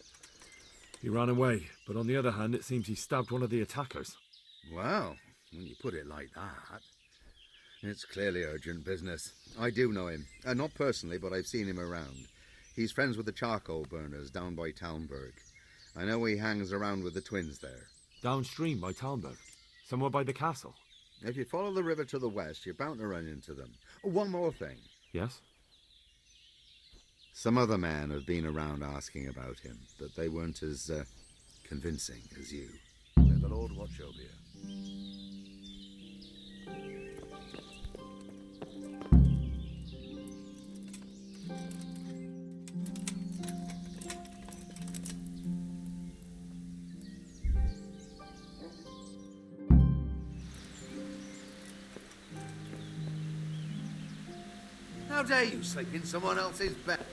He ran away, but on the other hand, it seems he stabbed one of the attackers. Well, when you put it like that, it's clearly urgent business. I do know him. Not personally, but I've seen him around. He's friends with the charcoal burners down by Talmberg. I know he hangs around with the twins there. Downstream by Talmberg? Somewhere by the castle? If you follow the river to the west, you're bound to run into them. Oh, one more thing. Yes? Some other men have been around asking about him, but they weren't as convincing as you. May the Lord watch over you. How dare you sleep in someone else's bed?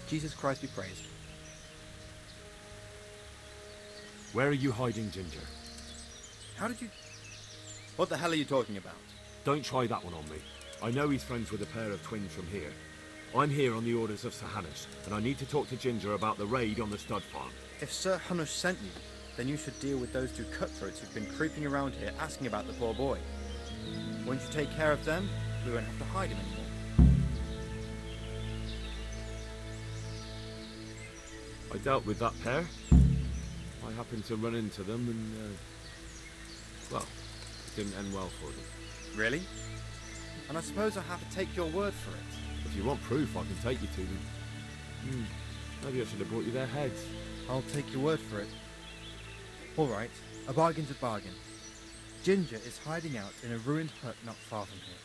Jesus Christ be praised. Where are you hiding, Ginger? How did you... What the hell are you talking about? Don't try that one on me. I know he's friends with a pair of twins from here. I'm here on the orders of Sir Hanush, and I need to talk to Ginger about the raid on the stud farm. If Sir Hanush sent you, then you should deal with those two cutthroats who've been creeping around here asking about the poor boy. Once you take care of them, we won't have to hide him anymore. I dealt with that pair. I happened to run into them and, well, it didn't end well for them. Really? And I suppose I have to take your word for it. If you want proof, I can take you to them. Maybe I should have brought you their heads. I'll take your word for it. All right, a bargain's a bargain. Ginger is hiding out in a ruined hut not far from here.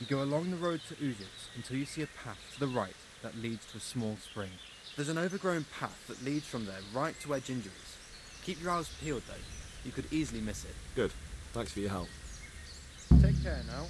You go along the road to Uzits until you see a path to the right that leads to a small spring. There's an overgrown path that leads from there right to where Ginger is. Keep your eyes peeled though. You could easily miss it. Good. Thanks for your help. Take care now.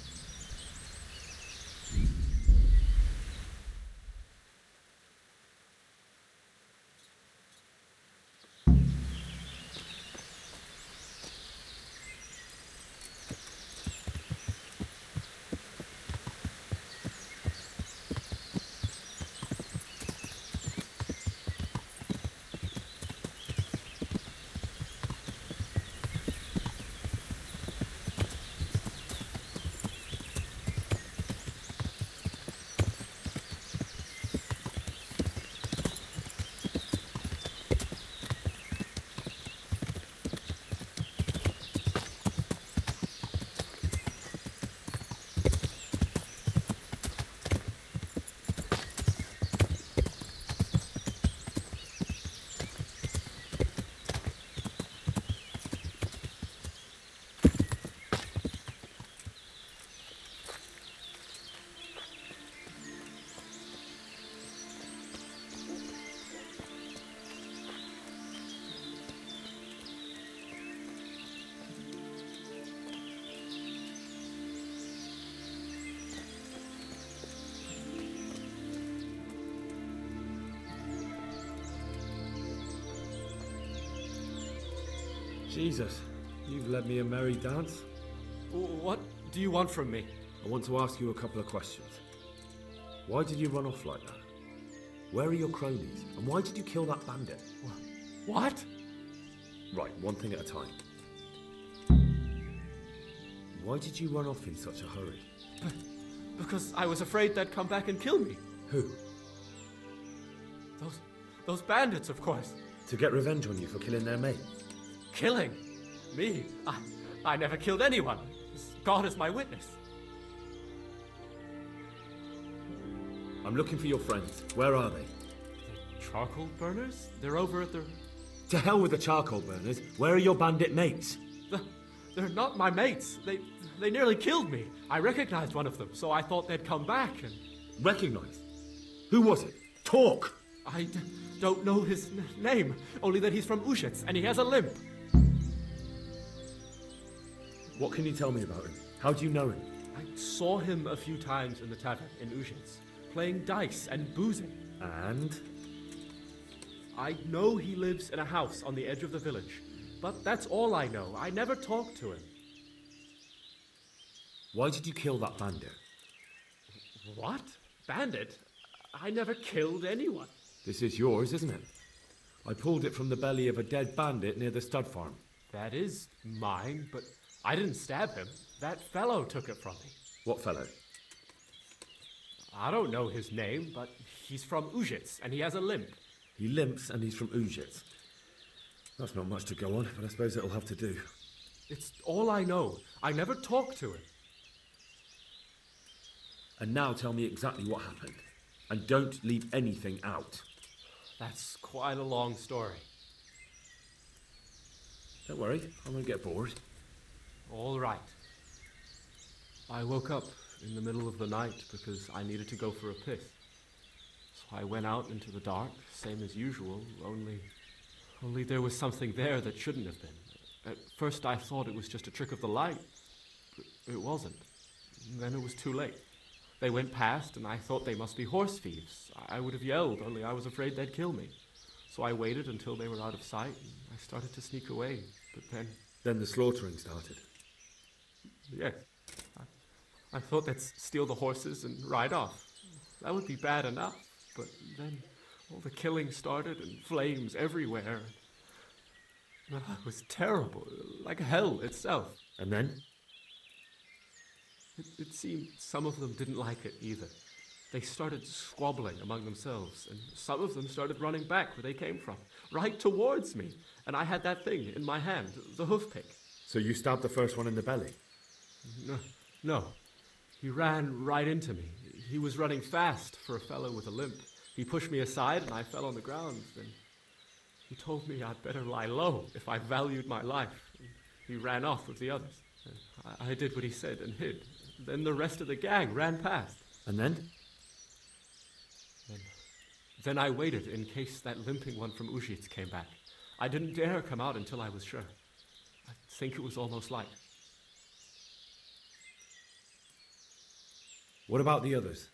Jesus, you've led me a merry dance. What do you want from me? I want to ask you a couple of questions. Why did you run off like that? Where are your cronies? And why did you kill that bandit? What? Right, one thing at a time. Why did you run off in such a hurry? Because I was afraid they'd come back and kill me. Who? Those bandits, of course. To get revenge on you for killing their mate? Killing? Me? I never killed anyone. God is my witness. I'm looking for your friends. Where are they? The charcoal burners? They're over at the... To hell with the charcoal burners. Where are your bandit mates? They're not my mates. They nearly killed me. I recognized one of them, so I thought they'd come back and... Recognized? Who was it? Talk! I don't know his name, only that he's from Uzits and he has a limp. What can you tell me about him? How do you know him? I saw him a few times in the tavern in Uzits, playing dice and boozing. And? I know he lives in a house on the edge of the village, but that's all I know. I never talked to him. Why did you kill that bandit? What? Bandit? I never killed anyone. This is yours, isn't it? I pulled it from the belly of a dead bandit near the stud farm. That is mine, but I didn't stab him. That fellow took it from me. What fellow? I don't know his name, but he's from Uzits, and he has a limp. He limps and he's from Uzits. That's not much to go on, but I suppose it'll have to do. It's all I know. I never talked to him. And now tell me exactly what happened. And don't leave anything out. That's quite a long story. Don't worry, I won't get bored. All right. I woke up in the middle of the night because I needed to go for a piss. So I went out into the dark, same as usual, only there was something there that shouldn't have been. At first I thought it was just a trick of the light, but it wasn't. And then it was too late. They went past, and I thought they must be horse thieves. I would have yelled, only I was afraid they'd kill me. So I waited until they were out of sight, and I started to sneak away. But then... Then the slaughtering started? Yes. I thought they'd steal the horses and ride off. That would be bad enough, but then all the killing started, and flames everywhere. It was terrible, like hell itself. And then? It seemed some of them didn't like it either. They started squabbling among themselves, and some of them started running back where they came from, right towards me. And I had that thing in my hand, the hoof pick. So you stabbed the first one in the belly? No. He ran right into me. He was running fast for a fellow with a limp. He pushed me aside and I fell on the ground. Then he told me I'd better lie low if I valued my life. He ran off with the others. I did what he said and hid. Then the rest of the gang ran past. And then? Then I waited in case that limping one from Ujits came back. I didn't dare come out until I was sure. I think it was almost light. What about the others?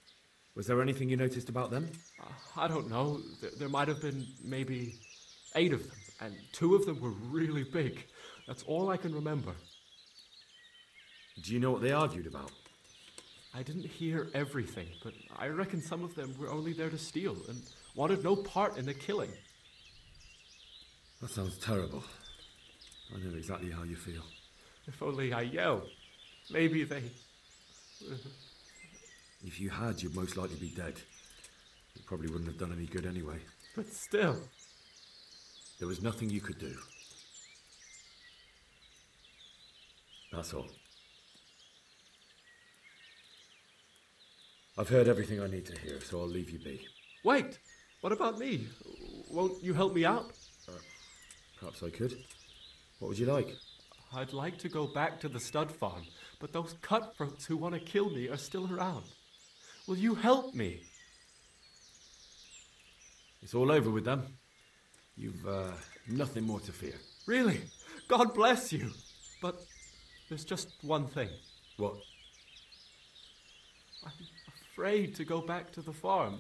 Was there anything you noticed about them? I don't know. There might have been maybe 8 of them, and 2 of them were really big. That's all I can remember. Do you know what they argued about? I didn't hear everything, but I reckon some of them were only there to steal and wanted no part in the killing. That sounds terrible. I know exactly how you feel. If only I yelled. Maybe they... If you had, you'd most likely be dead. It probably wouldn't have done any good anyway. But still... There was nothing you could do. That's all. I've heard everything I need to hear, so I'll leave you be. Wait! What about me? Won't you help me out? Perhaps I could. What would you like? I'd like to go back to the stud farm, but those cutthroats who want to kill me are still around. Will you help me? It's all over with them. You've nothing more to fear. Really? God bless you. But there's just one thing. What? I'm afraid to go back to the farm.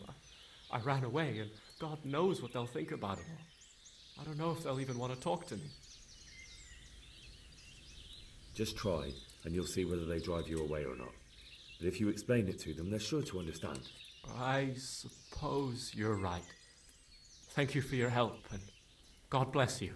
I ran away, and God knows what they'll think about it all. I don't know if they'll even want to talk to me. Just try, and you'll see whether they drive you away or not. But if you explain it to them, they're sure to understand. I suppose you're right. Thank you for your help, and God bless you.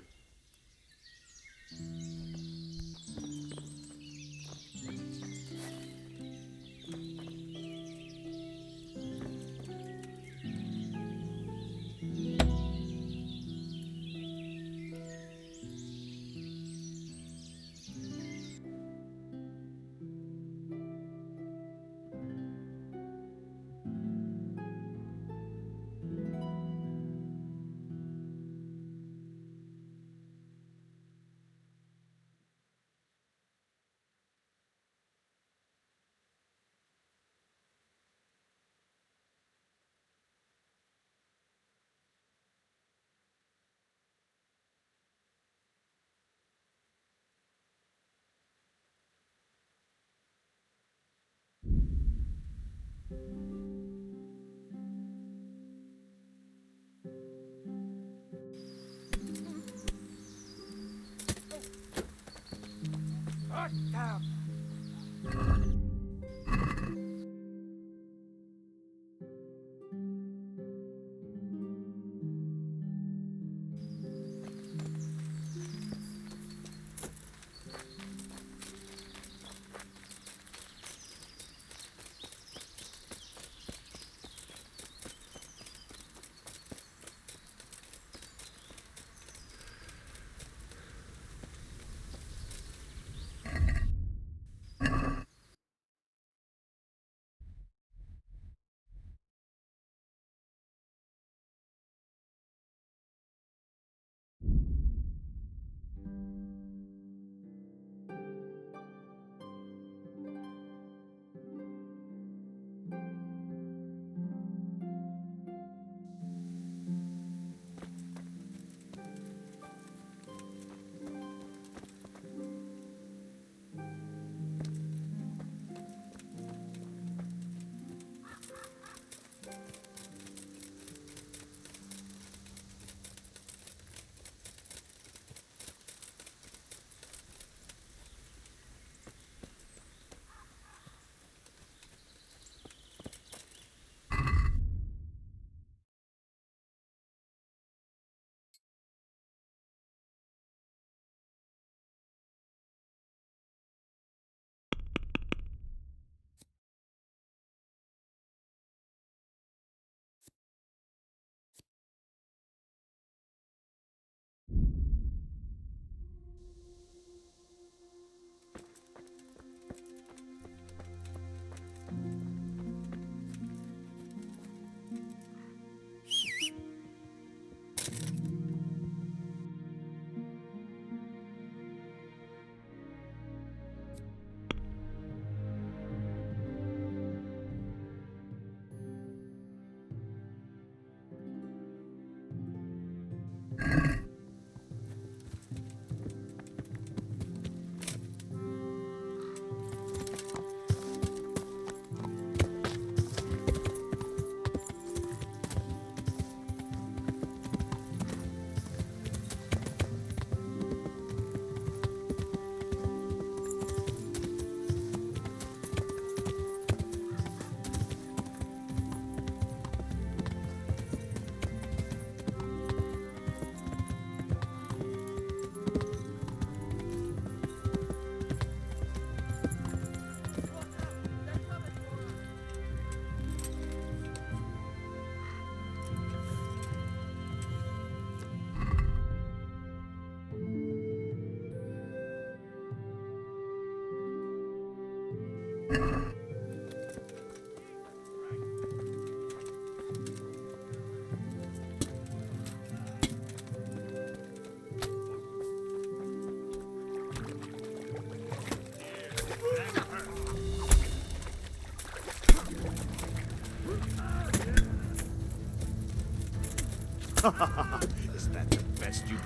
Is that the best you...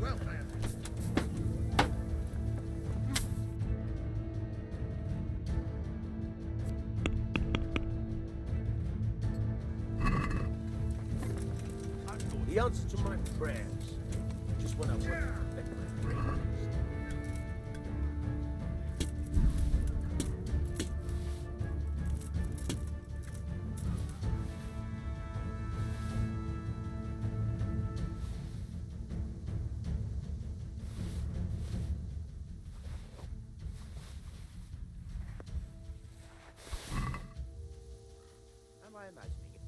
Well then. He answered to my prayers, just when I wanted to beg my prayers. Am I imagining it?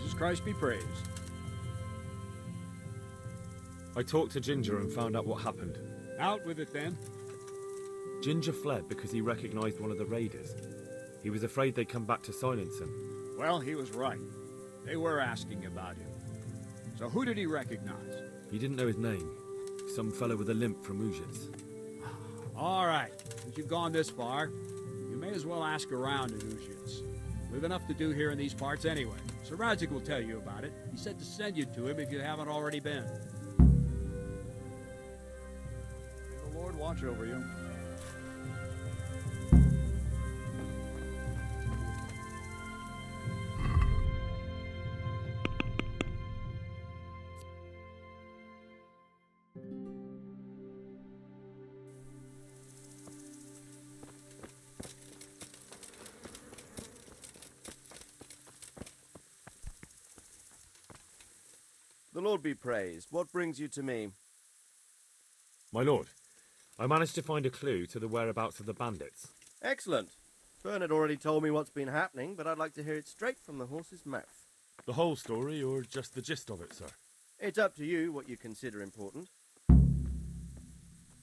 Jesus Christ be praised. I talked to Ginger and found out what happened. Out with it then. Ginger fled because he recognized one of the raiders. He was afraid they'd come back to silence him. Well, he was right. They were asking about him. So who did he recognize? He didn't know his name. Some fellow with a limp from Ujits. All right. Since you've gone this far, you may as well ask around in Ujits. We've enough to do here in these parts anyway. Sir Radzik will tell you about it. He said to send you to him if you haven't already been. May the Lord watch over you. The Lord be praised. What brings you to me? My lord, I managed to find a clue to the whereabouts of the bandits. Excellent. Bernard already told me what's been happening, but I'd like to hear it straight from the horse's mouth. The whole story, or just the gist of it, sir? It's up to you what you consider important.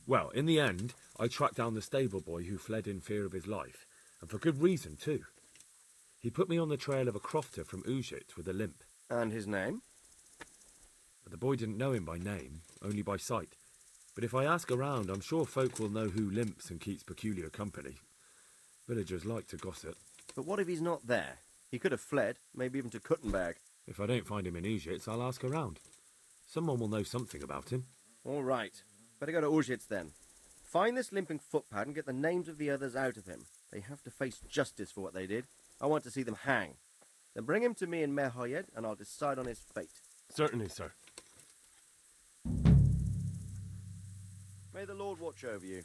Well, in the end, I tracked down the stable boy who fled in fear of his life, and for good reason, too. He put me on the trail of a crofter from Ujit with a limp. And his name? But the boy didn't know him by name, only by sight. But if I ask around, I'm sure folk will know who limps and keeps peculiar company. Villagers like to gossip. But what if he's not there? He could have fled, maybe even to Kuttenberg. If I don't find him in Ujits, I'll ask around. Someone will know something about him. All right. Better go to Ujits then. Find this limping footpad and get the names of the others out of him. They have to face justice for what they did. I want to see them hang. Then bring him to me in Merhoyed and I'll decide on his fate. Certainly, sir. May the Lord watch over you.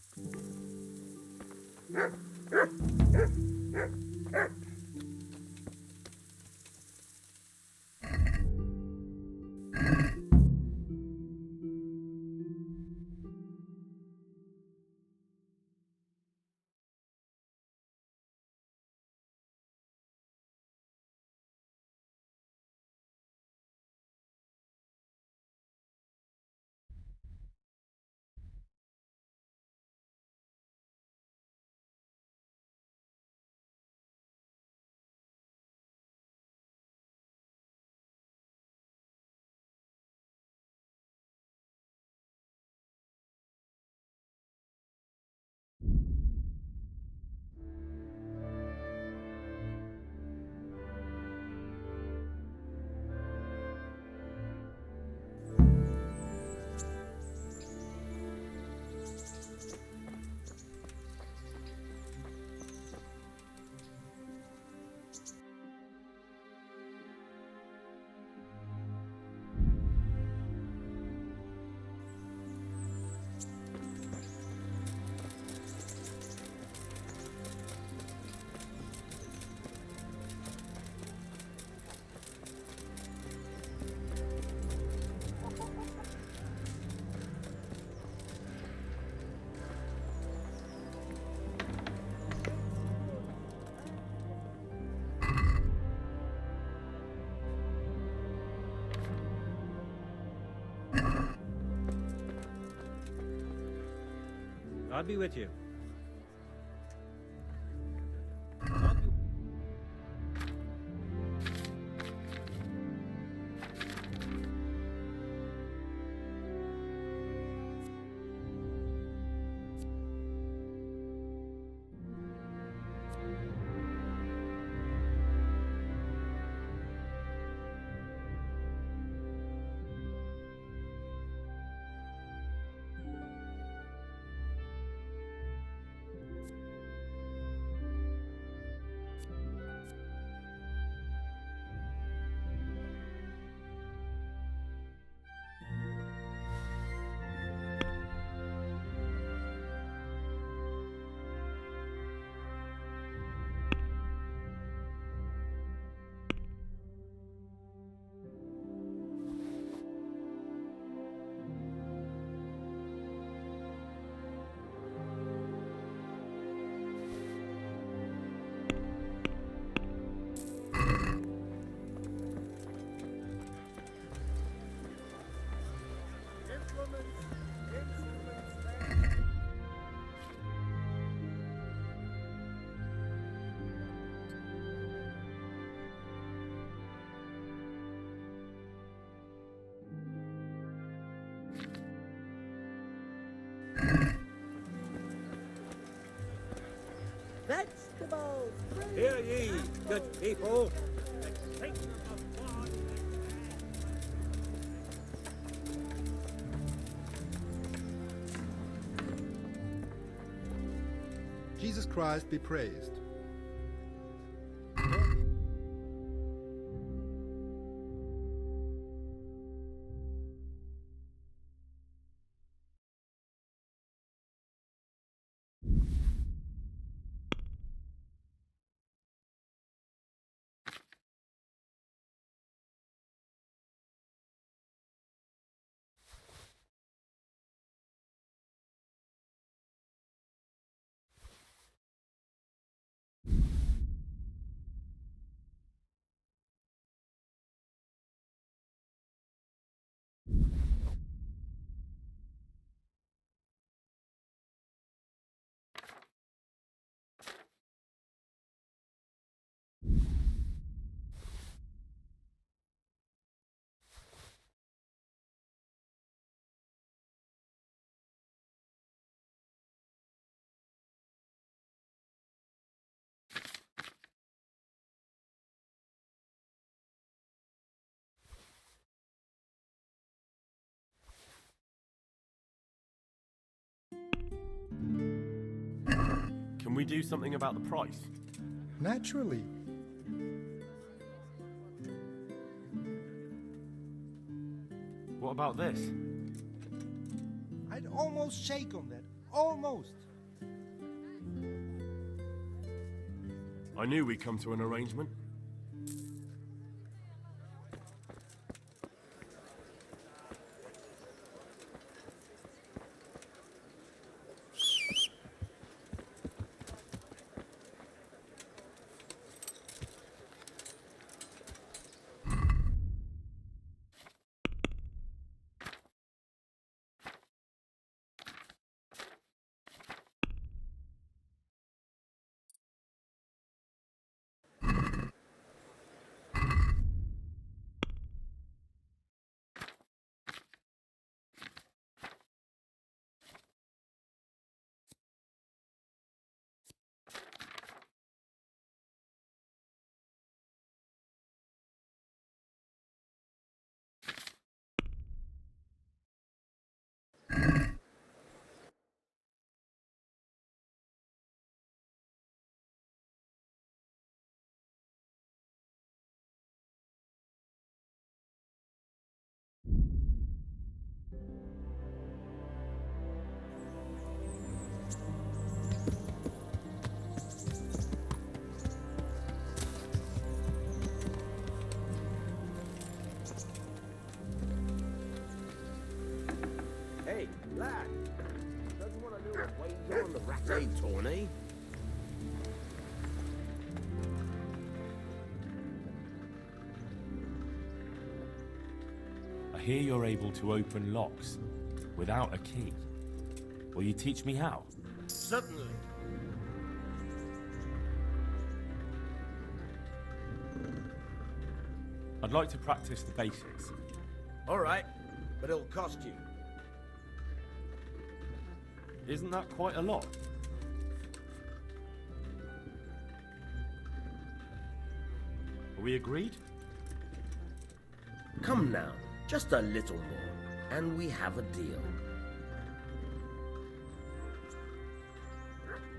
I'll be with you. Vegetables! Hear ye, good people. Jesus Christ be praised. Can we do something about the price? Naturally. What about this? I'd almost shake on that. Almost. I knew we'd come to an arrangement. Hey, lad. Doesn't want to know what wager on the rat tourney. I hear you're able to open locks without a key. Will you teach me how? Certainly. I'd like to practice the basics. All right, but it'll cost you. Isn't that quite a lot? Are we agreed? Come now, just a little more, and we have a deal.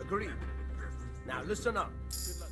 Agreed. Now listen up. Good luck.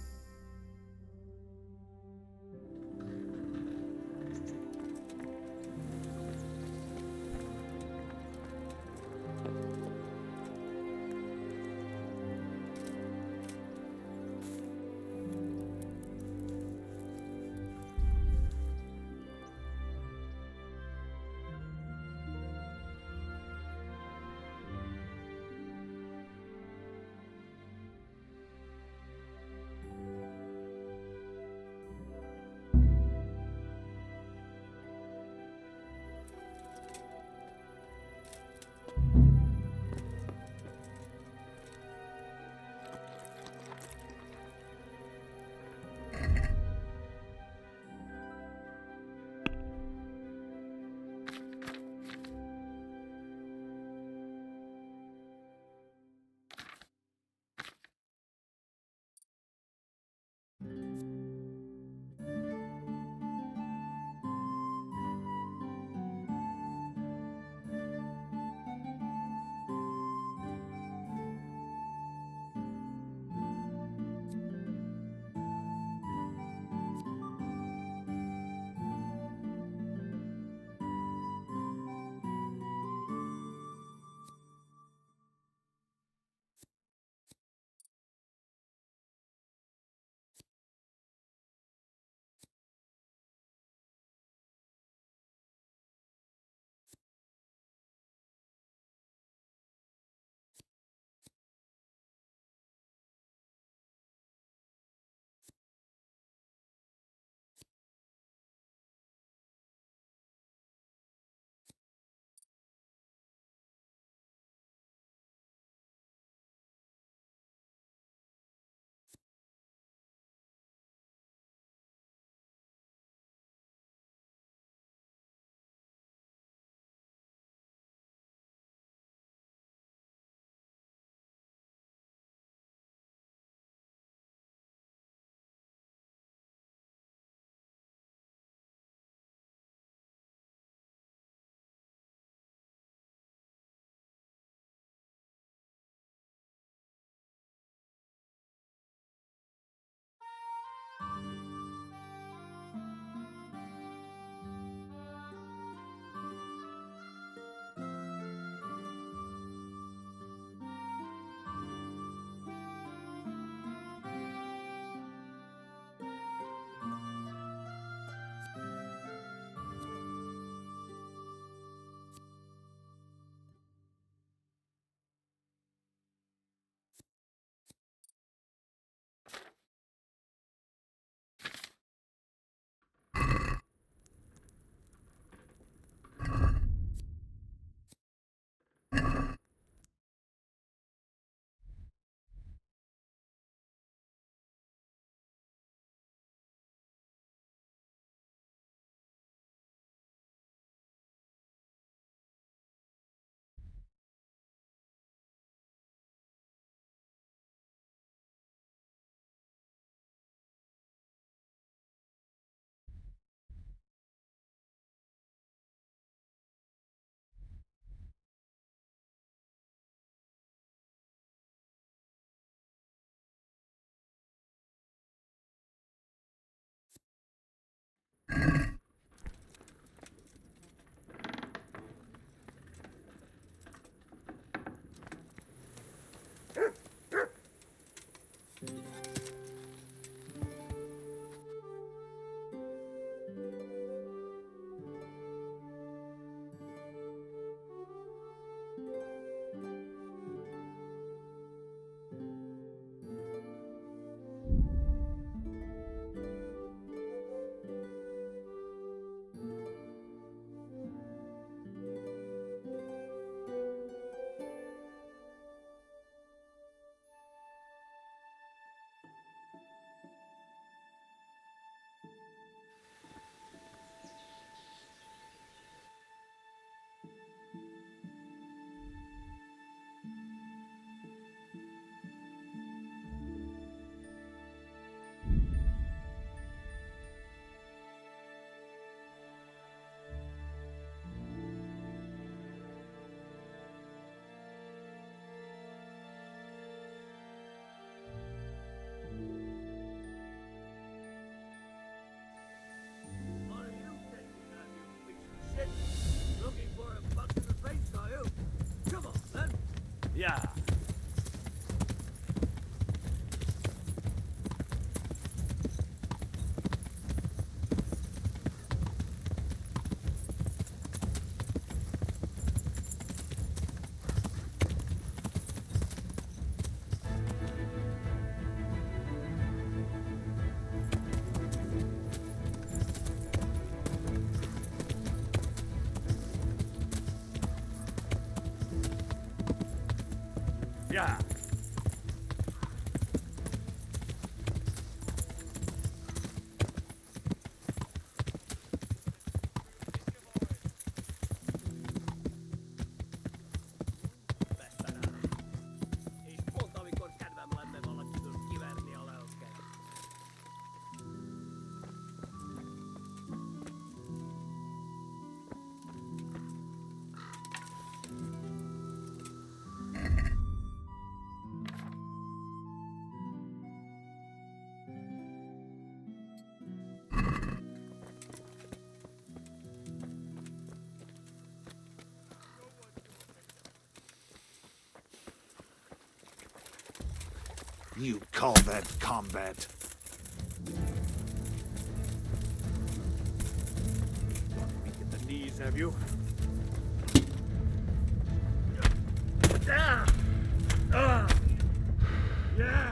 Yeah. You call that combat? Weak at the knees, have you? Ah! Ah! Yeah!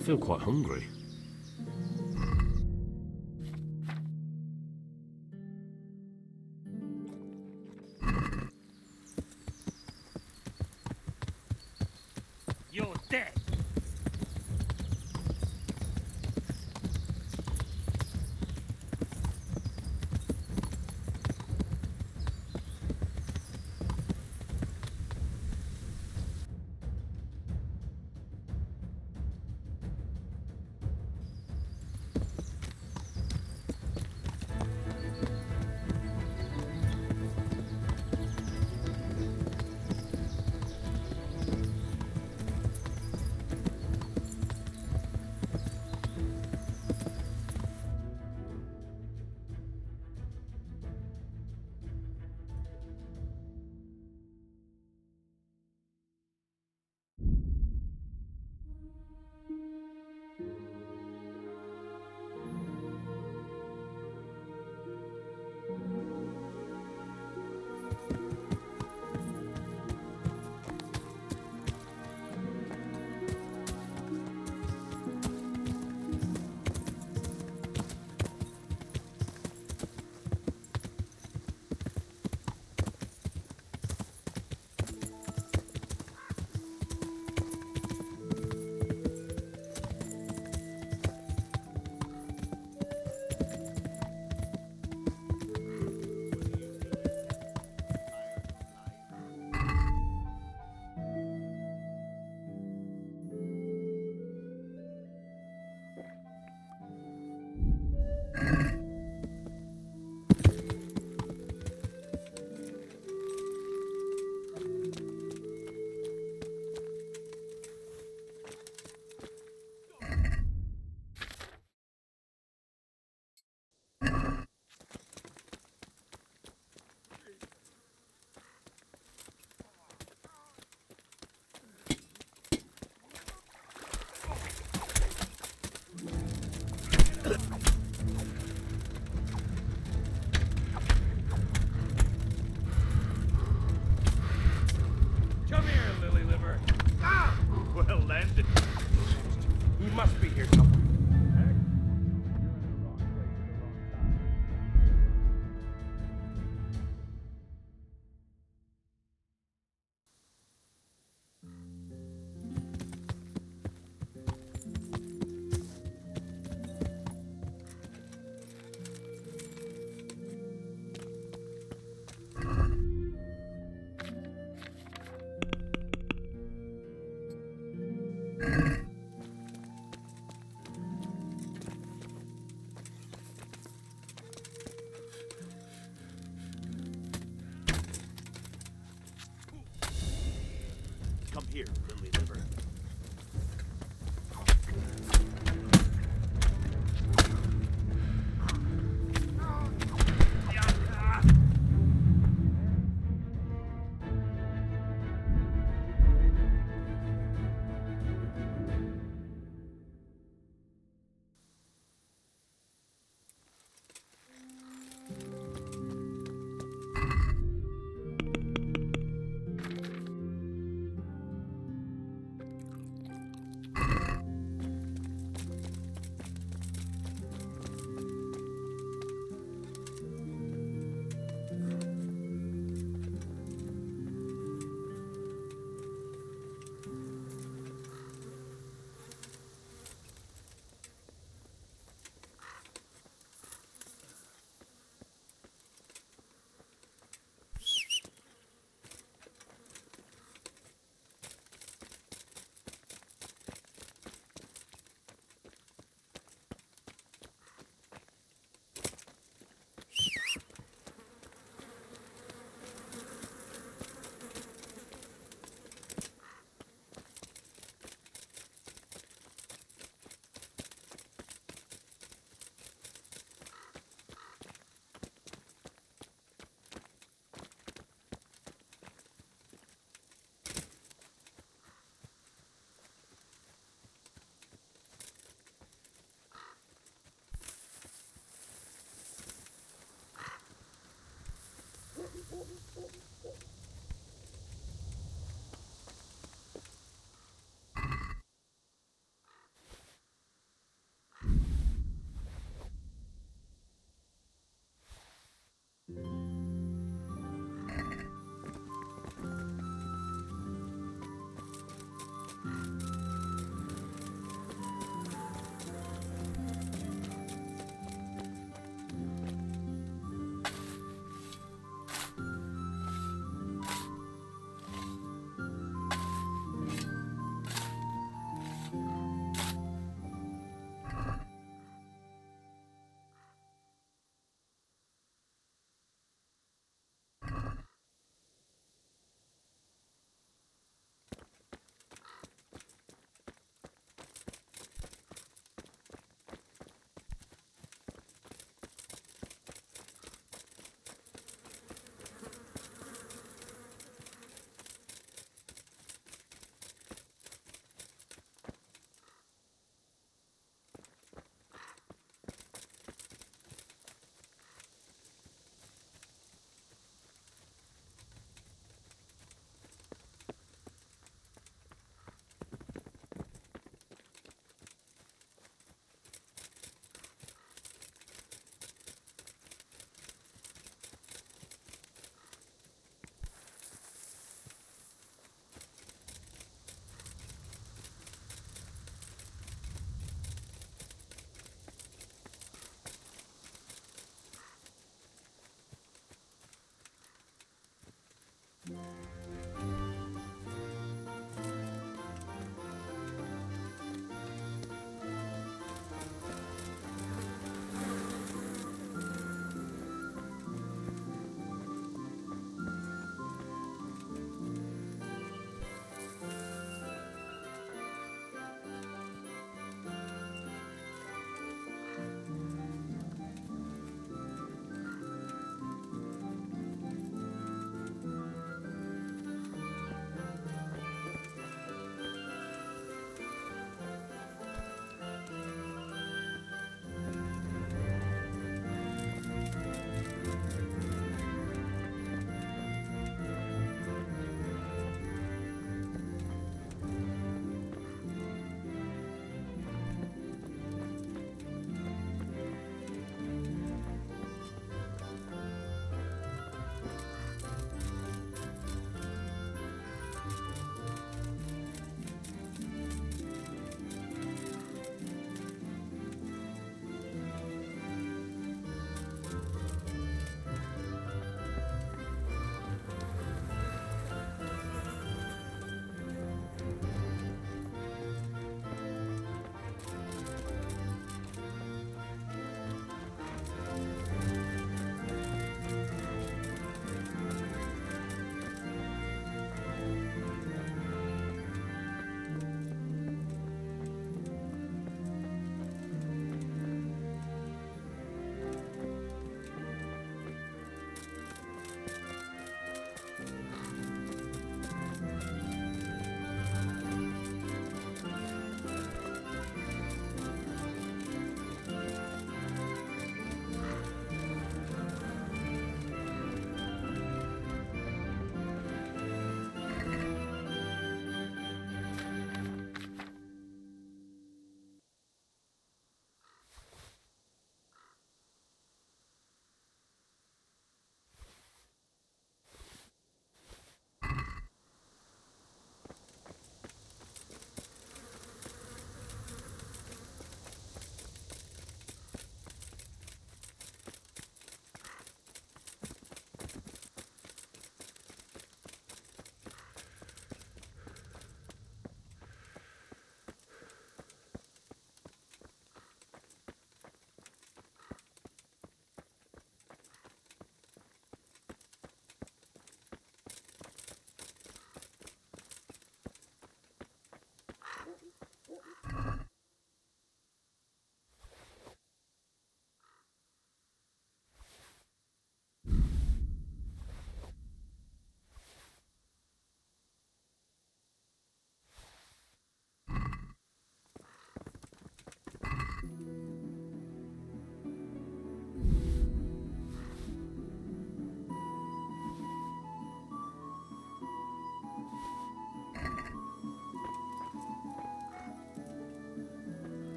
I feel quite hungry. You're dead! here, lily liver.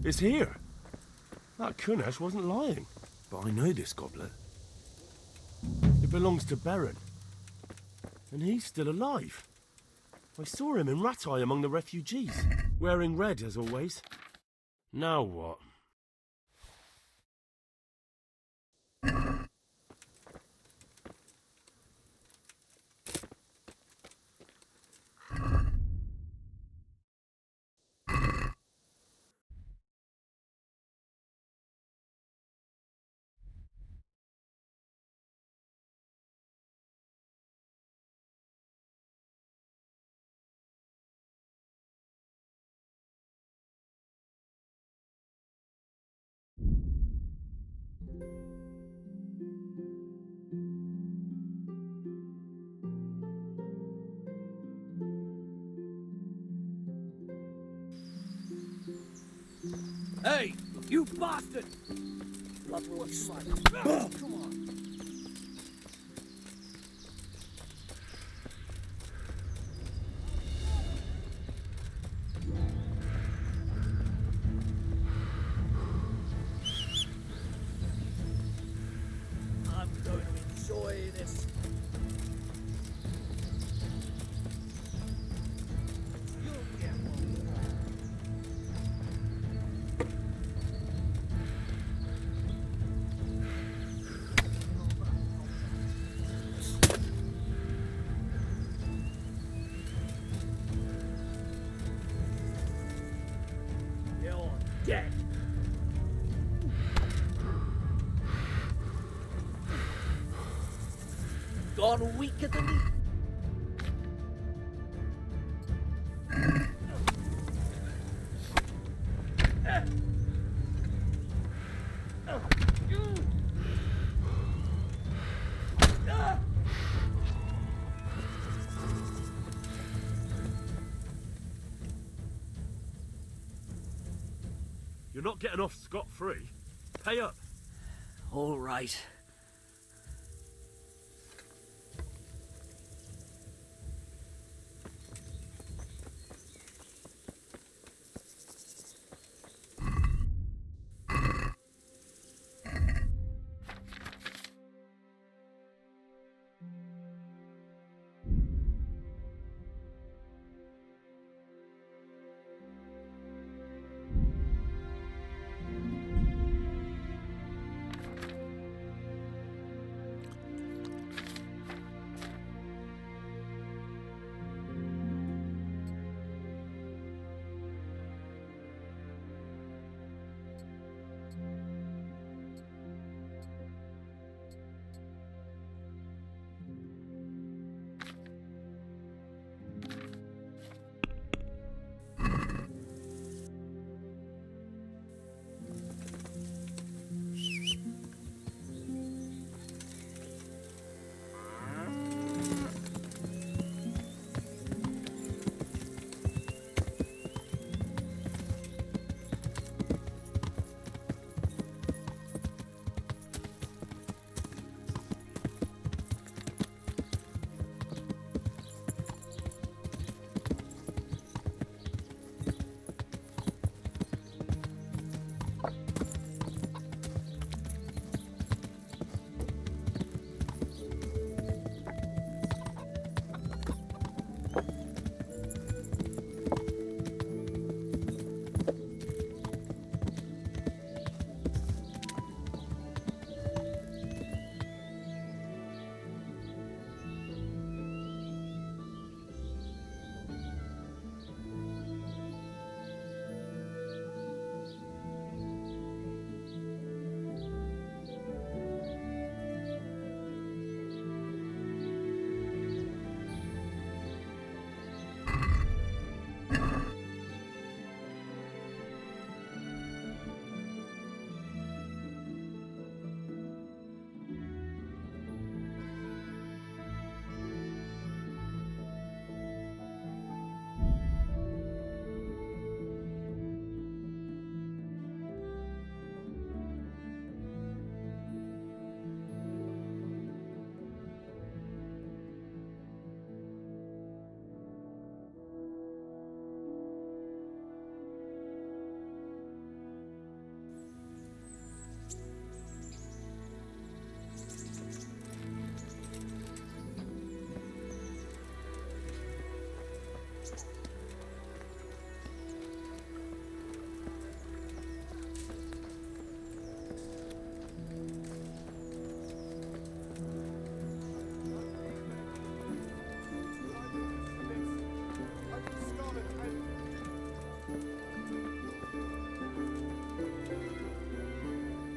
It's here. That Kunesh wasn't lying. But I know this goblet. It belongs to Beren. And he's still alive. I saw him in Rattay among the refugees, wearing red as always. Now what? Hey, you bastard! What's like? Come on. I'm going to enjoy this. You'll get one. You're dead. Gone weaker than me. You're not getting off scot-free. Pay up. All right.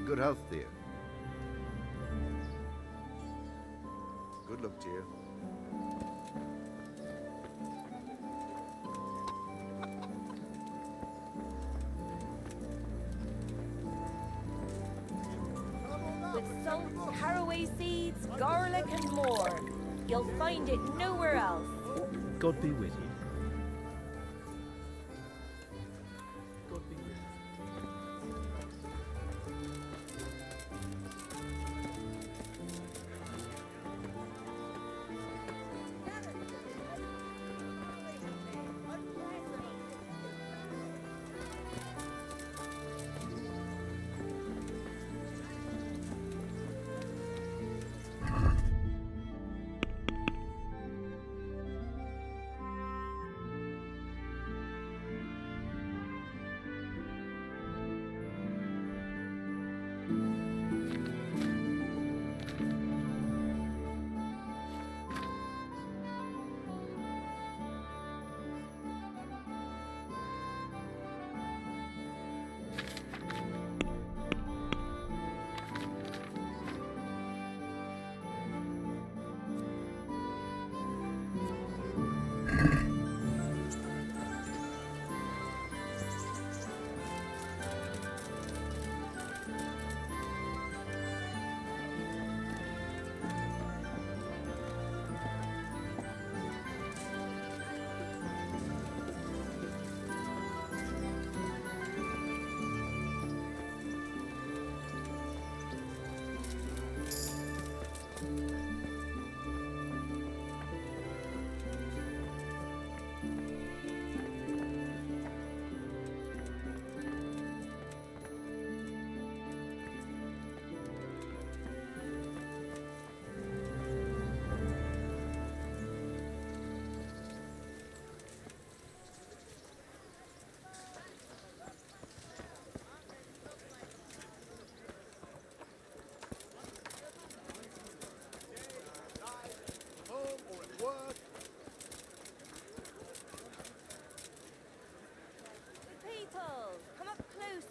good health to you. Good luck to you. With salt, caraway seeds, garlic, and more. You'll find it nowhere else. God be with you.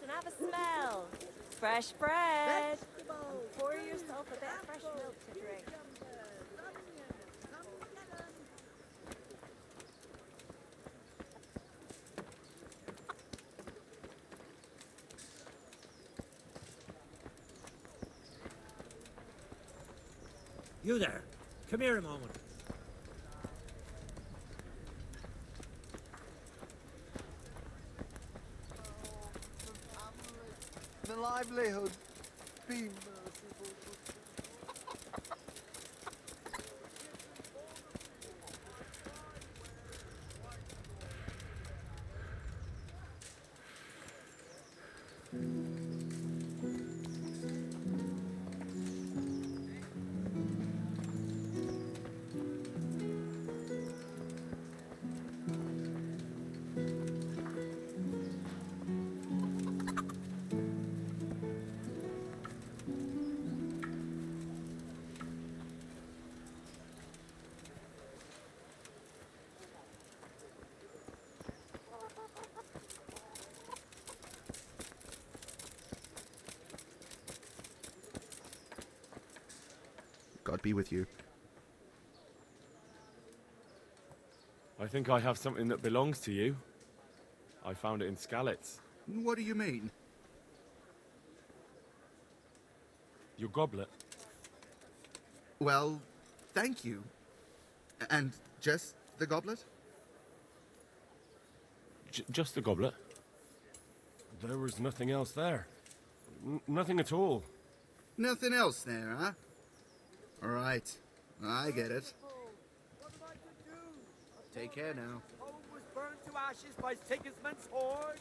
Have a smell. Fresh bread. Pour yourself a bit of fresh milk to drink. You there. Come here a moment. The livelihood. Be merciful. God be with you. I think I have something that belongs to you. I found it in Skalitz. What do you mean? Your goblet. Well, thank you. And just the goblet? Just the goblet. There was nothing else there. Nothing at all. Nothing else there, huh? All right. I get it. Take care now. Home was burned to ashes by Sigismund's hordes.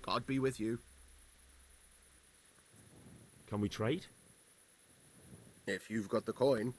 God be with you. Can we trade? If you've got the coin.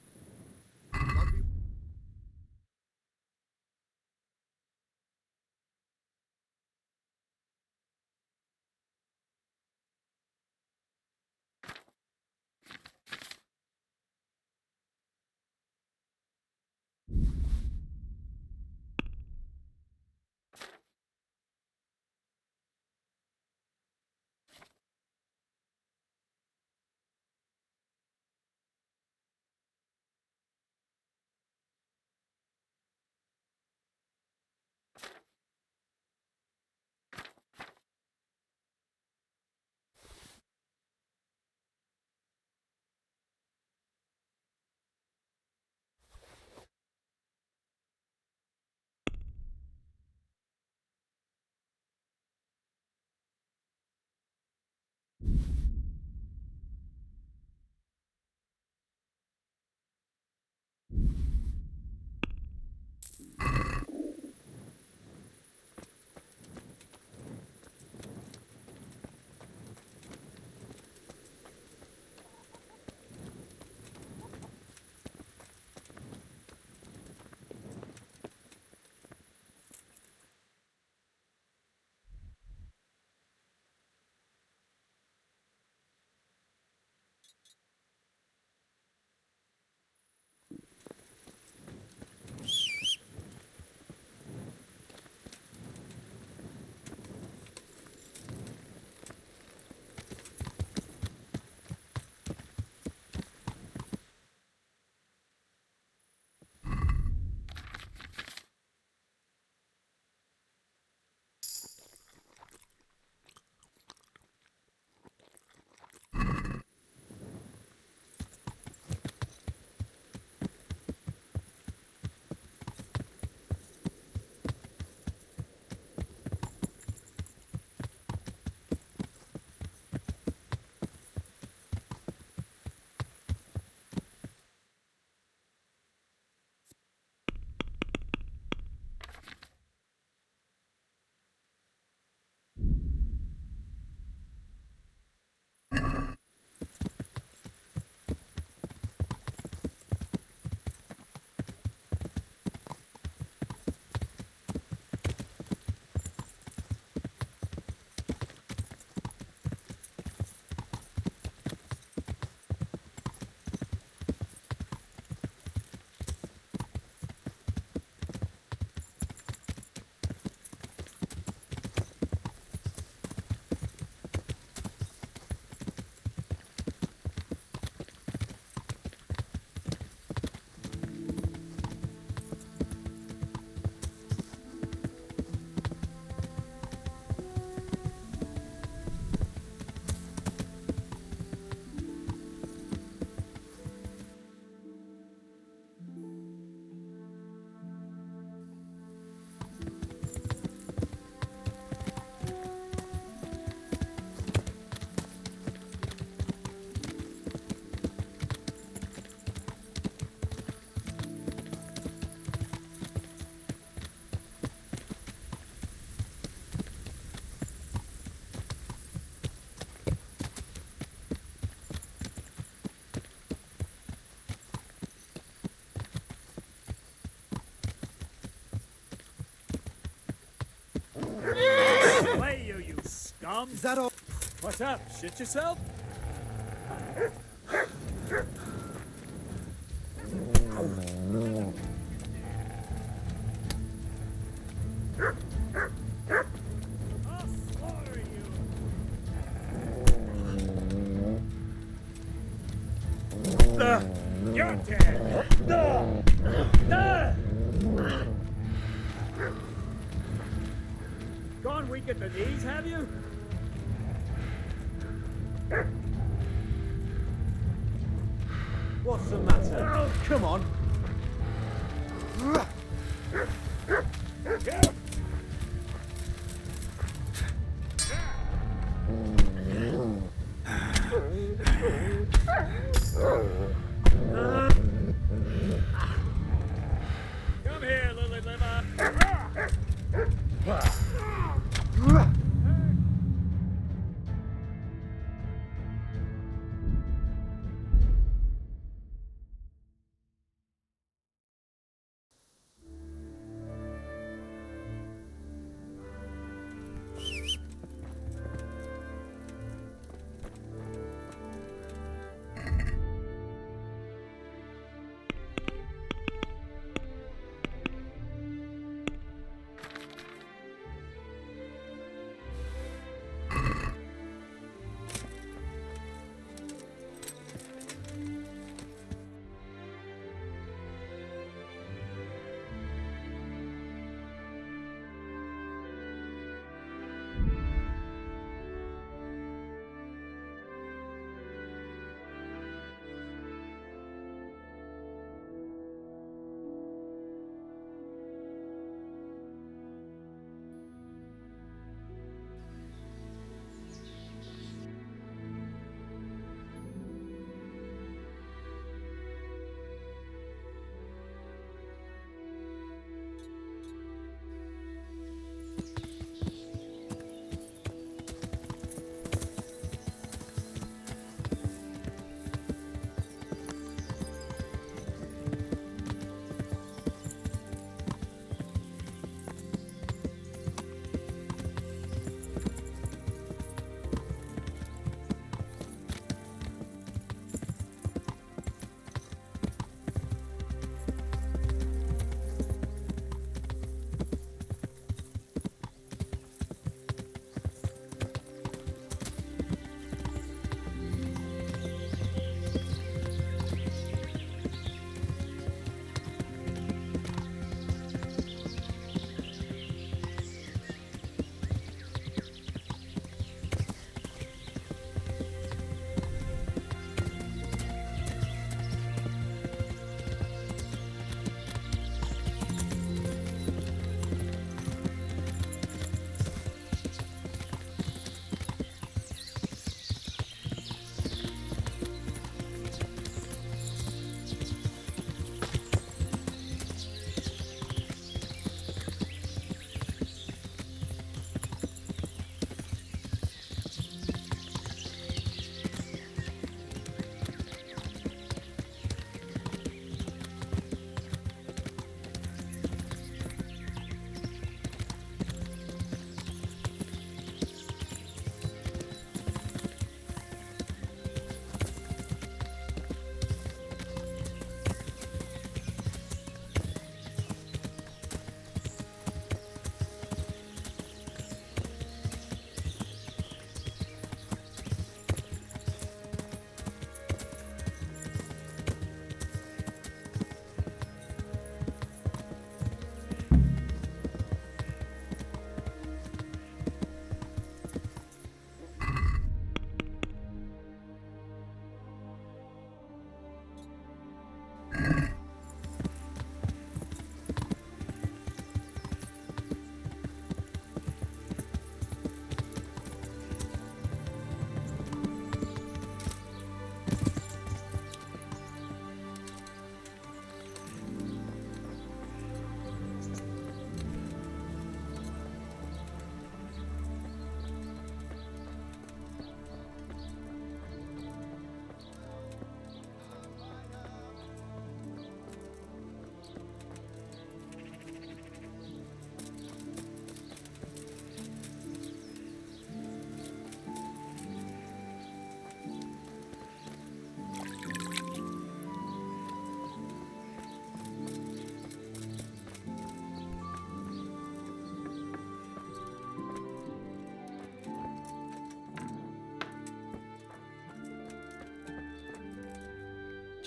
Away, you scum! Is that all? What's up? Shit yourself? You're dead! Gone weak at the knees, have you? What's the matter? Oh, Come on. Come here, lily liver.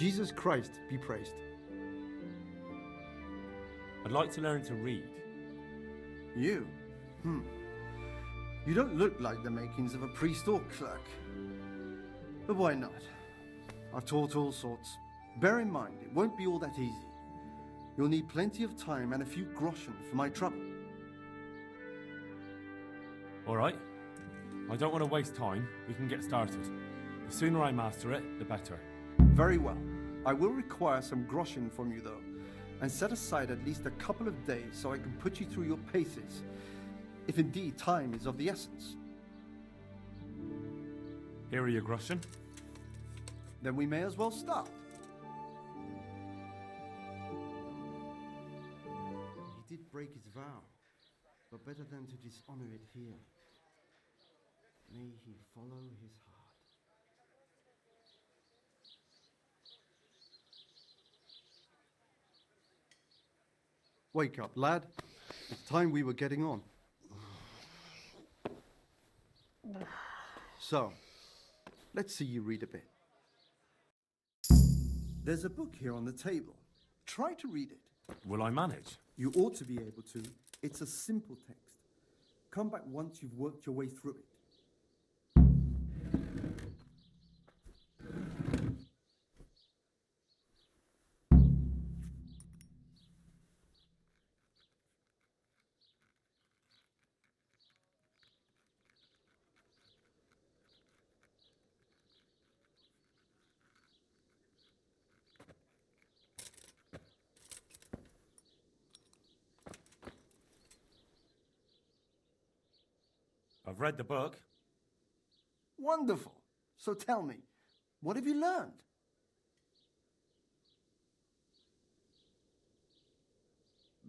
Jesus Christ be praised. I'd like to learn to read. You? You don't look like the makings of a priest or clerk. But why not? I've taught all sorts. Bear in mind, it won't be all that easy. You'll need plenty of time and a few groschen for my trouble. All right. I don't want to waste time. We can get started. The sooner I master it, the better. Very well. I will require some groschen from you, though, and set aside at least a couple of days so I can put you through your paces, if indeed time is of the essence. Here are your groschen. Then we may as well start. He did break his vow, but better than to dishonor it here. May he follow his heart. Wake up, lad. It's time we were getting on. So, let's see you read a bit. There's a book here on the table. Try to read it. Will I manage? You ought to be able to. It's a simple text. Come back once you've worked your way through it. I've read the book. Wonderful. So tell me, what have you learned?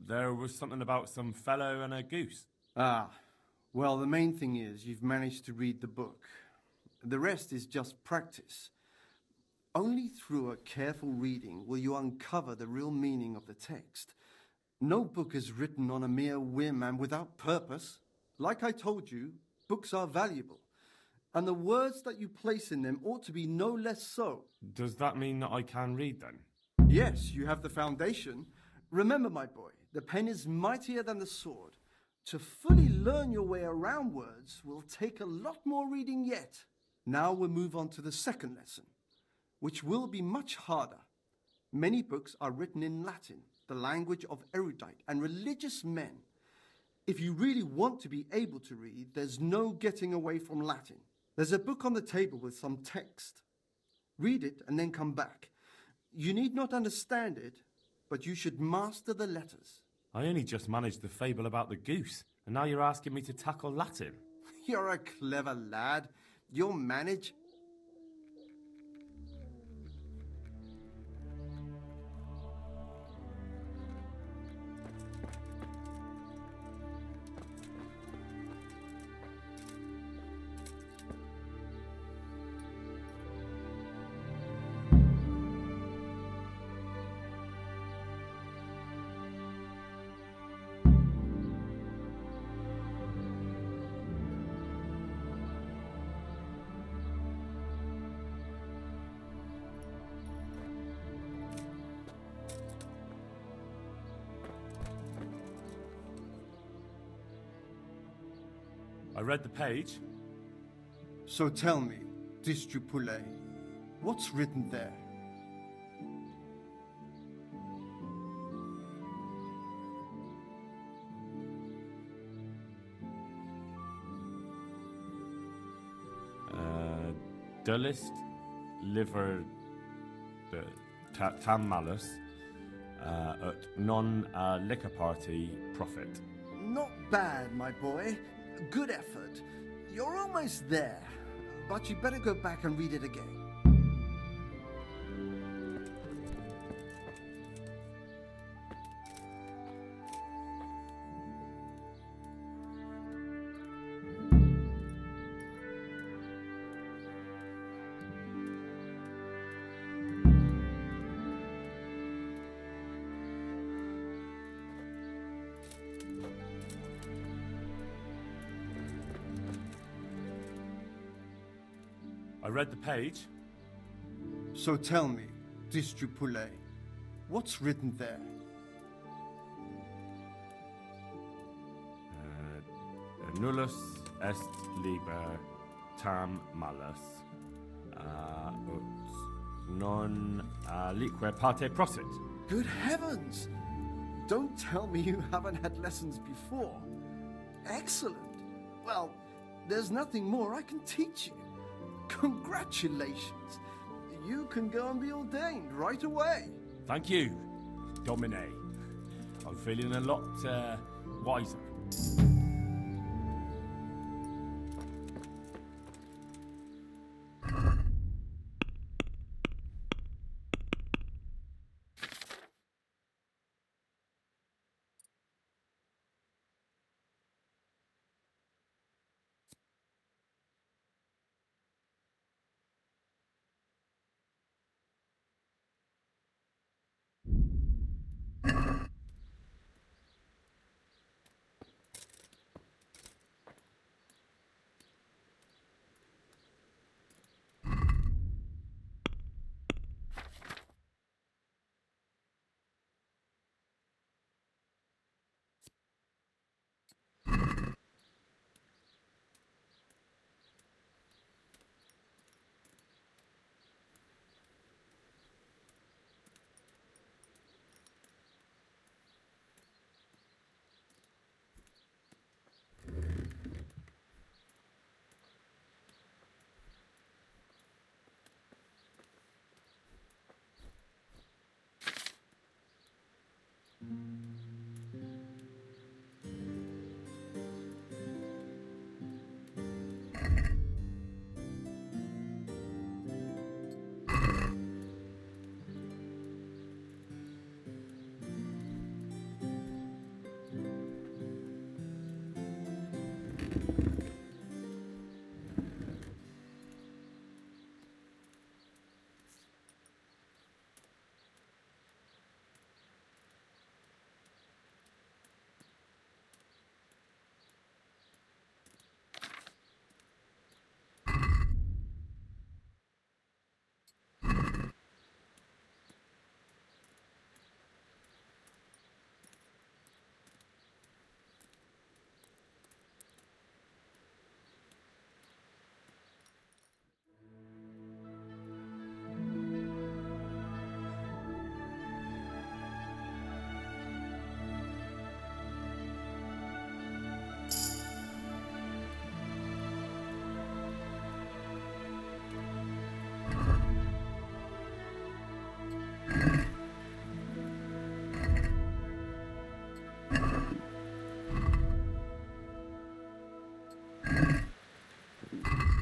There was something about some fellow and a goose. Ah, well, the main thing is you've managed to read the book. The rest is just practice. Only through a careful reading will you uncover the real meaning of the text. No book is written on a mere whim and without purpose. Like I told you, books are valuable, and the words that you place in them ought to be no less so. Does that mean that I can read then? Yes, you have the foundation. Remember, my boy, the pen is mightier than the sword. To fully learn your way around words will take a lot more reading yet. Now we'll move on to the second lesson, which will be much harder. Many books are written in Latin, the language of erudite and religious men. If you really want to be able to read, there's no getting away from Latin. There's a book on the table with some text. Read it and then come back. You need not understand it, but you should master the letters. I only just managed the fable about the goose, and now you're asking me to tackle Latin. You're a clever lad. You'll manage. I read the page. So tell me, Distrupule, what's written there? Dullest liver tam malus at non liquor party profit. Not bad, my boy. Good effort. You're almost there, but you better go back and read it again. I read the page. So tell me, Distrupule. What's written there? Nullus est liber tam malus, ut non alique parte prosit. Good heavens! Don't tell me you haven't had lessons before. Excellent. Well, there's nothing more I can teach you. Congratulations. You can go and be ordained right away. Thank you, Domine. I'm feeling a lot wiser.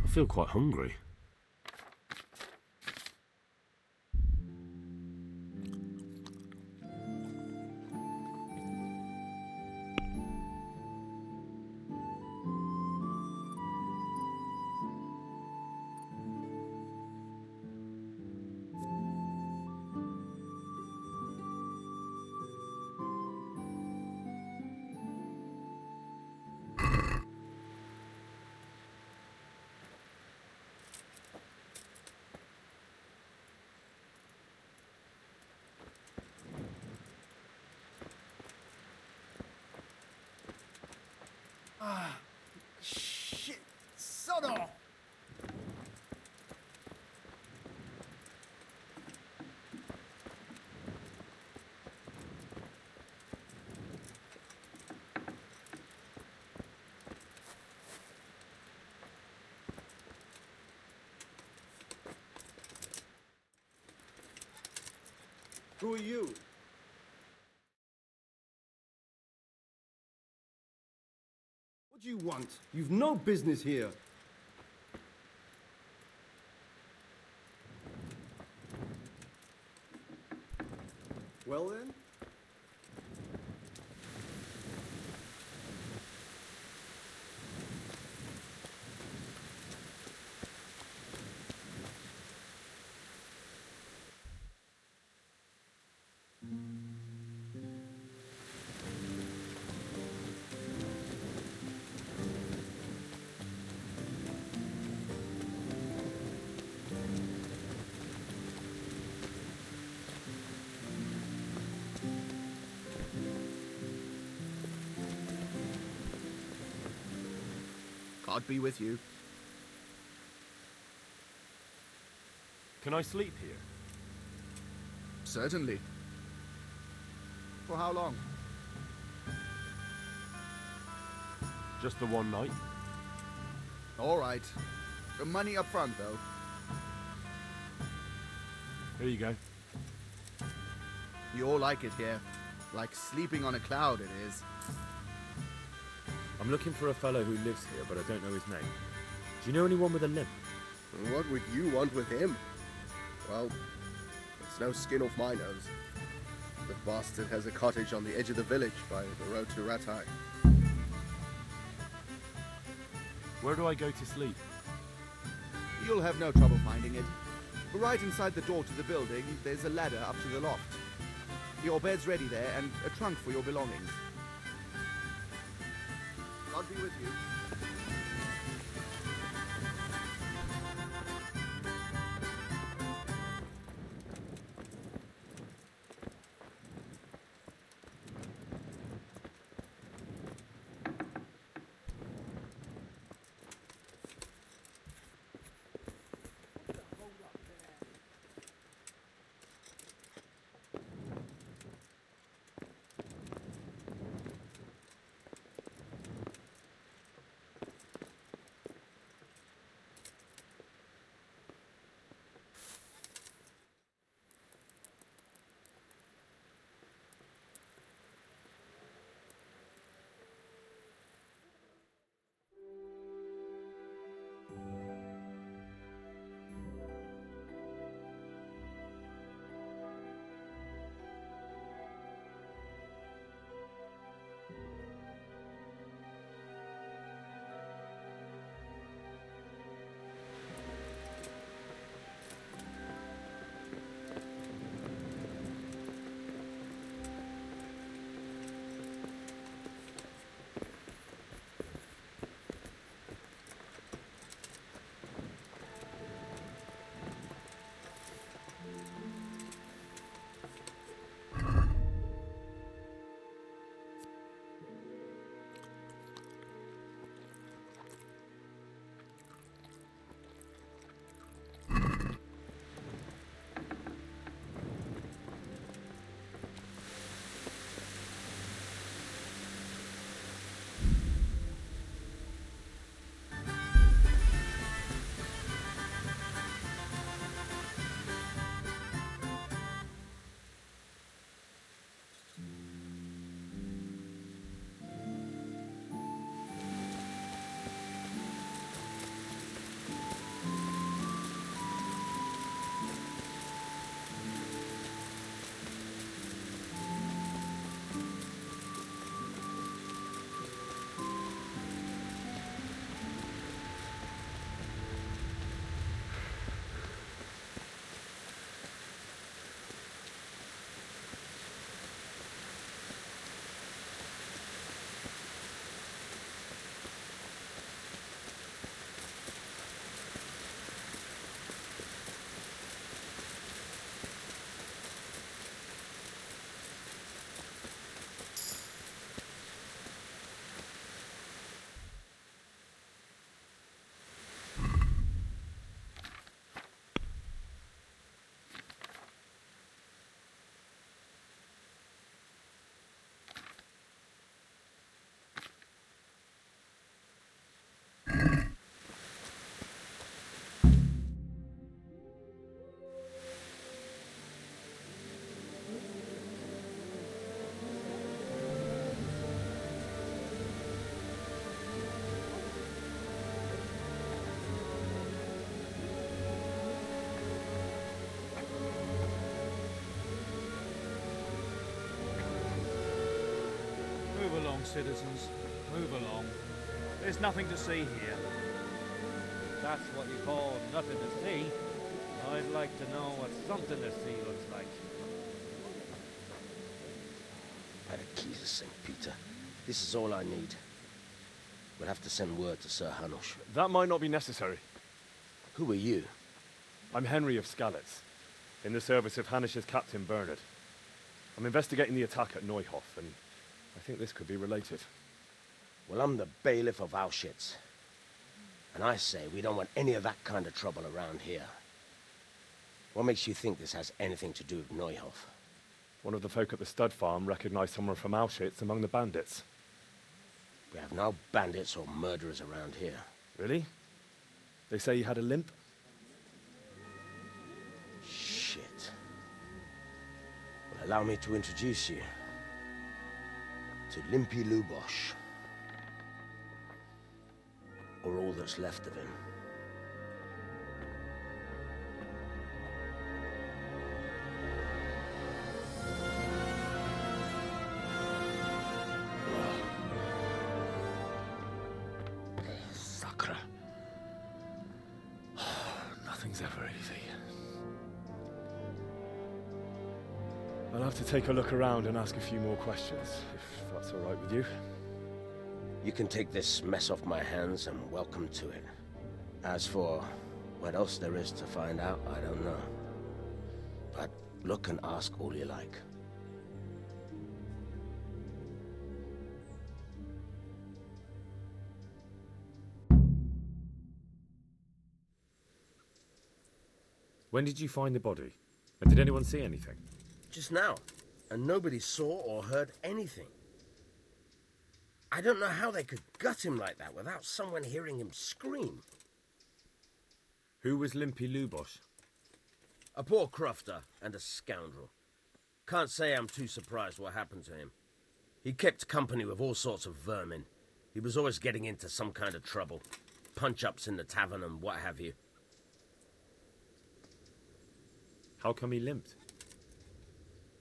I feel quite hungry. Ah, shit. Son of... Who are you? What do you want? You've no business here. Well then? God be with you. Can I sleep here? Certainly. For how long? Just the one night? All right. The money up front, though. Here you go. You all like it here. Like sleeping on a cloud, it is. I'm looking for a fellow who lives here, but I don't know his name. Do you know anyone with a limp? What would you want with him? Well, it's no skin off my nose. The bastard has a cottage on the edge of the village by the road to Ratai. Where do I go to sleep? You'll have no trouble finding it. Right inside the door to the building, there's a ladder up to the loft. Your bed's ready there, and a trunk for your belongings. God be with you. Citizens, move along. There's nothing to see here. That's what you call nothing to see. I'd like to know what something to see looks like. By the keys of St. Peter, this is all I need. We'll have to send word to Sir Hanush. That might not be necessary. Who are you? I'm Henry of Skalitz, in the service of Hanush's Captain Bernard. I'm investigating the attack at Neuhof, and I think this could be related. Well, I'm the bailiff of Auschwitz. And I say we don't want any of that kind of trouble around here. What makes you think this has anything to do with Neuhof? One of the folk at the stud farm recognized someone from Auschwitz among the bandits. We have no bandits or murderers around here. Really? They say he had a limp? Shit. Well, allow me to introduce you to Limpy Lubosh. Or all that's left of him. Sakra. Nothing's ever easy. I'll have to take a look around and ask a few more questions, if that's all right with you. You can take this mess off my hands and welcome to it. As for what else there is to find out, I don't know. But look and ask all you like. When did you find the body? And did anyone see anything? Just now. And nobody saw or heard anything. I don't know how they could gut him like that without someone hearing him scream. Who was Limpy Lubosh? A poor crofter and a scoundrel. Can't say I'm too surprised what happened to him. He kept company with all sorts of vermin. He was always getting into some kind of trouble. Punch-ups in the tavern and what have you. How come he limped?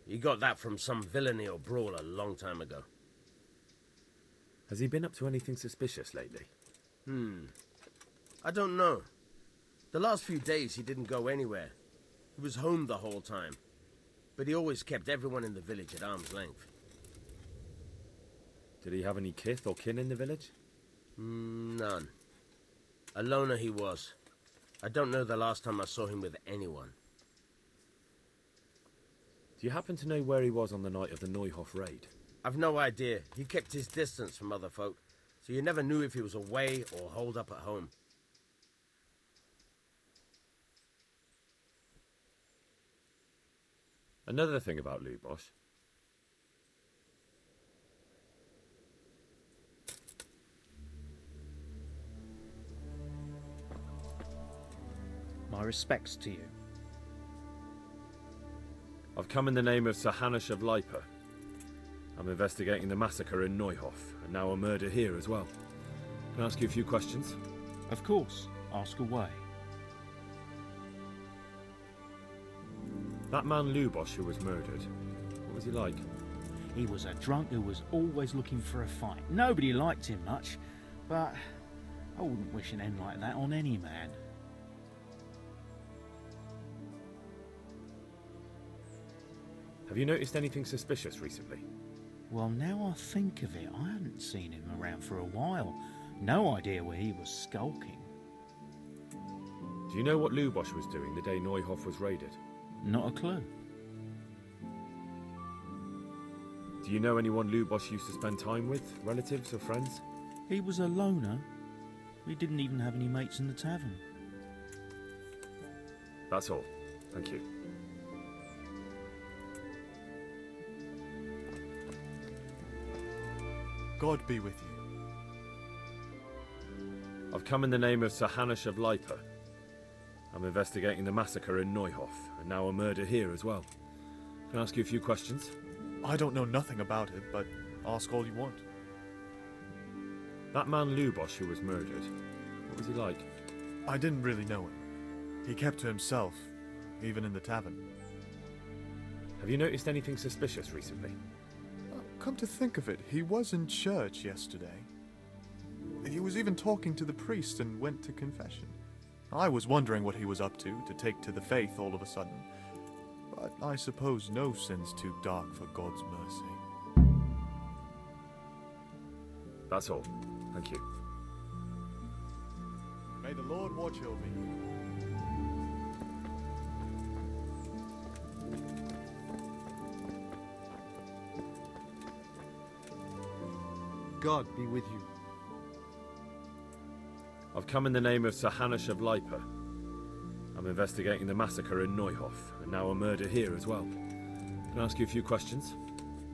He got that from some villainy or brawl a long time ago. Has he been up to anything suspicious lately? I don't know. The last few days he didn't go anywhere. He was home the whole time. But he always kept everyone in the village at arm's length. Did he have any kith or kin in the village? None. A loner he was. I don't know the last time I saw him with anyone. Do you happen to know where he was on the night of the Neuhof raid? I've no idea. He kept his distance from other folk, so you never knew if he was away or holed up at home. Another thing about Lubosh. My respects to you. I've come in the name of Sir Hanush of Lipa. I'm investigating the massacre in Neuhof, and now a murder here as well. Can I ask you a few questions? Of course. Ask away. That man Lubosh who was murdered, what was he like? He was a drunk who was always looking for a fight. Nobody liked him much, but I wouldn't wish an end like that on any man. Have you noticed anything suspicious recently? Well, now I think of it, I hadn't seen him around for a while. No idea where he was skulking. Do you know what Lubosh was doing the day Neuhof was raided? Not a clue. Do you know anyone Lubosh used to spend time with? Relatives or friends? He was a loner. We didn't even have any mates in the tavern. That's all. Thank you. God be with you. I've come in the name of Sir Hanush of Lipa. I'm investigating the massacre in Neuhof, and now a murder here as well. Can I ask you a few questions? I don't know nothing about it, but ask all you want. That man Lubosh who was murdered, what was he like? I didn't really know him. He kept to himself, even in the tavern. Have you noticed anything suspicious recently? Come to think of it, he was in church yesterday. He was even talking to the priest and went to confession. I was wondering what he was up to take to the faith all of a sudden. But I suppose no sin's too dark for God's mercy. That's all. Thank you. May the Lord watch over you. God be with you. I've come in the name of Sir Hanush of Leiper. I'm investigating the massacre in Neuhof, and now a murder here as well. Can I ask you a few questions?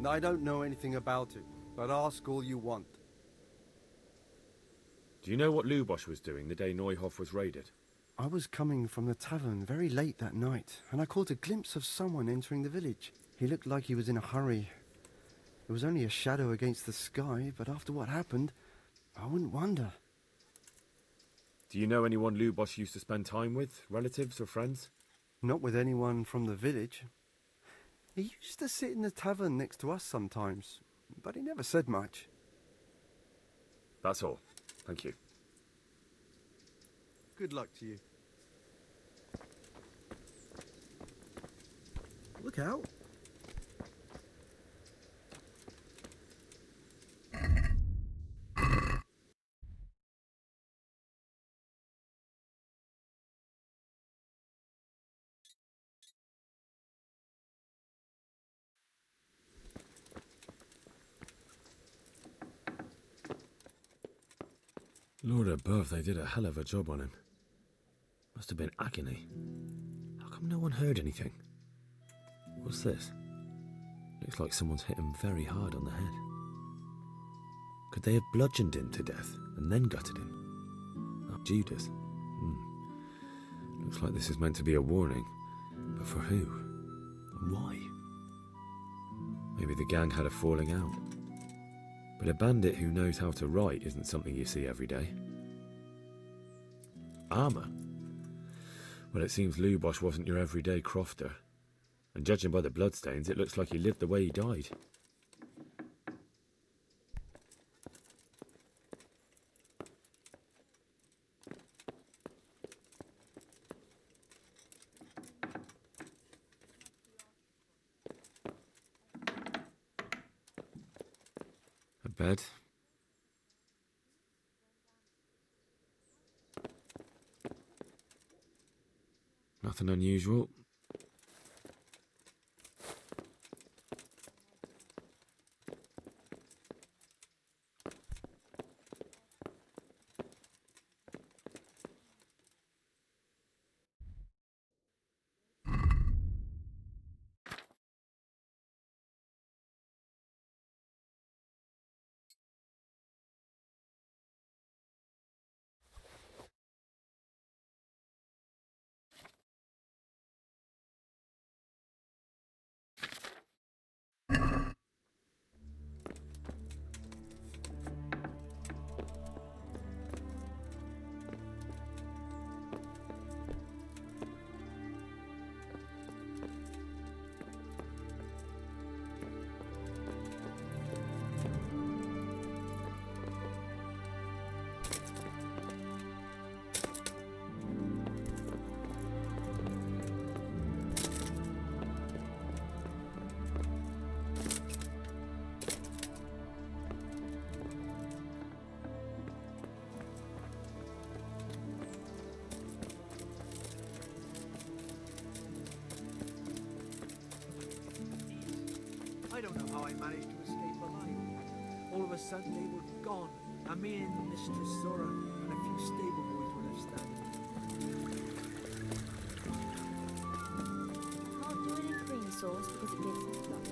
I don't know anything about it, but ask all you want. Do you know what Lubosh was doing the day Neuhof was raided? I was coming from the tavern very late that night, and I caught a glimpse of someone entering the village. He looked like he was in a hurry. It was only a shadow against the sky, but after what happened, I wouldn't wonder. Do you know anyone Lubosh used to spend time with? Relatives or friends? Not with anyone from the village. He used to sit in the tavern next to us sometimes, but he never said much. That's all. Thank you. Good luck to you. Look out. Lord above, they did a hell of a job on him. Must have been agony. How come no one heard anything? What's this? Looks like someone's hit him very hard on the head. Could they have bludgeoned him to death and then gutted him? Oh, Judas. Looks like this is meant to be a warning. But for who? And why? Maybe the gang had a falling out. But a bandit who knows how to write isn't something you see every day. Armour? Well, it seems Lubosh wasn't your everyday crofter. And judging by the bloodstains, it looks like he lived the way he died. A bed. Nothing unusual. I don't know how I managed to escape alive. All of a sudden they were gone, and me and Mistress Zora and a few stable boys were left standing. Can't do it in cream sauce because it gives it fluff.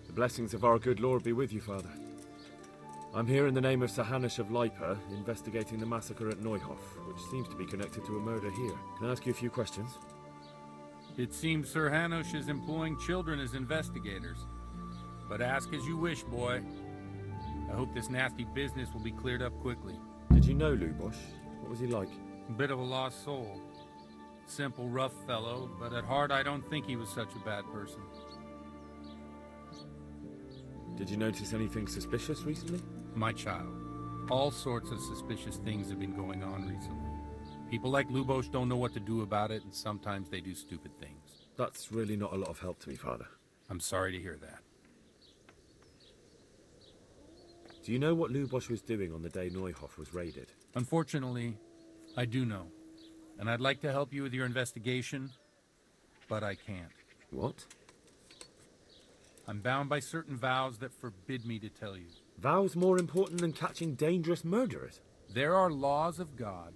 The blessings of our good Lord be with you, Father. I'm here in the name of Sir Hanush of Leiper, investigating the massacre at Neuhof, which seems to be connected to a murder here. Can I ask you a few questions? It seems Sir Hanush is employing children as investigators. But ask as you wish, boy. I hope this nasty business will be cleared up quickly. Did you know Lubosh? What was he like? A bit of a lost soul. Simple, rough fellow, but at heart I don't think he was such a bad person. Did you notice anything suspicious recently? My child, all sorts of suspicious things have been going on recently. People like Lubosh don't know what to do about it, and sometimes they do stupid things. That's really not a lot of help to me, Father. I'm sorry to hear that. Do you know what Lubosh was doing on the day Neuhof was raided? Unfortunately, I do know. And I'd like to help you with your investigation, but I can't. What? I'm bound by certain vows that forbid me to tell you. Vows more important than catching dangerous murderers? There are laws of God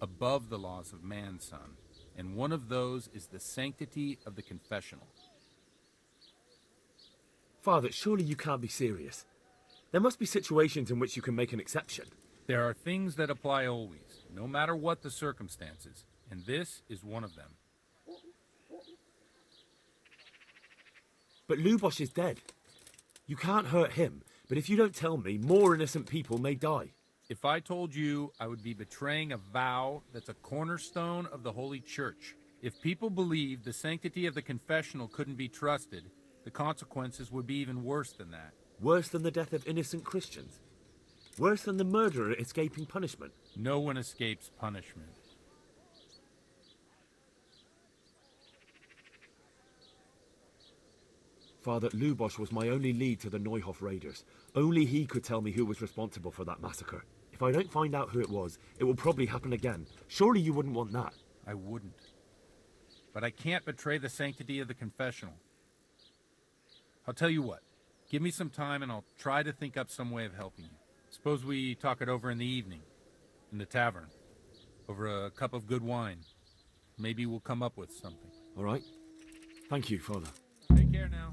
above the laws of man, son, and one of those is the sanctity of the confessional. Father, surely you can't be serious. There must be situations in which you can make an exception. There are things that apply always, no matter what the circumstances, and this is one of them. But Lubosh is dead. You can't hurt him, but if you don't tell me, more innocent people may die. If I told you, I would be betraying a vow that's a cornerstone of the Holy Church. If people believed the sanctity of the confessional couldn't be trusted, the consequences would be even worse than that. Worse than the death of innocent Christians? Worse than the murderer escaping punishment? No one escapes punishment. Father, Lubosh was my only lead to the Neuhof raiders. Only he could tell me who was responsible for that massacre. If I don't find out who it was, it will probably happen again. Surely you wouldn't want that. I wouldn't. But I can't betray the sanctity of the confessional. I'll tell you what. Give me some time and I'll try to think up some way of helping you. Suppose we talk it over in the evening, in the tavern, over a cup of good wine. Maybe we'll come up with something. All right. Thank you, Father. Take care now.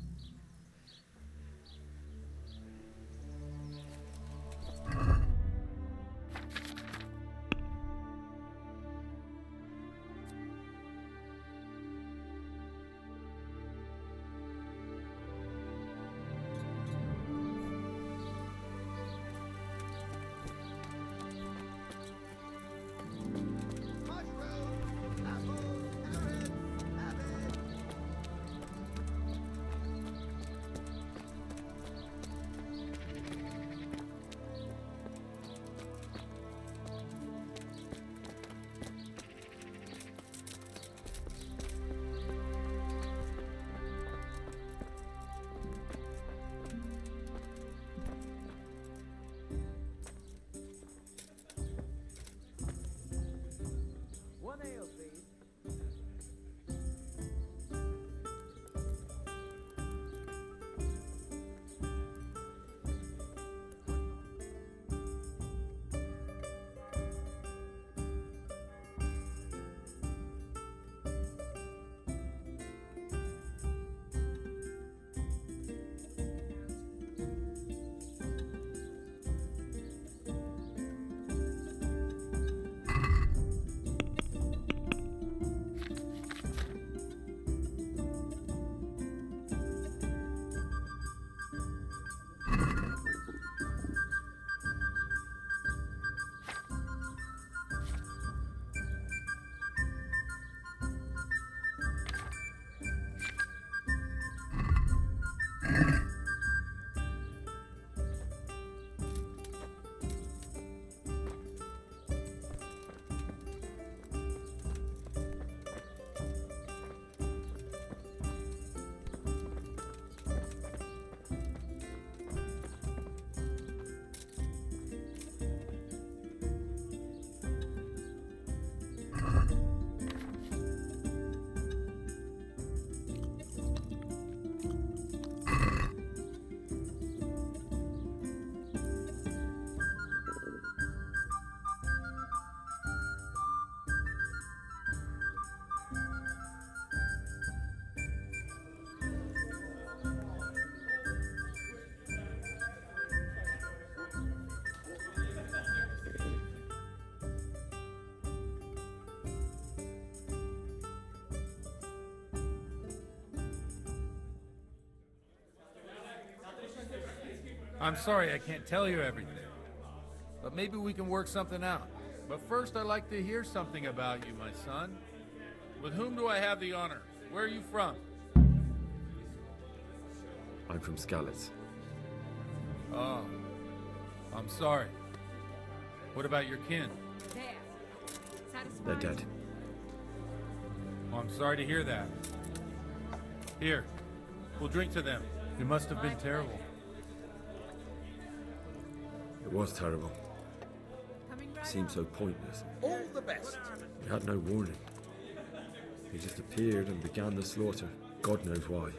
I'm sorry I can't tell you everything. But maybe we can work something out. But first I'd like to hear something about you, my son. With whom do I have the honor? Where are you from? I'm from Skalitz. Oh, I'm sorry. What about your kin? They're dead. Well, I'm sorry to hear that. Here, we'll drink to them. It must have been terrible. It was terrible. It seemed so pointless. All the best. We had no warning. He just appeared and began the slaughter. God knows why.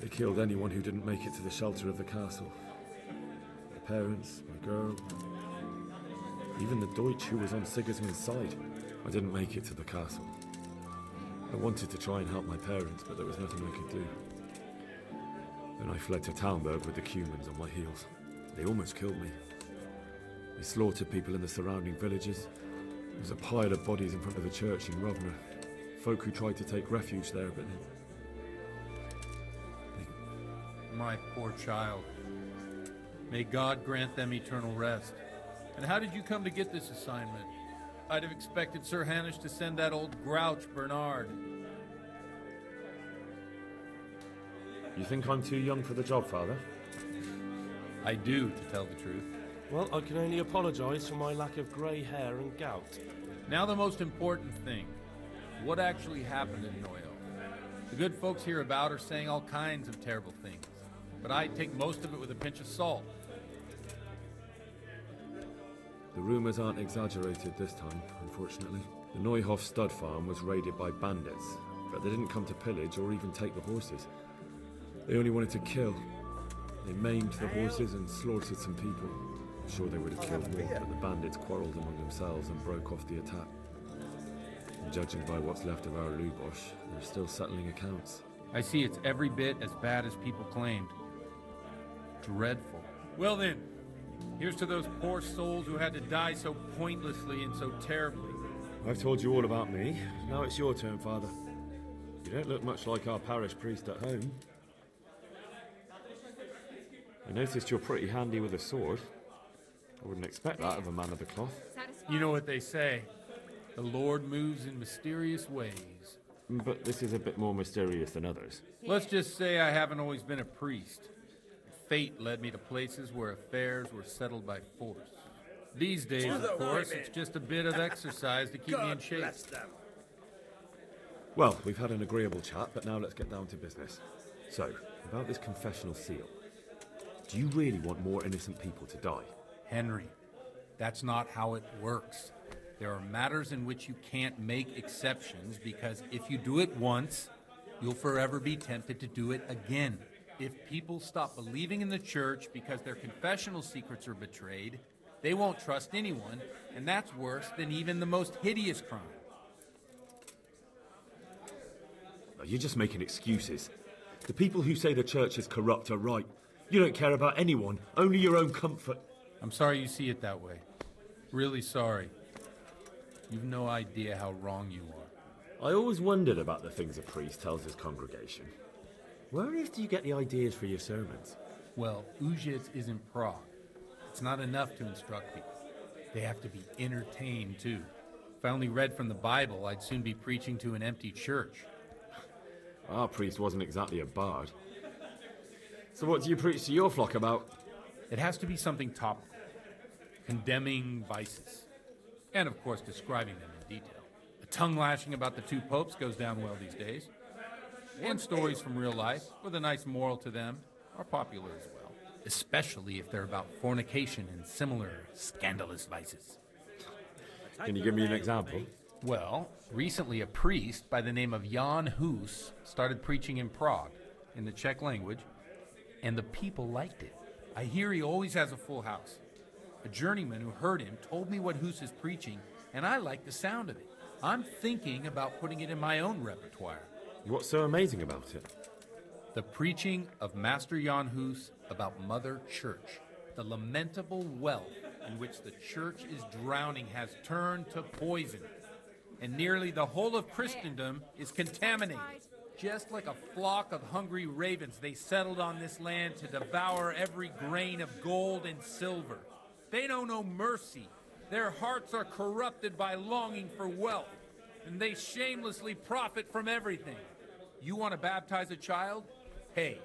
They killed anyone who didn't make it to the shelter of the castle. My parents, my girl, even the Deutsch who was on Sigismund's side. I didn't make it to the castle. I wanted to try and help my parents, but there was nothing I could do. Then I fled to Talmberg with the Cumans on my heels. They almost killed me. They slaughtered people in the surrounding villages. There was a pile of bodies in front of the church in Rovna. Folk who tried to take refuge there, but My poor child. May God grant them eternal rest. And how did you come to get this assignment? I'd have expected Sir Hanish to send that old grouch, Bernard. You think I'm too young for the job, Father? I do, to tell the truth. Well, I can only apologise for my lack of grey hair and gout. Now the most important thing. What actually happened in Noyo? The good folks hereabout are saying all kinds of terrible things, but I take most of it with a pinch of salt. The rumours aren't exaggerated this time, unfortunately. The Neuhof stud farm was raided by bandits, but they didn't come to pillage or even take the horses. They only wanted to kill. They maimed the horses and slaughtered some people. I'm sure they would have killed more, but the bandits quarrelled among themselves and broke off the attack. And judging by what's left of our Lubosh, they're still settling accounts. I see it's every bit as bad as people claimed. Dreadful. Well then, here's to those poor souls who had to die so pointlessly and so terribly. I've told you all about me. Now it's your turn, Father. You don't look much like our parish priest at home. I noticed you're pretty handy with a sword. I wouldn't expect that of a man of the cloth. You know what they say. The Lord moves in mysterious ways. But this is a bit more mysterious than others. Let's just say I haven't always been a priest. Fate led me to places where affairs were settled by force. These days, of course, it's just a bit of exercise to keep me in shape. Well, we've had an agreeable chat, but now let's get down to business. So, about this confessional seal. Do you really want more innocent people to die? Henry, that's not how it works. There are matters in which you can't make exceptions because if you do it once, you'll forever be tempted to do it again. If people stop believing in the church because their confessional secrets are betrayed, they won't trust anyone, and that's worse than even the most hideous crime. You're just making excuses. The people who say the church is corrupt are right. You don't care about anyone, only your own comfort. I'm sorry you see it that way. Really sorry. You've no idea how wrong you are. I always wondered about the things a priest tells his congregation. Where on earth do you get the ideas for your sermons? Well, Ujits is in Prague. It's not enough to instruct people. They have to be entertained, too. If I only read from the Bible, I'd soon be preaching to an empty church. Our priest wasn't exactly a bard. So what do you preach to your flock about? It has to be something topical. Condemning vices. And, of course, describing them in detail. A tongue lashing about the two popes goes down well these days. And stories from real life, with a nice moral to them, are popular as well. Especially if they're about fornication and similar scandalous vices. Can you give me an example? Well, recently a priest by the name of Jan Hus started preaching in Prague, in the Czech language, and the people liked it. I hear he always has a full house. A journeyman who heard him told me what Hus is preaching, and I like the sound of it. I'm thinking about putting it in my own repertoire. What's so amazing about it? The preaching of Master Jan Hus about Mother Church. The lamentable wealth in which the church is drowning has turned to poison, and nearly the whole of Christendom is contaminated. Just like a flock of hungry ravens, they settled on this land to devour every grain of gold and silver. They know no mercy. Their hearts are corrupted by longing for wealth, and they shamelessly profit from everything. You want to baptize a child? Pay.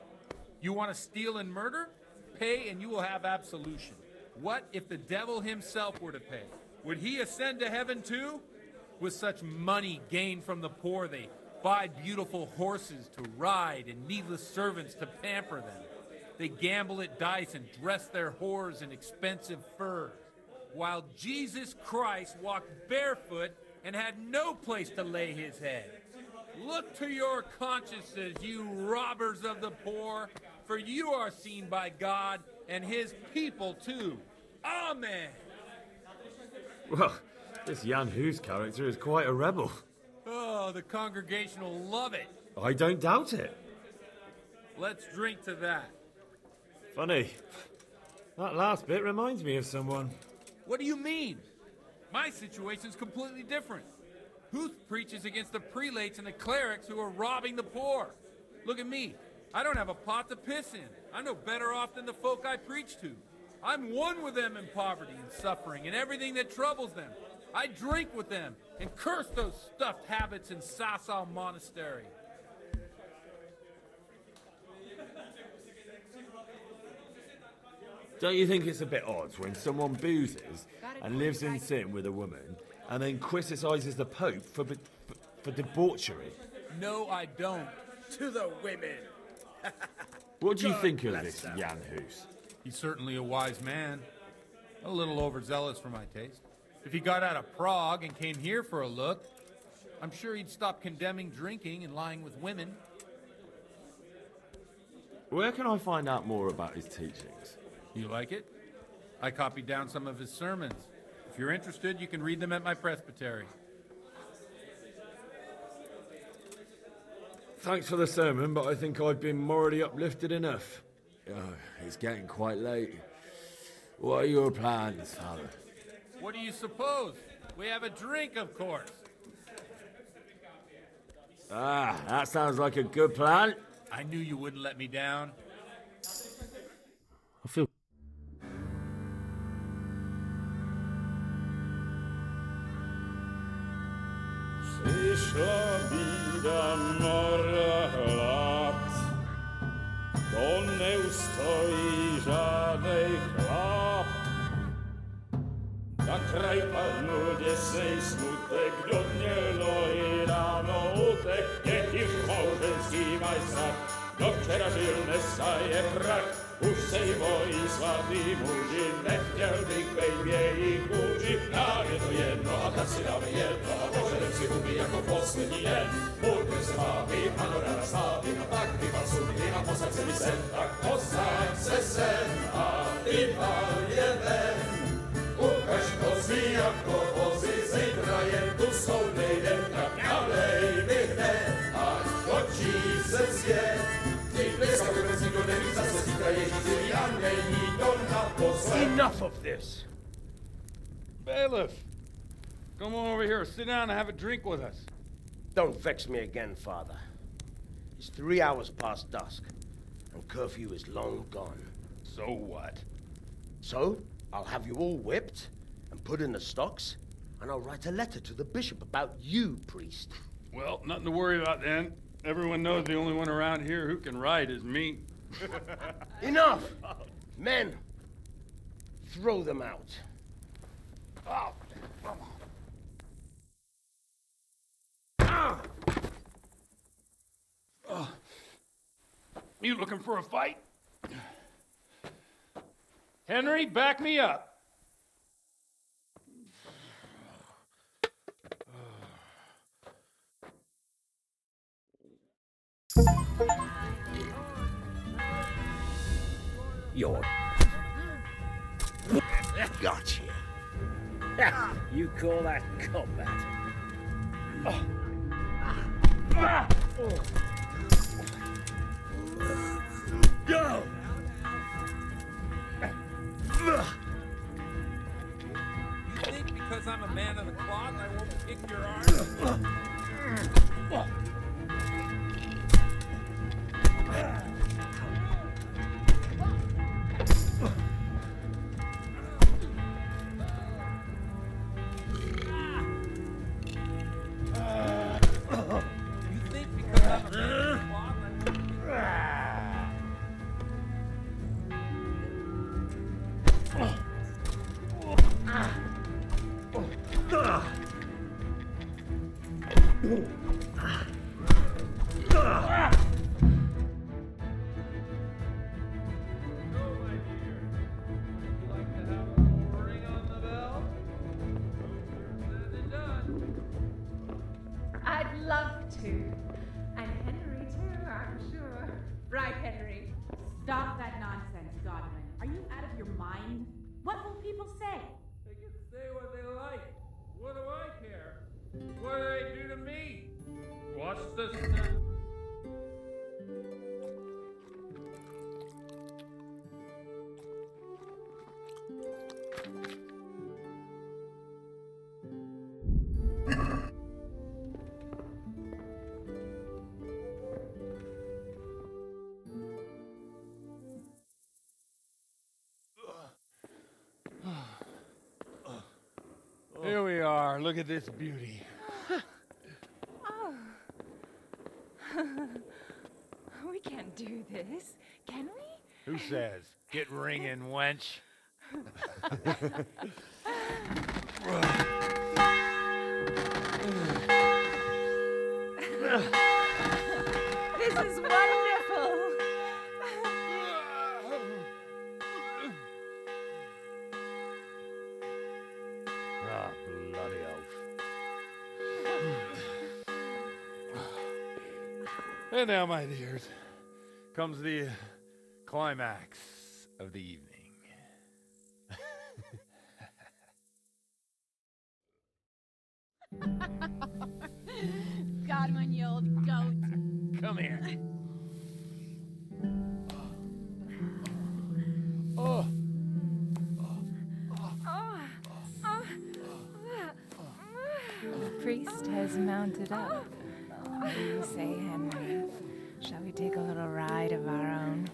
You want to steal and murder? Pay and you will have absolution. What if the devil himself were to pay? Would he ascend to heaven too? With such money gained from the poor, they buy beautiful horses to ride and needless servants to pamper them. They gamble at dice and dress their whores in expensive furs, while Jesus Christ walked barefoot and had no place to lay his head. Look to your consciences, you robbers of the poor, for you are seen by God and his people too. Amen. Well, this Jan Hus character is quite a rebel. Oh, the congregation will love it. I don't doubt it. Let's drink to that. Funny. That last bit reminds me of someone. What do you mean? My situation's completely different. Huth preaches against the prelates and the clerics who are robbing the poor. Look at me. I don't have a pot to piss in. I'm no better off than the folk I preach to. I'm one with them in poverty and suffering and everything that troubles them. I drink with them and curse those stuffed habits in Sasau Monastery. Don't you think it's a bit odd when someone boozes and lives in sin with a woman and then criticizes the Pope for debauchery? No, I don't. To the women. What do you think of bless this them. Jan Hus? He's certainly a wise man. A little overzealous for my taste. If he got out of Prague and came here for a look, I'm sure he'd stop condemning drinking and lying with women. Where can I find out more about his teachings? You like it? I copied down some of his sermons. If you're interested, you can read them at my presbytery. Thanks for the sermon, but I think I've been morally uplifted enough. Oh, it's getting quite late. What are your plans, Father? What do you suppose? We have a drink, of course. Ah, that sounds like a good plan. I knew you wouldn't let me down. I feel... Przyszła bida mora lat, to nie ustoi żadnej chlap. Na kraj padł desej smutek, do dnielo i rano utek, niech ich małżeński majstrat, do wczera żył nestaje prach. Už sejmo i svatý muži, nechtěl bych bejbě i kůži. Nám je to jedno a tak si dáme jedno a požadem si umí jako poslední den. Budem se vábí, ano ráda slávím a tak vypal sudy a posaď se mi sem. Tak posaď se sem a vypal je ven. Ukaž kozy jako vozy, zítra jen tu soudnej den. Tak nalej mi hned, ať točí se svět. Enough of this! Bailiff, come on over here, sit down and have a drink with us. Don't vex me again, Father. It's 3 hours past dusk, and curfew is long gone. So what? So, I'll have you all whipped and put in the stocks, and I'll write a letter to the bishop about you, priest. Well, nothing to worry about then. Everyone knows the only one around here who can ride is me. Enough! Men, throw them out. Oh. You looking for a fight? Henry, back me up. You're... Gotcha. You call that combat? Go! You think because I'm a man of the cloth I won't kick your arm? I'd love to. And Henry, too, I'm sure. Right, Henry? Stop that nonsense, Godwin. Are you out of your mind? What will people say? They can say what they like. What do I care? What do they do to me? What's the sense? Here we are. Look at this beauty. Oh. We can't do this, can we? Who says? Get ringing, wench. This is wonderful. Ah, bloody oath. And now, my dears, comes the climax of the evening. Godwin, you old goat. Come here. Oh. The priest has mounted up. What do you say, Henry? Shall we take a little ride of our own?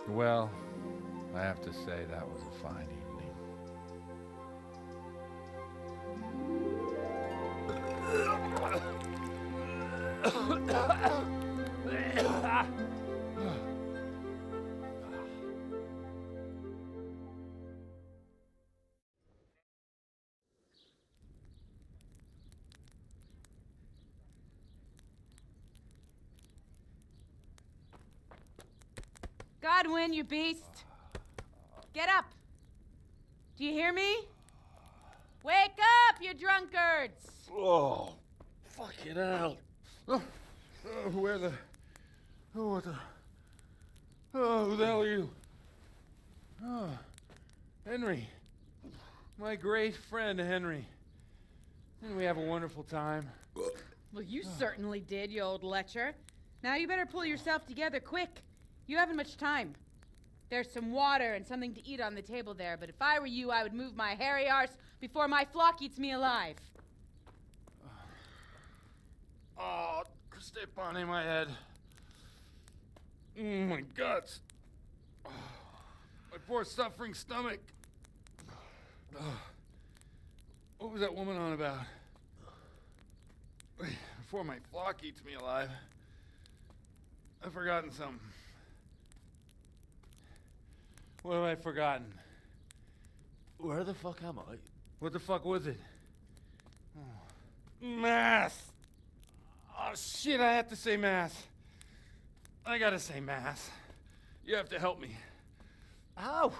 Well, I have to say that was a fine evening. Godwin, you beast. Get up. Do you hear me? Wake up, you drunkards. Oh, fucking hell. Where the... Oh, what the... Oh, who the hell are you? Oh, Henry. My great friend, Henry. Didn't we have a wonderful time? Well, you certainly did, you old lecher. Now you better pull yourself together quick. You haven't much time. There's some water and something to eat on the table there, but if I were you, I would move my hairy arse before my flock eats me alive. Oh, step on in my head. My guts. Oh, my poor suffering stomach. Oh, what was that woman on about? Before my flock eats me alive. I've forgotten something. What have I forgotten? Where the fuck am I? What the fuck was it? Oh. Mass! Oh shit, I have to say mass. I gotta say mass. You have to help me. How?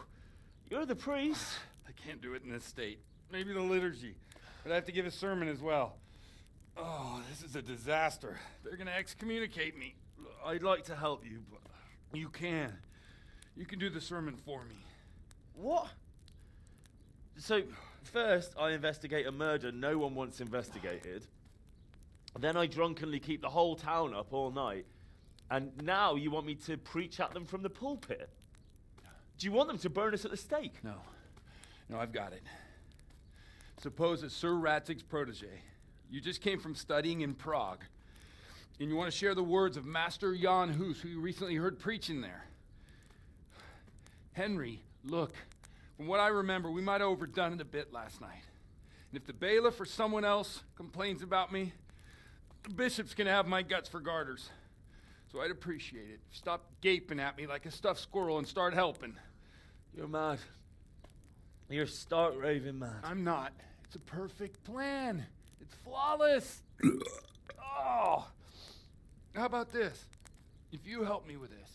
You're the priest. I can't do it in this state. Maybe the liturgy. But I have to give a sermon as well. Oh, this is a disaster. They're gonna excommunicate me. I'd like to help you, but... You can. You can do the sermon for me. What? So, first I investigate a murder no one wants investigated. Then I drunkenly keep the whole town up all night. And now you want me to preach at them from the pulpit? Do you want them to burn us at the stake? No. No, I've got it. Suppose that Sir Ratzig's protege. You just came from studying in Prague. And you want to share the words of Master Jan Hus, who you recently heard preaching there. Henry, look. From what I remember, we might have overdone it a bit last night. And if the bailiff or someone else complains about me, the bishop's gonna have my guts for garters. So I'd appreciate it. Stop gaping at me like a stuffed squirrel and start helping. You're mad. You're stark raving mad. I'm not. It's a perfect plan. It's flawless. Oh. How about this? If you help me with this,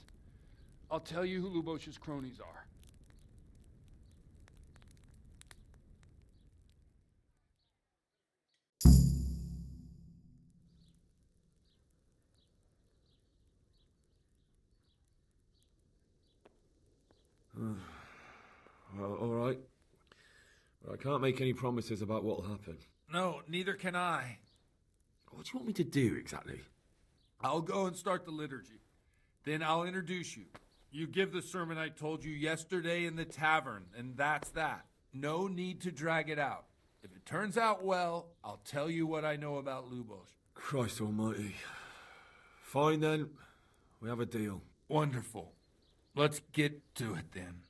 I'll tell you who Lubosh's cronies are. Well, all right. But I can't make any promises about what'll happen. No, neither can I. What do you want me to do exactly? I'll go and start the liturgy. Then I'll introduce you. You give the sermon I told you yesterday in the tavern, and that's that. No need to drag it out. If it turns out well, I'll tell you what I know about Lubosh. Christ almighty. Fine then. We have a deal. Wonderful. Let's get to it then.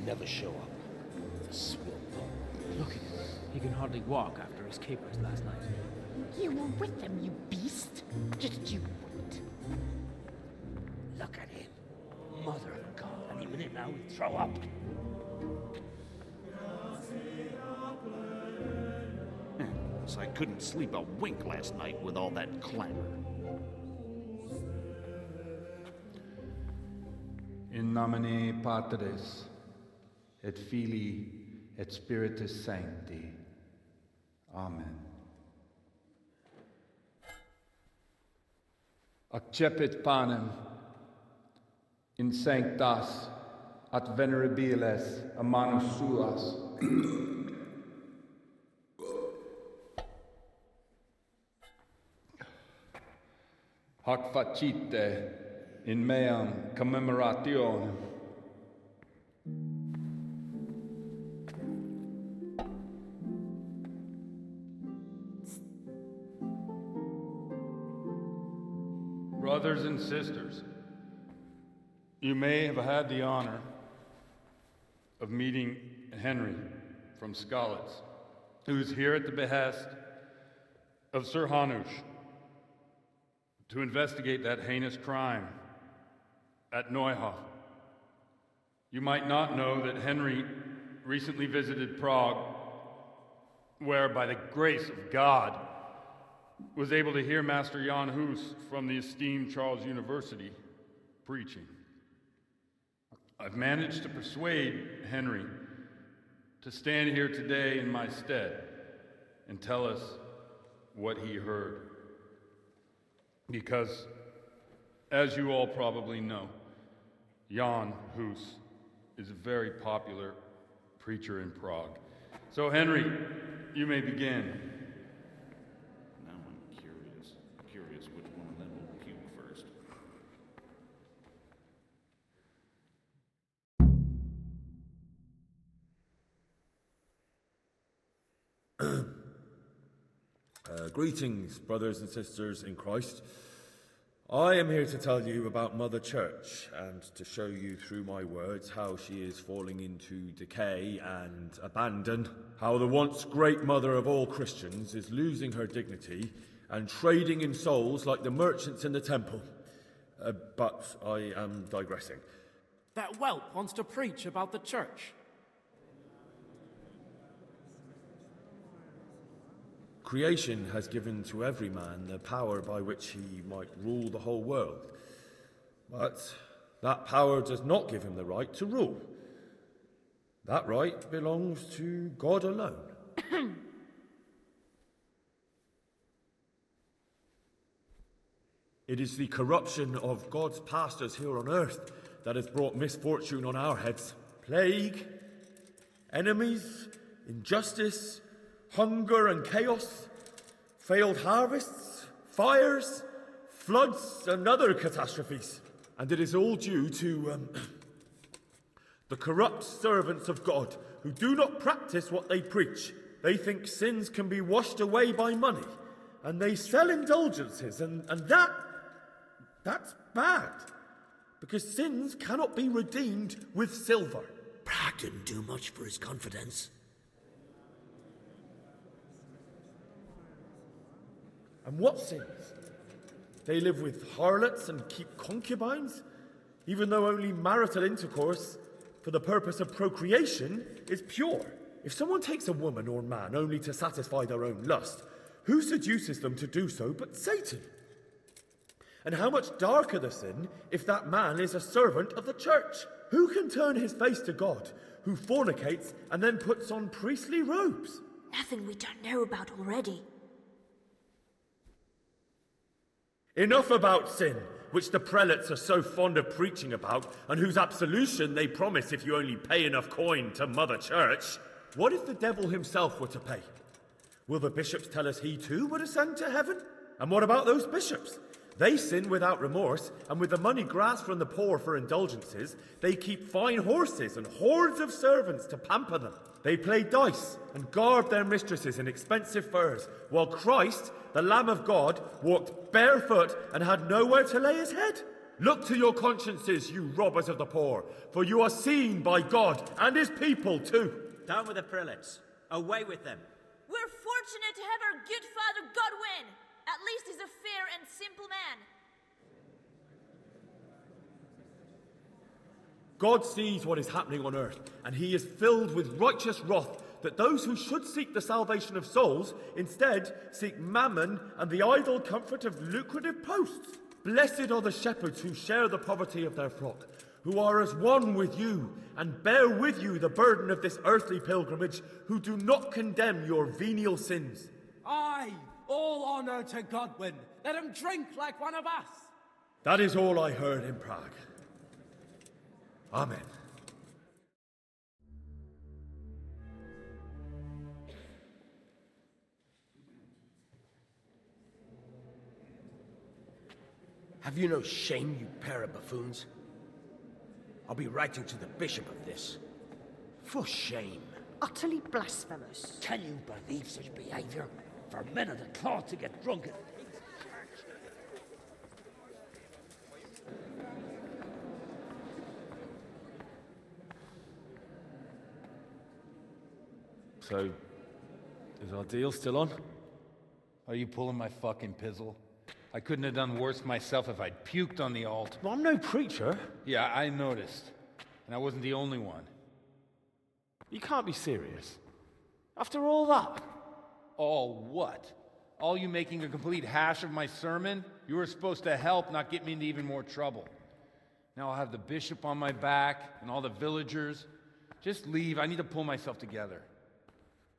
Never show up. The swill bum. Look at him. He can hardly walk after his capers last night. You were with them, you beast. Just you wait. Look at him. Mother of God. Any minute now he'll throw up. So I couldn't sleep a wink last night with all that clamor. In nomine Patris, et Filii, et Spiritus Sancti. Amen. Accepit panem in sanctas at venerabiles a manus suas. Hac facite in meam commemorationem. Brothers and sisters, you may have had the honor of meeting Henry from Skalitz, who is here at the behest of Sir Hanush to investigate that heinous crime at Neuhof. You might not know that Henry recently visited Prague, where, by the grace of God, was able to hear Master Jan Hus from the esteemed Charles University preaching. I've managed to persuade Henry to stand here today in my stead and tell us what he heard. Because, as you all probably know, Jan Hus is a very popular preacher in Prague. So, Henry, you may begin. Now I'm curious which one of them will puke first. Greetings, brothers and sisters in Christ. I am here to tell you about Mother Church and to show you through my words how she is falling into decay and abandon, how the once great mother of all Christians is losing her dignity and trading in souls like the merchants in the temple. But I am digressing. That whelp wants to preach about the church. Creation has given to every man the power by which he might rule the whole world. But that power does not give him the right to rule. That right belongs to God alone. It is the corruption of God's pastors here on earth that has brought misfortune on our heads. Plague, enemies, injustice, hunger and chaos, failed harvests, fires, floods and other catastrophes. And it is all due to the corrupt servants of God who do not practice what they preach. They think sins can be washed away by money, and they sell indulgences, and that's bad, because sins cannot be redeemed with silver. Prague didn't do much for his confidence. And what sins? They live with harlots and keep concubines, even though only marital intercourse for the purpose of procreation is pure. If someone takes a woman or man only to satisfy their own lust, who seduces them to do so but Satan? And how much darker the sin if that man is a servant of the church? Who can turn his face to God, who fornicates and then puts on priestly robes? Nothing we don't know about already. Enough about sin, which the prelates are so fond of preaching about, and whose absolution they promise if you only pay enough coin to Mother Church. What if the devil himself were to pay? Will the bishops tell us he too would ascend to heaven? And what about those bishops? They sin without remorse, and with the money grasped from the poor for indulgences, they keep fine horses and hordes of servants to pamper them. They play dice and garb their mistresses in expensive furs, while Christ, the Lamb of God, walked barefoot and had nowhere to lay his head. Look to your consciences, you robbers of the poor, for you are seen by God and his people too. Down with the prelates. Away with them. We're fortunate to have our good Father Godwin. At least he's a fair and simple man. God sees what is happening on earth, and he is filled with righteous wrath that those who should seek the salvation of souls instead seek mammon and the idle comfort of lucrative posts. Blessed are the shepherds who share the poverty of their flock, who are as one with you and bear with you the burden of this earthly pilgrimage, who do not condemn your venial sins. Aye, all honour to Godwin. Let him drink like one of us. That is all I heard in Prague. Amen. Have you no shame, you pair of buffoons? I'll be writing to the bishop of this. For shame. Utterly blasphemous. Can you believe such behaviour? For men of the cloth to get drunk at So, is our deal still on? Are you pulling my fucking pizzle? I couldn't have done worse myself if I'd puked on the altar. Well, I'm no preacher. Yeah, I noticed. And I wasn't the only one. You can't be serious. After all that? All what? All you making a complete hash of my sermon? You were supposed to help, not get me into even more trouble. Now I'll have the bishop on my back and all the villagers. Just leave. I need to pull myself together.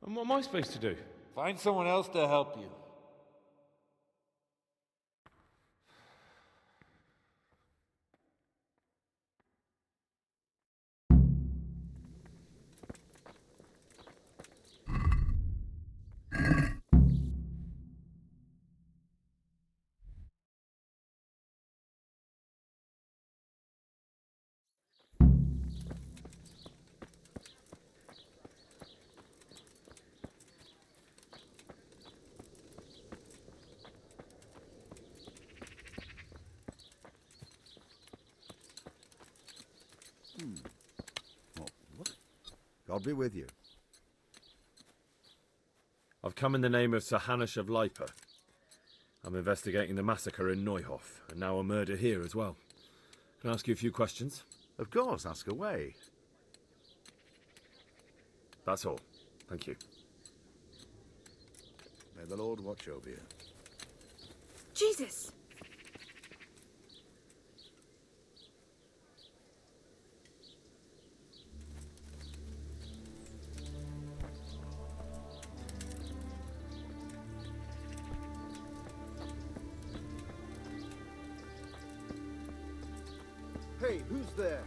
And what am I supposed to do? Find someone else to help you. God be with you. I've come in the name of Sir Hanush of Leiper. I'm investigating the massacre in Neuhof, and now a murder here as well. Can I ask you a few questions? Of course, ask away. That's all. Thank you. May the Lord watch over you. Jesus! Hey, who's there?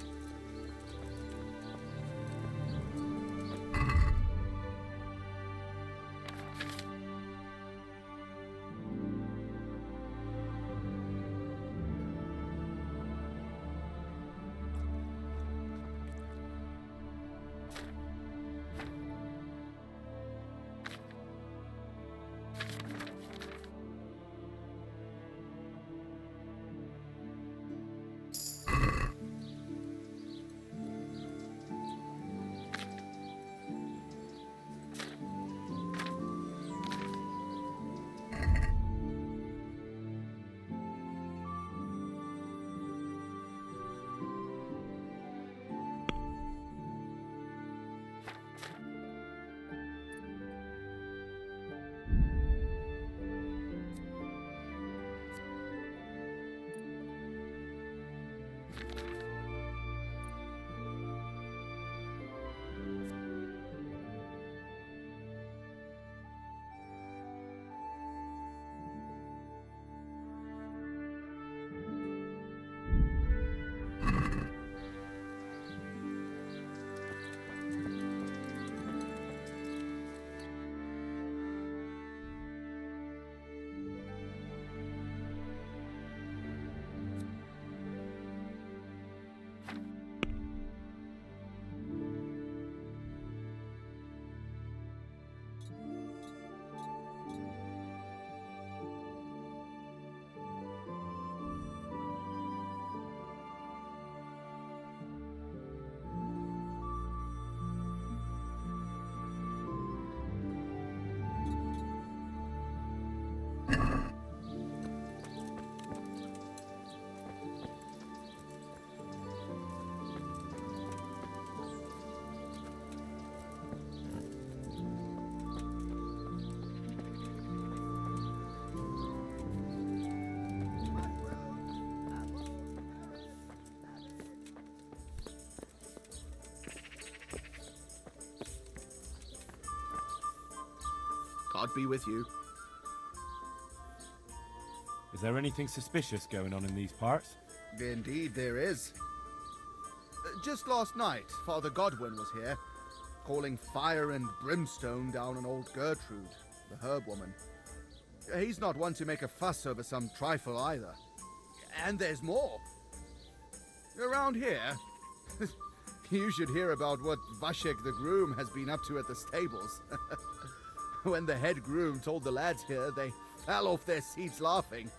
God be with you. Is there anything suspicious going on in these parts? Indeed, there is. Just last night, Father Godwin was here, calling fire and brimstone down on old Gertrude, the herb woman. He's not one to make a fuss over some trifle either. And there's more. Around here, you should hear about what Vashek the groom has been up to at the stables. When the head groom told the lads here, they fell off their seats laughing.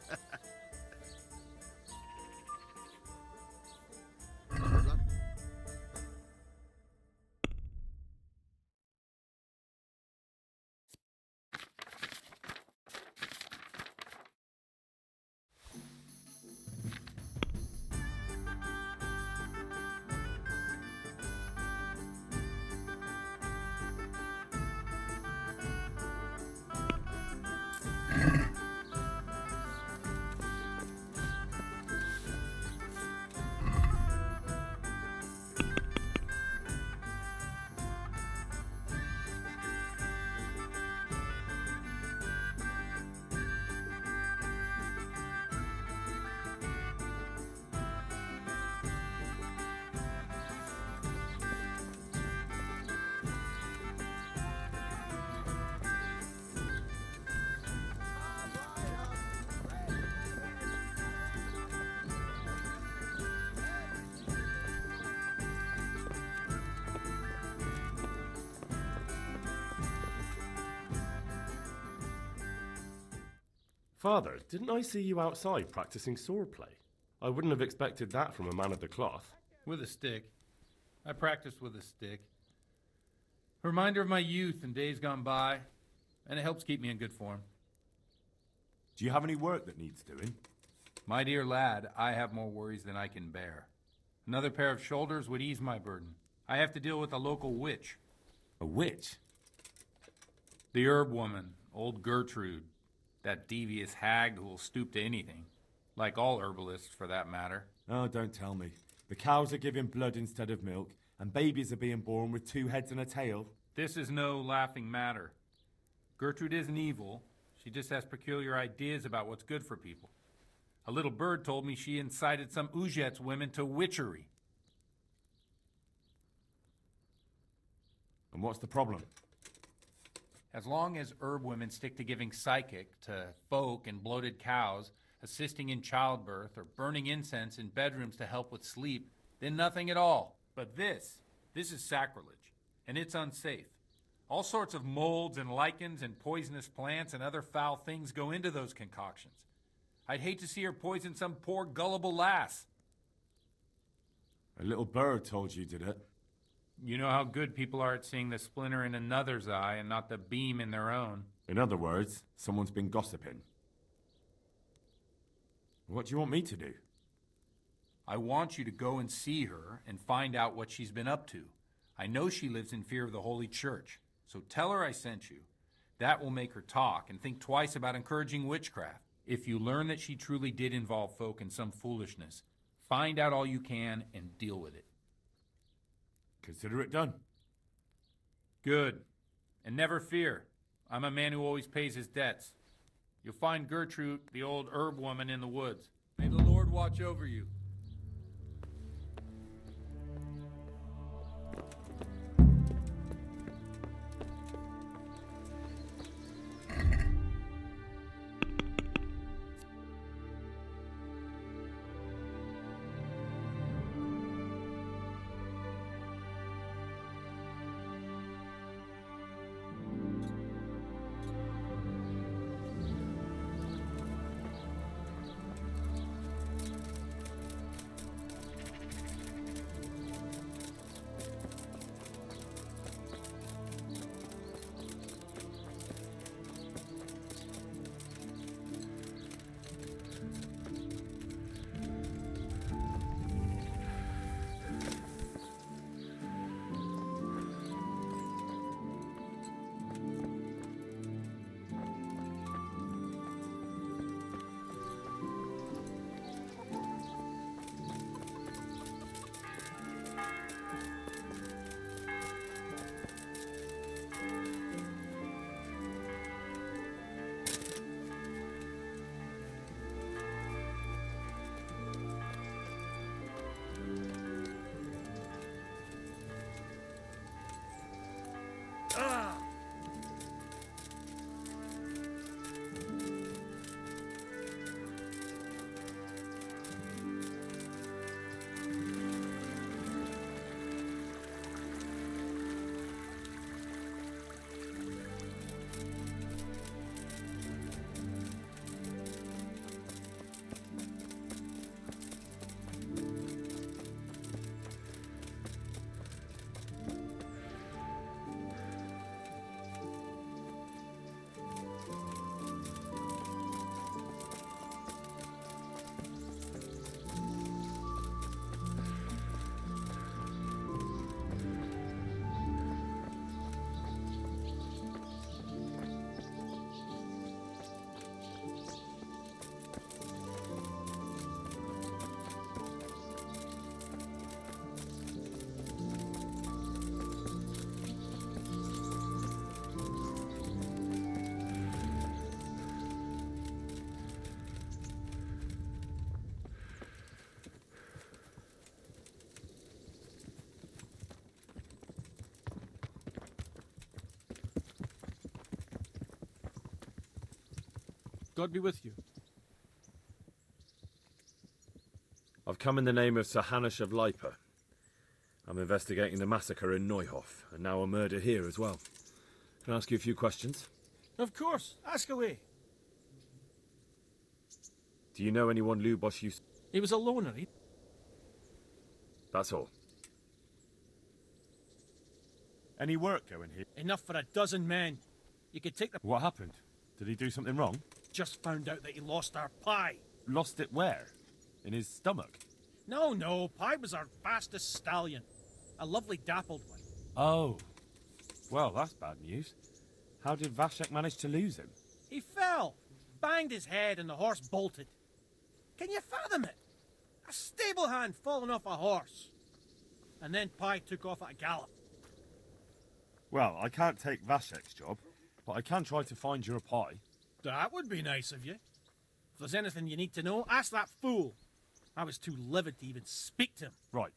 Father, didn't I see you outside practicing swordplay? I wouldn't have expected that from a man of the cloth. With a stick. I practiced with a stick. A reminder of my youth and days gone by, and it helps keep me in good form. Do you have any work that needs doing? My dear lad, I have more worries than I can bear. Another pair of shoulders would ease my burden. I have to deal with a local witch. A witch? The herb woman, old Gertrude. That devious hag who will stoop to anything. Like all herbalists, for that matter. Oh, don't tell me. The cows are giving blood instead of milk, and babies are being born with 2 heads and a tail. This is no laughing matter. Gertrude isn't evil. She just has peculiar ideas about what's good for people. A little bird told me she incited some Ujet's women to witchery. And what's the problem? As long as herb women stick to giving psychic to folk and bloated cows, assisting in childbirth, or burning incense in bedrooms to help with sleep, then nothing at all. But this is sacrilege, and it's unsafe. All sorts of molds and lichens and poisonous plants and other foul things go into those concoctions. I'd hate to see her poison some poor gullible lass. A little bird told you, did it? You know how good people are at seeing the splinter in another's eye and not the beam in their own. In other words, someone's been gossiping. What do you want me to do? I want you to go and see her and find out what she's been up to. I know she lives in fear of the Holy Church, so tell her I sent you. That will make her talk and think twice about encouraging witchcraft. If you learn that she truly did involve folk in some foolishness, find out all you can and deal with it. Consider it done. Good. And never fear. I'm a man who always pays his debts. You'll find Gertrude, the old herb woman, in the woods. May the Lord watch over you. God be with you. I've come in the name of Sir Hanush of Lipa. I'm investigating the massacre in Neuhof, and now a murder here as well. Can I ask you a few questions? Of course. Ask away. Do you know anyone Lubos used... He was a loner. That's all. Any work going here? Enough for a dozen men. You could take the... What happened? Did he do something wrong? Just found out that he lost our pie. Lost it where? In his stomach? No, Pie was our fastest stallion. A lovely dappled one. Oh. Well, that's bad news. How did Vashek manage to lose him? He fell, banged his head, and the horse bolted. Can you fathom it? A stable hand falling off a horse. And then Pie took off at a gallop. Well, I can't take Vashek's job, but I can try to find your pie. That would be nice of you. If there's anything you need to know, ask that fool. I was too livid to even speak to him. Right.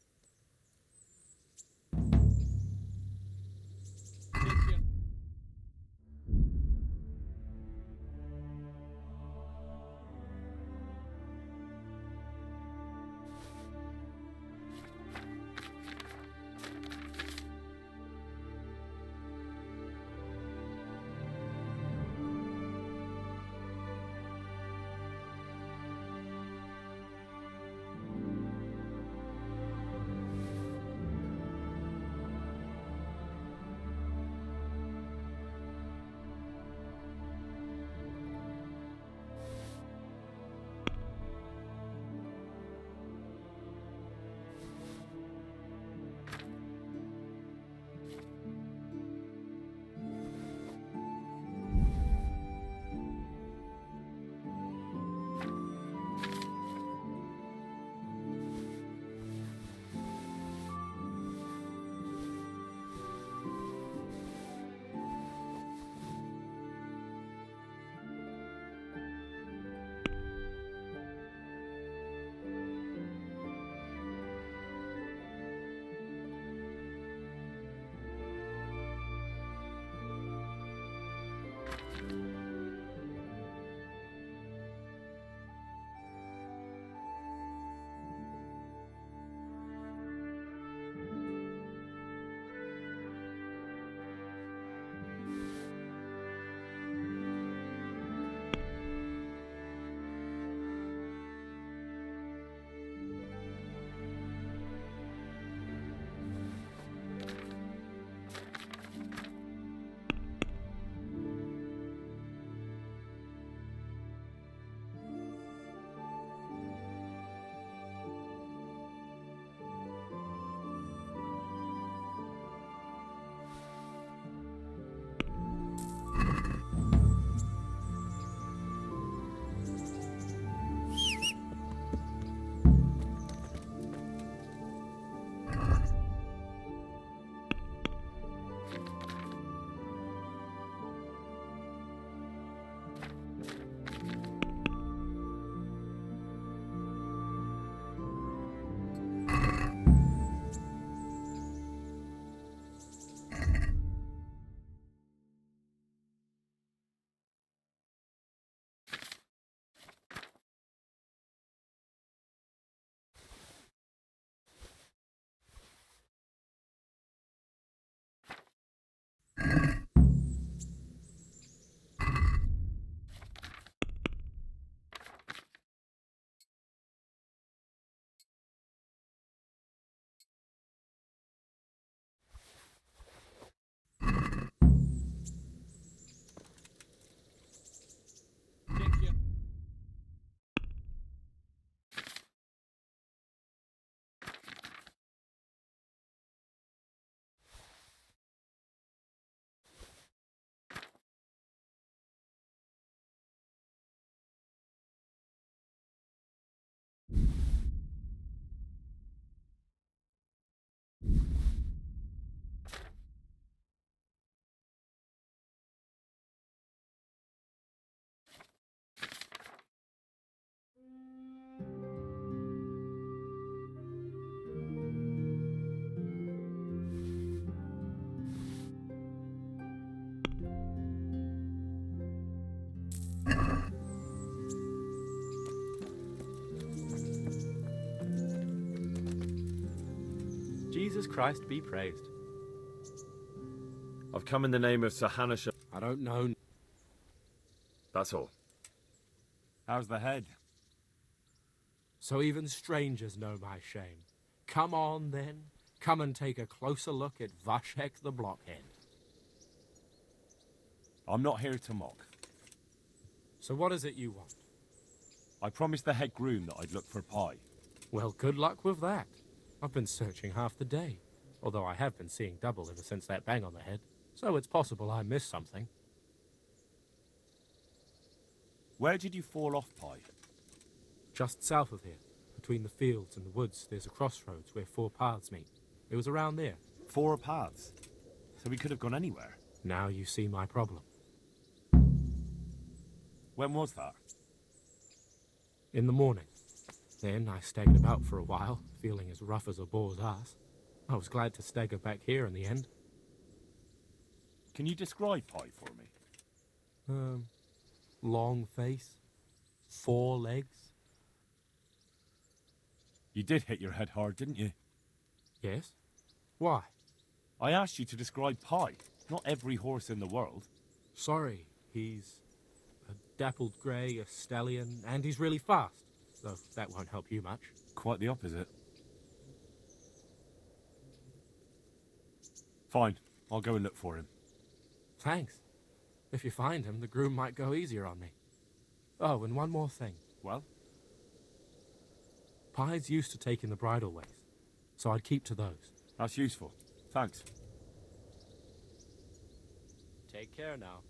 Jesus Christ be praised. I've come in the name of Sir Hanush. I don't know. That's all. How's the head? So even strangers know my shame. Come on, then. Come and take a closer look at Vashek the Blockhead. I'm not here to mock. So what is it you want? I promised the head groom that I'd look for pie. Well, good luck with that. I've been searching half the day, although I have been seeing double ever since that bang on the head, so it's possible I missed something. Where did you fall off, Pie? Just south of here, between the fields and the woods, there's a crossroads where 4 paths meet. It was around there. 4 paths? So we could have gone anywhere. Now you see my problem. When was that? In the morning. Then I staggered about for a while, feeling as rough as a boar's ass. I was glad to stagger back here in the end. Can you describe Pie for me? Long face, 4 legs. You did hit your head hard, didn't you? Yes? Why? I asked you to describe Pie, not every horse in the world. Sorry, he's a dappled grey, a stallion, and he's really fast. Though that won't help you much. Quite the opposite. Fine, I'll go and look for him. Thanks. If you find him, the groom might go easier on me. Oh, and one more thing. Well? Pie's used to taking the bridle ways, so I'd keep to those. That's useful. Thanks. Take care now.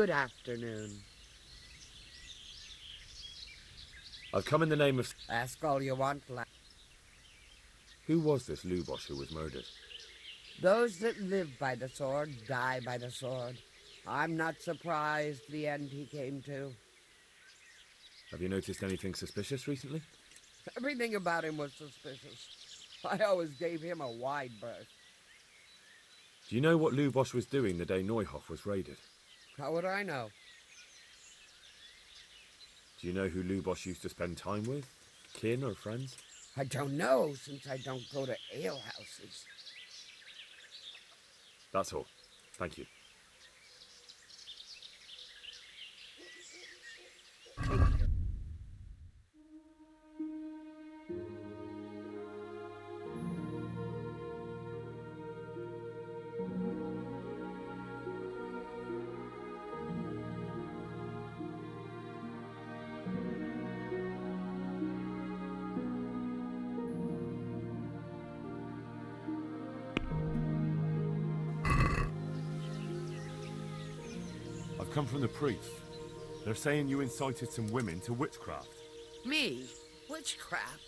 Good afternoon. I've come in the name of... Ask all you want, lad. Who was this Lubosh who was murdered? Those that live by the sword die by the sword. I'm not surprised the end he came to. Have you noticed anything suspicious recently? Everything about him was suspicious. I always gave him a wide berth. Do you know what Lubosh was doing the day Neuhof was raided? How would I know? Do you know who Lubosh used to spend time with? Kin or friends? I don't know, since I don't go to alehouses. That's all. Thank you. I've come from the priest. They're saying you incited some women to witchcraft. Me? Witchcraft?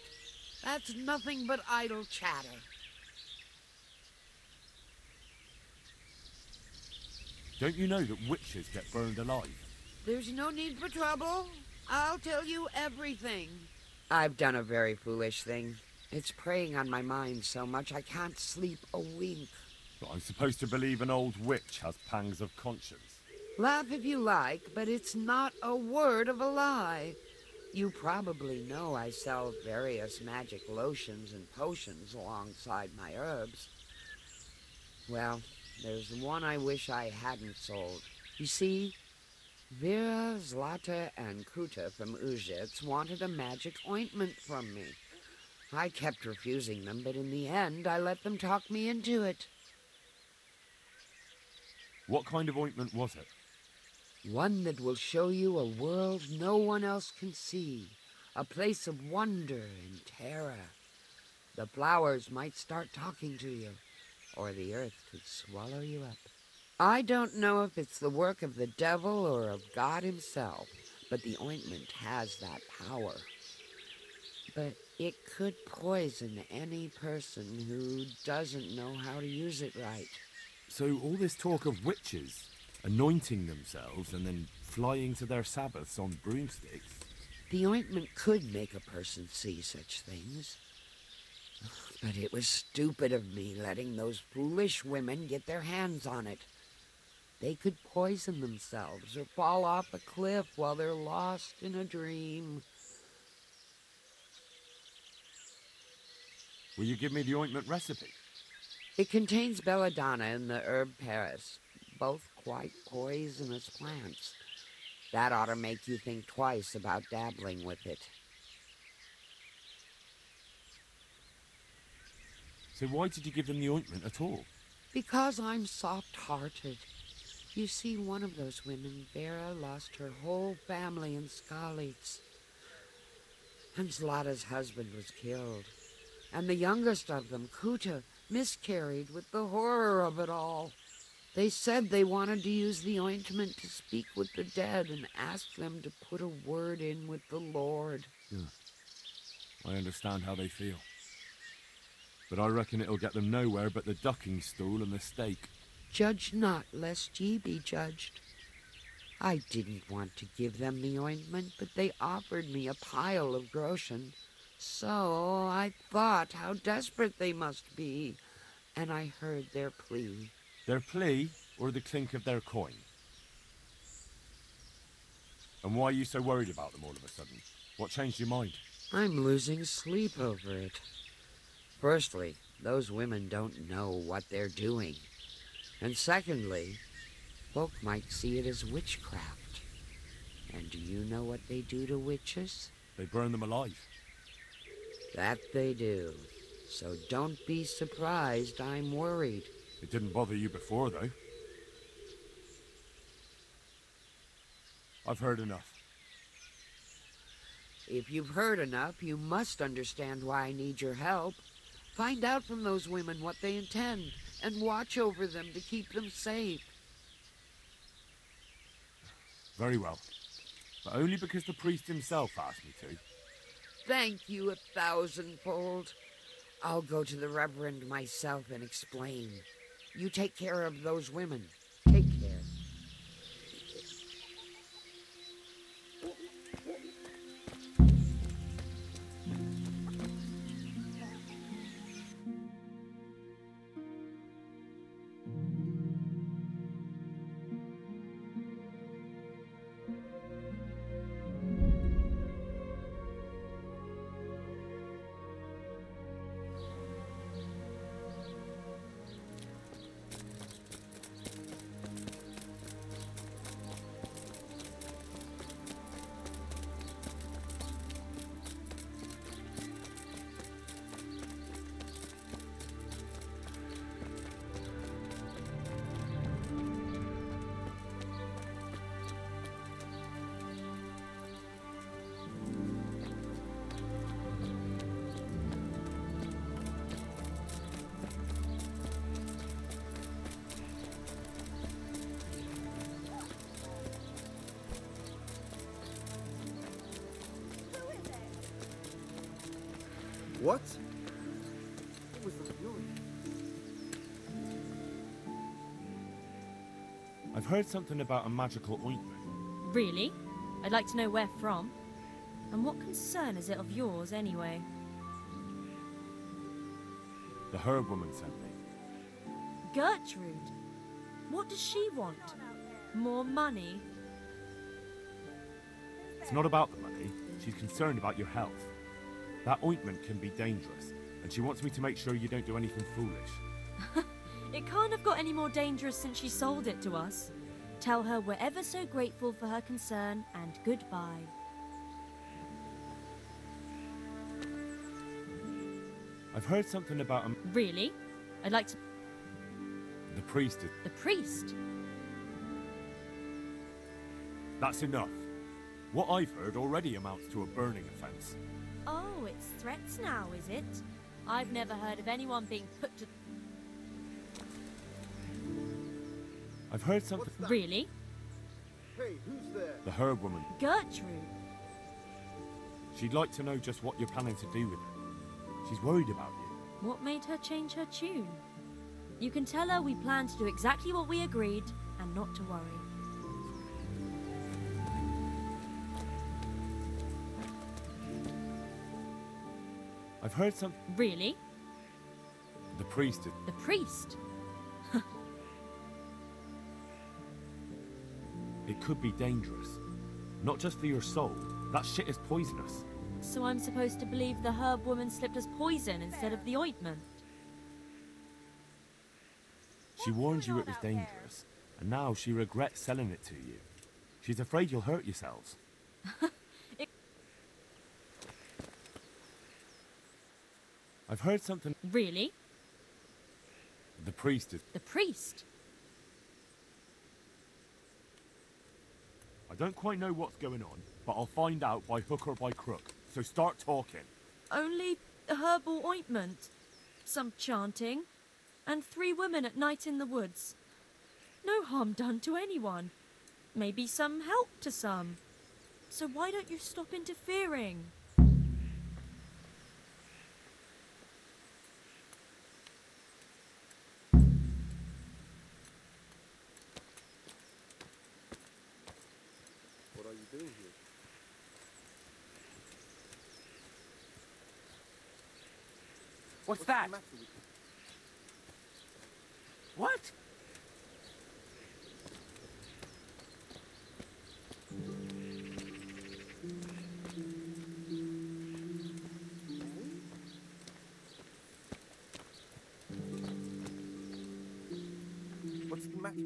That's nothing but idle chatter. Don't you know that witches get burned alive? There's no need for trouble. I'll tell you everything. I've done a very foolish thing. It's preying on my mind so much I can't sleep a wink. But I'm supposed to believe an old witch has pangs of conscience. Laugh if you like, but it's not a word of a lie. You probably know I sell various magic lotions and potions alongside my herbs. Well, there's one I wish I hadn't sold. You see, Vera, Zlata, and Kuta from Uzhitz wanted a magic ointment from me. I kept refusing them, but in the end, I let them talk me into it. What kind of ointment was it? One that will show you a world no one else can see. A place of wonder and terror. The flowers might start talking to you, or the earth could swallow you up. I don't know if it's the work of the devil or of God himself, but the ointment has that power. But it could poison any person who doesn't know how to use it right. So all this talk of witches anointing themselves and then flying to their sabbaths on broomsticks. The ointment could make a person see such things. But it was stupid of me letting those foolish women get their hands on it. They could poison themselves or fall off a cliff while they're lost in a dream. Will you give me the ointment recipe? It contains belladonna and the herb Paris, both quite poisonous plants. That ought to make you think twice about dabbling with it. So why did you give them the ointment at all? Because I'm soft-hearted. You see, one of those women, Vera, lost her whole family in Skalitz. And Zlata's husband was killed. And the youngest of them, Kuta, miscarried with the horror of it all. They said they wanted to use the ointment to speak with the dead and ask them to put a word in with the Lord. Yeah. I understand how they feel. But I reckon it'll get them nowhere but the ducking stool and the stake. Judge not, lest ye be judged. I didn't want to give them the ointment, but they offered me a pile of groschen. So I thought how desperate they must be, and I heard their plea. Their plea, or the clink of their coin? And why are you so worried about them all of a sudden? What changed your mind? I'm losing sleep over it. Firstly, those women don't know what they're doing. And secondly, folk might see it as witchcraft. And do you know what they do to witches? They burn them alive. That they do. So don't be surprised I'm worried. It didn't bother you before, though. I've heard enough. If you've heard enough, you must understand why I need your help. Find out from those women what they intend, and watch over them to keep them safe. Very well. But only because the priest himself asked me to. Thank you 1,000-fold. I'll go to the Reverend myself and explain. You take care of those women. Take care. What? It was the fury. I've heard something about a magical ointment. Really? I'd like to know where from. And what concern is it of yours, anyway? The herb woman sent me. Gertrude? What does she want? More money? It's not about the money. She's concerned about your health. That ointment can be dangerous, and she wants me to make sure you don't do anything foolish. It can't have got any more dangerous since she sold it to us. Tell her we're ever so grateful for her concern, and goodbye. I've heard something about a... Really? I'd like to... The priest is... The priest? That's enough. What I've heard already amounts to a burning offence. Oh, it's threats now, is it? I've never heard of anyone being put to... I've heard something... Really? Hey, who's there? The herb woman. Gertrude? She'd like to know just what you're planning to do with her. She's worried about you. What made her change her tune? You can tell her we plan to do exactly what we agreed, and not to worry. I've heard some... Really? The priest is... The priest? It could be dangerous. Not just for your soul. That shit is poisonous. So I'm supposed to believe the herb woman slipped us poison instead of the ointment? She warned you it was dangerous, and now she regrets selling it to you. She's afraid you'll hurt yourselves. I've heard something... Really? The priest is... The priest? I don't quite know what's going on, but I'll find out by hook or by crook. So start talking. Only a herbal ointment, some chanting, and 3 women at night in the woods. No harm done to anyone. Maybe some help to some. So why don't you stop interfering? What are you doing here? What's that? What? What's the matter?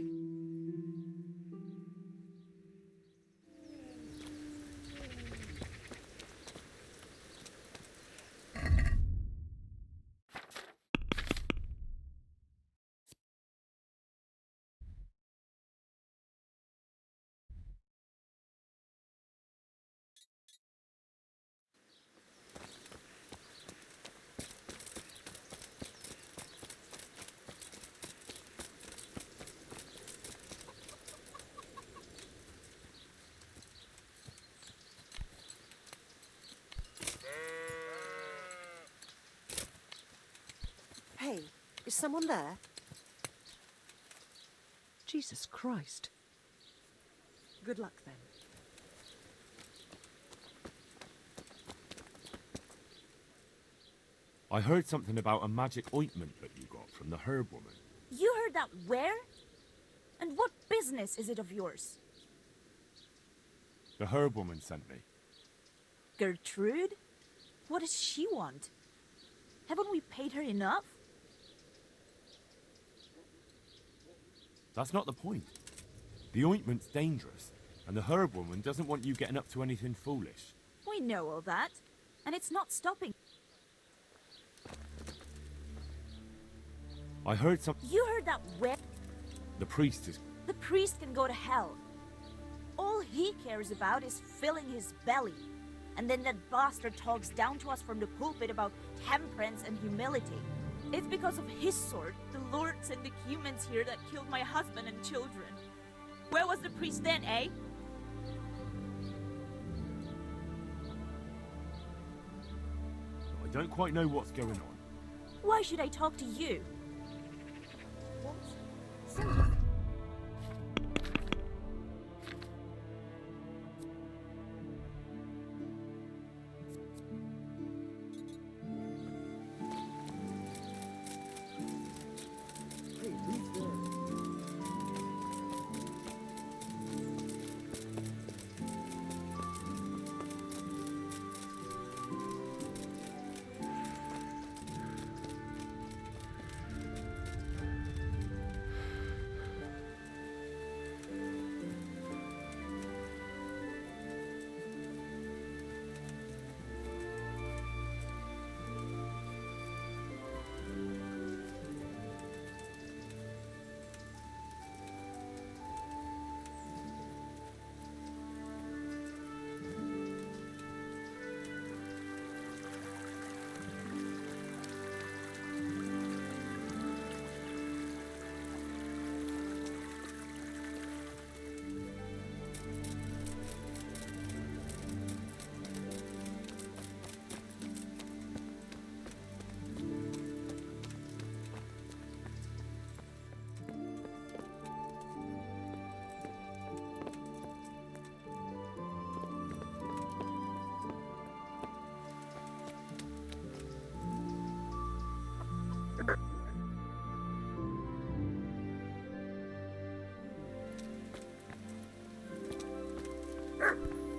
Is someone there? Jesus Christ. Good luck, then. I heard something about a magic ointment that you got from the herb woman. You heard that where? And what business is it of yours? The herb woman sent me. Gertrude? What does she want? Haven't we paid her enough? That's not the point. The ointment's dangerous, and the herb woman doesn't want you getting up to anything foolish. We know all that, and it's not stopping. I heard something. You heard that where? The priest is... The priest can go to hell. All he cares about is filling his belly. And then that bastard talks down to us from the pulpit about temperance and humility. It's because of his sword, the lords and the humans here, that killed my husband and children. Where was the priest then, eh? I don't quite know what's going on. Why should I talk to you?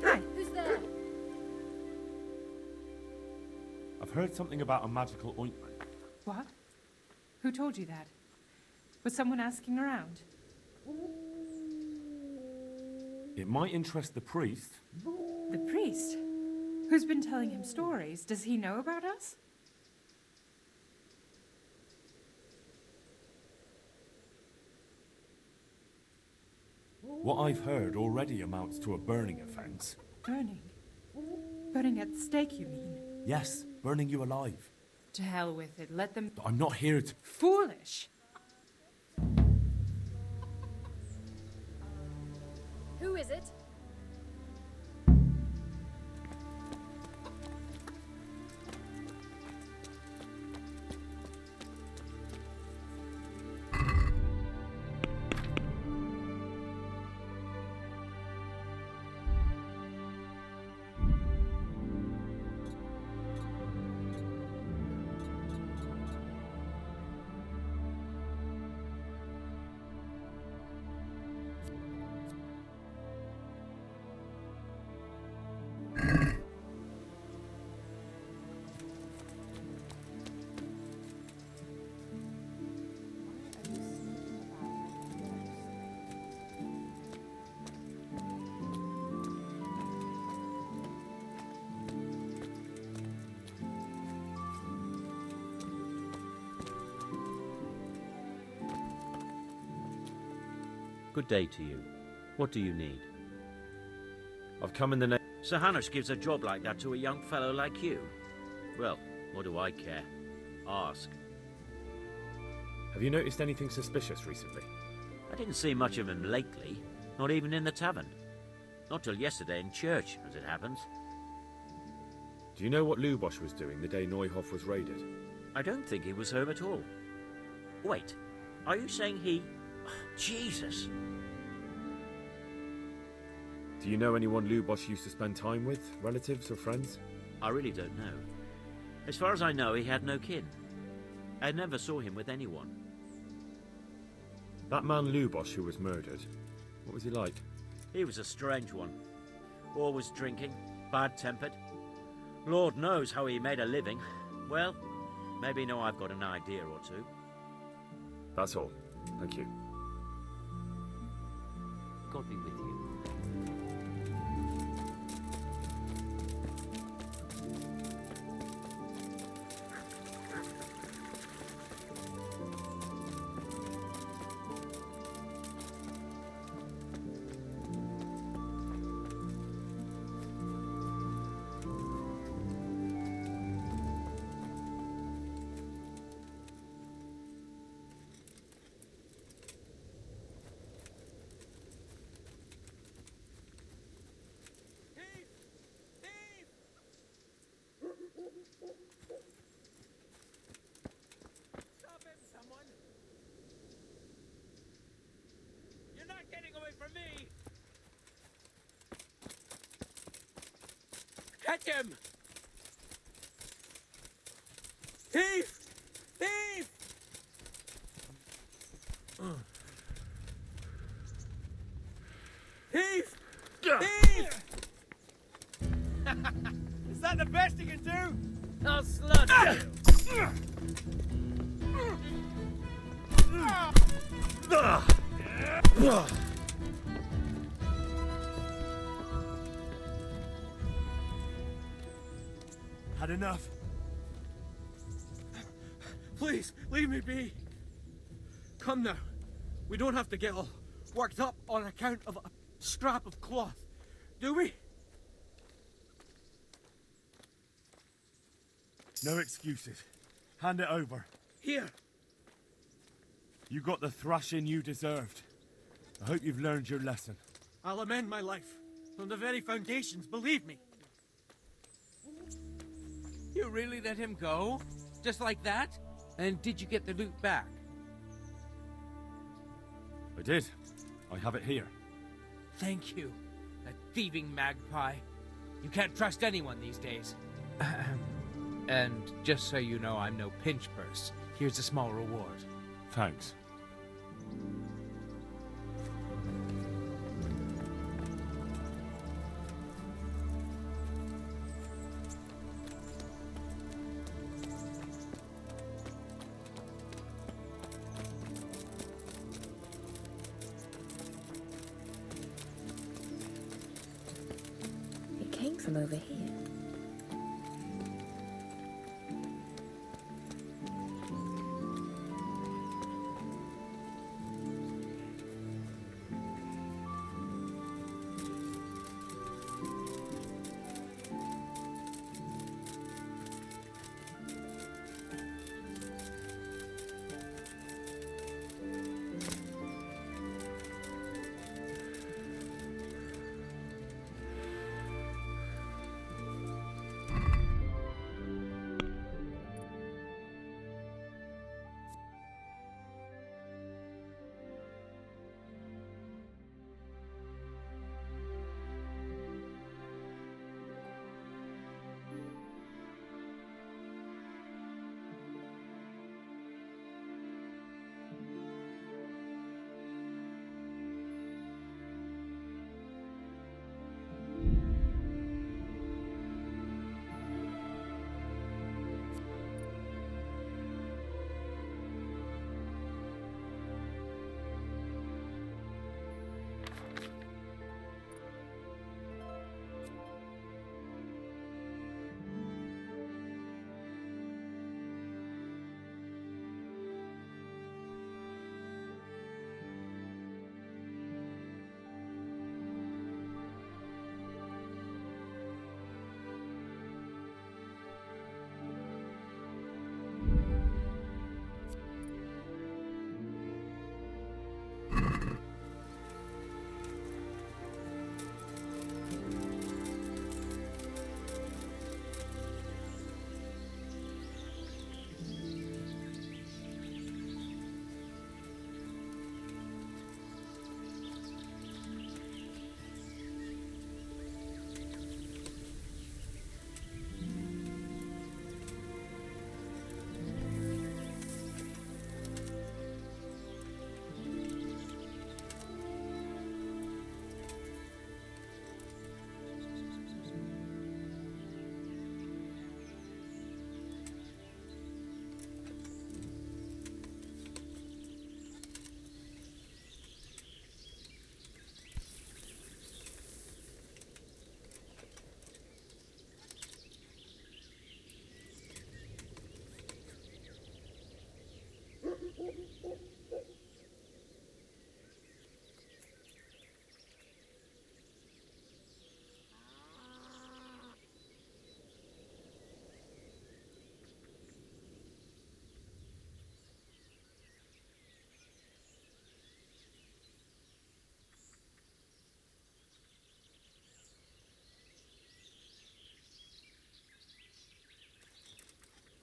Hi, who's there? I've heard something about a magical ointment. What? Who told you that? Was someone asking around? It might interest the priest. The priest? Who's been telling him stories? Does he know about us? What I've heard already amounts to a burning offense. Burning? Burning at the stake, you mean? Yes, burning you alive. To hell with it. Let them... I'm not here to... Foolish! Who is it? Good day to you. What do you need? I've come in the name... Sir Hanush gives a job like that to a young fellow like you. Well, what do I care? Ask. Have you noticed anything suspicious recently? I didn't see much of him lately, not even in the tavern. Not till yesterday in church, as it happens. Do you know what Lubosh was doing the day Neuhoff was raided? I don't think he was home at all. Wait, are you saying he... Jesus! Do you know anyone Lubos used to spend time with? Relatives or friends? I really don't know. As far as I know, he had no kin. I never saw him with anyone. That man Lubos who was murdered, what was he like? He was a strange one. Always drinking, bad-tempered. Lord knows how he made a living. Well, maybe now I've got an idea or two. That's all. Thank you. God be with you. Stop him, someone! You're not getting away from me! Catch him! Thief! Thief! Thief! Thief! Is that the best you can do? I'll slaughter you! Had enough? Please, leave me be. Come now. We don't have to get all worked up on account of a scrap of cloth, do we? No excuses. Hand it over. Here. You got the thrashing you deserved. I hope you've learned your lesson. I'll amend my life. From the very foundations, believe me. You really let him go? Just like that? And did you get the loot back? I did. I have it here. Thank you. That thieving magpie. You can't trust anyone these days. And just so you know, I'm no pinch purse. Here's a small reward. Thanks. It came from over here.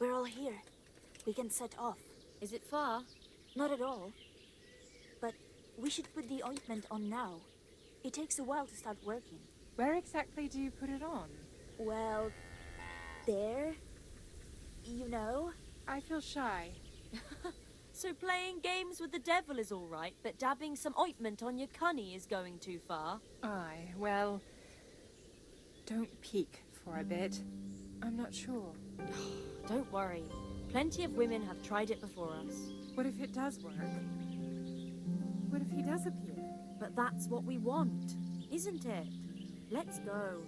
We're all here. We can set off. Is it far? Not at all. But we should put the ointment on now. It takes a while to start working. Where exactly do you put it on? Well, there. You know? I feel shy. So playing games with the devil is all right, but dabbing some ointment on your cunny is going too far. Aye, well, don't peek for a bit. I'm not sure. Don't worry. Plenty of women have tried it before us. What if it does work? What if he does appear? But that's what we want, isn't it? Let's go.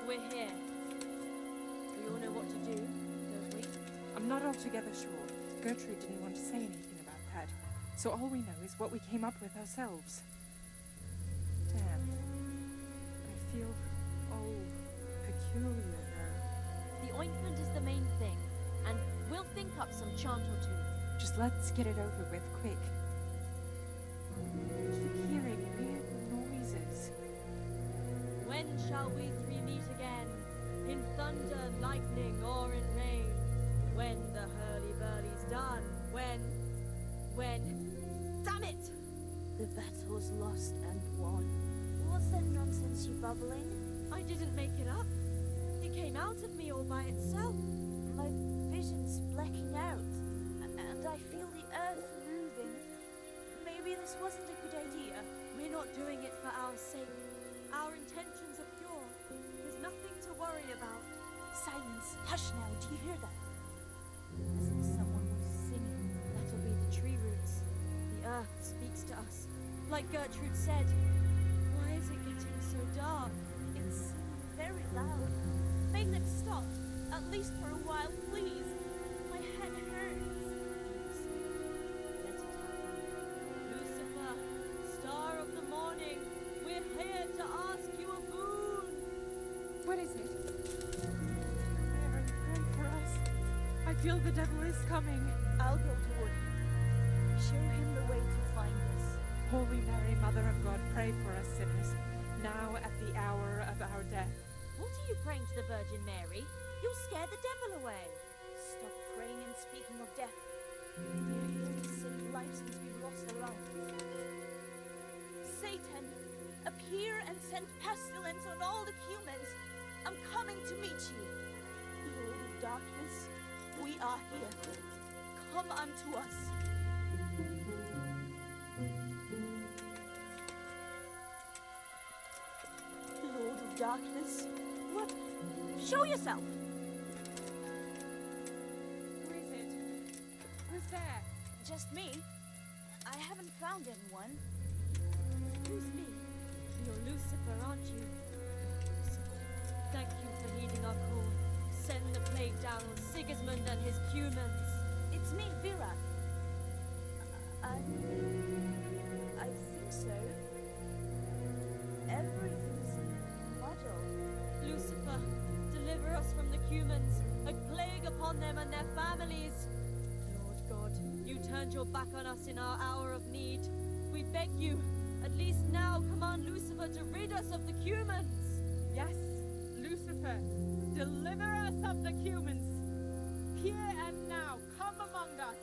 We're here. We all know what to do, don't we? I'm not altogether sure. Gertrude didn't want to say anything about that. So all we know is what we came up with ourselves. Damn. I feel peculiar now. The ointment is the main thing, and we'll think up some chant or two. Just let's get it over with quick. I keep hearing weird noises. When shall we three meet again? In thunder, lightning, or in rain? When the hurly-burly's done? When? Damn it! The battle's lost and won. What's that nonsense you're bubbling? I didn't make it up. It came out of me all by itself. My vision's blacking out, and I feel the earth moving. Maybe this wasn't a good idea. We're not doing it for our sake. Our intentions are pure. There's nothing to worry about. Silence. Hush now. Do you hear that? As if someone was singing. That'll be the tree roots. The earth speaks to us. Like Gertrude said. Why is it getting so dark? It's very loud. Make them stop. At least for a while, please. My head hurts. The devil is coming. I'll go toward him. Show him the way to find us. Holy Mary, Mother of God, pray for us sinners, now at the hour of our death. What are you praying to the Virgin Mary? You'll scare the devil away. Stop praying and speaking of death. We're here to save lives since we've lost our own. Satan, appear and send pestilence on all the humans. I'm coming to meet you. Lord of darkness, we are here. Come unto us. Lord of darkness, what? Show yourself! Who is it? Who's there? Just me. I haven't found anyone. Who's me? You're Lucifer, aren't you? Lucifer, thank you for heeding our call. Send the plague down on Sigismund and his humans. It's me, Vera. I think so. Everything's a muddle. Lucifer, deliver us from the humans, a plague upon them and their families. Lord God, you turned your back on us in our hour of need. We beg you, at least now command Lucifer to rid us of the humans. Yes, Lucifer, deliver us of the humans. Here and now, come among us.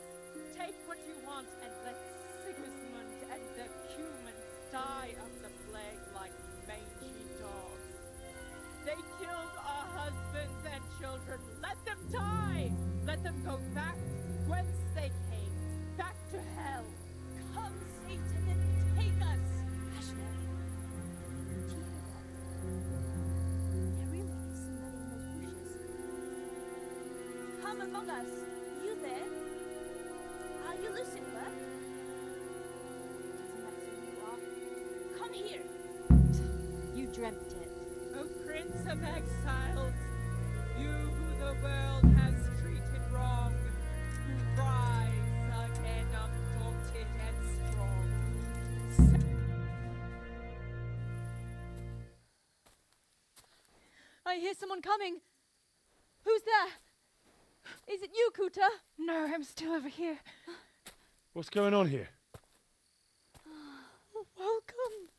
Take what you want and let Sigismund and the humans die of the plague like mangy dogs. They killed our husbands and children. Let them die. Let them go back whence they came, back to hell. Come, Satan, and take us. Ashna, do you hear that? There really is somebody in those bushes. Come among us. You there? Are you Lucifer? Doesn't matter who you are. Come here. You dreamt it. O Prince of Exiles, you who the world has treated wrong, rise again undaunted and strong. I hear someone coming. Who's there? Is it you, Kuta? No, I'm still over here. What's going on here? Welcome,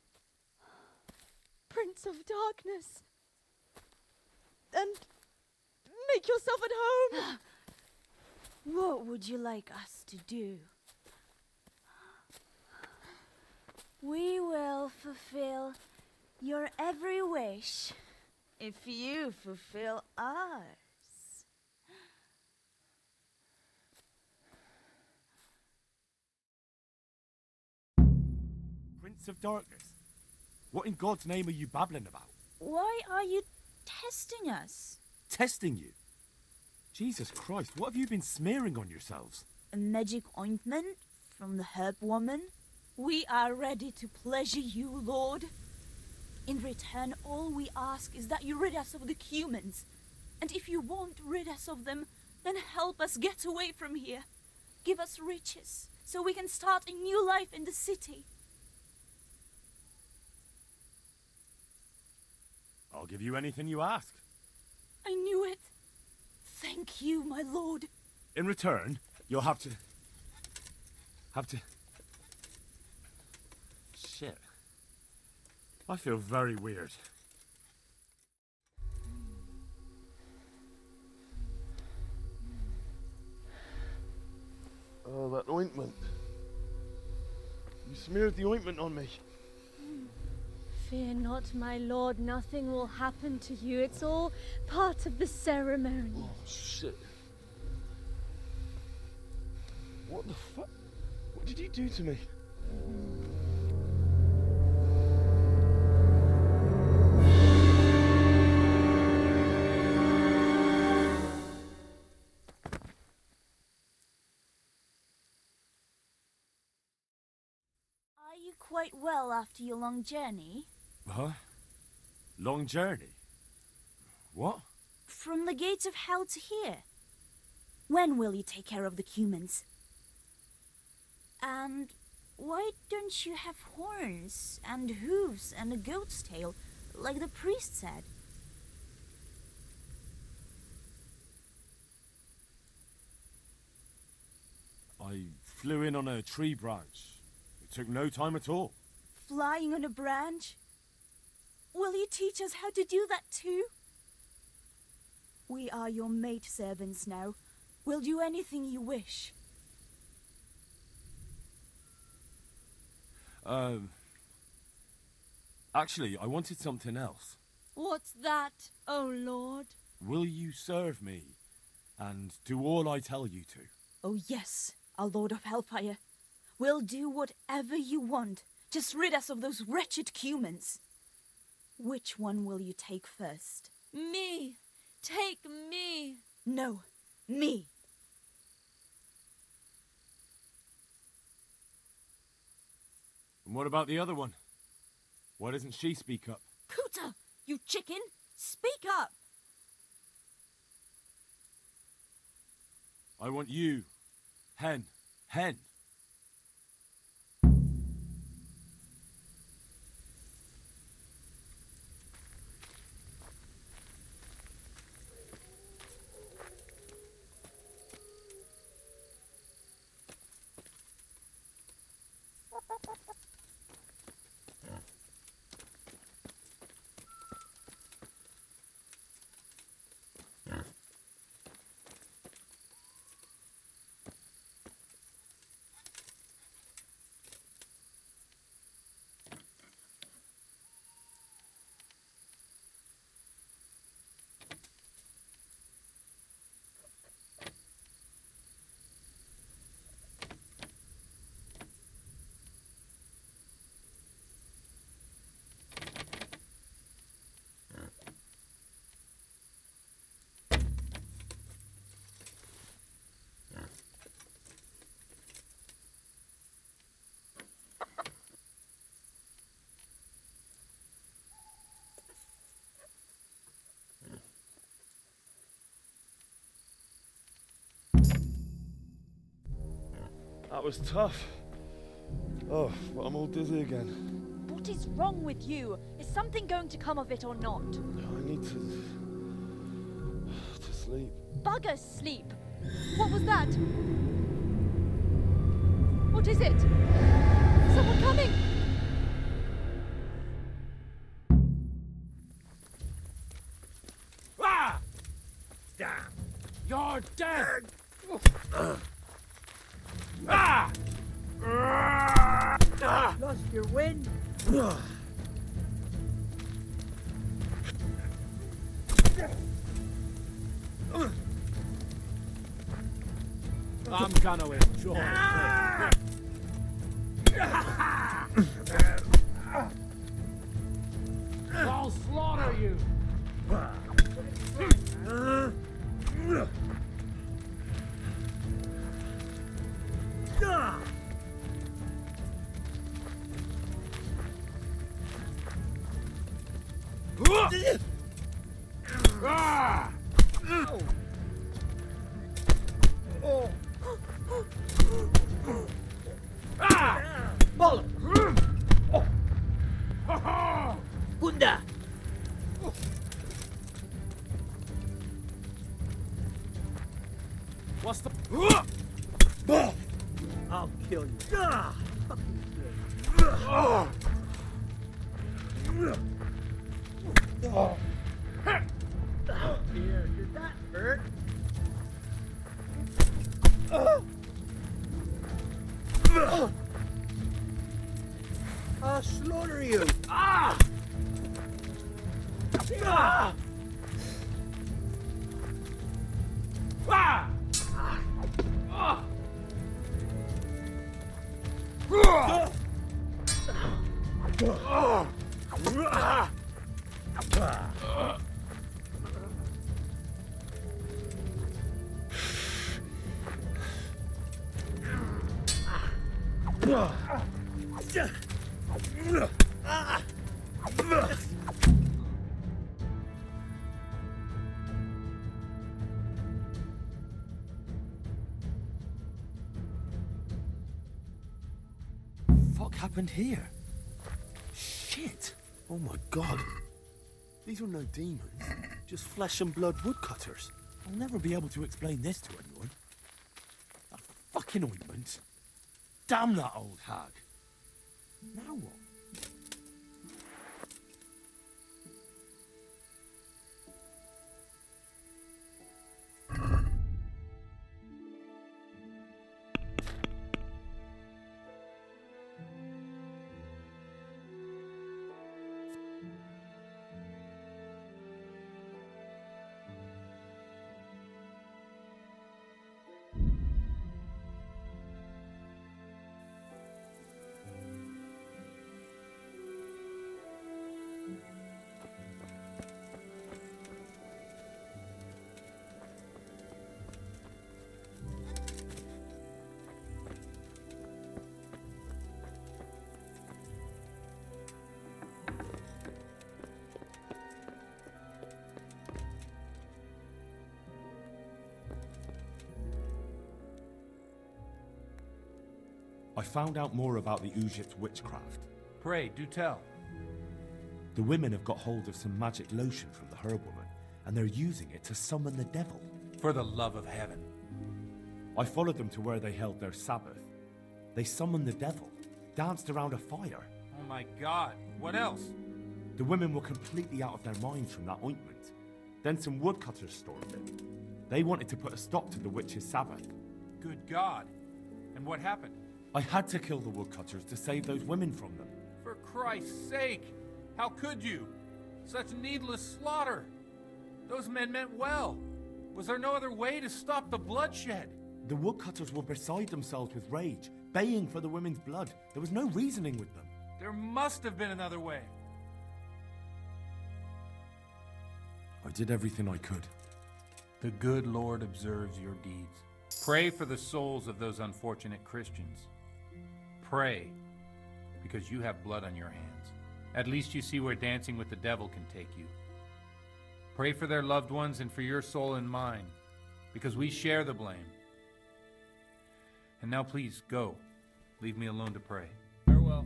Prince of Darkness. And make yourself at home. What would you like us to do? We will fulfill your every wish if you fulfill ours. Prince of Darkness? What in God's name are you babbling about? Why are you testing us? Testing you? Jesus Christ, what have you been smearing on yourselves? A magic ointment from the herb woman? We are ready to pleasure you, Lord. In return, all we ask is that you rid us of the humans. And if you won't rid us of them, then help us get away from here. Give us riches, so we can start a new life in the city. I'll give you anything you ask. I knew it. Thank you, my lord. In return, you'll have to... Shit. I feel very weird. Oh, that ointment. You smeared the ointment on me. Fear not, my lord. Nothing will happen to you. It's all part of the ceremony. Oh, shit. What the fuck? What did you do to me? Are you quite well after your long journey? Huh? Long journey? What? From the gates of hell to here. When will you take care of the humans? And why don't you have horns and hooves and a goat's tail, like the priest said? I flew in on a tree branch. It took no time at all. Flying on a branch? Will you teach us how to do that too? We are your maidservants now. We'll do anything you wish. Actually, I wanted something else. What's that, oh Lord? Will you serve me and do all I tell you to? Oh yes, our Lord of Hellfire. We'll do whatever you want. Just rid us of those wretched humans. Which one will you take first? Me! Take me! No, me! And what about the other one? Why doesn't she speak up? Cooter, you chicken! Speak up! I want you. Hen. Hen. That was tough. Oh, but I'm all dizzy again. What is wrong with you? Is something going to come of it or not? I need to sleep. Bugger sleep! What was that? What is it? Someone coming! Ah! Damn! You're dead! Ah! Lost your wind? I'm gonna enjoy this. I'll slaughter you! Ah! Oh. Ah! Bolo! Oh. Bunda! What's the... I'll kill you. Oh. Here, did that hurt? I'll slaughter you. Ah! Ah! Ah! Ah! What happened here? Shit! Oh my god. These are no demons. Just flesh and blood woodcutters. I'll never be able to explain this to anyone. That fucking ointment. Damn that old hag. Now what? I found out more about the Egypt witchcraft. Pray, do tell. The women have got hold of some magic lotion from the herb woman, and they're using it to summon the devil. For the love of heaven. I followed them to where they held their Sabbath. They summoned the devil, danced around a fire. Oh my God, what else? The women were completely out of their minds from that ointment. Then some woodcutters stormed it. They wanted to put a stop to the witch's Sabbath. Good God. And what happened? I had to kill the woodcutters to save those women from them. For Christ's sake! How could you? Such needless slaughter! Those men meant well. Was there no other way to stop the bloodshed? The woodcutters were beside themselves with rage, baying for the women's blood. There was no reasoning with them. There must have been another way. I did everything I could. The good Lord observes your deeds. Pray for the souls of those unfortunate Christians. Pray, because you have blood on your hands. At least you see where dancing with the devil can take you. Pray for their loved ones and for your soul and mine, because we share the blame. And now please, go. Leave me alone to pray. Farewell.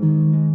you.